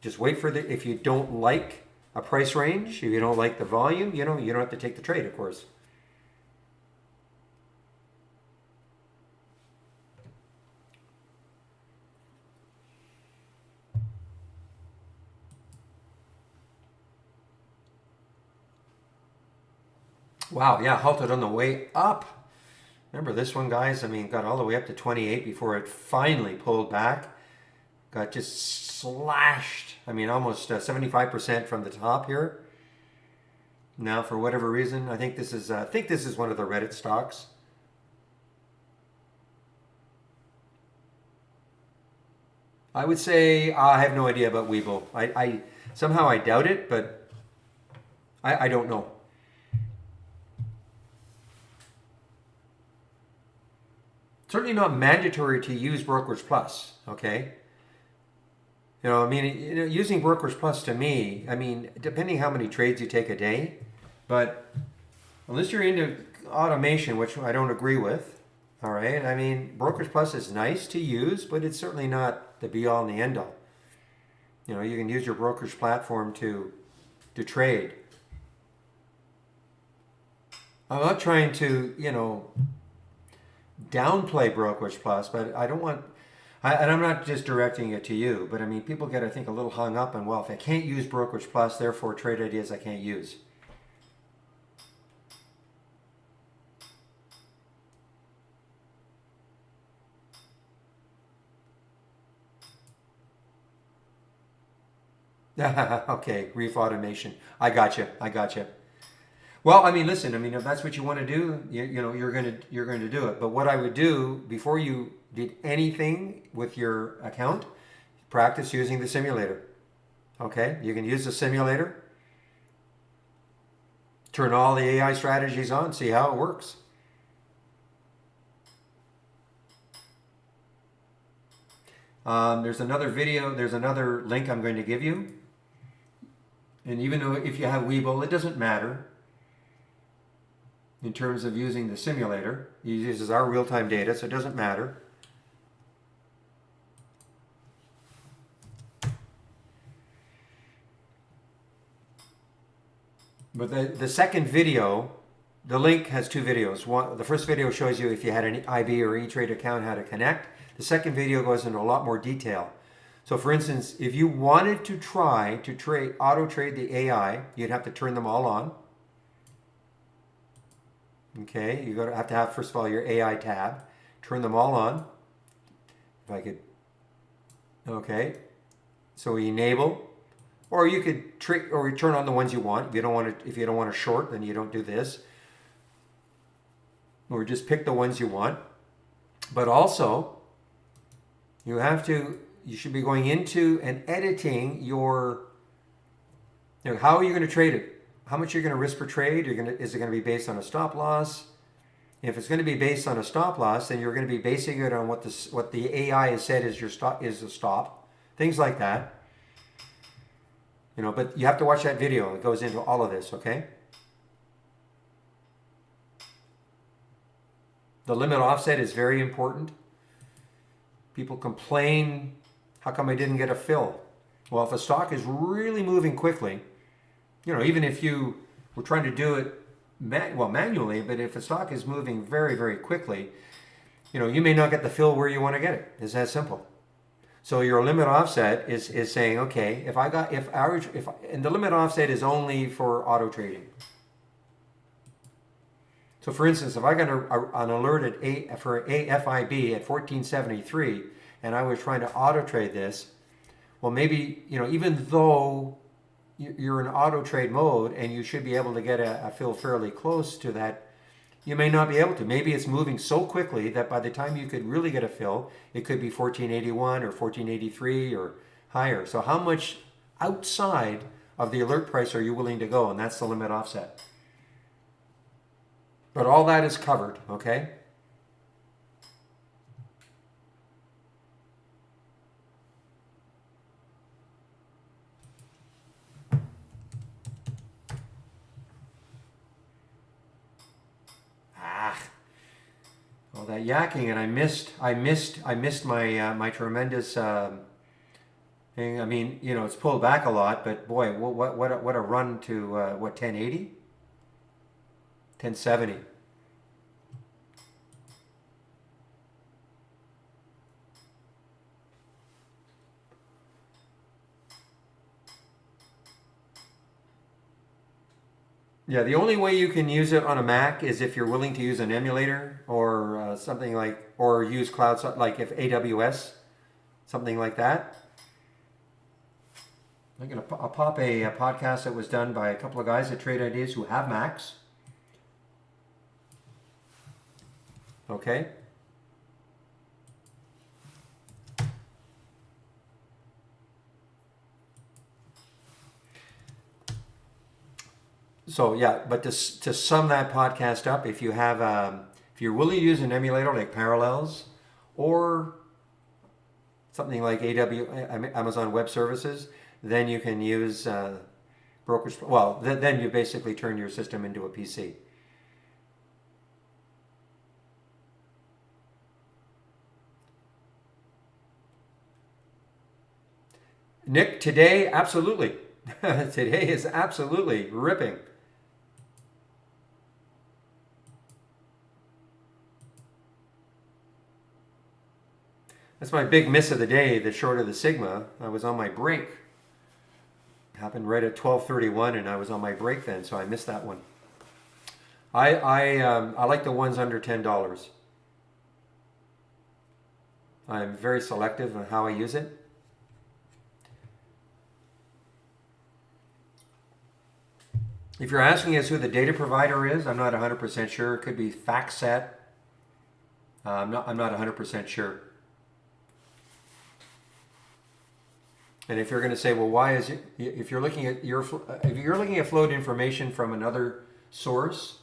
Just wait for if you don't like a price range, if you don't like the volume, you don't have to take the trade, of course. Wow, yeah, halted on the way up. Remember this one, guys? I mean, got all the way up to 28 before it finally pulled back. Got just slashed. I mean, almost 75% from the top here. Now, for whatever reason, I think this is one of the Reddit stocks. I would say I have no idea about Webull. I somehow I doubt it, but I don't know. Certainly not mandatory to use Brokerage Plus. Okay. Using Brokerage Plus to me, depending how many trades you take a day, but unless you're into automation, which I don't agree with, all right, Brokerage Plus is nice to use, but it's certainly not the be all and the end all. You can use your brokerage platform to trade. I'm not trying to, downplay Brokerage Plus, but I don't want... and I'm not just directing it to you, but people get, I think, a little hung up on, well, if I can't use Brokerage Plus, therefore trade ideas I can't use. Okay, Reef Automation. I got you. Well, listen. If that's what you want to do, you're going to do it. But what I would do before you did anything with your account, practice using the simulator. Okay, you can use the simulator. Turn all the AI strategies on, see how it works. There's another video. There's another link I'm going to give you. And even though if you have Webull, it doesn't matter. In terms of using the simulator, it uses our real-time data, so it doesn't matter. But the second video the link has two videos. One, the first video shows you if you had an IB or E-Trade account, how to connect. The second video goes into a lot more detail. So for instance, if you wanted to try to trade, auto trade the AI, you'd have to turn them all on. Okay, you're going to have, first of all, your AI tab. Turn them all on. If I could, okay. So enable, or you could trade, or turn on the ones you want. If you don't want to, short, then you don't do this. Or just pick the ones you want. But also, you should be going into and editing your, how are you going to trade it? How much you're going to risk per trade? Is it going to be based on a stop loss? If it's going to be based on a stop loss, then you're going to be basing it on what the AI has said is a stop. Things like that. But you have to watch that video. It goes into all of this, okay? The limit offset is very important. People complain, how come I didn't get a fill? Well, if a stock is really moving quickly, even if you were trying to do it manually, but if a stock is moving very, very quickly, you may not get the fill where you want to get it. It's that simple. So your limit offset is saying, okay, and the limit offset is only for auto trading. So for instance, if I got an alert for AFIB at 1473 and I was trying to auto trade this, well, maybe, even though you're in auto trade mode and you should be able to get a fill fairly close to that, you may not be able to. Maybe it's moving so quickly that by the time you could really get a fill, it could be 1481 or 1483 or higher. So how much outside of the alert price are you willing to go? And that's the limit offset. But all that is covered, okay? All that yakking, and I missed my tremendous thing. I mean, it's pulled back a lot, but boy, what a run to 1080, 1070. Yeah, the only way you can use it on a Mac is if you're willing to use an emulator or something like, or use cloud, like if AWS, something like that. I'll pop a podcast that was done by a couple of guys at Trade Ideas who have Macs. Okay. So yeah, but to sum that podcast up, if you're willing to use an emulator like Parallels or something like Amazon Web Services, then you can use brokers. Well, then you basically turn your system into a PC. Nick, today, absolutely. Today is absolutely ripping. That's my big miss of the day, the short of the Sigma. I was on my break. It happened right at 12:31 and I was on my break then, so I missed that one. I like the ones under $10. I'm very selective on how I use it. If you're asking us who the data provider is, I'm not 100% sure. It could be FactSet. I'm not 100% sure. And if you're going to say, well, why is it? If you're looking at float information from another source,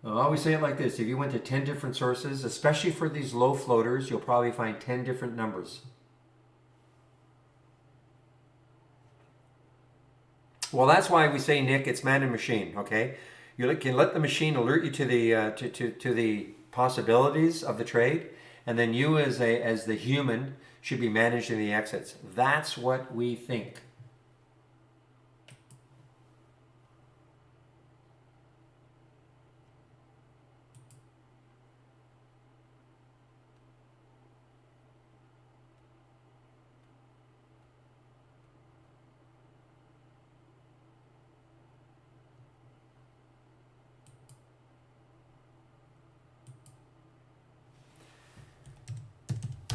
I'll always say it like this: if you went to 10 different sources, especially for these low floaters, you'll probably find 10 different numbers. Well, that's why we say, Nick, it's man and machine. Okay, you can let the machine alert you to the possibilities of the trade, and then you as the human should be managing the exits. That's what we think.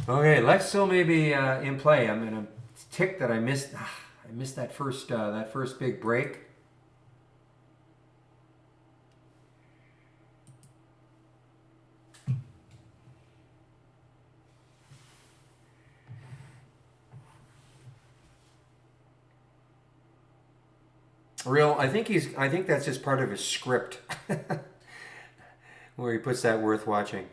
Okay, Lex still may be in play. I'm gonna tick that I missed. I missed that first big break. Real, I think that's just part of his script, where he puts that worth watching.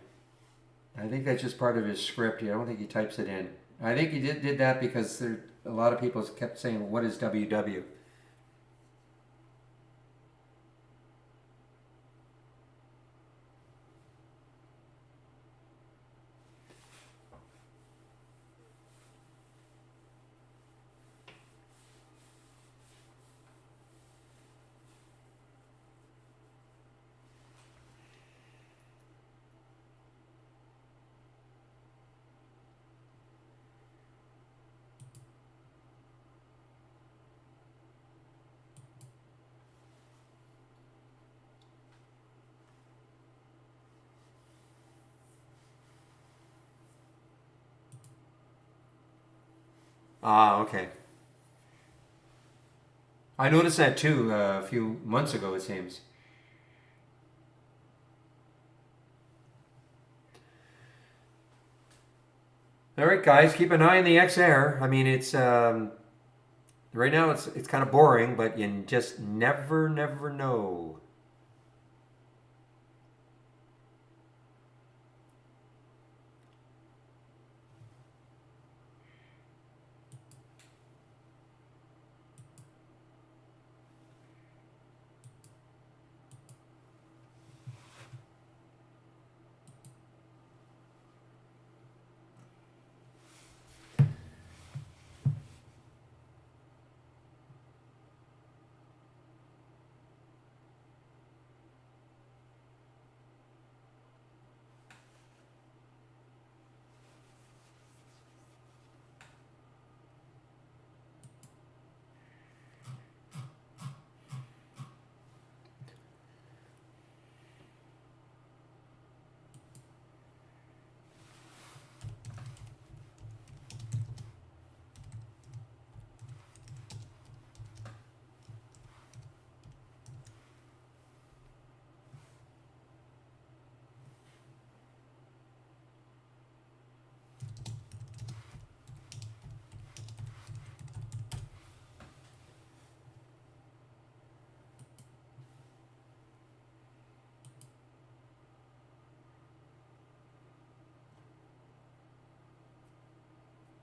I think that's just part of his script. I don't think he types it in. I think he did that because a lot of people kept saying, "What is WW?" Ah, okay. I noticed that too a few months ago. It seems. All right, guys, keep an eye on the XR. I mean, it's right now it's kind of boring, but you just never know.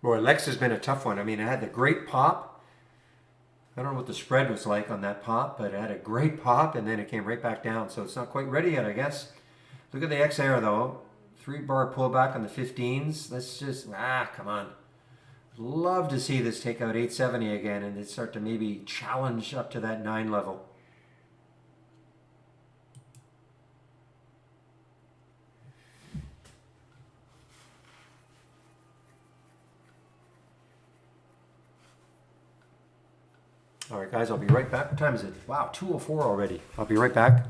Boy, Lex has been a tough one. I mean, it had the great pop. I don't know what the spread was like on that pop, but it had a great pop, and then it came right back down. So it's not quite ready yet, I guess. Look at the XR though. 3-bar pullback on the 15s. Let's just come on. Love to see this take out 870 again and then start to maybe challenge up to that 9 level. All right, guys, I'll be right back. What time is it? Wow, 2:04 already. I'll be right back.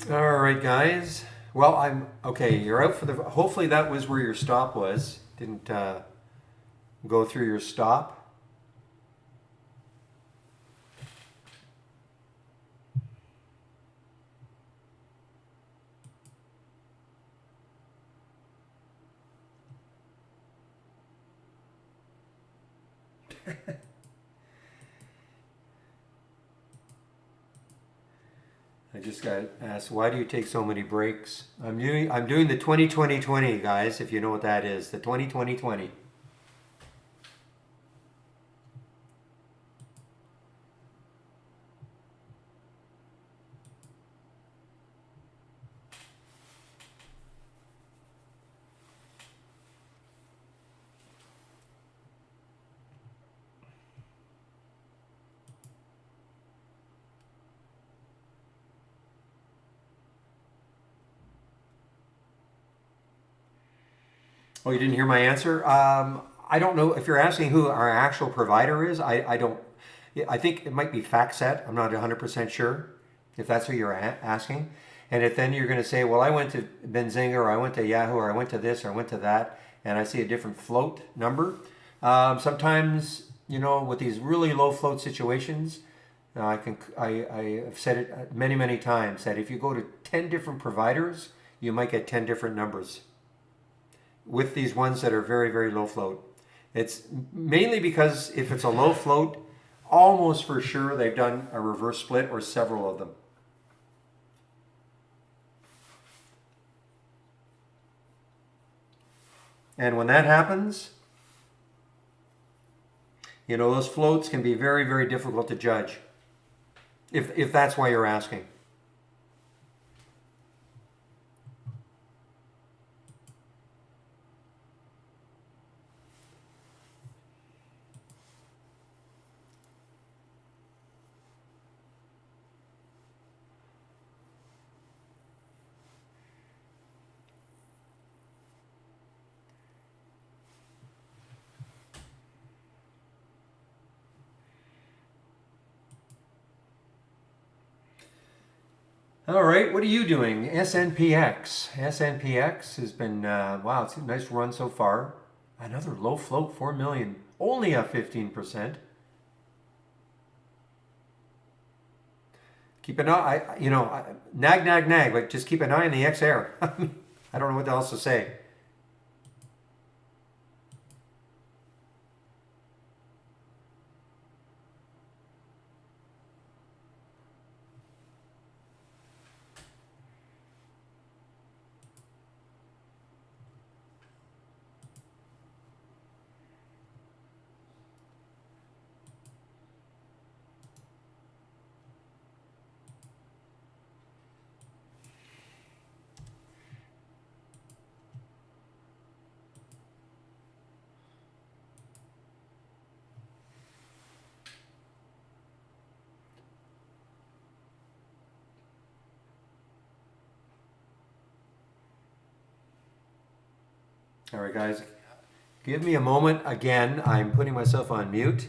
All right, guys. Well, I'm okay. You're out for the. Hopefully, that was where your stop was. Didn't go through your stop. I just got asked, why do you take so many breaks? I'm doing the 20-20-20, guys. If you know what that is, the 20-20-20. Oh, you didn't hear my answer? I don't know if you're asking who our actual provider is. I don't. I think it might be FactSet. I'm not 100% sure if that's who you're asking. And if then you're going to say, well, I went to Benzinga or I went to Yahoo or I went to this or I went to that, and I see a different float number. Sometimes, with these really low float situations, I have said it many times that if you go to 10 different providers, you might get 10 different numbers with these ones that are very low float. It's mainly because if it's a low float, almost for sure they've done a reverse split or several of them. And when that happens, those floats can be very difficult to judge. If that's why you're asking. All right, what are you doing? SNPX. SNPX has been, wow, it's a nice run so far. Another low float, 4 million. Only up 15%. Keep an eye, nag, but just keep an eye on the XR. I don't know what else to say. All right, guys, give me a moment. Again, I'm putting myself on mute.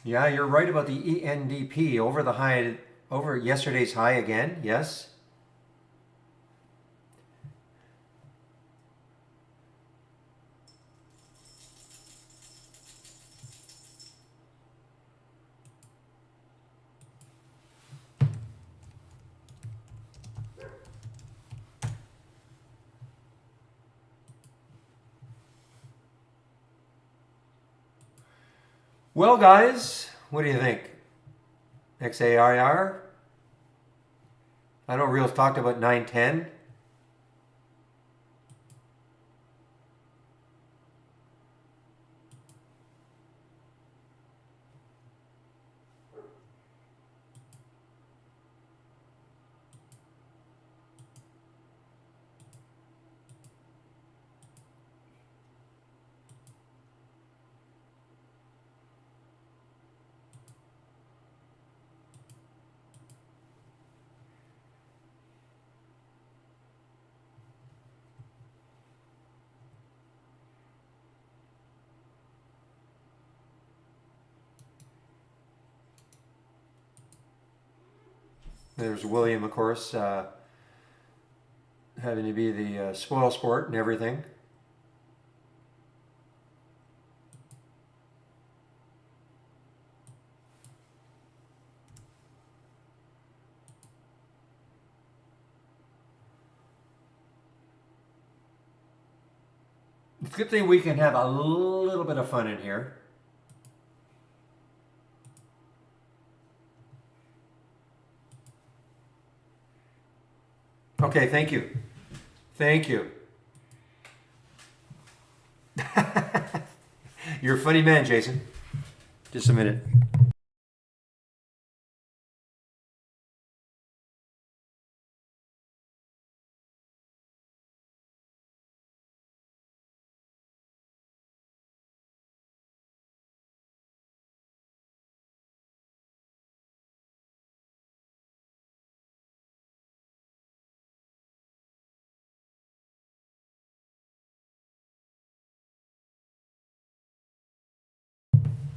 Yeah, you're right about the ENDP over the high, over yesterday's high again. Yes. Well, guys, what do you think? XAIR? I know Reels talked about 910. There's William, of course, having to be the spoil sport and everything. It's a good thing we can have a little bit of fun in here. Okay, thank you. Thank you. You're a funny man, Jason. Just a minute.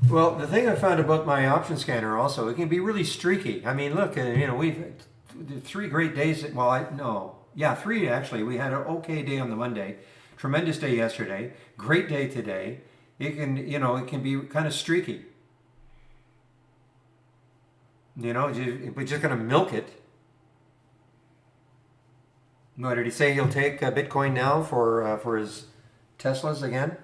Well, the thing I found about my option scanner also, it can be really streaky. I mean, look, we've had 3 great days. Well, no, yeah, 3 actually. We had an okay day on the Monday, tremendous day yesterday, great day today. It can be kind of streaky. We're just gonna milk it. What did he say? He'll take Bitcoin now for his Teslas again.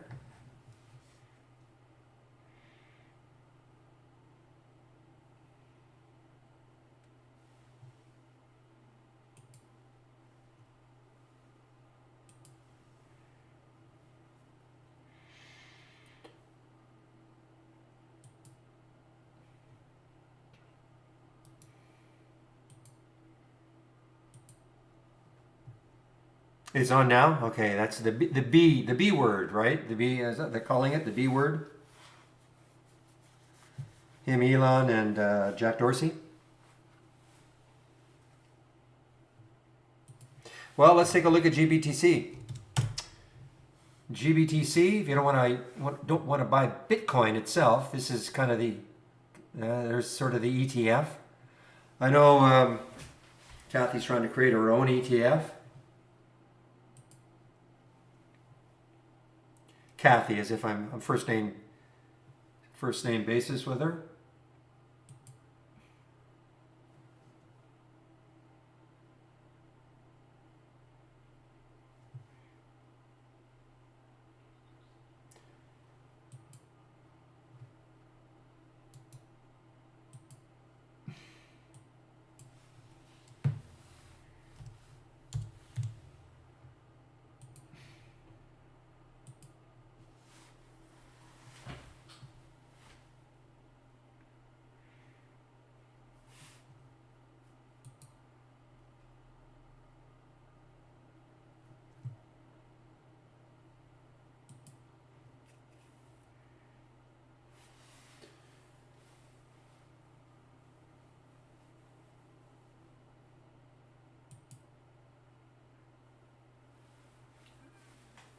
It's on now. Okay, that's the B word, right? The B is that they're calling it the B word. Him, Elon, and Jack Dorsey. Well, let's take a look at GBTC. GBTC. If you don't want to buy Bitcoin itself, this is kind of the there's sort of the ETF. I know Kathy's trying to create her own ETF. Kathy, as if I'm first name basis with her.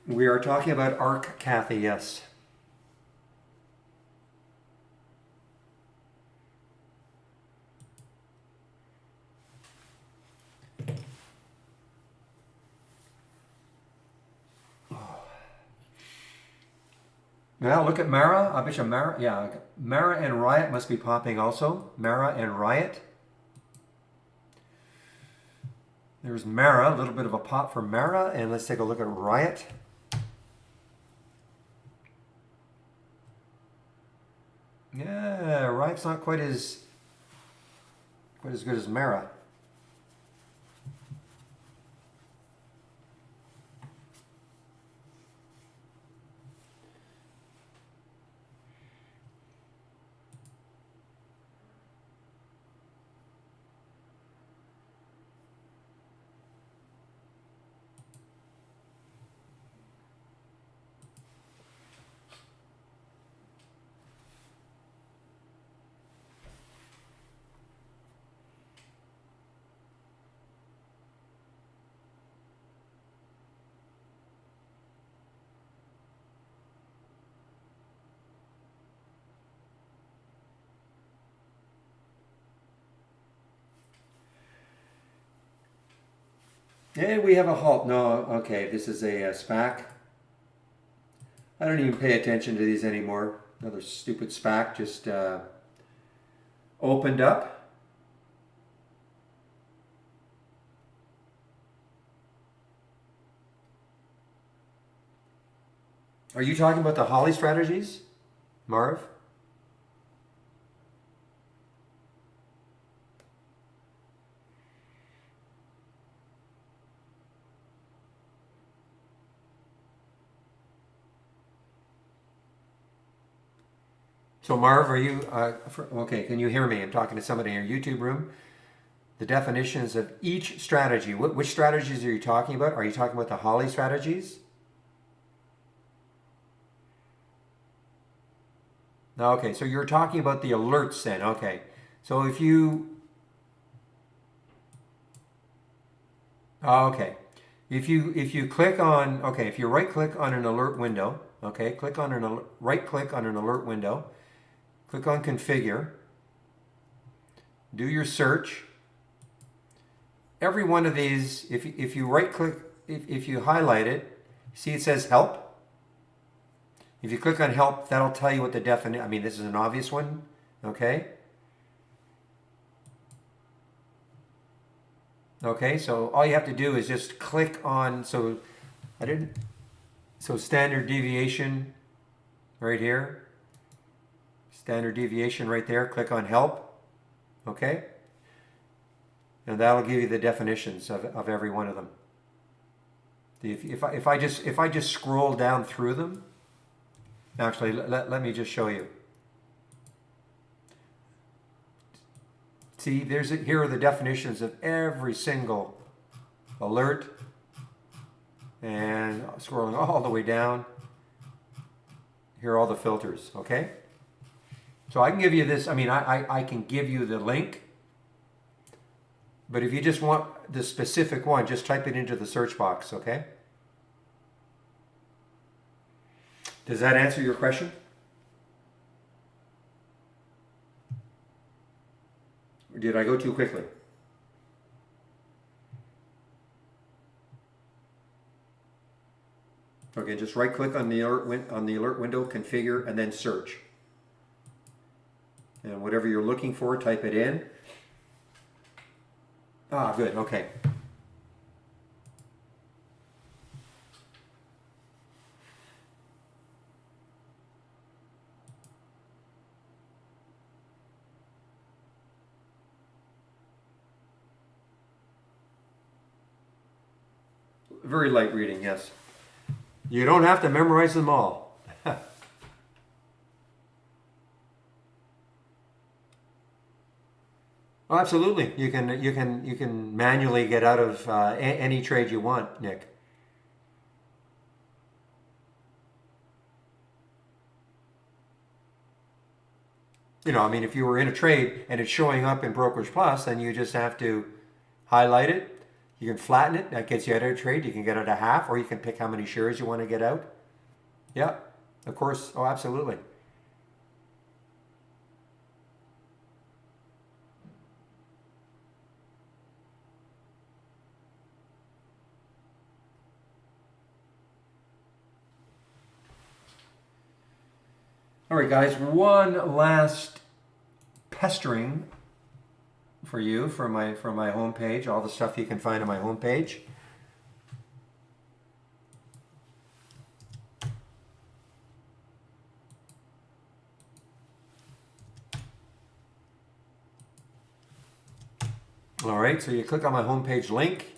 We are talking about ARC, Kathy, yes. Now look at Mara. I bet you Mara. Yeah, Mara and Riot must be popping also. Mara and Riot. There's Mara, a little bit of a pop for Mara, and let's take a look at Riot. Yeah, Riot's not quite as good as Mara. And we have a halt. No, okay, this is a SPAC. I don't even pay attention to these anymore. Another stupid SPAC just opened up. Are you talking about the Holly strategies, Marv? So Marv, are you, okay, can you hear me? I'm talking to somebody in your YouTube room. The definitions of each strategy. Which strategies are you talking about? Are you talking about the Holly strategies? No, okay, so you're talking about the alerts then. Okay, so if you, okay, if you click on, okay, if you right click on an alert window, okay, click on right click on an alert window, click on configure, do your search. Every one of these, if you right click, if you highlight it, see it says help. If you click on help, that'll tell you what the definition, I mean, this is an obvious one, okay? Okay, so all you have to do is just click on, so standard deviation right here. Standard deviation right there, click on help, okay? And that'll give you the definitions of every one of them. If I just scroll down through them, actually let me just show you. See, here are the definitions of every single alert, and scrolling all the way down, here are all the filters, okay? So I can give you this, I mean, I can give you the link, but if you just want the specific one, just type it into the search box, okay? Does that answer your question? Or did I go too quickly? Okay, just right click on the alert window, configure, and then search. And whatever you're looking for, type it in. Ah, good, okay. Very light reading, yes. You don't have to memorize them all. Oh, absolutely. You can manually get out of any trade you want, Nick. You know, I mean, if you were in a trade and it's showing up in Brokers Plus, then you just have to highlight it. You can flatten it. That gets you out of a trade. You can get out a half, or you can pick how many shares you want to get out. Yeah, of course. Oh, absolutely. All right, guys, one last pestering for you from my homepage, all the stuff you can find on my homepage. All right, so you click on my homepage link.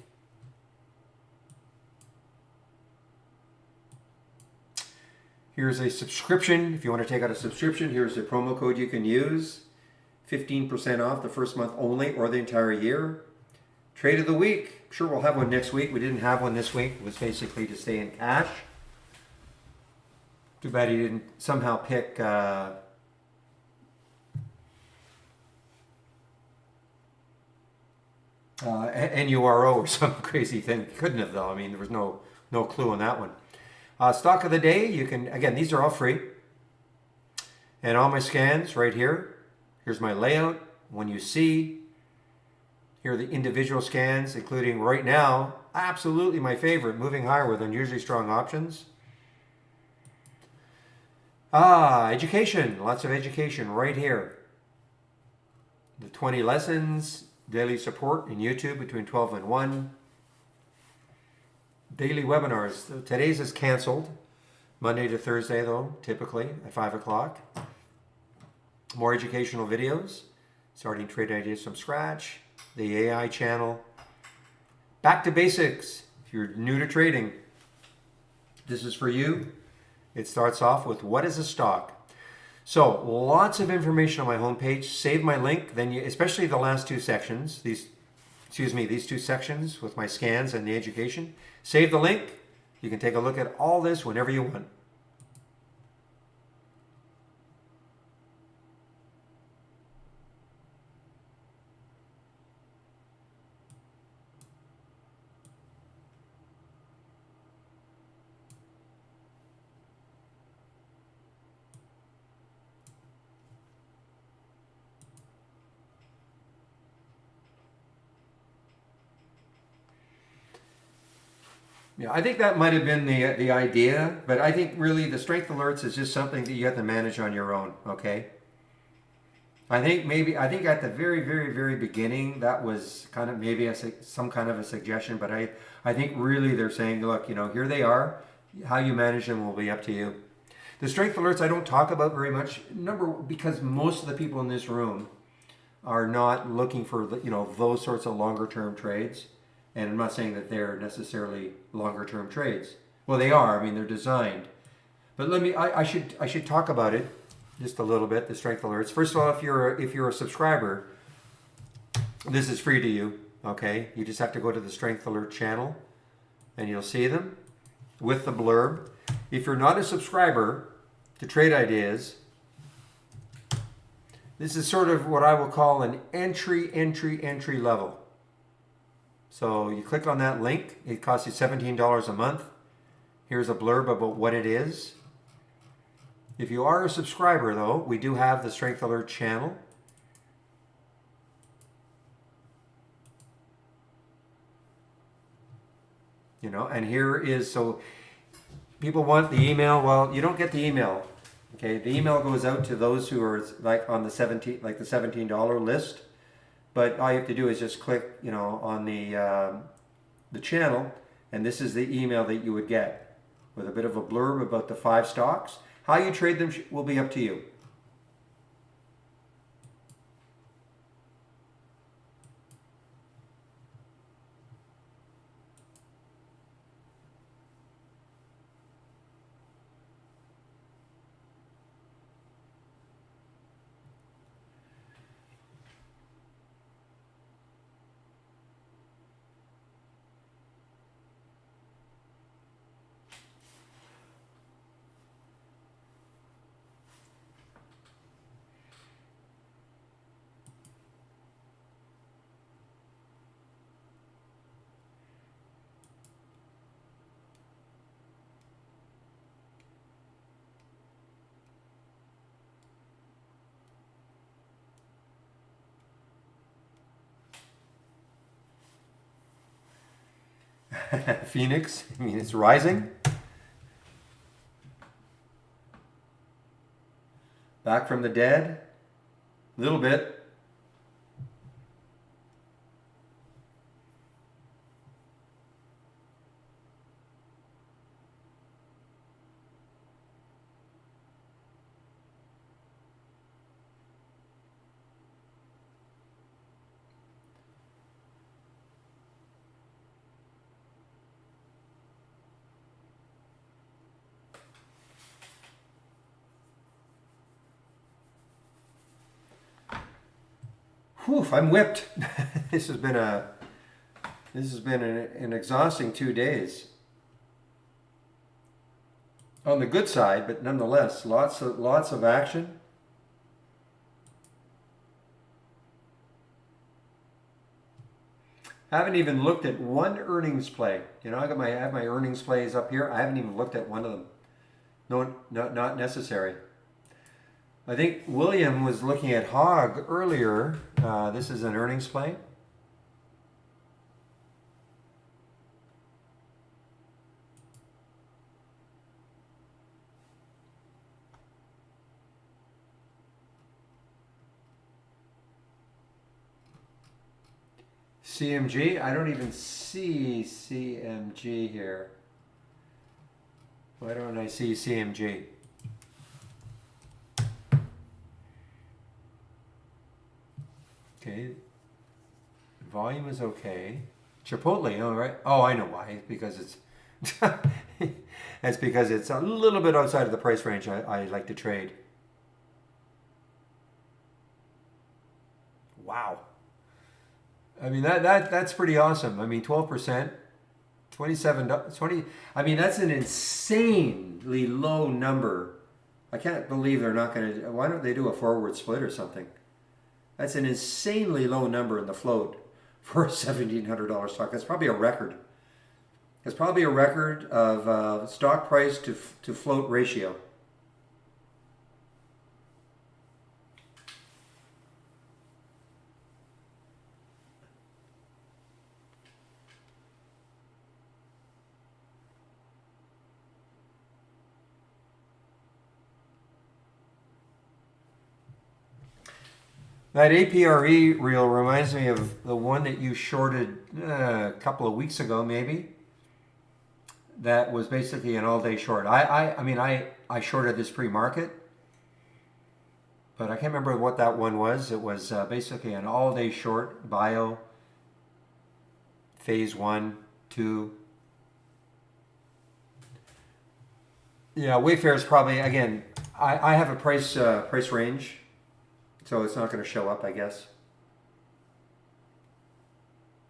Here's a subscription. If you want to take out a subscription, here's a promo code you can use. 15% off the first month only or the entire year. Trade of the week. I'm sure we'll have one next week. We didn't have one this week. It was basically to stay in cash. Too bad he didn't somehow pick NURO or some crazy thing. Couldn't have though. I mean, there was no clue on that one. Stock of the day, you can, again, these are all free. And all my scans right here. Here's my layout. When you see, here are the individual scans, including right now, absolutely my favorite, moving higher with unusually strong options. Education, lots of education right here. The 20 lessons, daily support in YouTube between 12 and 1. Daily webinars. Today's is canceled. Monday to Thursday, though, typically at 5 o'clock. More educational videos. Starting trade ideas from scratch. The AI channel. Back to basics. If you're new to trading, this is for you. It starts off with what is a stock? So lots of information on my homepage. Save my link. Then you, especially the last two sections. These two sections with my scans and the education. Save the link. You can take a look at all this whenever you want. Yeah, I think that might have been the idea, but I think really the strength alerts is just something that you have to manage on your own, okay? I think at the very, very, very beginning, that was kind of maybe some kind of a suggestion, but I think really they're saying, look, here they are. How you manage them will be up to you. The strength alerts I don't talk about very much, because most of the people in this room are not looking for, those sorts of longer term trades. And I'm not saying that they're necessarily longer term trades. Well, they are. I mean, they're designed. But I should talk about it just a little bit. The strength alerts. First of all, if you're a subscriber, this is free to you. Okay, you just have to go to the strength alert channel, and you'll see them with the blurb. If you're not a subscriber to Trade Ideas, this is sort of what I will call an entry level. So you click on that link. It costs you $17 a month. Here's a blurb about what it is. If you are a subscriber, though, we do have the Strength Alert channel. And here is, so people want the email. Well, you don't get the email. Okay, the email goes out to those who are like on the $17 list. But all you have to do is just click, on the channel, and this is the email that you would get with a bit of a blurb about the 5 stocks. How you trade them will be up to you. Phoenix, it's rising. Back from the dead? A little bit. Whew, I'm whipped. This has been an exhausting 2 days. On the good side, but nonetheless, lots of action. Haven't even looked at one earnings play. You know, I have my earnings plays up here. I haven't even looked at one of them. No, not necessary. I think William was looking at Hog earlier. This is an earnings play. CMG, I don't even see CMG here. Why don't I see CMG? Okay, volume is okay. Chipotle, all right. Oh, I know why. Because it's that's because it's a little bit outside of the price range I like to trade. Wow. I mean that's pretty awesome. I mean 12%, 20. I mean that's an insanely low number. I can't believe they're not going to. Why don't they do a forward split or something? That's an insanely low number in the float for a $1,700 stock. That's probably a record. It's probably a record of stock price to float ratio. That APRE reel reminds me of the one that you shorted a couple of weeks ago, maybe. That was basically an all-day short. I mean, I shorted this pre-market, but I can't remember what that one was. It was basically an all-day short, bio, phase 1, 2. Yeah, Wayfair is probably, again, I have a price range. So it's not going to show up, I guess.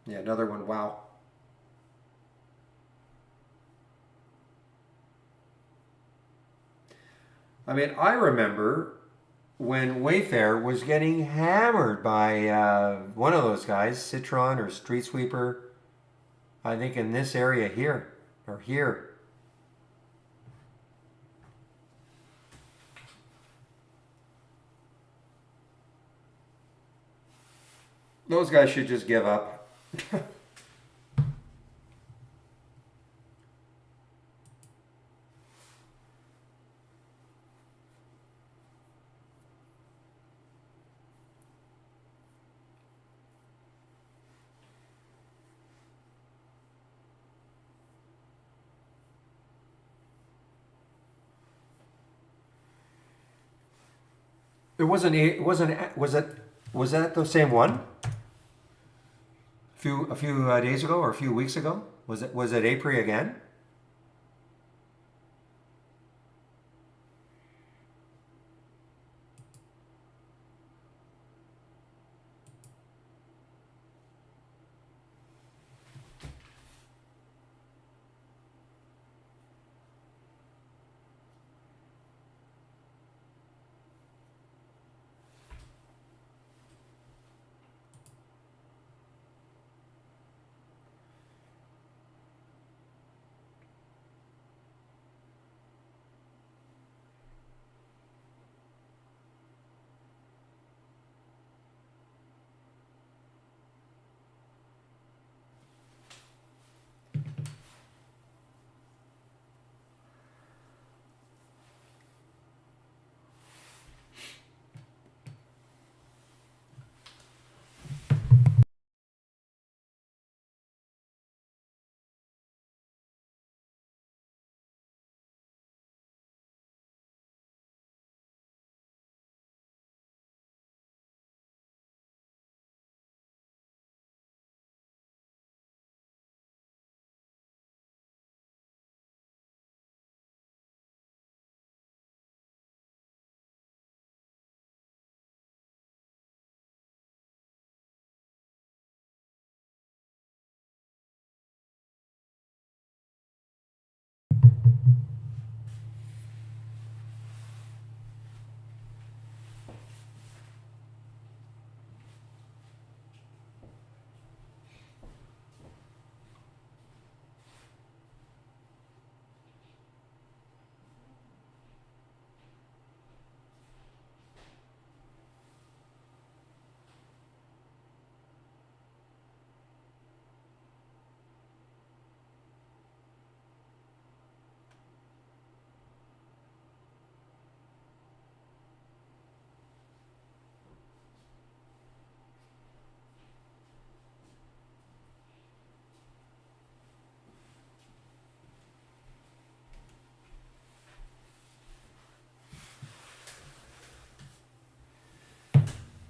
Yeah, another one. Wow. I mean, I remember when Wayfair was getting hammered by one of those guys, Citron or Street Sweeper, I think in this area here, or here. Those guys should just give up. It wasn't. It wasn't. Was it? Was that the same one? A few days ago or a few weeks ago? Was it April again?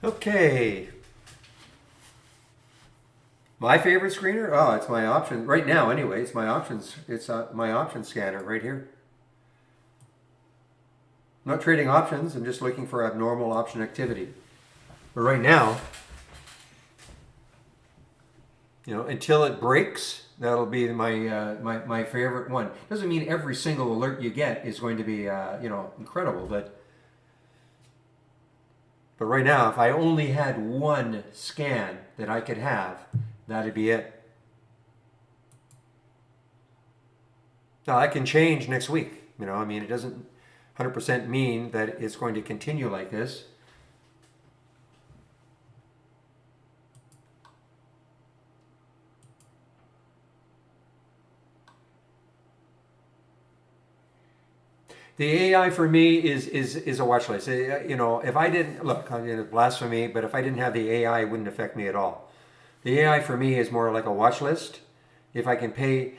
Okay. My favorite screener? Oh, it's my option right now. Anyway, it's my options. It's my option scanner right here. I'm not trading options. I'm just looking for abnormal option activity. But right now, until it breaks, that'll be my favorite one. Doesn't mean every single alert you get is going to be incredible, but right now, if I only had one scan that I could have, that'd be it. Now that can change next week. It doesn't 100% mean that it's going to continue like this. The AI for me is a watch list. If I didn't look, it's blasphemy, but if I didn't have the AI, it wouldn't affect me at all. The AI for me is more like a watch list. If I can pay,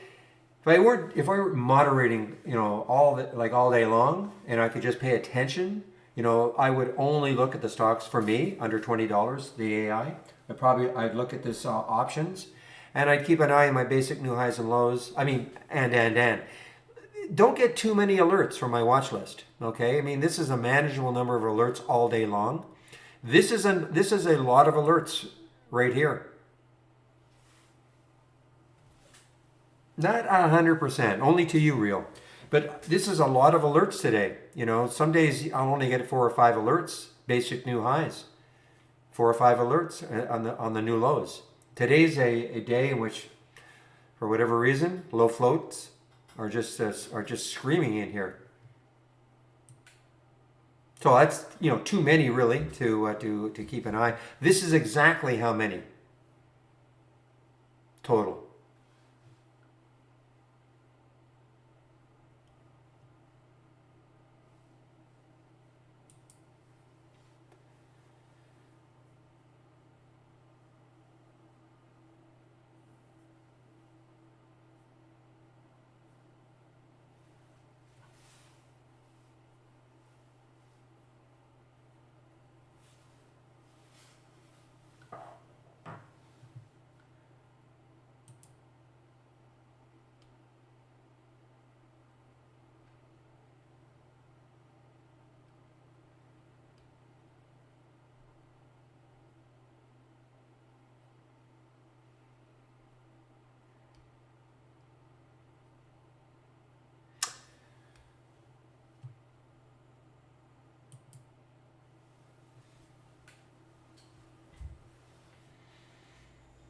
if I were moderating, all day long, and I could just pay attention, I would only look at the stocks for me under $20. The AI, I'd look at this options, and I'd keep an eye on my basic new highs and lows. And. Don't get too many alerts from my watch list. Okay, this is a manageable number of alerts all day long. This is a lot of alerts right here. Not 100%, only to you, real. But this is a lot of alerts today. Some days I'll only get 4 or 5 alerts, basic new highs, 4 or 5 alerts on the new lows. Today's a day in which, for whatever reason, low floats are just screaming in here. So that's too many really to keep an eye. This is exactly how many total.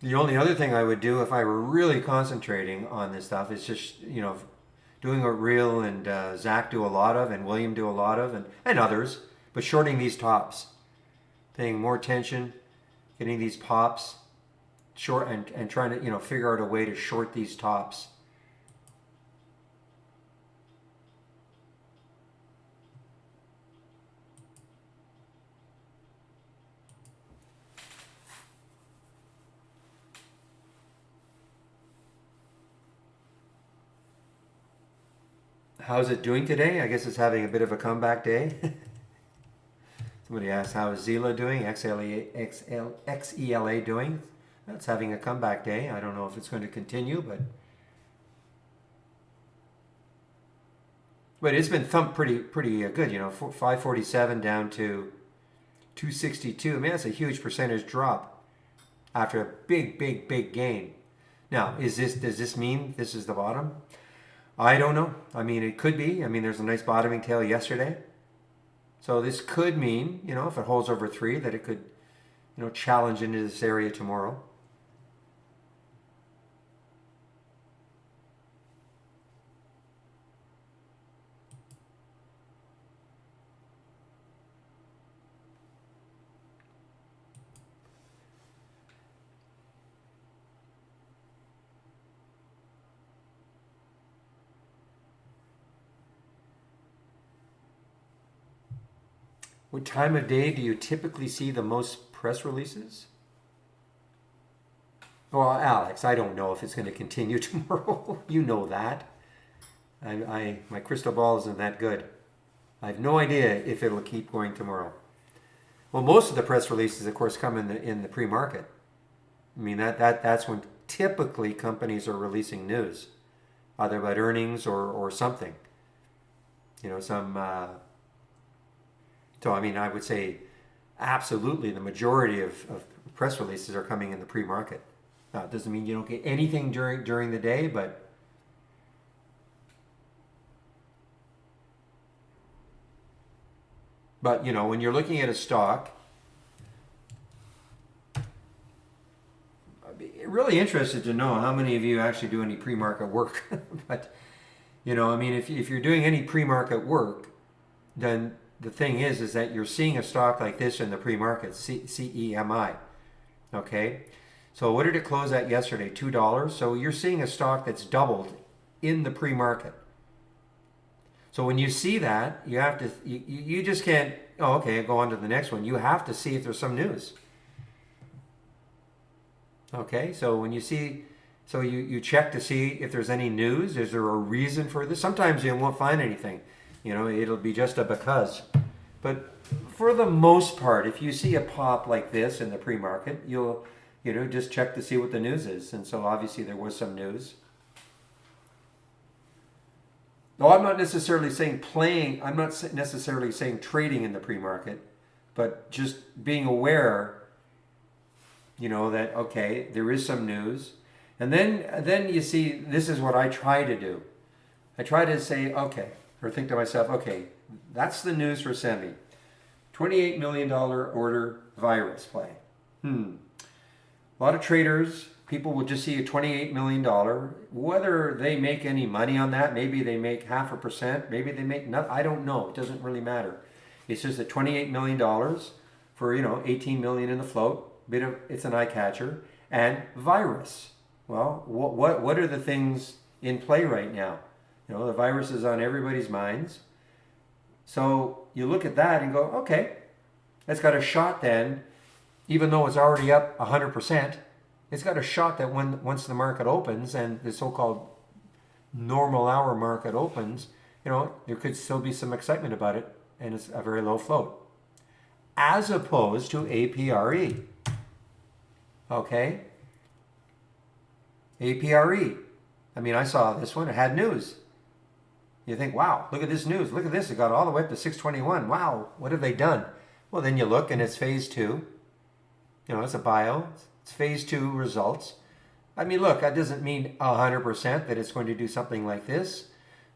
The only other thing I would do if I were really concentrating on this stuff is just, doing what Real and Zach do a lot of, and William do a lot of, and others, but shorting these tops. Paying more attention, getting these pops, short, and trying to, figure out a way to short these tops. How's it doing today? I guess it's having a bit of a comeback day. Somebody asked, how is Zila doing? XELA doing? That's having a comeback day. I don't know if it's going to continue, but it's been thumped pretty good. 547 down to 262. That's a huge percentage drop after a big gain. Now, does this mean this is the bottom? I don't know. I mean, it could be. I mean, there's a nice bottoming tail yesterday. So this could mean, if it holds over 3, that it could, challenge into this area tomorrow. What time of day do you typically see the most press releases? Well, Alex, I don't know if it's going to continue tomorrow. You know that. My crystal ball isn't that good. I have no idea if it'll keep going tomorrow. Well, most of the press releases, of course, come in the pre-market. I mean, that's when typically companies are releasing news, either about earnings or something. So, I mean, I would say absolutely the majority of press releases are coming in the pre-market. Now, it doesn't mean you don't get anything during the day, but when you're looking at a stock, I'd be really interested to know how many of you actually do any pre-market work. But, I mean, if you're doing any pre-market work, then the thing is that you're seeing a stock like this in the pre-market, CEMI. Okay, so what did it close at yesterday? $2. So you're seeing a stock that's doubled in the pre-market. So when you see that, you have to, you just can't, oh, okay, go on to the next one. You have to see if there's some news. Okay, so when you see, so you check to see if there's any news. Is there a reason for this? Sometimes you won't find anything. It'll be just a because. But for the most part, if you see a pop like this in the pre-market, you'll, just check to see what the news is. And so obviously there was some news. No, I'm not necessarily saying playing, I'm not necessarily saying trading in the pre-market, but just being aware, that, okay, there is some news. And then you see, this is what I try to do. I try to say, okay, or think to myself, okay, that's the news for semi. $28 million order virus play. A lot of traders, people will just see a $28 million. Whether they make any money on that, maybe they make 0.5%, maybe they make nothing. I don't know. It doesn't really matter. It's just that $28 million for, 18 million in the float. It's an eye catcher. And virus. Well, what are the things in play right now? The virus is on everybody's minds. So you look at that and go, okay, it's got a shot then, even though it's already up 100%, it's got a shot that once the market opens and the so-called normal hour market opens, there could still be some excitement about it and it's a very low float. As opposed to APRE. Okay? APRE. I mean, I saw this one, it had news. You think, wow, look at this news. Look at this. It got all the way up to 621. Wow, what have they done? Well, then you look and it's phase 2. It's a bio. It's phase 2 results. I mean, look, that doesn't mean 100% that it's going to do something like this.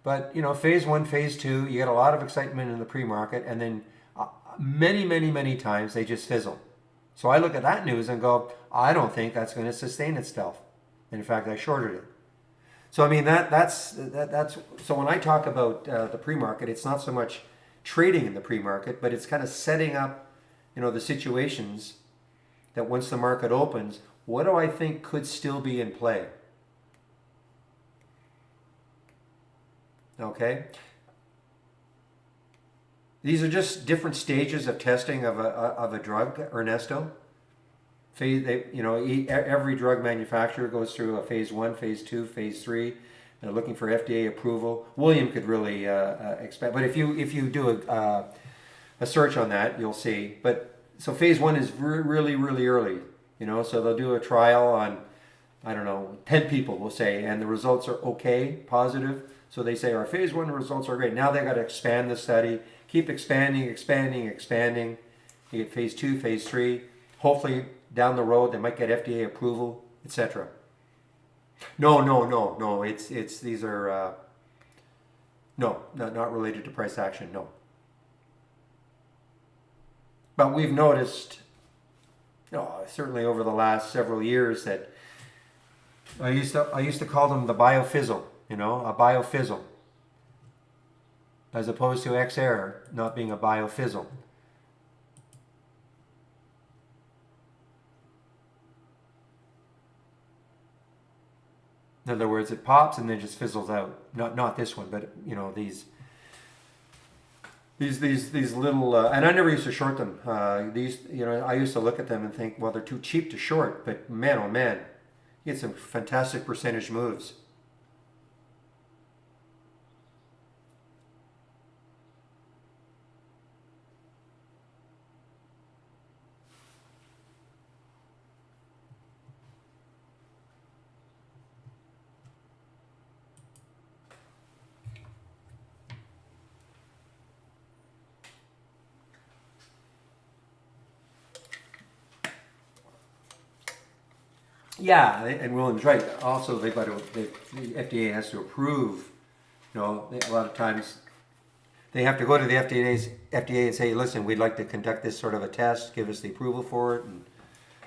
But, phase 1, phase 2, you get a lot of excitement in the pre-market. And then many, many, many times they just fizzle. So I look at that news and go, I don't think that's going to sustain itself. And in fact, I shorted it. So I mean that's so when I talk about the pre-market, it's not so much trading in the pre-market, but it's kind of setting up, the situations that once the market opens, what do I think could still be in play? Okay. These are just different stages of testing of a drug, Ernesto. Every drug manufacturer goes through a phase 1, phase 2, phase 3. They're looking for FDA approval. William could really expand, but if you do a search on that, you'll see. But so phase 1 is really, really early. So they'll do a trial on, 10 people, we'll say, and the results are okay, positive. So they say our phase 1 results are great. Now they got to expand the study, keep expanding. You get phase 2, phase 3. Hopefully, down the road, they might get FDA approval, etc. No. It's these are No, not related to price action, no. But we've noticed, certainly over the last several years that I used to call them the biofizzle, a biofizzle, as opposed to XR not being a biofizzle. In other words, it pops and then just fizzles out. Not this one, but these little. And I never used to short them. I used to look at them and think, well, they're too cheap to short. But man, oh man, you get some fantastic percentage moves. Yeah, and William's right. Also, the FDA has to approve. A lot of times they have to go to the FDA and say, listen, we'd like to conduct this sort of a test, give us the approval for it. And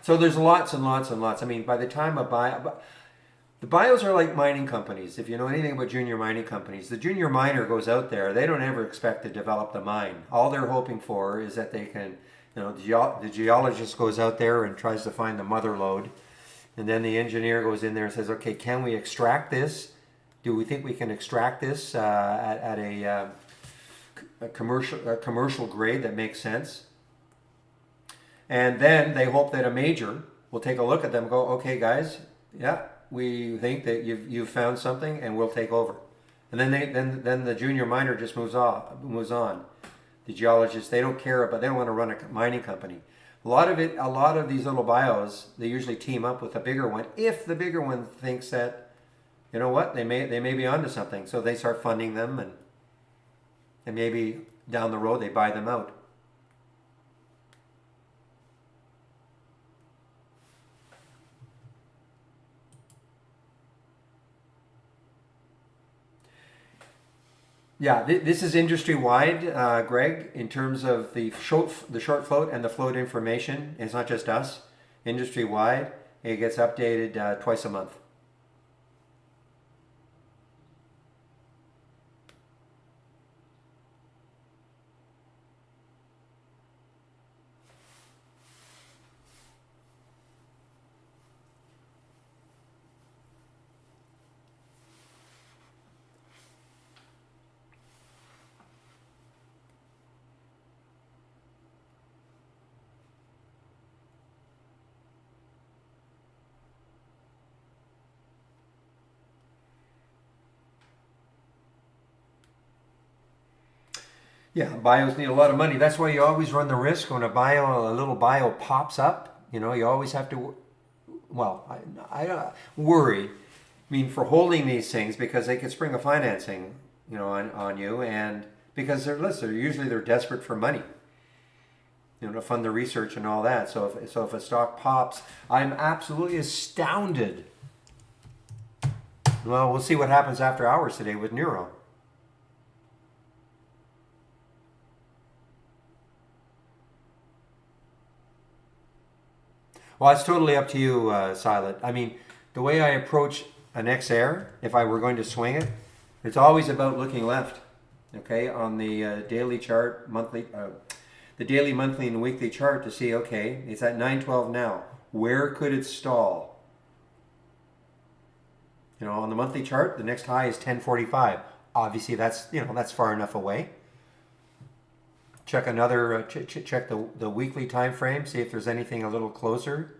so there's lots and lots and lots. I mean, by the time the bios are like mining companies. If you know anything about junior mining companies, the junior miner goes out there, they don't ever expect to develop the mine. All they're hoping for is that they can, the geologist goes out there and tries to find the mother lode. And then the engineer goes in there and says, okay, can we extract this? Do we think we can extract this at a commercial grade that makes sense? And then they hope that a major will take a look at them and go, okay, guys, yeah, we think that you've found something and we'll take over. And then the junior miner just moves on. The geologists, they don't care about, they don't want to run a mining company. A lot of these little bios, they usually team up with a bigger one if the bigger one thinks that, you know what, they may be onto something. So they start funding them, and maybe down the road they buy them out. Yeah, this is industry-wide, Greg, in terms of the short float and the float information. It's not just us. Industry-wide, it gets updated twice a month. Yeah, bios need a lot of money. That's why you always run the risk when a little bio pops up. You always have to, well, I worry. I mean, for holding these things because they can spring a financing, on you, and because they're usually desperate for money, to fund the research and all that. So if a stock pops, I'm absolutely astounded. Well, we'll see what happens after hours today with Neuro. Well, it's totally up to you, Silent. I mean, the way I approach an XR, if I were going to swing it, it's always about looking left. Okay, on the daily chart, the daily, monthly, and weekly chart to see. Okay, it's at 912 now. Where could it stall? On the monthly chart, the next high is 1045. Obviously, that's far enough away. Check another. Check the weekly time frame. See if there's anything a little closer.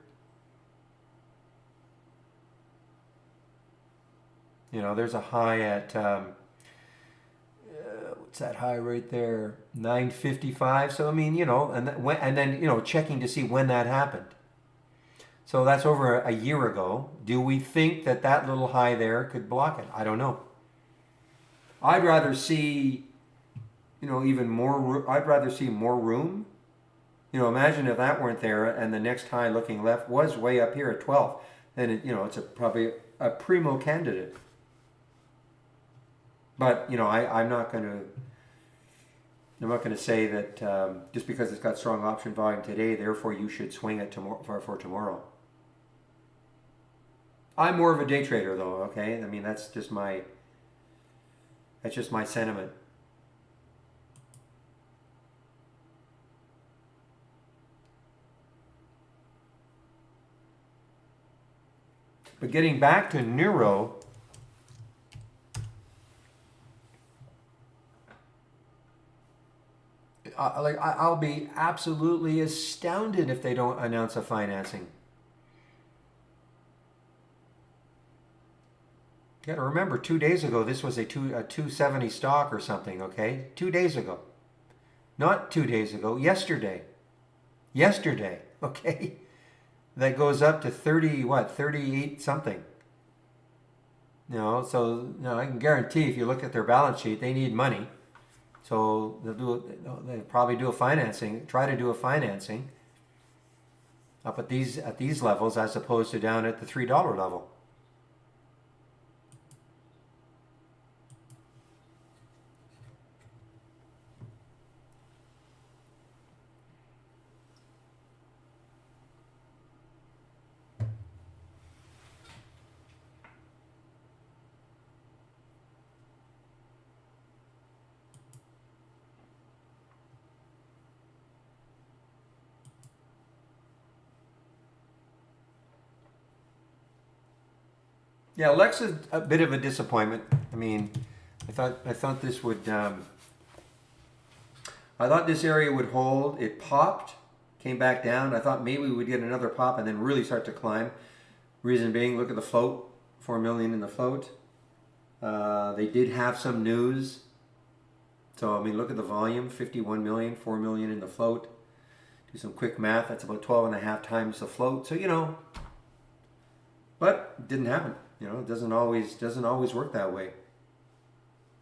There's a high at what's that high right there? 955. So I mean, and then checking to see when that happened. So that's over a year ago. Do we think that little high there could block it? I don't know. I'd rather see. Even more. I'd rather see more room. Imagine if that weren't there, and the next high looking left was way up here at 12. Then it's probably a primo candidate. But I'm not going to. I'm not going to say that just because it's got strong option volume today, therefore you should swing it for tomorrow. I'm more of a day trader, though. Okay, I mean that's just my sentiment. But getting back to Neuro, I'll be absolutely astounded if they don't announce a financing. You got to remember, 2 days ago, this was a 270 stock or something, okay? 2 days ago. Not 2 days ago, yesterday. Yesterday, okay? That goes up to 38 something. So I can guarantee if you look at their balance sheet, they need money. So they'll probably try to do a financing up at these levels as opposed to down at the $3 level. Yeah, Lexa's a bit of a disappointment. I mean, I thought this would. I thought this area would hold. It popped, came back down. I thought maybe we would get another pop and then really start to climb. Reason being, look at the float, 4 million in the float. They did have some news. So I mean, look at the volume, 51 million, 4 million in the float. Do some quick math. That's about 12 and a half times the float. So but it didn't happen. It doesn't always work that way.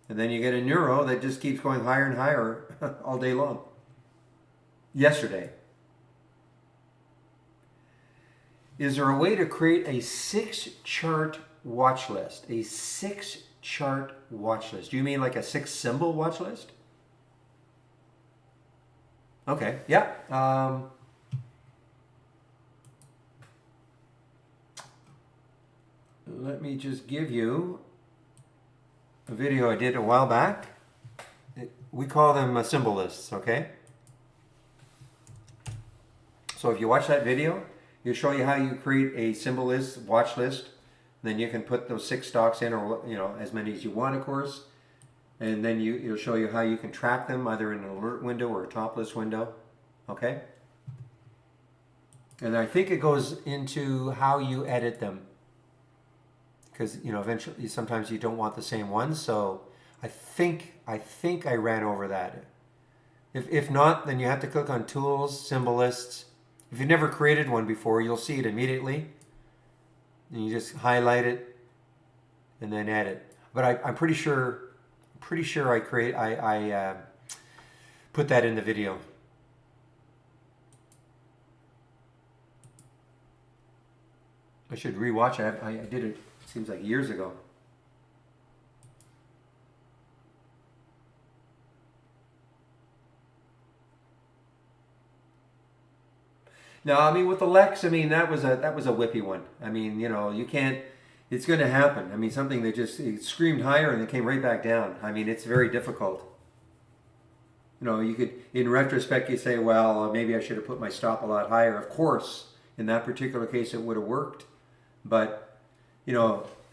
And then you get a Neuro that just keeps going higher and higher all day long. Yesterday. Is there a way to create a 6-chart watch list? A 6-chart watch list. Do you mean like a 6-symbol watch list? Okay, yeah. Let me just give you a video I did a while back. We call them symbol lists, okay? So if you watch that video, it'll show you how you create a symbol list, watch list. Then you can put those 6 stocks in, or as many as you want, of course. And then it'll show you how you can track them either in an alert window or a top list window, okay? And I think it goes into how you edit them. Because eventually sometimes you don't want the same ones, so I think I ran over that. If not, then you have to click on Tools, Symbol Lists. If you've never created one before, you'll see it immediately, and you just highlight it and then edit. But I'm pretty sure I put that in the video. I should rewatch it. I did it. Seems like years ago. No, I mean with the Lex, I mean that was a whippy one. I mean, you can't. It's going to happen. I mean, something that it screamed higher and it came right back down. I mean, it's very difficult. You could, in retrospect, you say, well, maybe I should have put my stop a lot higher. Of course, in that particular case, it would have worked, but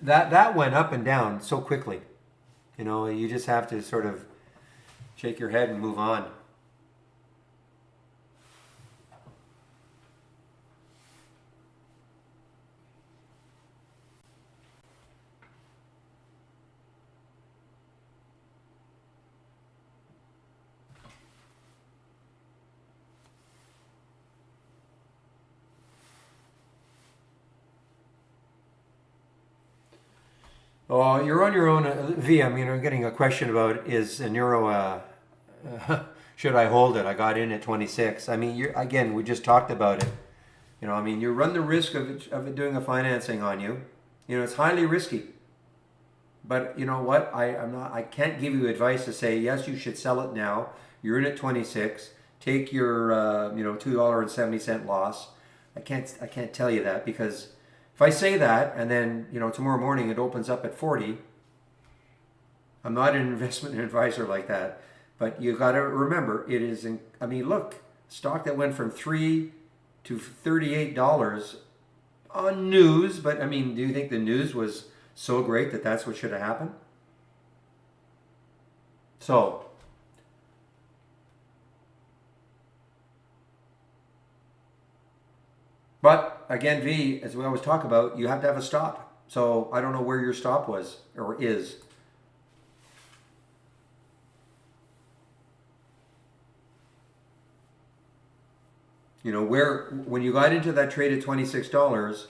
that went up and down so quickly. You just have to sort of shake your head and move on. Oh, you're on your own, V. I mean, I'm getting a question about is a Neuro. Should I hold it? I got in at 26. I mean, again, we just talked about it. I mean, you run the risk of it doing a financing on you. It's highly risky. But you know what? I can't give you advice to say yes. You should sell it now. You're in at 26. Take your $2.70 loss. I can't tell you that, because if I say that and then tomorrow morning it opens up at 40, I'm not an investment advisor like that. But you got to remember, it is. I mean, look, stock that went from $3 to $38 on news. But I mean, do you think the news was so great that that's what should have happened? So, but again, V, as we always talk about, you have to have a stop. So I don't know where your stop was or is. Where when you got into that trade at $26,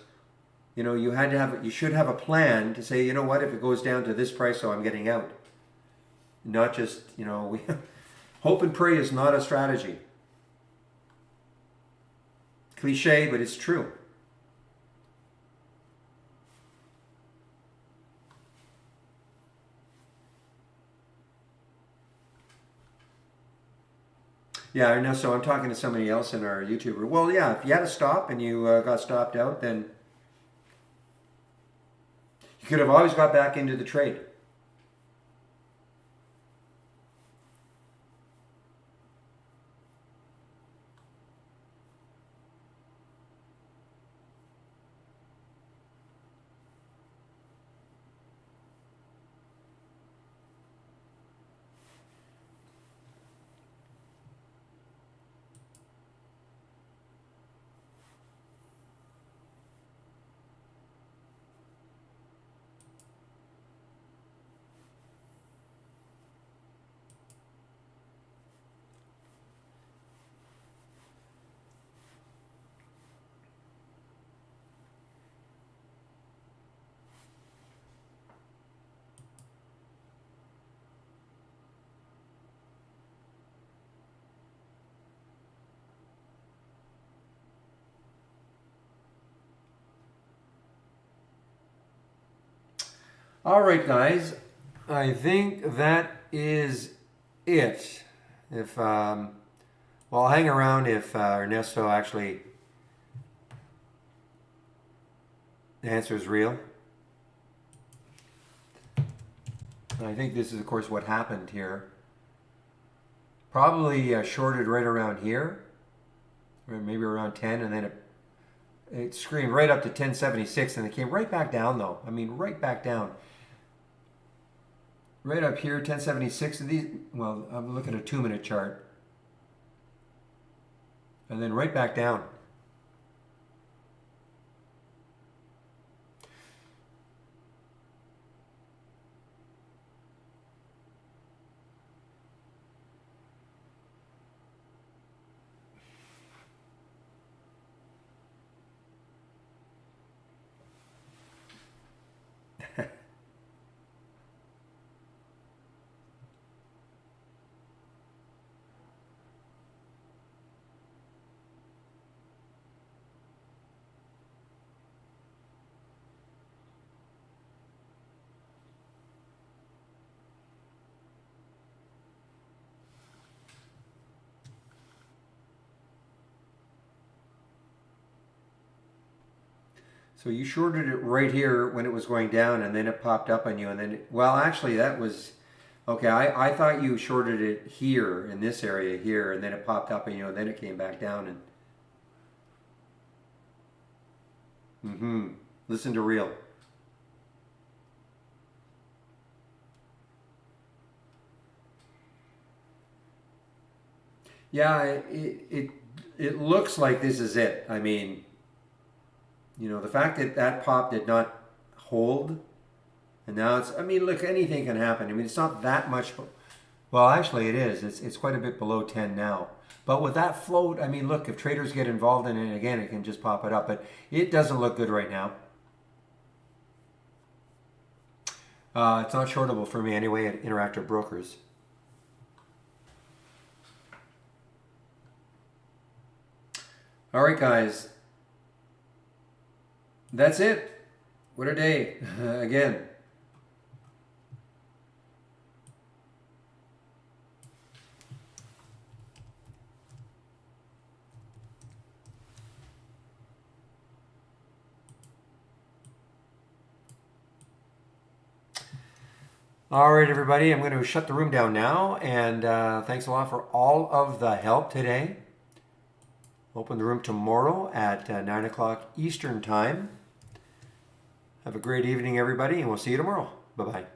you should have a plan to say, you know what, if it goes down to this price, so I'm getting out. Not just, hope and pray is not a strategy. Cliche, but it's true. Yeah, I know. So I'm talking to somebody else in our YouTube group. Well, yeah, if you had a stop and you got stopped out, then you could have always got back into the trade. All right, guys. I think that is it. If well, I'll hang around if Ernesto actually answers real. I think this is, of course, what happened here. Probably shorted right around here, or maybe around 10, and then it screamed right up to 1076, and it came right back down, though. I mean, right back down. Right up here, 1076. And these, well, I'm looking at a 2-minute chart, and then right back down. So you shorted it right here when it was going down, and then it popped up on you, and then well, actually, that was okay. I thought you shorted it here in this area here, and then it popped up on you, and then it came back down. And listen to real. Yeah, it looks like this is it. I mean, the fact that that pop did not hold, and now it's, I mean, look, anything can happen. I mean, it's not that much. Well, actually, it is. It's quite a bit below 10 now. But with that float, I mean, look, if traders get involved in it again, it can just pop it up. But it doesn't look good right now. It's not shortable for me anyway at Interactive Brokers. All right, guys. That's it. What a day. Again. All right, everybody, I'm going to shut the room down now. And thanks a lot for all of the help today. Open the room tomorrow at 9 o'clock Eastern Time. Have a great evening, everybody, and we'll see you tomorrow. Bye-bye.